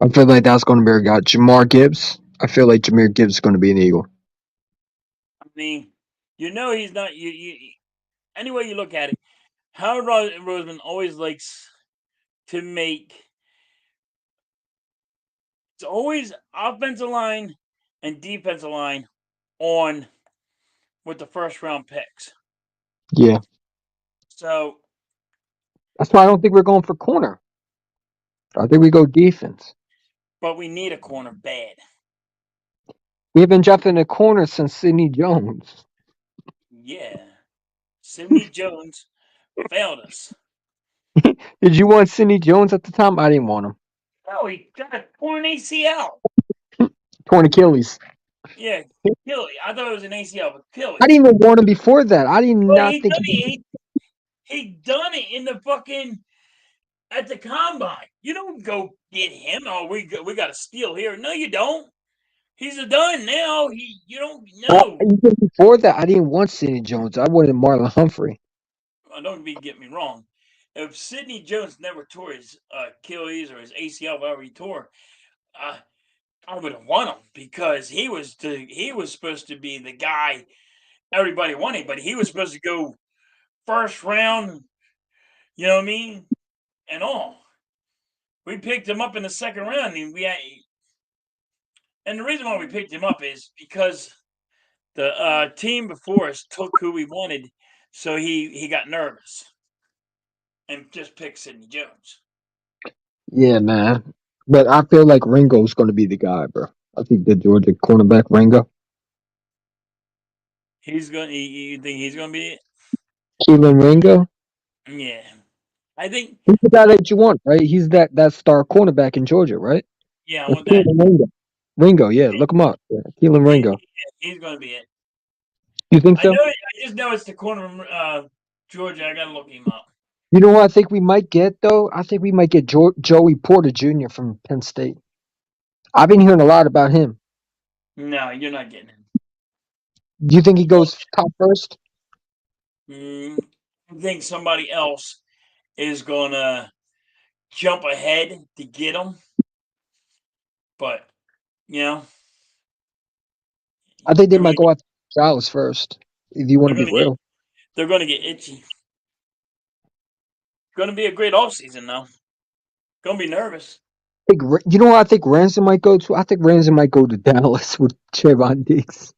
S4: I feel like that's going to be our guy, Jamar Gibbs. I feel like Jameer Gibbs is going to be an Eagle.
S1: I mean, he's not. Any way you look at it, Howard Roseman always likes to make. It's always offensive line and defensive line on with the first round picks.
S4: Yeah,
S1: So,
S4: that's why I don't think we're going for corner. I think we go defense.
S1: but we need a corner bad.
S4: We have been drafting a corner since Sidney Jones.
S1: Yeah, Sidney Jones failed us.
S4: Did you want Sidney Jones at the time? I didn't want him.
S1: No, he got a torn ACL.
S4: Torn Achilles.
S1: Yeah, Achilles. I thought it was an ACL, but
S4: I
S1: Achilles.
S4: didn't even want him before that. I did
S1: Well,
S4: not think he.
S1: he done it in the fucking at the combine. You don't go get him. Oh, we got to steal here. No, you don't. He's a done now. You don't know.
S4: Even before that, I didn't want Sidney Jones. I wanted Marlon Humphrey.
S1: Don't get me wrong. If Sidney Jones never tore his Achilles or his ACL, whatever he tore, uh, I would have won him because he was supposed to be the guy everybody wanted, but he was supposed to go first round. You know what I mean? And all. We picked him up in the second round, and and the reason why we picked him up is because the team before us took who we wanted, so he got nervous and just picked Sidney Jones.
S4: Yeah, man. But I feel like Ringo's going to be the guy, bro. I think the Georgia cornerback Ringo.
S1: He's going. You think he's going to be it?
S4: Keelan Ringo.
S1: Yeah, I think.
S4: He's the guy that you want, right? He's that star cornerback in Georgia, right?
S1: Yeah, I
S4: That's
S1: want that.
S4: Keelan Ringo. Ringo, yeah, look him up. Yeah, Keelan
S1: He,
S4: Ringo.
S1: he's going to be it.
S4: You think
S1: I know.
S4: so?
S1: I just know it's the corner of Georgia. I got to look him up.
S4: You know what I think we might get though? I think we might get Joey Porter Jr. from Penn State. I've been hearing a lot about him.
S1: No, you're not getting him.
S4: Do you think he goes top first?
S1: I think somebody else is going to jump ahead to get him. But you know,
S4: I think they
S1: they're
S4: might
S1: gonna
S4: go after Charles first. If you want
S1: they're
S4: to be
S1: gonna get
S4: real,
S1: they're gonna get itchy. It's gonna be a great off season though. Gonna be nervous.
S4: you know what I think Ransom might go to? I think Ransom might go to Dallas with Trayvon Diggs.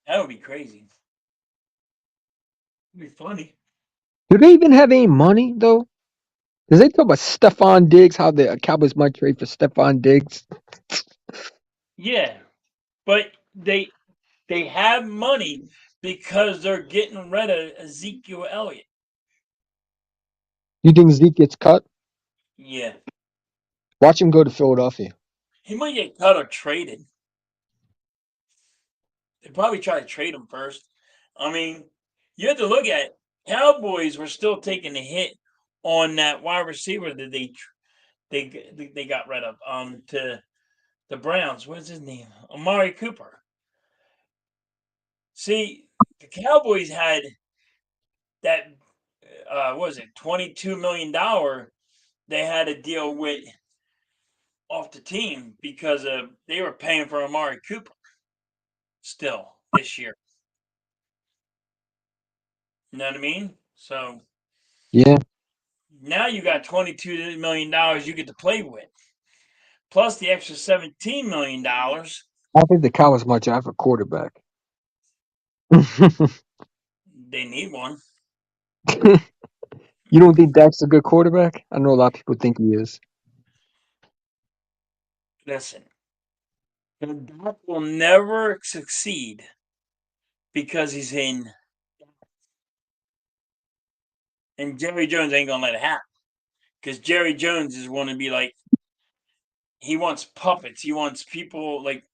S1: That would be crazy. It'd be funny.
S4: Do they even have any money though? Because they talk about Stephon Diggs, how the Cowboys might trade for Stephon Diggs.
S1: Yeah, but they have money because they're getting rid of Ezekiel Elliott.
S4: You think Zeke gets cut?
S1: Yeah,
S4: Watch him go to Philadelphia.
S1: he might get cut or traded. They probably try to trade him first. I mean, you have to look at it. Cowboys were still taking a hit on that wide receiver that they got rid of to the Browns. What's his name? Amari Cooper. See, the Cowboys had that what was it, $22 million they had to deal with off the team because they were paying for Amari Cooper still this year. You know what I mean? So
S4: Yeah,
S1: now you got $22 million you get to play with, plus the extra $17 million.
S4: I think the Cowboys might draft a quarterback.
S1: They need one.
S4: You don't think Dak's a good quarterback? I know a lot of people think he is.
S1: Listen, Dak will never succeed because he's in, and Jerry Jones ain't gonna let it happen. Because Jerry Jones is want to be like, he wants puppets. He wants people like,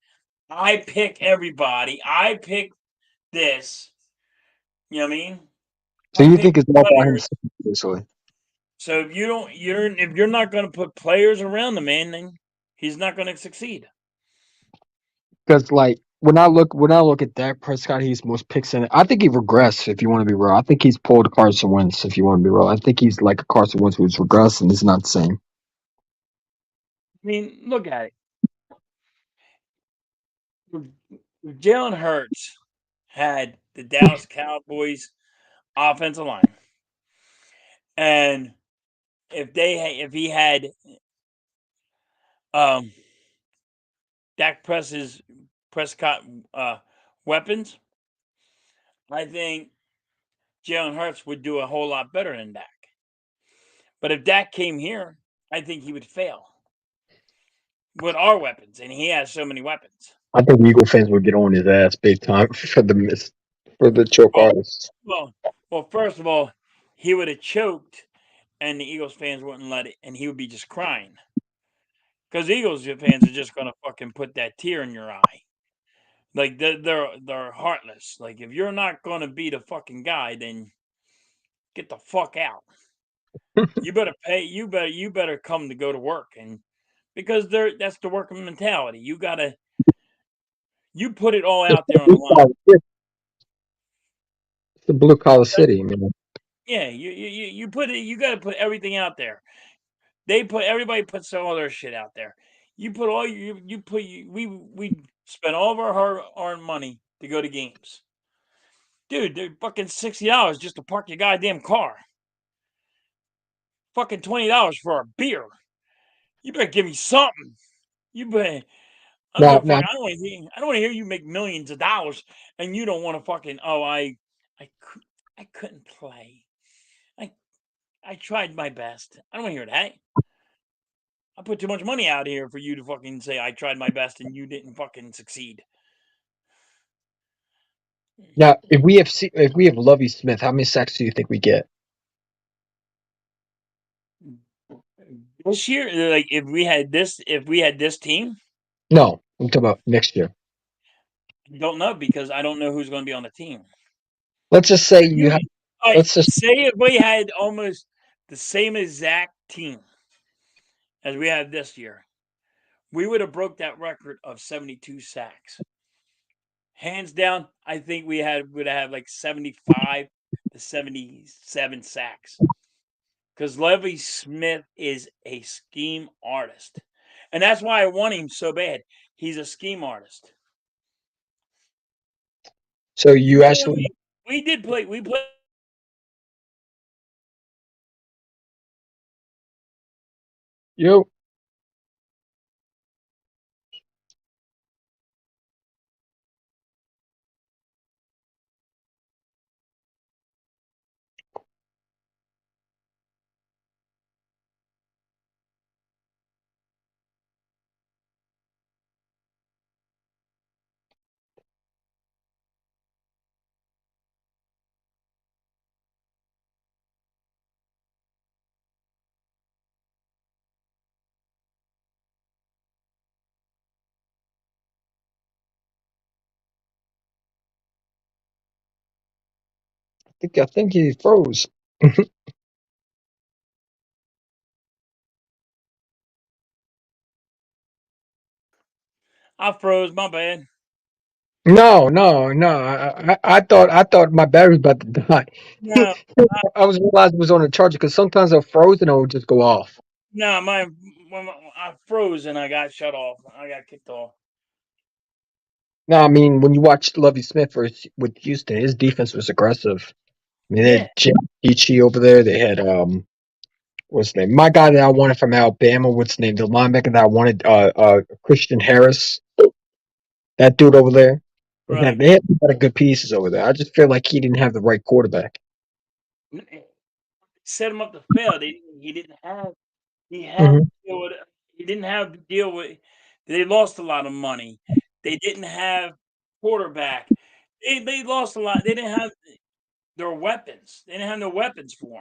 S1: I pick everybody. I pick this. You know what I mean?
S4: So
S1: I
S4: you
S1: pick
S4: think it's all about
S1: players.
S4: himself, basically?
S1: So if you're not going to put players around the man, then he's not going to succeed.
S4: Because, like, when I look at Dak Prescott, he's most picks in it. I think he regressed. If you want to be real, I think he's pulled Carson Wentz. If you want to be real, I think he's like a Carson Wentz who's regressed and is not the same.
S1: I mean, look at it. Jalen Hurts had the Dallas Cowboys offensive line, and if he had um Dak Prescott weapons, I think Jalen Hurts would do a whole lot better than Dak. But if Dak came here, I think he would fail with our weapons, and he has so many weapons.
S4: I think Eagle fans would get on his ass big time for the choke
S1: Well,
S4: artists.
S1: well, first of all, he would have choked, and the Eagles fans wouldn't let it, and he would be just crying because Eagles fans are just gonna fucking put that tear in your eye. Like they're heartless. Like if you're not gonna be the fucking guy, then get the fuck out. You better pay. You better come to go to work, and because that's the working mentality. You put it all
S4: It's
S1: out there on the line.
S4: the blue collar city, man.
S1: Yeah, you put it. You got to put everything out there. Everybody puts all their shit out there. You put all you put we spend all of our hard earned money to go to games. Dude, they're fucking $60 just to park your goddamn car. Fucking $20 for a beer. You better give me something. You better. I don't give
S4: Now,
S1: a
S4: now,
S1: fuck. I don't want to hear you make millions of dollars and you don't want to fucking. Oh, I, I couldn't play. I, I tried my best. I don't want to hear that. I put too much money out here for you to fucking say I tried my best and you didn't fucking succeed.
S4: now, if we have Lovey Smith, how many sacks do you think we get?
S1: This year, like if we had this team,
S4: No, I'm talking about next year.
S1: I don't know because I don't know who's going to be on the team.
S4: Let's just say you
S1: You,
S4: have.
S1: all right,
S4: Let's just
S1: say if we had almost the same exact team as we had this year, we would have broke that record of 72 sacks. Hands down, I think would have like 75 to 77 sacks. Because Levy Smith is a scheme artist. And that's why I want him so bad. He's a scheme artist.
S4: so you
S1: Remember when
S4: actually
S1: we did play we played
S4: you. I think he froze.
S1: I froze, my bad.
S4: No, no, no. I thought my battery was about to die.
S1: No,
S4: I was realizing it was on a charger because sometimes I'll froze and it would just go off.
S1: no, I froze and I got shut off. I got kicked off.
S4: No, I mean when you watch Lovey Smith with Houston, his defense was aggressive. I mean they
S1: Yeah,
S4: had Jim Ichi over there. They had what's his name? My guy that I wanted from Alabama. What's his name? The linebacker that I wanted, Christian Harris. That dude over there.
S1: right.
S4: They had a lot of good pieces over there. I just feel like he didn't have the right quarterback.
S1: Set him up to fail. He didn't have he had to
S4: Hmm.
S1: deal with he didn't have to deal with they lost a lot of money. They didn't have quarterback. They lost a lot. They didn't have their weapons. They didn't have no weapons for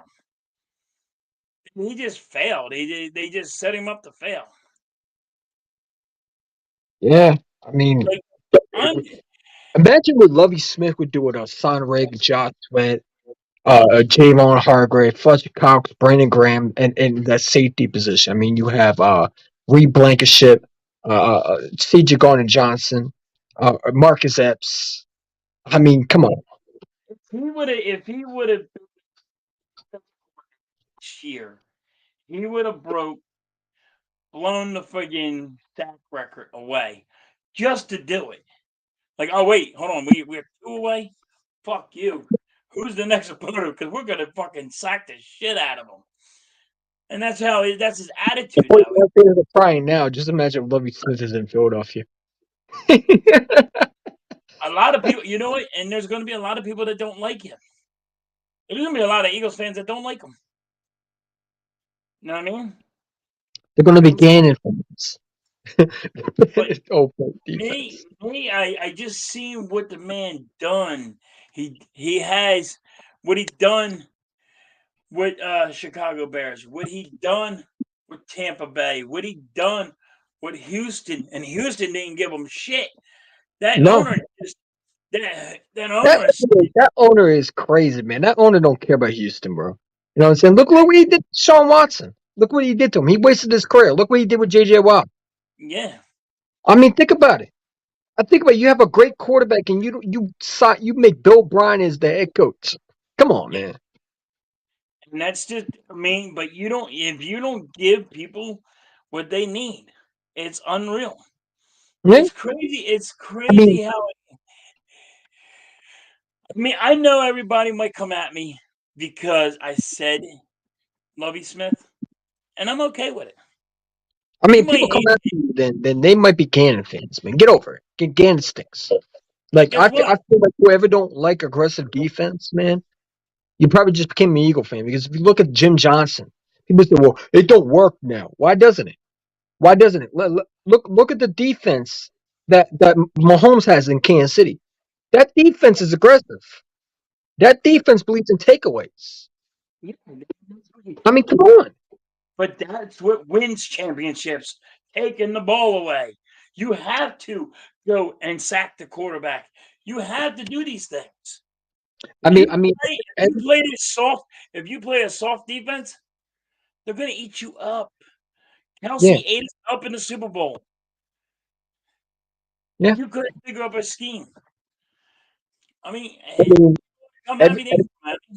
S1: him. He just failed. They just set him up to fail.
S4: Yeah, I mean,
S1: Like I'm
S4: imagine what Lovey Smith would do with a Son Rig, Josh Sweat, Javon Hargrave, Fletcher Cox, Brandon Graham, and in that safety position. I mean, you have Reed Blankenship, C.J. Garner Johnson. Marcus Epps. I mean, come on.
S1: If he would have cheer, he would have blown the friggin' sack record away just to do it. Like, oh wait, hold on, we're 2 away. Fuck you. Who's the next opponent? Because we're gonna fucking sack the shit out of them. And that's his
S4: The
S1: attitude
S4: boys
S1: now.
S4: out there are crying now. Just imagine if Lovie Smith is in Philadelphia.
S1: A lot of people, you know what? And there's going to be a lot of people that don't like him. There's going to be a lot of Eagles fans that don't like him. You know what I mean?
S4: They're going to be
S1: I'm sorry,
S4: Gannon fans.
S1: but
S4: Oh, defense.
S1: I just seen what the man done. He has what he done with Chicago Bears, what he done with Tampa Bay, what he done with Houston, and Houston didn't give him shit. That
S4: No,
S1: owner just that owner is
S4: that owner is crazy, man. That owner don't care about Houston, bro. You know what I'm saying? Look what he did to Sean Watson. Look what he did to him. He wasted his career. Look what he did with J.J. Watt.
S1: yeah.
S4: I mean, think about it. I think about it. You have a great quarterback, and you make Bill Bryan as the head coach. Come on,
S1: Yeah.
S4: man.
S1: And that's just, I mean, but if you don't give people what they need, it's unreal.
S4: Yeah?
S1: It's crazy. It's
S4: I mean,
S1: crazy how, I mean, I know everybody might come at me because I said Lovey Smith, and I'm okay with it. You might
S4: people come
S1: hate
S4: at
S1: me.
S4: you, then they might be Gannon fans, man. Get over it. Gannon stinks. Like
S1: Guess what?
S4: I feel like whoever don't like aggressive defense, man, you probably just became an Eagle fan because if you look at Jim Johnson, people say, "Well, it don't work now." Why doesn't it? Why doesn't it? Look at the defense that Mahomes has in Kansas City. That defense is aggressive. That defense believes in takeaways.
S1: Yeah,
S4: I mean, come on.
S1: but that's what wins championships, taking the ball away. You have to go and sack the quarterback. You have to do these things.
S4: I mean, I mean,
S1: If you
S4: and-
S1: play this soft, if you play a soft defense, they're going to eat you up.
S4: yeah,
S1: Kelsey ate us up in the Super Bowl.
S4: yeah.
S1: You couldn't figure up a scheme. I mean,
S4: I mean,
S1: come at
S4: every,
S1: me, they can come at me.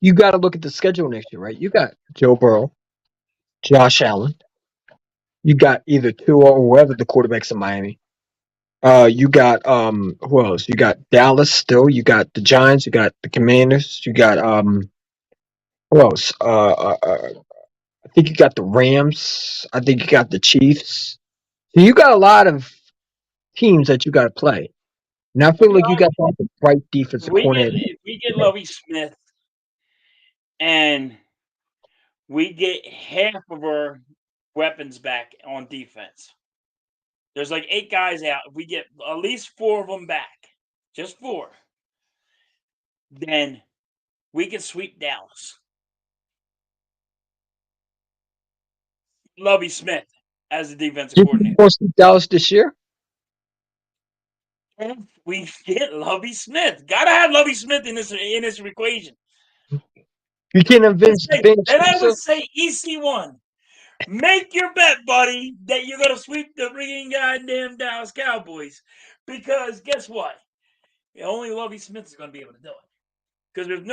S4: you got to look at the schedule next year, right? You got Joe Burrow, Josh Allen. You got either Tua or whoever the quarterbacks in Miami. You got who else? You got Dallas still. You got the Giants. You got the Commanders. You got who else? I think you got the Rams. I think you got the Chiefs. So you got a lot of teams that you got to play. And I
S1: To
S4: feel
S1: be
S4: like you got
S1: honest,
S4: to have the right defensive coordinator.
S1: if we get Lovey Smith and we get half of our weapons back on defense, there's like 8 guys out. If we get at least 4 of them back, just 4, then we can sweep Dallas. Lovey Smith as the defensive
S4: You think you
S1: coordinator.
S4: want to see Dallas this year?
S1: If we get Lovey Smith, gotta have Lovey Smith in this equation.
S4: You can't avenge bench
S1: Then I would
S4: Joseph.
S1: say EC1. Make your bet, buddy, that you're gonna sweep the freaking goddamn Dallas Cowboys. Because guess what? Only Lovey Smith is gonna be able to do it. Because there's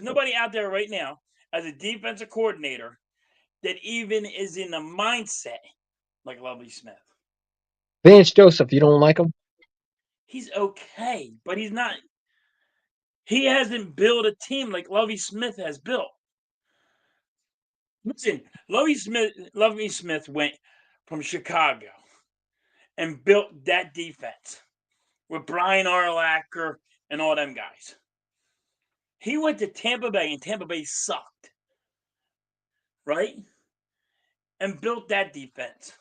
S1: nobody out there right now as a defensive coordinator that even is in the mindset like Lovey Smith.
S4: Vance Joseph, you don't like him?
S1: He's okay, but he's not. He hasn't built a team like Lovey Smith has built. Listen, Lovey Smith went from Chicago and built that defense with Brian Urlacher and all them guys. He went to Tampa Bay, and Tampa Bay sucked, right? And built that defense.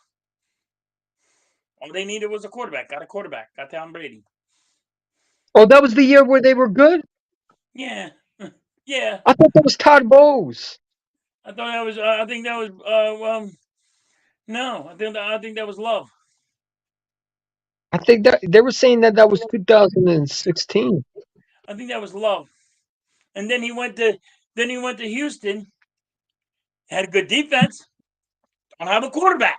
S1: All they needed was a quarterback. Got a quarterback. Got Tom Brady.
S4: Oh, that was the year where they were good?
S1: Yeah, yeah.
S4: I thought that was Todd Bowles.
S1: I thought that was. I think that was. No, I think that was Love.
S4: I think that they were saying that was 2016.
S1: I think that was Love. And then he went to Houston. Had a good defense. Don't have a quarterback.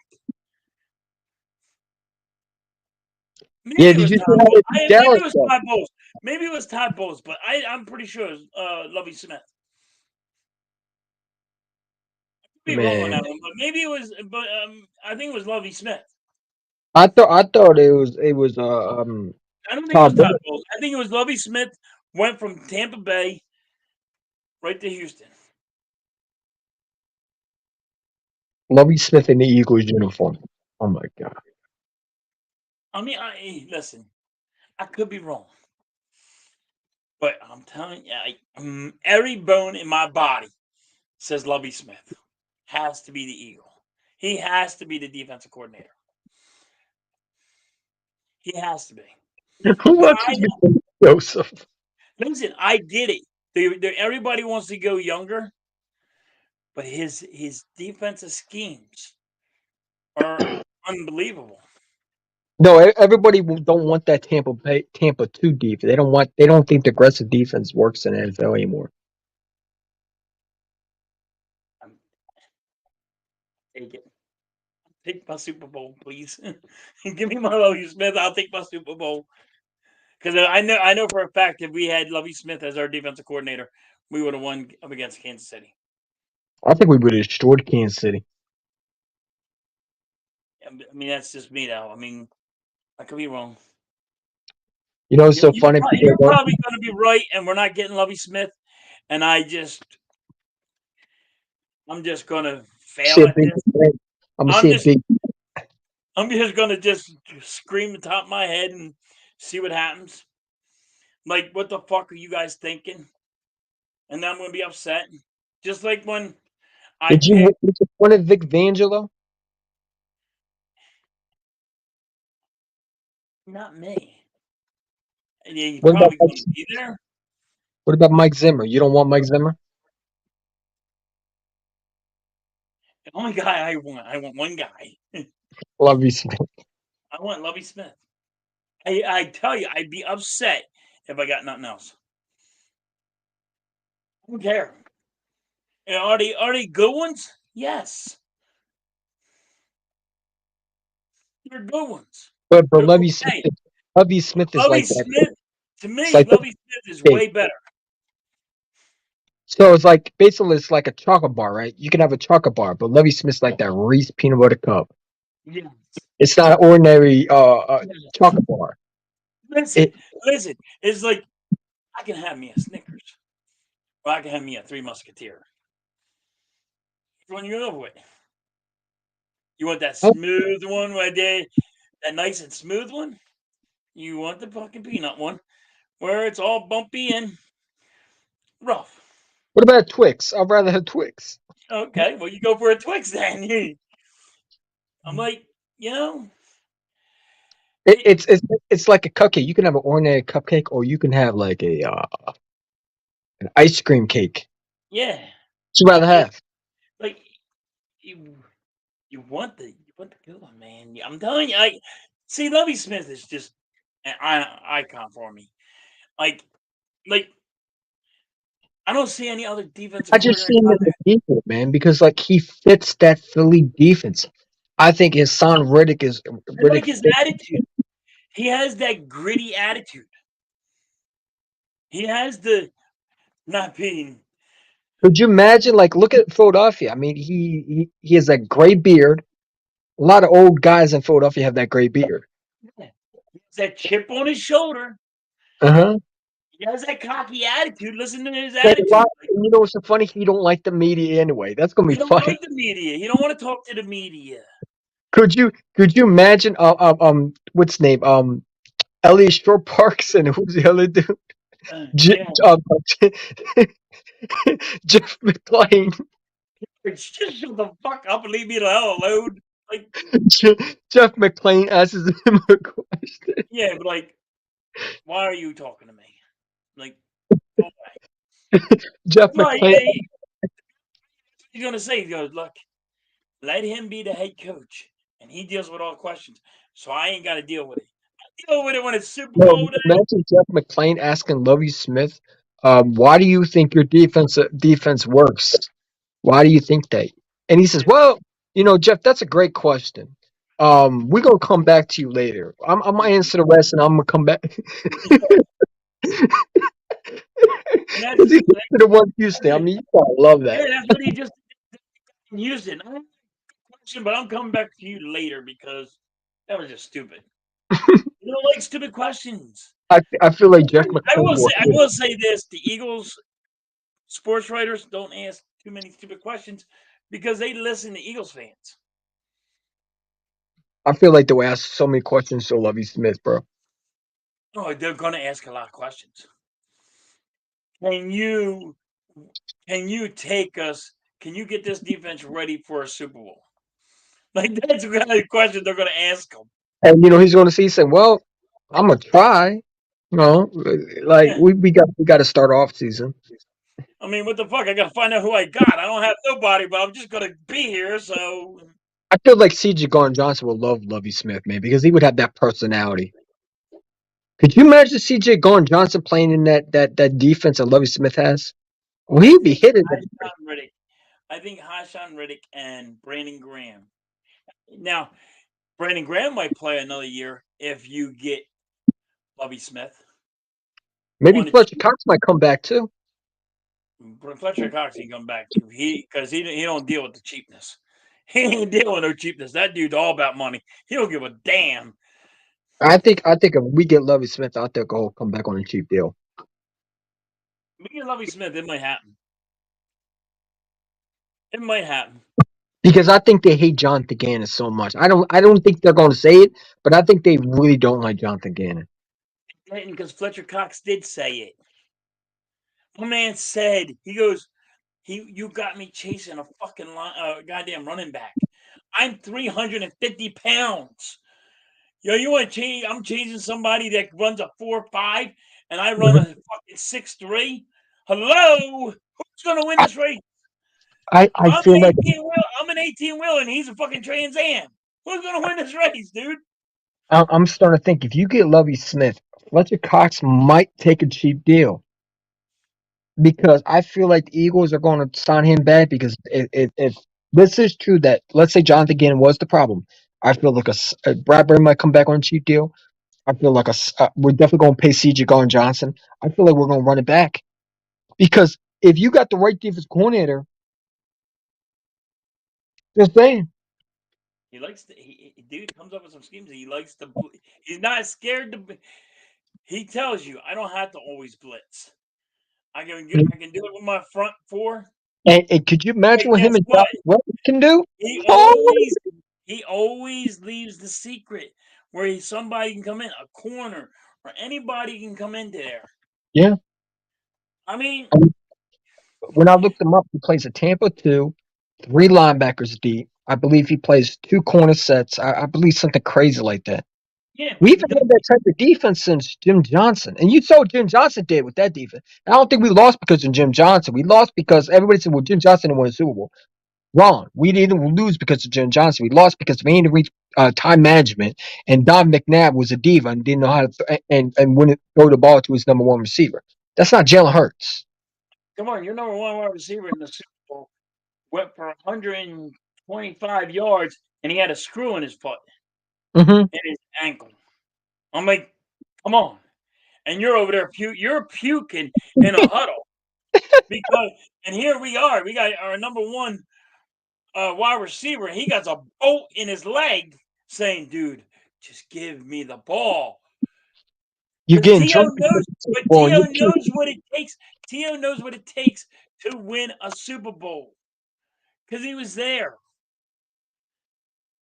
S1: Maybe
S4: Yeah,
S1: it
S4: did
S1: was
S4: you see
S1: Todd
S4: how
S1: Bowles.
S4: they beat
S1: Maybe
S4: Dallas
S1: it was
S4: though?
S1: Todd Bowles. Maybe it was Todd Bowles, but I'm pretty sure it was Lovey Smith. Could be wrong on
S4: Man,
S1: that one, but maybe it was. But I think it was Lovey Smith.
S4: I thought it was
S1: I don't think it was
S4: Todd
S1: Todd
S4: Bowles.
S1: Bowles. I think it was Lovey Smith. Went from Tampa Bay right to Houston.
S4: Lovie Smith in the Eagles uniform. Oh my god.
S1: I mean, listen. I could be wrong, but I'm telling you, every bone in my body says Lovey Smith has to be the Eagle. He has to be the defensive coordinator. He has to be.
S4: Who
S1: But
S4: watches me, Joseph?
S1: listen, I get it. Everybody wants to go younger, but his defensive schemes are unbelievable.
S4: No, everybody don't want that Tampa 2 defense. They don't think the aggressive defense works in the NFL anymore.
S1: I'm, take it. Take my Super Bowl, please. Give me my Lovie Smith. I'll take my Super Bowl. Because I know for a fact if we had Lovie Smith as our defensive coordinator, we would have won up against Kansas City.
S4: I think we would have destroyed Kansas City.
S1: I mean, that's just me, though. I mean, I could be wrong.
S4: You know, it's
S1: You're,
S4: so
S1: you're,
S4: funny
S1: pro-
S4: because
S1: you're probably going to be right, and we're not getting Lovie Smith, and I'm just going to
S4: see
S1: fail
S4: a
S1: at
S4: big.
S1: this.
S4: I'm gonna
S1: I'm
S4: see a
S1: just,
S4: big.
S1: I'm just going to just scream the top of my head and see what happens. Like, what the fuck are you guys thinking? And then I'm going to be upset. Just like when I picked,
S4: Did you want Vic Vangelo?
S1: not me. And yeah, he's
S4: What about
S1: probably going to be there.
S4: Mike Zimmer? You don't want Mike Zimmer?
S1: The only guy I want one guy.
S4: Love you, Smith.
S1: I want Lovey Smith. I tell you, I'd be upset if I got nothing else. I don't care. And are they good ones? Yes, they're good ones.
S4: But
S1: They're okay.
S4: Lovey Smith is
S1: Lovey
S4: like that.
S1: Smith, to
S4: It's
S1: me,
S4: like that
S1: Lovey Smith is
S4: cake.
S1: way better.
S4: So it's like basically it's like a chocolate bar, right? You can have a chocolate bar, but Lovey Smith's like that Reese peanut butter cup.
S1: Yes.
S4: It's not an ordinary
S1: Yes.
S4: chocolate bar.
S1: Listen,
S4: It
S1: listen. It's like I can have me a Snickers, or I can have me a Three Musketeer. Which one you go with? You want that smooth one right there, that nice and smooth one? You want the fucking peanut one, where it's all bumpy and rough.
S4: what about Twix? I'd rather have Twix.
S1: Okay, well you go for a Twix then. I'm like, you know,
S4: It,
S1: it,
S4: it's it's it's like a cupcake. You can have an ordinary cupcake, or you can have like a an ice cream cake.
S1: yeah,
S4: What you rather have?
S1: like you you want the good one, man. I'm telling you, I see. Lovey Smith is just an icon for me. Like, like I don't see any other defensive
S4: I just
S1: coordinator
S4: see him
S1: out
S4: as a defense, man, because like he fits that Philly defense. I think his son
S1: there. I like
S4: Riddick
S1: his
S4: fits.
S1: attitude. He has that gritty attitude. He has the not being.
S4: Could you imagine? Like, look at Philadelphia. I mean, he has that gray beard. A lot of old guys in Philadelphia have that gray beard.
S1: Yeah, he has that chip on his shoulder.
S4: Uh huh.
S1: He has that cocky attitude. Listen to his
S4: Like a lot.
S1: attitude. Like,
S4: You know what's so funny? He don't like the media anyway. That's gonna be
S1: he don't
S4: funny.
S1: like the media. He don't want to talk to the media.
S4: Could you imagine? What's his name? Elliot Short Parks and who's the other dude? J-
S1: Yeah,
S4: um, Jeff McClain.
S1: just shut the fuck up and leave me the hell alone. Like,
S4: Jeff McClain asks him a question.
S1: yeah, but like, why are you talking to me? Like, go away.
S4: Jeff
S1: Like,
S4: McClain.
S1: he's gonna say, he goes, look, let him be the head coach, and he deals with all the questions. So I ain't got to deal with it. I deal with it when it's Super
S4: No,
S1: Bowl day.
S4: imagine Jeff McClain asking Lovie Smith, "Why do you think your defense works? Why do you think that?" And he says, "Well, Jeff, that's a great question. We're gonna come back to you later. I'm gonna answer the rest, and I'm gonna come back.
S1: And that's
S4: Because he gets to the one Houston. I mean, you gotta love
S1: yeah,
S4: that.
S1: that's what he just used it. I have a question, but I'm coming back to you later because that was just stupid. You don't like stupid questions.
S4: I feel like Jeff McClain will
S1: I
S4: hate it.
S1: will say this: the Eagles sports writers don't ask too many stupid questions because they listen to Eagles fans.
S4: I feel like they'll ask so many questions to Lovey Smith, bro.
S1: Oh, they're going to ask a lot of questions. Can you can you take us? Can you get this defense ready for a Super Bowl? Like that's the kind of question they're going to ask them.
S4: And he's gonna say, he said, "Well, I'm gonna try." You know, like
S1: Yeah.
S4: we got to start off season.
S1: I mean, what the fuck? I got to find out who I got. I don't have nobody, but I'm just going to be here. So
S4: I feel like CJ Gardner Johnson will love Lovey Smith, man, because he would have that personality. Could you imagine CJ Gardner Johnson playing in that defense that Lovey Smith has? Well,
S1: I
S4: he'd be
S1: think
S4: hitting everybody.
S1: Hassan Reddick. I think Hassan Reddick and Brandon Graham. Now, Brandon Graham might play another year if you get Lovey Smith
S4: Maybe
S1: on the
S4: Fletcher
S1: cheap.
S4: Cox might come back too.
S1: Fletcher Cox ain't come back to because he don't deal with the cheapness. He ain't dealing with no cheapness. That dude's all about money. He don't give a damn.
S4: I think if we get Lovey Smith, I think he'll come back on a cheap deal.
S1: Me and Lovey Smith, it might happen. It might happen.
S4: Because I think they hate Jonathan Gannon so much. I don't think they're going to say it, but I think they really don't like Jonathan Gannon.
S1: Because Fletcher Cox did say it. My man said, he goes, you got me chasing a fucking goddamn running back. I'm 350 pounds. Yo, you want to change? I'm chasing somebody that runs a 4.5, and I run a
S4: Mhm.
S1: fucking 6'3". Hello, who's gonna win
S4: I,
S1: this race?
S4: I
S1: I'm
S4: feel
S1: an
S4: like
S1: 18 wheel. I'm an 18 wheel, and he's a fucking Trans Am. Who's gonna win this race, dude?
S4: I'm starting to think if you get Lovey Smith, Fletcher Cox might take a cheap deal because I feel like the Eagles are going to sign him back because if this is true that let's say Jonathan Gannon was the problem, I feel like a Bradbury might come back on a cheap deal. I feel like we're definitely going to pay CJ Garn Johnson. I feel like we're going to run it back because if you got the right defense coordinator, just saying.
S1: He likes to. Dude comes up with some schemes. He likes to. He's not scared to. He tells you, I don't have to always blitz. I can do it with my front four.
S4: And could you
S1: But
S4: imagine what him
S1: guess
S4: and
S1: what?
S4: Josh Reynolds can do?
S1: He
S4: Oh,
S1: always he always leaves the secret where somebody can come in, a corner, or anybody can come into there.
S4: yeah.
S1: I mean,
S4: When I looked him up, he plays a Tampa 2, 3 linebackers deep. I believe he plays 2 corner sets. I believe something crazy like that.
S1: yeah,
S4: We haven't
S1: because
S4: had that type of defense since Jim Johnson. And you saw what Jim Johnson did with that defense. I don't think we lost because of Jim Johnson. We lost because everybody said, well, Jim Johnson didn't win a Super Bowl. Wrong. We didn't lose because of Jim Johnson. We lost because we didn't reach time management. And Don McNabb was a diva and didn't know how to and wouldn't throw the ball to his number one receiver. That's not Jalen Hurts.
S1: come on, your number one wide receiver in the Super Bowl went for 125 yards, and he had a screw in his foot
S4: Mm-hmm.
S1: and his ankle. I'm like, come on, and you're over there, you're puking in a huddle because, and here we are, we got our number one wide receiver, and he got a bolt in his leg, saying, "Dude, just give me the ball."
S4: You're
S1: Because
S4: getting drunk before the Super Bowl and
S1: Tio
S4: you're
S1: knows
S4: puking.
S1: what it takes. Tio knows what it takes to win a Super Bowl because he was there.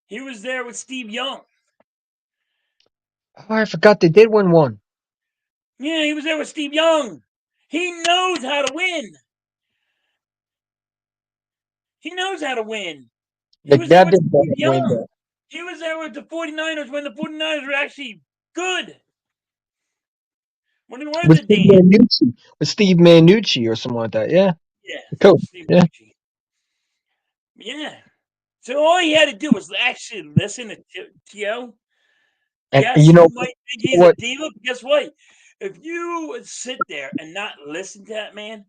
S1: He was there with Steve Young.
S4: Oh, I forgot they did win one.
S1: Yeah, he was there with Steve Young. He knows how to win. He knows how to win. He was there
S4: McNabb
S1: with
S4: didn't
S1: Steve
S4: win
S1: Young.
S4: that.
S1: He was there with the 49ers when the 49ers were actually good. When they weren't
S4: With
S1: the
S4: Steve
S1: damn.
S4: Manucci. With Steve Manucci or something like that. Yeah.
S1: Yeah,
S4: The coach.
S1: Steve
S4: Yeah.
S1: Nucci. Yeah. So all he had to do was actually listen to T.O.
S4: And
S1: Yes,
S4: you
S1: you
S4: know
S1: might think he's a
S4: what?
S1: diva, but guess what? If you would sit there and not listen to that man,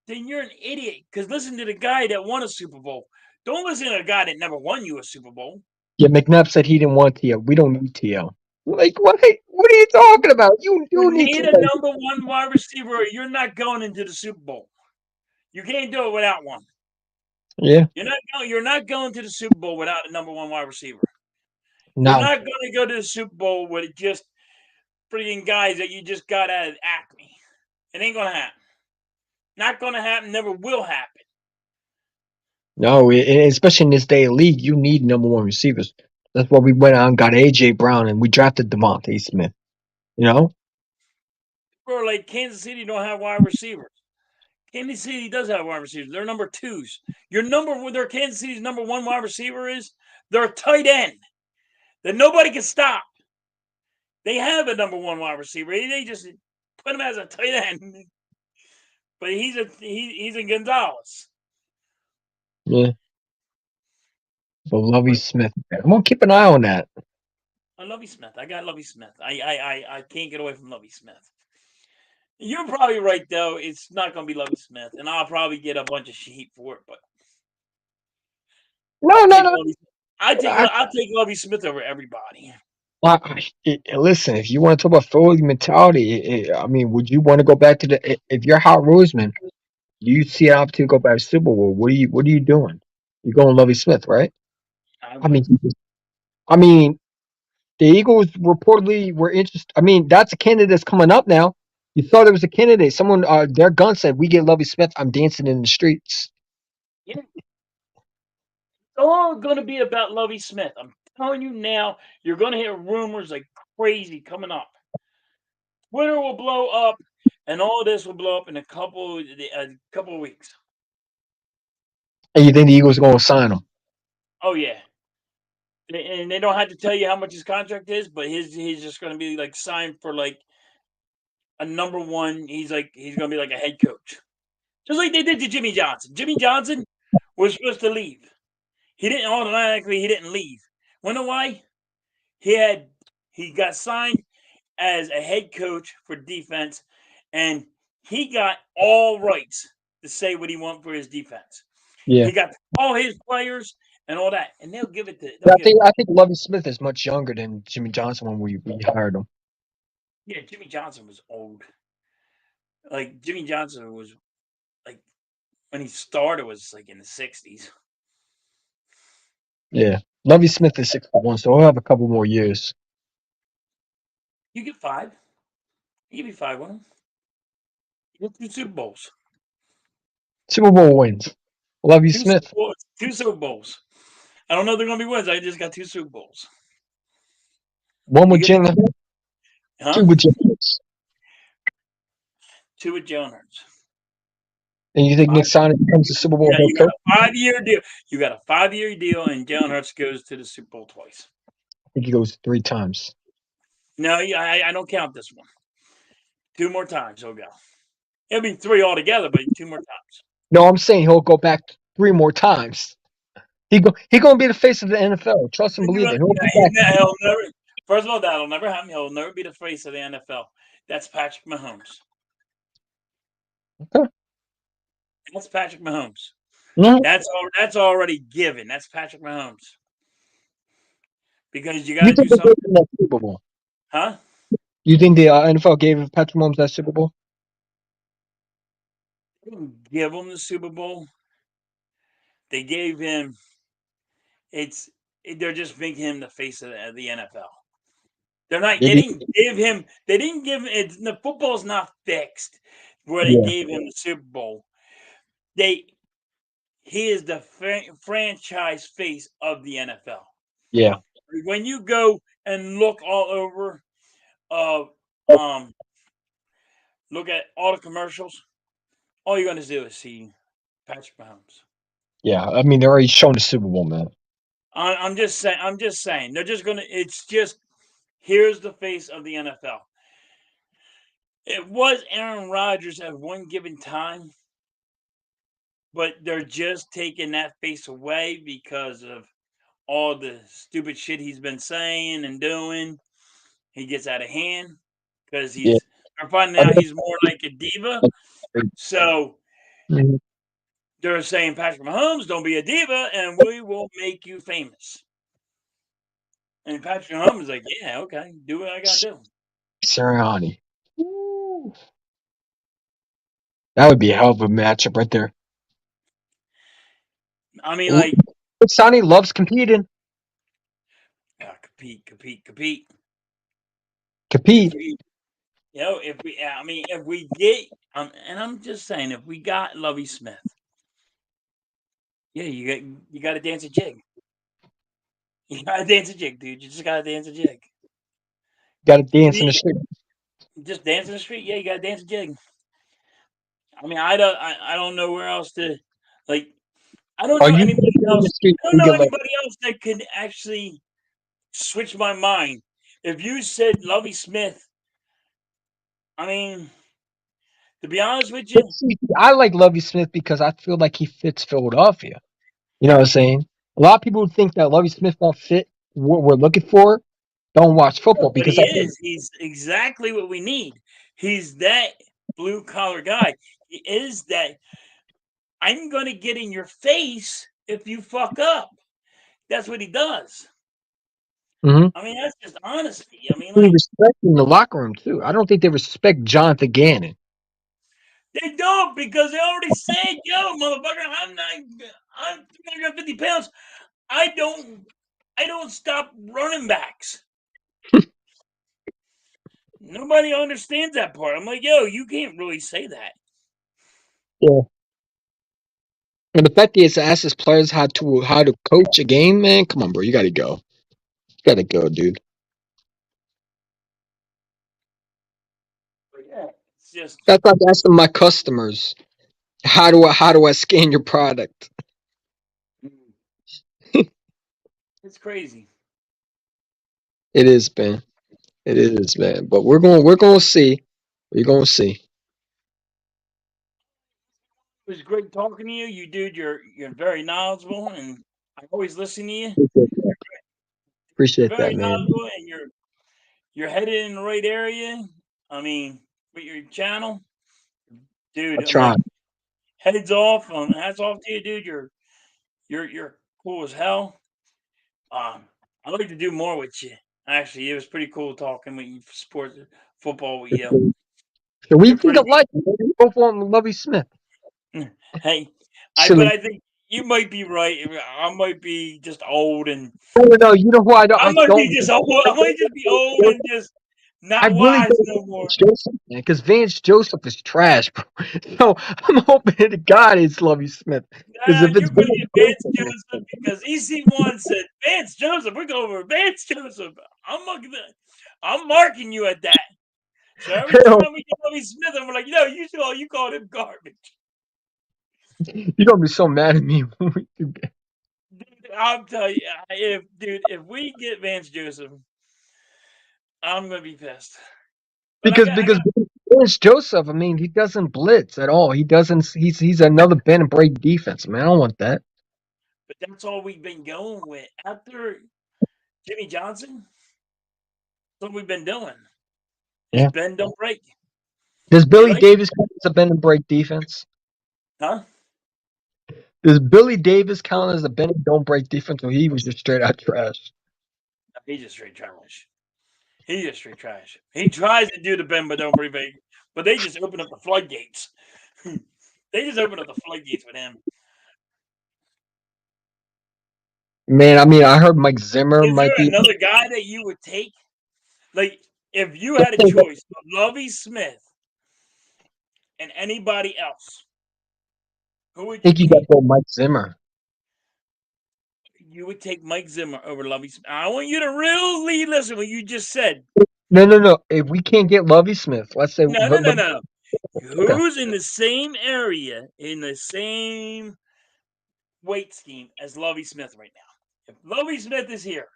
S1: then you're an idiot. Because listen to the guy that won a Super Bowl. Don't listen to a guy that never won you a Super Bowl.
S4: Yeah, McNabb said he didn't want TL. We don't need TL. Like what? What are you talking about? You
S1: You
S4: need
S1: need a
S4: TL.
S1: number one wide receiver, or you're not going into the Super Bowl. You can't do it without one.
S4: Yeah,
S1: You're not going to the Super Bowl without a number one wide receiver. You're
S4: no,
S1: not going to go to the Super Bowl with just freaking guys that you just got out of Acme. It ain't going to happen. Not going to happen. Never will happen.
S4: no. Especially in this day of league, you need number one receivers. That's why we went out and got AJ Brown and we drafted Devontae Smith. You know?
S1: Bro, like Kansas City don't have wide receivers. Kansas City does have wide receivers. They're number twos. Their Kansas City's number one wide receiver is their tight end that nobody can stop. They have a number one wide receiver. They just put him as a tight end, but he's in Gonzalez.
S4: Yeah. So Lovey
S1: But
S4: Smith. I'm gonna keep an eye on that.
S1: I Lovey Smith. I got Lovey Smith. I can't get away from Lovey Smith. You're probably right though. It's not going to be Lovey Smith, and I'll probably get a bunch of heat for it. But
S4: No,
S1: I'll
S4: no,
S1: take
S4: no.
S1: Lovey. I'll take Lovey Smith over everybody.
S4: Listen, if you want to talk about Philly mentality, I mean, would you want to go back to if you're Howard Roseman, you see an opportunity to go back to Super Bowl? What are you doing? You're going Lovey Smith, right?
S1: I
S4: I mean,
S1: would.
S4: I mean, the Eagles reportedly were interested. I mean, that's a candidate that's coming up now. You thought there was a candidate. Someone, their gun said, "We get Lovey Smith. I'm dancing in the streets."
S1: Yeah, it's all going to be about Lovey Smith. I'm telling you now. You're going to hear rumors like crazy coming up. Twitter will blow up, and all this will blow up in a couple of weeks.
S4: And you think the Eagles are going to sign him?
S1: Oh yeah, and they don't have to tell you how much his contract is, but he's just going to be like signed for like a number one. He's going to be like a head coach, just like they did to Jimmy Johnson. Jimmy Johnson was supposed to leave. He didn't automatically. He didn't leave. Wanna know why? He got signed as a head coach for defense, and he got all rights to say what he wants for his defense.
S4: Yeah.
S1: He got all his players and all that, and they'll give it to
S4: But I think Lovey Smith is much younger than Jimmy Johnson when we hired him.
S1: yeah. Jimmy Johnson was old. Like Jimmy Johnson was like when he started was like in the 60s.
S4: Yeah. Lovey Smith is 61, so he'll have a couple more years.
S1: You get five. You give me five with him. You get two Super Bowls.
S4: Super Bowl wins. Lovey
S1: Two Super
S4: Smith.
S1: Bowls. Two Super Bowls. I don't know if they're gonna be wins. I just got two Super Bowls.
S4: One
S1: You
S4: with
S1: give me
S4: Jalen,
S1: huh?
S4: two with Jalen Hurts.
S1: Two with Jalen Hurts.
S4: And you think Nick
S1: 5
S4: Sonic becomes the Super Bowl
S1: Yeah,
S4: head
S1: you got
S4: coach?
S1: a 5 year deal. You got a 5 year deal, and Jalen Hurts goes to the Super Bowl twice.
S4: I think he goes 3 times.
S1: No, I don't count this one. Two more times he'll go. It'll be three altogether, but two more times.
S4: No, I'm saying he'll go back 3 more times. He gonna be the face of the NFL. Trust and believe it. He'll be back.
S1: He'll never. First of all, that'll never happen. He'll never be the face of the NFL. That's Patrick Mahomes.
S4: Okay.
S1: That's Patrick Mahomes.
S4: Mhm.
S1: That's already given. That's Patrick Mahomes. Because you got
S4: You
S1: to do
S4: think they
S1: something,
S4: gave him that Super Bowl?
S1: huh?
S4: You think the NFL gave Patrick Mahomes that Super Bowl?
S1: They didn't give him the Super Bowl. They gave him. It's they're just making him the face of the NFL. They're not.
S4: They
S1: They
S4: did.
S1: didn't give him. They didn't give him. The football's not fixed. Where they
S4: Yeah,
S1: gave him the Super Bowl. They. He is the franchise face of the NFL.
S4: yeah,
S1: When you go and look all over, uh, look at all the commercials. All you're going to do is see Patrick Mahomes.
S4: yeah. I mean, they're already showing the Super Bowl, man.
S1: I'm just saying. I'm just saying. They're just going to. It's just here's the face of the NFL. It was Aaron Rodgers at one given time, but they're just taking that face away because of all the stupid shit he's been saying and doing. He gets out of hand because
S4: Yeah.
S1: they're finding
S4: I
S1: out he's more like a diva.
S4: think-
S1: So
S4: Mhm.
S1: they're saying, Patrick Mahomes, don't be a diva, and we will make you famous. And Patrick Mahomes was like, yeah, okay, do what I gotta do.
S4: Sirianni. Ooh. That would be a hell of a matchup right there.
S1: I mean,
S4: Ooh,
S1: like,
S4: Sonny loves competing.
S1: compete, compete, compete. If
S4: Compete.
S1: we, if we, I mean, if we get, and I'm just saying, if we got Lovey Smith, yeah, you got to dance a jig. You got to dance a jig, dude. You just got to dance a jig.
S4: Got to dance in the street.
S1: Just dance in the street. Yeah, you got to dance a jig. I mean, I don't know where else to, like, I don't
S4: Are
S1: know
S4: you
S1: anybody
S4: dancing in the
S1: else.
S4: street?
S1: I don't
S4: You
S1: know
S4: get like,
S1: anybody else that could actually switch my mind. If you said Lovey Smith, I mean, to be honest with you,
S4: see, I like Lovey Smith because I feel like he fits Philadelphia. You know what I'm saying? A lot of people who think that Lovey Smith don't fit what we're looking for don't watch
S1: no,
S4: football
S1: but
S4: because
S1: he
S4: I think
S1: is. He's exactly what we need. He's that blue collar guy. He is that. I'm gonna get in your face if you fuck up. That's what he does.
S4: mhm,
S1: I mean, that's just honesty. I mean,
S4: they
S1: like
S4: respect him in the locker room too. I don't think they respect Jonathan Gannon.
S1: they don't because they already said, "Yo, motherfucker, I'm 350 pounds. I don't, I don't stop running backs." Nobody understands that part. I'm like, yo, you can't really say that.
S4: Yeah. And the fact that he has to ask his players how to coach a game, man, come on, bro, you gotta go. You gotta go, dude.
S1: But yeah, it's just
S4: That's like asking my customers, how do I scan your product?
S1: it's crazy.
S4: It is, man. It is, man. But we're gonna see. We're gonna see.
S1: It was great talking to you. You dude, you're very knowledgeable, and I always listen to you.
S4: Appreciate that,
S1: You're
S4: Appreciate
S1: very
S4: that, man.
S1: knowledgeable, and you're headed in the right area. I mean, with your channel,
S4: I
S1: dude. I'm
S4: try.
S1: like, heads off. Hats off to you, dude. You're cool as hell. I'd like to do more with you. Actually, it was pretty cool talking with you, sports, football with you.
S4: So we
S1: You're
S4: think
S1: pretty.
S4: alike. Man. We both want Lovey Smith.
S1: Hey, but
S4: Silly.
S1: I think you might be right. I might be just old, and
S4: No, you know who
S1: I
S4: I
S1: might be
S4: don't.
S1: just old. I might just be old and just
S4: I
S1: not
S4: really
S1: wise
S4: don't
S1: no
S4: like
S1: more.
S4: Vance Joseph, man, because Vance Joseph is trash, bro. So I'm hoping to God it's Lovey Smith. Because
S1: Nah,
S4: if it's
S1: you're gonna
S4: Vance
S1: get Vance
S4: Joseph,
S1: Joseph because EC1 said Vance Joseph. We're going over Vance Joseph. I'm marking you at that. So every
S4: hell,
S1: time we get Lovie Smith, I'm like, you called him garbage.
S4: you're gonna be so mad at me when we do that.
S1: Dude, I'll tell you, if we get Vance Joseph, I'm gonna be pissed. But I
S4: Because
S1: got,
S4: Vance Joseph, I mean, he doesn't blitz at all. He doesn't. He's another bend and break defense, man. I don't want that.
S1: but that's all we've been going with after Jimmy Johnson. That's what we've been doing is
S4: Yeah.
S1: bend don't break.
S4: Does
S1: We
S4: Billy
S1: like,
S4: Davis count as a bend and break defense?
S1: huh?
S4: Does Billy Davis count as a bend and don't break defense, or he was just straight out trash?
S1: He's just straight trash. He's just straight trash. He tries to do the bend but don't break, but they just open up the floodgates. They just open up the floodgates with him.
S4: Man, I mean, I heard Mike Zimmer
S1: Is
S4: might
S1: there
S4: be.
S1: another guy that you would take? Like, if you had a choice of Lovey Smith and anybody else, who would you
S4: Think you got to
S1: take?
S4: go Mike Zimmer.
S1: You would take Mike Zimmer over Lovey Smith. I want you to really listen what you just said.
S4: No. If we can't get Lovey Smith, let's say,
S1: No, no, no, no, no.
S4: okay.
S1: Who's in the same area, in the same weight scheme as Lovey Smith right now? If Lovey Smith is here,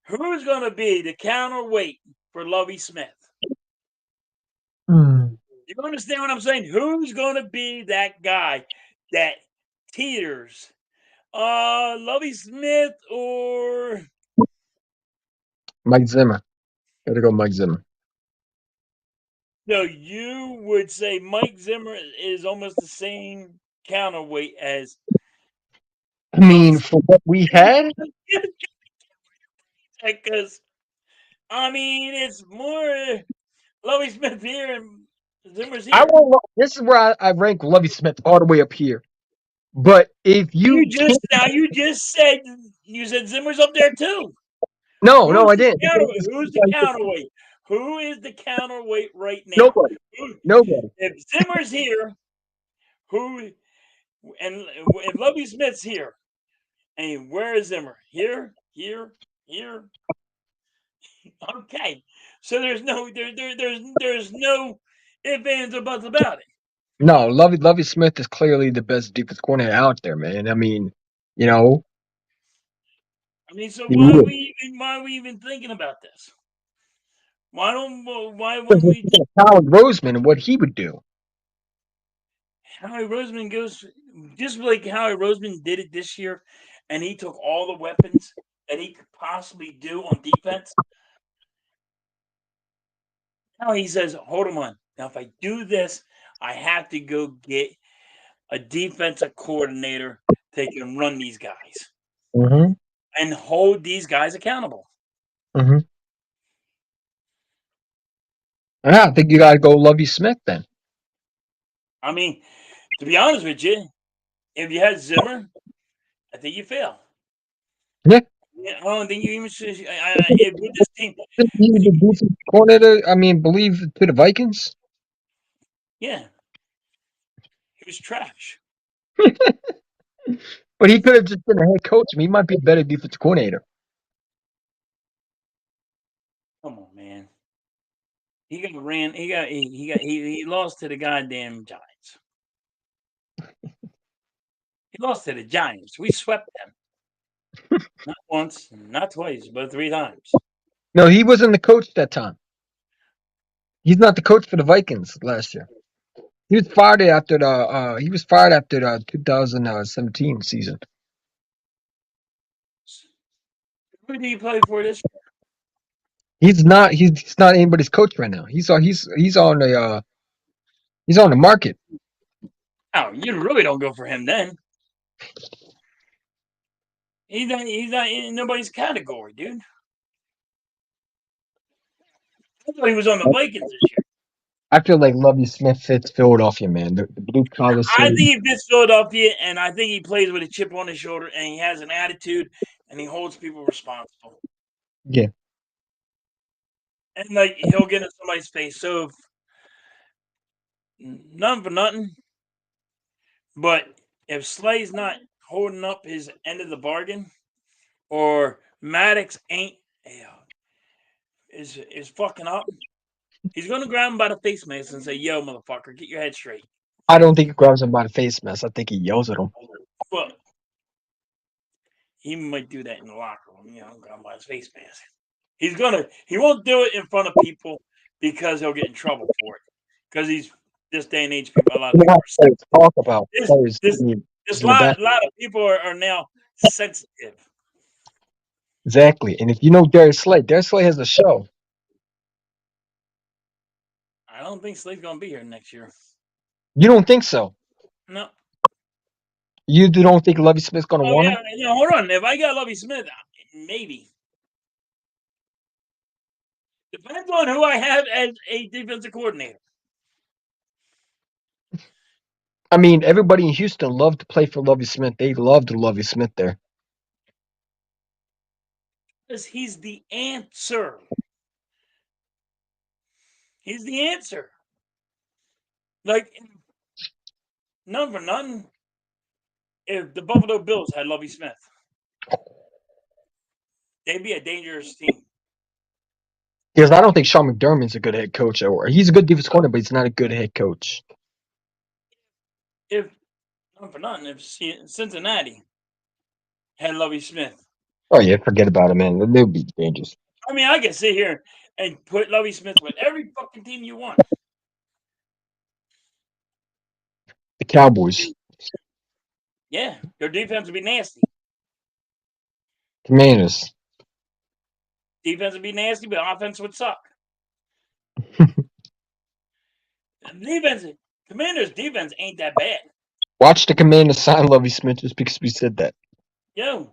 S1: who's going to be the counterweight for Lovey Smith?
S4: Hmm.
S1: You understand what I'm saying? Who's going to be that guy that teeters? Lovey Smith or
S4: Mike Zimmer. Got to go Mike Zimmer.
S1: no? You would say Mike Zimmer is almost the same counterweight as
S4: I
S1: Lovey
S4: mean,
S1: Smith.
S4: for what we had,
S1: Because I mean, it's more Lovie Smith here and Zimmer's here.
S4: This is where I rank Lovie Smith all the way up here. But if you can't,
S1: You just said you said Zimmer's up there too.
S4: no, I didn't.
S1: Who's the counterweight? Who is the counterweight right now?
S4: Nobody, nobody.
S1: If Zimmer's here, who and if Lovie Smith's here, and where is Zimmer? Here. Okay, so there's no ifs ands or buts about it.
S4: No, Lovie Smith is clearly the best defense coordinator out there, man. I mean, you know,
S1: I mean, so
S4: he
S1: why are we even thinking about this? Why
S4: because
S1: wouldn't we?
S4: Howard Roseman and what he would do.
S1: Howie Roseman goes just like Howie Roseman did it this year, and he took all the weapons that he could possibly do on defense. Now he says, "Hold on. Now, if I do this, I have to go get a defensive coordinator that can run these guys
S4: Mm-hmm.
S1: and hold these guys accountable."
S4: Mm-hmm. I think you got to go Lovie Smith then.
S1: I mean, to be honest with you, if you had Zimmer, I think you fail.
S4: Yeah.
S1: I don't think you even should. If with this team,
S4: He was the defense coordinator. I mean, believe to the Vikings.
S1: yeah, he was trash.
S4: But he could have just been a head coach. I mean, he might be a better defense coordinator.
S1: Come on, man. He lost to the goddamn Giants. He lost to the Giants. We swept them. Not once, not twice, but 3 times.
S4: No, he wasn't the coach that time. He's not the coach for the Vikings last year. He was fired after the 2017 season.
S1: Who do you play for this year?
S4: He's not anybody's coach right now. He's on the market.
S1: Oh, you really don't go for him then. He's not in nobody's category, dude. I thought he was on the Vikings this year.
S4: I feel like Lovie Smith fits Philadelphia, man. The blue collar
S1: I
S4: city.
S1: think he fits Philadelphia, and I think he plays with a chip on his shoulder, and he has an attitude, and he holds people responsible.
S4: Yeah.
S1: And like he'll get in somebody's face. So if, none for nothing, but if Slay's not holding up his end of the bargain, or Maddox ain't is fucking up, he's gonna grab him by the face mask and say, "Yo, motherfucker, get your head straight."
S4: I don't think he grabs him by the face mask. I think he yells at him.
S1: Well, he might do that in the locker room, grab him by his face mask. He won't do it in front of people because he'll get in trouble for it. Because he's this day and age, a lot of people are sensitive.
S4: Talk about
S1: This lot of people are now sensitive.
S4: Exactly. And if you know Darius Slay has a show.
S1: I don't think Slay's gonna be here next year.
S4: You don't think so?
S1: No.
S4: You don't think Lovie Smith's gonna want him?
S1: Hold on. If I got Lovie Smith, maybe. Depends on who I have as a defensive coordinator.
S4: I mean, everybody in Houston loved to play for Lovie Smith. They loved Lovie Smith there.
S1: Because he's the answer. He's the answer. Like, none for none. If the Buffalo Bills had Lovie Smith, they'd be a dangerous team.
S4: Because I don't think Sean McDermott's a good head coach. Or he's a good defense coordinator, but he's not a good head coach.
S1: If none for none, if Cincinnati had Lovie Smith,
S4: oh yeah, forget about it, man. They would be dangerous.
S1: I mean, I can sit here and put Lovie Smith with every fucking team you want.
S4: The Cowboys.
S1: Yeah, their defense would be nasty.
S4: Commanders.
S1: Defense would be nasty, but offense would suck. Commanders' defense ain't that bad.
S4: Watch the Commanders sign Lovie Smith just because we said that.
S1: Yo,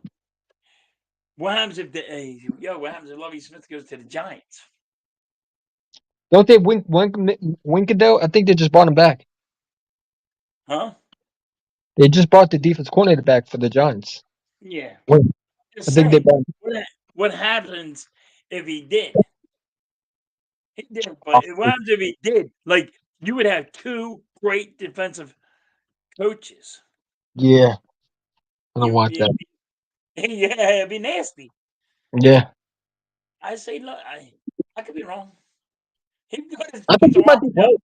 S1: What happens if what happens if Lovie Smith goes to the Giants?
S4: Don't they Winkadell? I think they just brought him back.
S1: Huh?
S4: They just brought the defense coordinator back for the Giants.
S1: Yeah.
S4: Win. I
S1: Just
S4: think they
S1: saying.
S4: brought.
S1: What happens if he did? He did, but what happens if he did? Like you would have two great defensive coaches.
S4: Yeah, I don't
S1: You,
S4: want that.
S1: yeah, it'd be nasty.
S4: Yeah,
S1: I say, look, I could be wrong. He got his
S4: I think
S1: team's
S4: you
S1: arm
S4: might be
S1: out.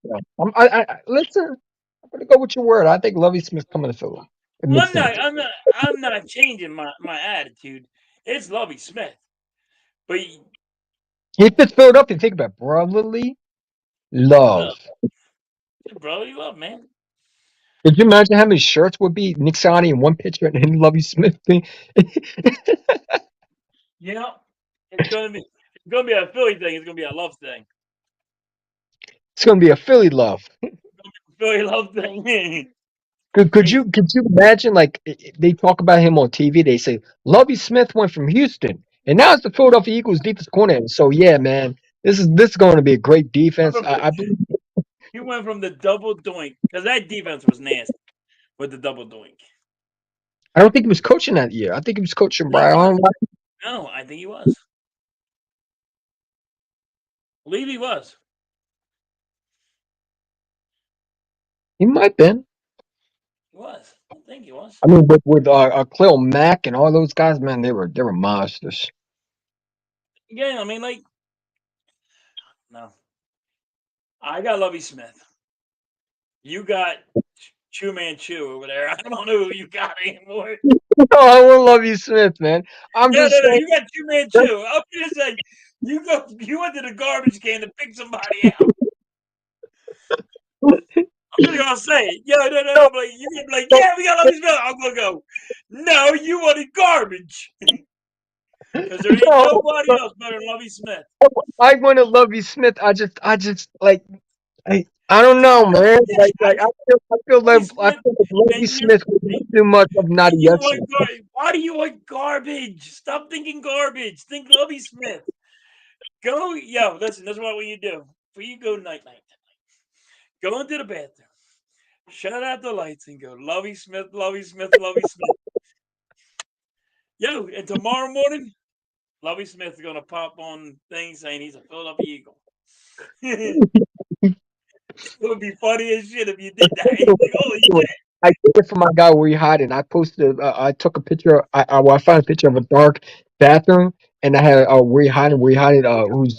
S4: right. Though. Listen. I'm gonna go with your word. I think Lovie Smith coming to Philly. It makes
S1: I'm
S4: sense.
S1: not. I'm not. I'm not changing my attitude. It's Lovie Smith, but
S4: If it's Philadelphia, think about it. Brotherly love.
S1: love, brotherly love, man.
S4: Could you imagine how many shirts would be Nick Sani in one picture and then Lovie Smith thing?
S1: You know, it's gonna be a Philly thing. It's gonna be a love thing.
S4: It's gonna be a Philly love.
S1: Philly love thing.
S4: Could
S1: Crazy.
S4: you imagine like they talk about him on TV? They say Lovie Smith went from Houston and now it's the Philadelphia Eagles defense coordinator. So yeah, man, this is going to be a great defense. I believe.
S1: He went from the double doink because that defense was nasty with the double doink.
S4: I don't think he was coaching that year. I think he was coaching
S1: No,
S4: Brian.
S1: no, I think he was. I believe he was.
S4: He might have been.
S1: He was. I think he was.
S4: I mean, with Cleo Mack and all those guys, man, they were monsters.
S1: Yeah, I mean, like, no, I got Lovey Smith. You got Chew Man Chew over there. I don't know who you got anymore.
S4: No, I will love you, Smith, man. I'm
S1: Yeah,
S4: just
S1: no,
S4: saying.
S1: you got Chew Man Chew. I'm just saying, you went to the garbage can to pick somebody out. I'm just gonna say it. Yeah, no. But you're gonna be like, yeah, we got Lovey Smith. I'm gonna go, no, you wanted garbage. Because there ain't
S4: No,
S1: nobody
S4: no,
S1: else better than Lovey Smith.
S4: I want to love you, Smith. I just like I don't know, man. I feel like Lovie
S1: And you
S4: Smith was too much of not a
S1: and you
S4: yes
S1: want why do you want garbage? Stop thinking garbage. Think Lovey Smith. Go, yo, listen, that's what you do. Before you go night, go into the bathroom, shut out the lights, and go, Lovey Smith, Lovey Smith, Lovey Smith. Yo, and tomorrow morning, Lovey Smith is gonna pop on things saying he's a Philadelphia Eagle. It would be funny as shit if you did that. You'd be like, holy
S4: Anyway,
S1: shit.
S4: I did it for my guy where he hiding. I posted. I took a picture. I found a picture of a dark bathroom, and I had where he hiding. Where he hiding. Who's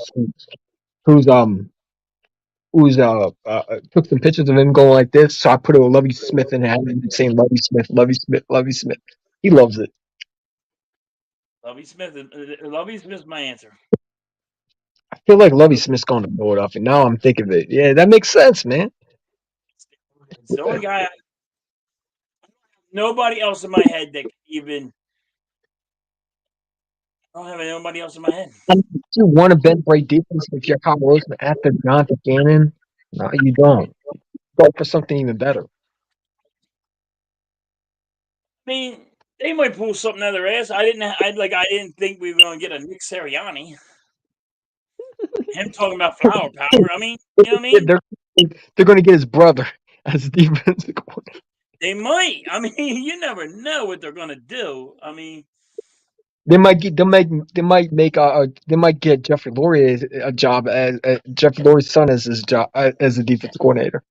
S4: took some pictures of him going like this. So I put it with Lovey Smith and had him saying Lovey Smith, Lovey Smith, Lovey Smith. He loves it.
S1: Lovey Smith's my answer.
S4: I feel like Lovey Smith's going to blow it off, and now I'm thinking of it. Yeah, that makes sense, man.
S1: It's the only guy. Nobody else in my head that can even. I don't have nobody else in my head.
S4: You want to bend break defense if you're Kyle Roseman after Jonathan Gannon? No, you don't. Go for something even better.
S1: I mean, they might pull something out of their ass. I didn't think we were going to get a Nick Sirianni. Him talking about flower power. I mean, you know what I mean?
S4: They're going to get his brother as defensive coordinator.
S1: They might. I mean, you never know what they're going to do. I mean,
S4: They might get. They might get Jeffrey Lurie a job as Jeffrey Lurie's son as his job as a defensive coordinator.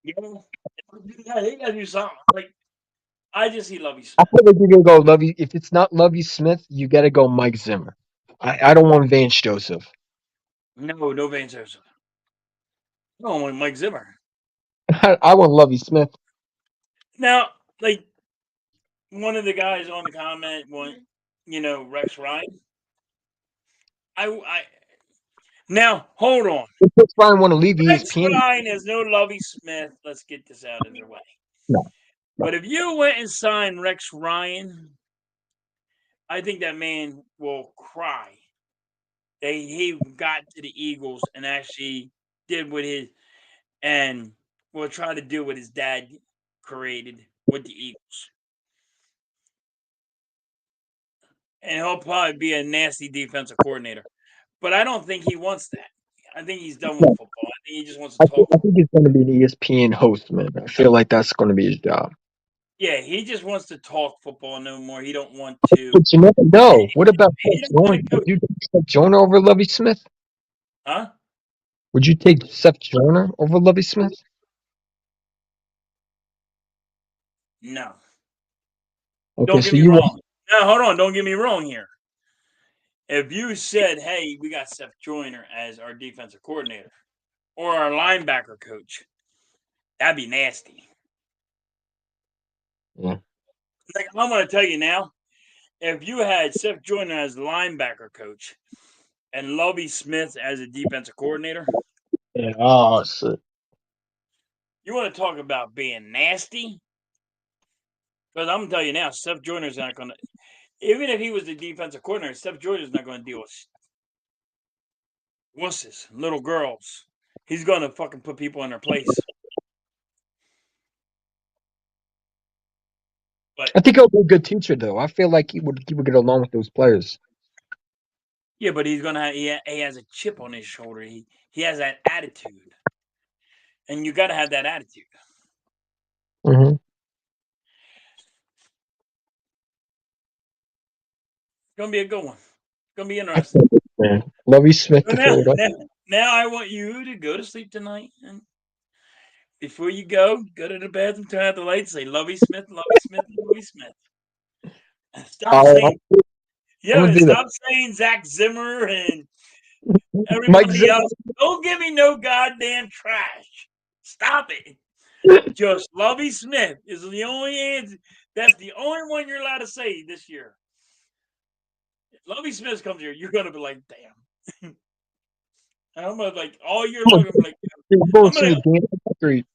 S1: you know, they got to do something. Like, I just see Lovey
S4: I
S1: Smith.
S4: feel like you're gonna go Lovey. If it's not Lovey Smith, you got to go Mike Zimmer. I don't want Vance Joseph.
S1: No Van Joseph. No, I want Mike Zimmer.
S4: I want Lovey Smith.
S1: Now, like, one of the guys on the comment want, Rex Ryan. I now hold on.
S4: If Chris Ryan want to leave
S1: Rex
S4: ESPN,
S1: Ryan is no Lovey Smith. Let's get this out of the way.
S4: no, no.
S1: But if you went and signed Rex Ryan, I think that man will cry that he got to the Eagles and actually did what his and will try to do what his dad created with the Eagles. and he'll probably be a nasty defensive coordinator. But I don't think he wants that. I think he's done with football. I think he just wants to talk.
S4: I think he's going to be an ESPN host, man. I feel like that's going to be his job.
S1: Yeah, he just wants to talk football no more. He don't want to.
S4: But you never know. What about
S1: He
S4: Seth
S1: don't want
S4: Joyner?
S1: to
S4: Would
S1: coach.
S4: you take Seth Joyner over Lovey Smith?
S1: Huh?
S4: Would you take Seth Joyner over Lovey Smith?
S1: No.
S4: Okay,
S1: Don't get
S4: so
S1: me
S4: you want
S1: wrong. No, hold on. Don't get me wrong here. If you said, "Hey, we got Seth Joyner as our defensive coordinator or our linebacker coach," that'd be nasty.
S4: yeah.
S1: Like I'm gonna tell you now, if you had Seth Joyner as linebacker coach and Lovey Smith as a defensive coordinator,
S4: Yeah. Oh shit.
S1: you want to talk about being nasty? Because I'm gonna tell you now, Seth Joyner's not gonna. Even if he was the defensive coordinator, Seth Joyner's not gonna deal with wusses, little girls. He's gonna fucking put people in their place. But
S4: I think he'll be a good teacher, though. I feel like he would get along with those players.
S1: yeah, but he's gonna. He has a chip on his shoulder. He has that attitude, and you got to have that attitude.
S4: Mm-hmm.
S1: It's gonna be a good one. It's gonna be
S4: I
S1: interesting.
S4: can't wait, man. Lovey Smith
S1: So
S4: to Philadelphia.
S1: now I want you to go to sleep tonight, and before you go to the bathroom, turn out the lights, say Lovey Smith, Lovey Smith, Lovey Smith. Stop
S4: Oh,
S1: saying
S4: I'm
S1: yeah,
S4: gonna
S1: and
S4: do that.
S1: stop saying Zach Zimmer and
S4: Mike
S1: everybody
S4: Zimmer.
S1: else. Don't give me no goddamn trash. Stop it. Just Lovey Smith is the only answer. That's the only one you're allowed to say this year. If Lovey Smith comes here, you're gonna be like, damn. And I'm gonna like all year
S4: I'm
S1: long. I'm like,
S4: going
S1: I'm
S4: to
S1: gonna,
S4: the game on the street.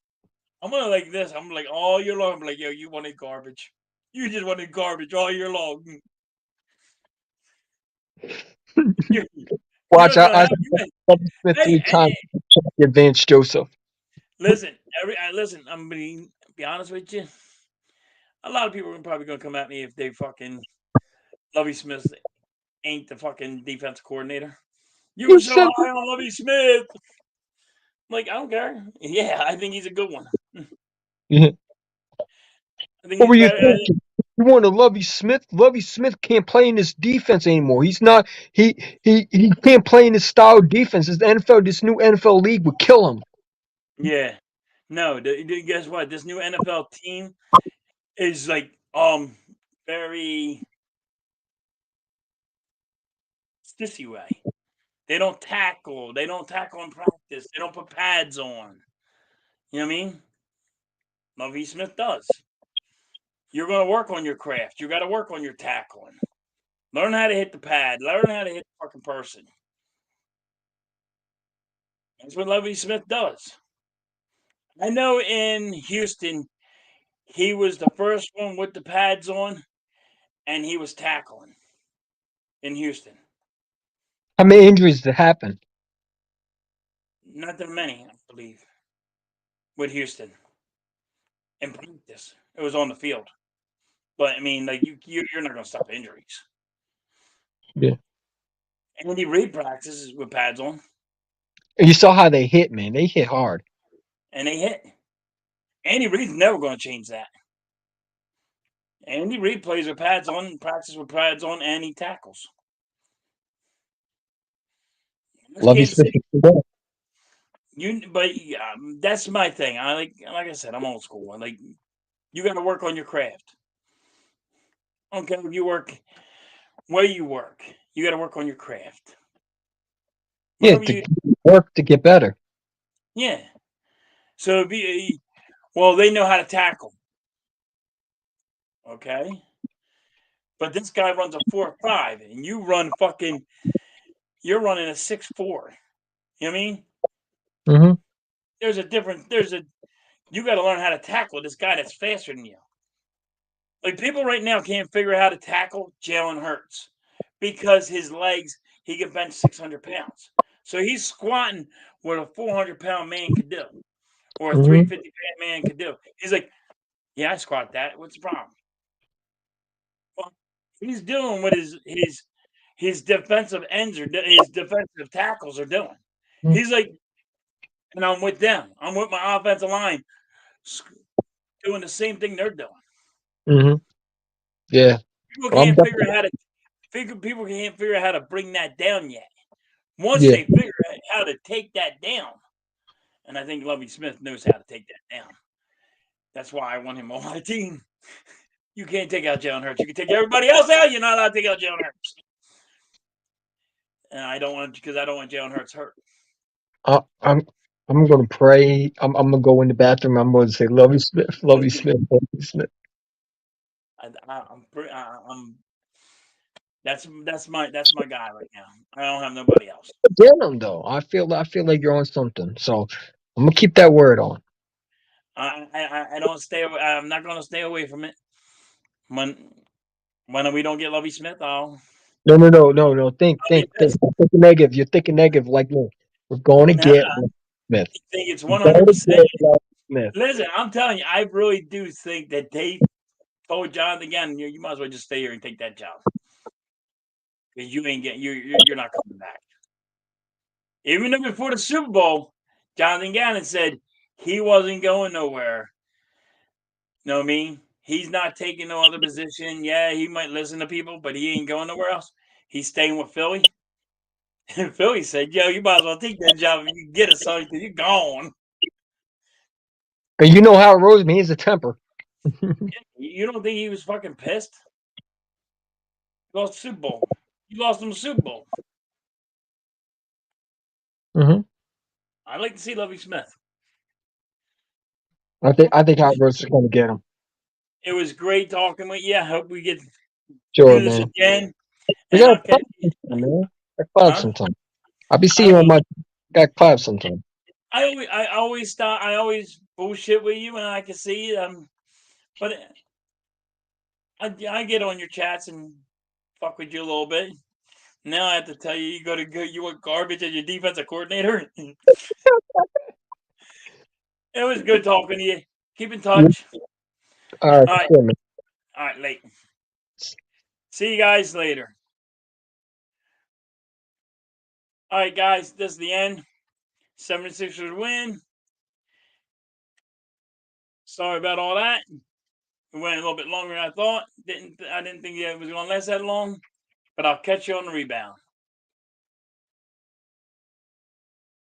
S1: I'm gonna like this. I'm like all year long. I'm like, yo, you wanted garbage. You just wanted garbage all year long. You're,
S4: Watch
S1: you're
S4: out!
S1: gonna
S4: I
S1: have you.
S4: Lovey Smith
S1: Hey,
S4: 3 times.
S1: hey,
S4: The Advanced Joseph.
S1: listen. Listen. I'm being be honest with you. A lot of people are probably gonna come at me if they fucking Lovey Smith ain't the fucking defense coordinator. You
S4: You
S1: were so
S4: said,
S1: high on Lovey Smith. Like, I don't care. Yeah, I think he's a good one.
S4: yeah.
S1: I think
S4: What
S1: he's
S4: were you
S1: better.
S4: thinking? You want a Lovey Smith? Lovey Smith can't play in this defense anymore. He's not. He can't play in this style of defense. This NFL, this new NFL league would kill him.
S1: Yeah. No, guess what? This new NFL team is like very sissy way. They don't tackle. They don't tackle in practice. They don't put pads on. You know what I mean? Lovey Smith does. You're going to work on your craft. You got to work on your tackling. Learn how to hit the pad. Learn how to hit the fucking person. That's what Lovey Smith does. I know in Houston, he was the first one with the pads on, and he was tackling in Houston.
S4: How many injuries did happen?
S1: Not that many, I believe, with Houston in practice. It was on the field, but I mean, like you're not going to stop injuries.
S4: Yeah.
S1: Andy Reid practices with pads on,
S4: You saw how they hit, man. They hit hard.
S1: and they hit. Andy Reid's never going to change that. Andy Reid plays with pads on, practices with pads on, and he tackles. That's
S4: Lovey
S1: Kansas
S4: Smith.
S1: City. But yeah, that's my thing. Like I said, I'm old school. Like you got to work on your craft. Okay, if you work where you work, you got to work on your craft.
S4: Yeah,
S1: Wherever
S4: to
S1: you,
S4: work to get better.
S1: yeah. So well, they know how to tackle. Okay, but this guy runs a 4.5, and you run fucking. You're running a 6.4. You know what I mean?
S4: Hmm.
S1: There's a different. There's a. You got to learn how to tackle this guy that's faster than you. Like people right now can't figure out how to tackle Jalen Hurts because his legs, he can bench 600 pounds. So he's squatting what a 400-pound man could do or a
S4: Hmm.
S1: 350-pound man could do. He's like, yeah, I squat that. What's the problem? Well, he's doing what his defensive ends or his defensive tackles are doing.
S4: Mm.
S1: He's like, and I'm with them. I'm with my offensive line doing the same thing they're doing.
S4: Mm-hmm. Yeah.
S1: People
S4: But I'm
S1: can't figure
S4: definitely,
S1: out how to people can't figure out how to bring that down yet. Once
S4: yeah.
S1: they figure out how to take that down, and I think Lovie Smith knows how to take that down. That's why I want him on my team. You can't take out Jalen Hurts. You can take everybody else out. You're not allowed to take out Jalen Hurts. And I don't want because I don't want Jalen Hurts hurt.
S4: I, I'm gonna pray. I'm gonna go in the bathroom. I'm gonna say, "Lovey Smith, Lovey Smith, Lovey Smith."
S1: I'm that's my guy right now. I don't have nobody else.
S4: Get him though. I feel like you're on something. So I'm gonna keep that word on.
S1: I don't stay. I'm not going to stay away from it. When we don't get Lovey Smith,
S4: No, no, no, no, no.
S1: I'll be
S4: Think.
S1: pissed.
S4: You're thinking negative. You're thinking negative. Like, look, we're going to
S1: Nah,
S4: get Lovie Smith.
S1: I think it's
S4: We're going to
S1: 100%.
S4: get Lovie Smith.
S1: Listen, I'm telling you, I really do think that they told Jonathan again, you might as well just stay here and take that job because you ain't getting you're not coming back. Even though before the Super Bowl, Jonathan Gannon said he wasn't going nowhere. Know what I mean? He's not taking no other position. Yeah, he might listen to people, but he ain't going nowhere else. He's staying with Philly. And Philly said, "Yo, you might as well take that job if you can get it, son, because you're gone."
S4: And you know how Roseman is a temper.
S1: You don't think he was fucking pissed? He lost the Super Bowl. You lost him the Super Bowl.
S4: Hmm.
S1: I'd like to see Lovie Smith.
S4: I think Howard Rose is going to get him.
S1: It was great talking with you. I hope we get to
S4: Sure,
S1: do this
S4: man.
S1: again.
S4: We
S1: And
S4: got
S1: I'll
S4: to
S1: catch you.
S4: sometime, man. Got clap
S1: Huh?
S4: sometime. I'll be
S1: I
S4: seeing you on
S1: will.
S4: my got clap sometime.
S1: I always bullshit with you, and I can see. But I get on your chats and fuck with you a little bit. Now I have to tell you, you want garbage as your defensive coordinator. It was good talking to you. Keep in
S4: Yeah.
S1: touch.
S4: All right,
S1: All right,
S4: sure, man.
S1: all right, late. See you guys later. All right, guys, this is the end. 76ers win. Sorry about all that. It went a little bit longer than I thought. I didn't think it was going to last that long. But I'll catch you on the rebound.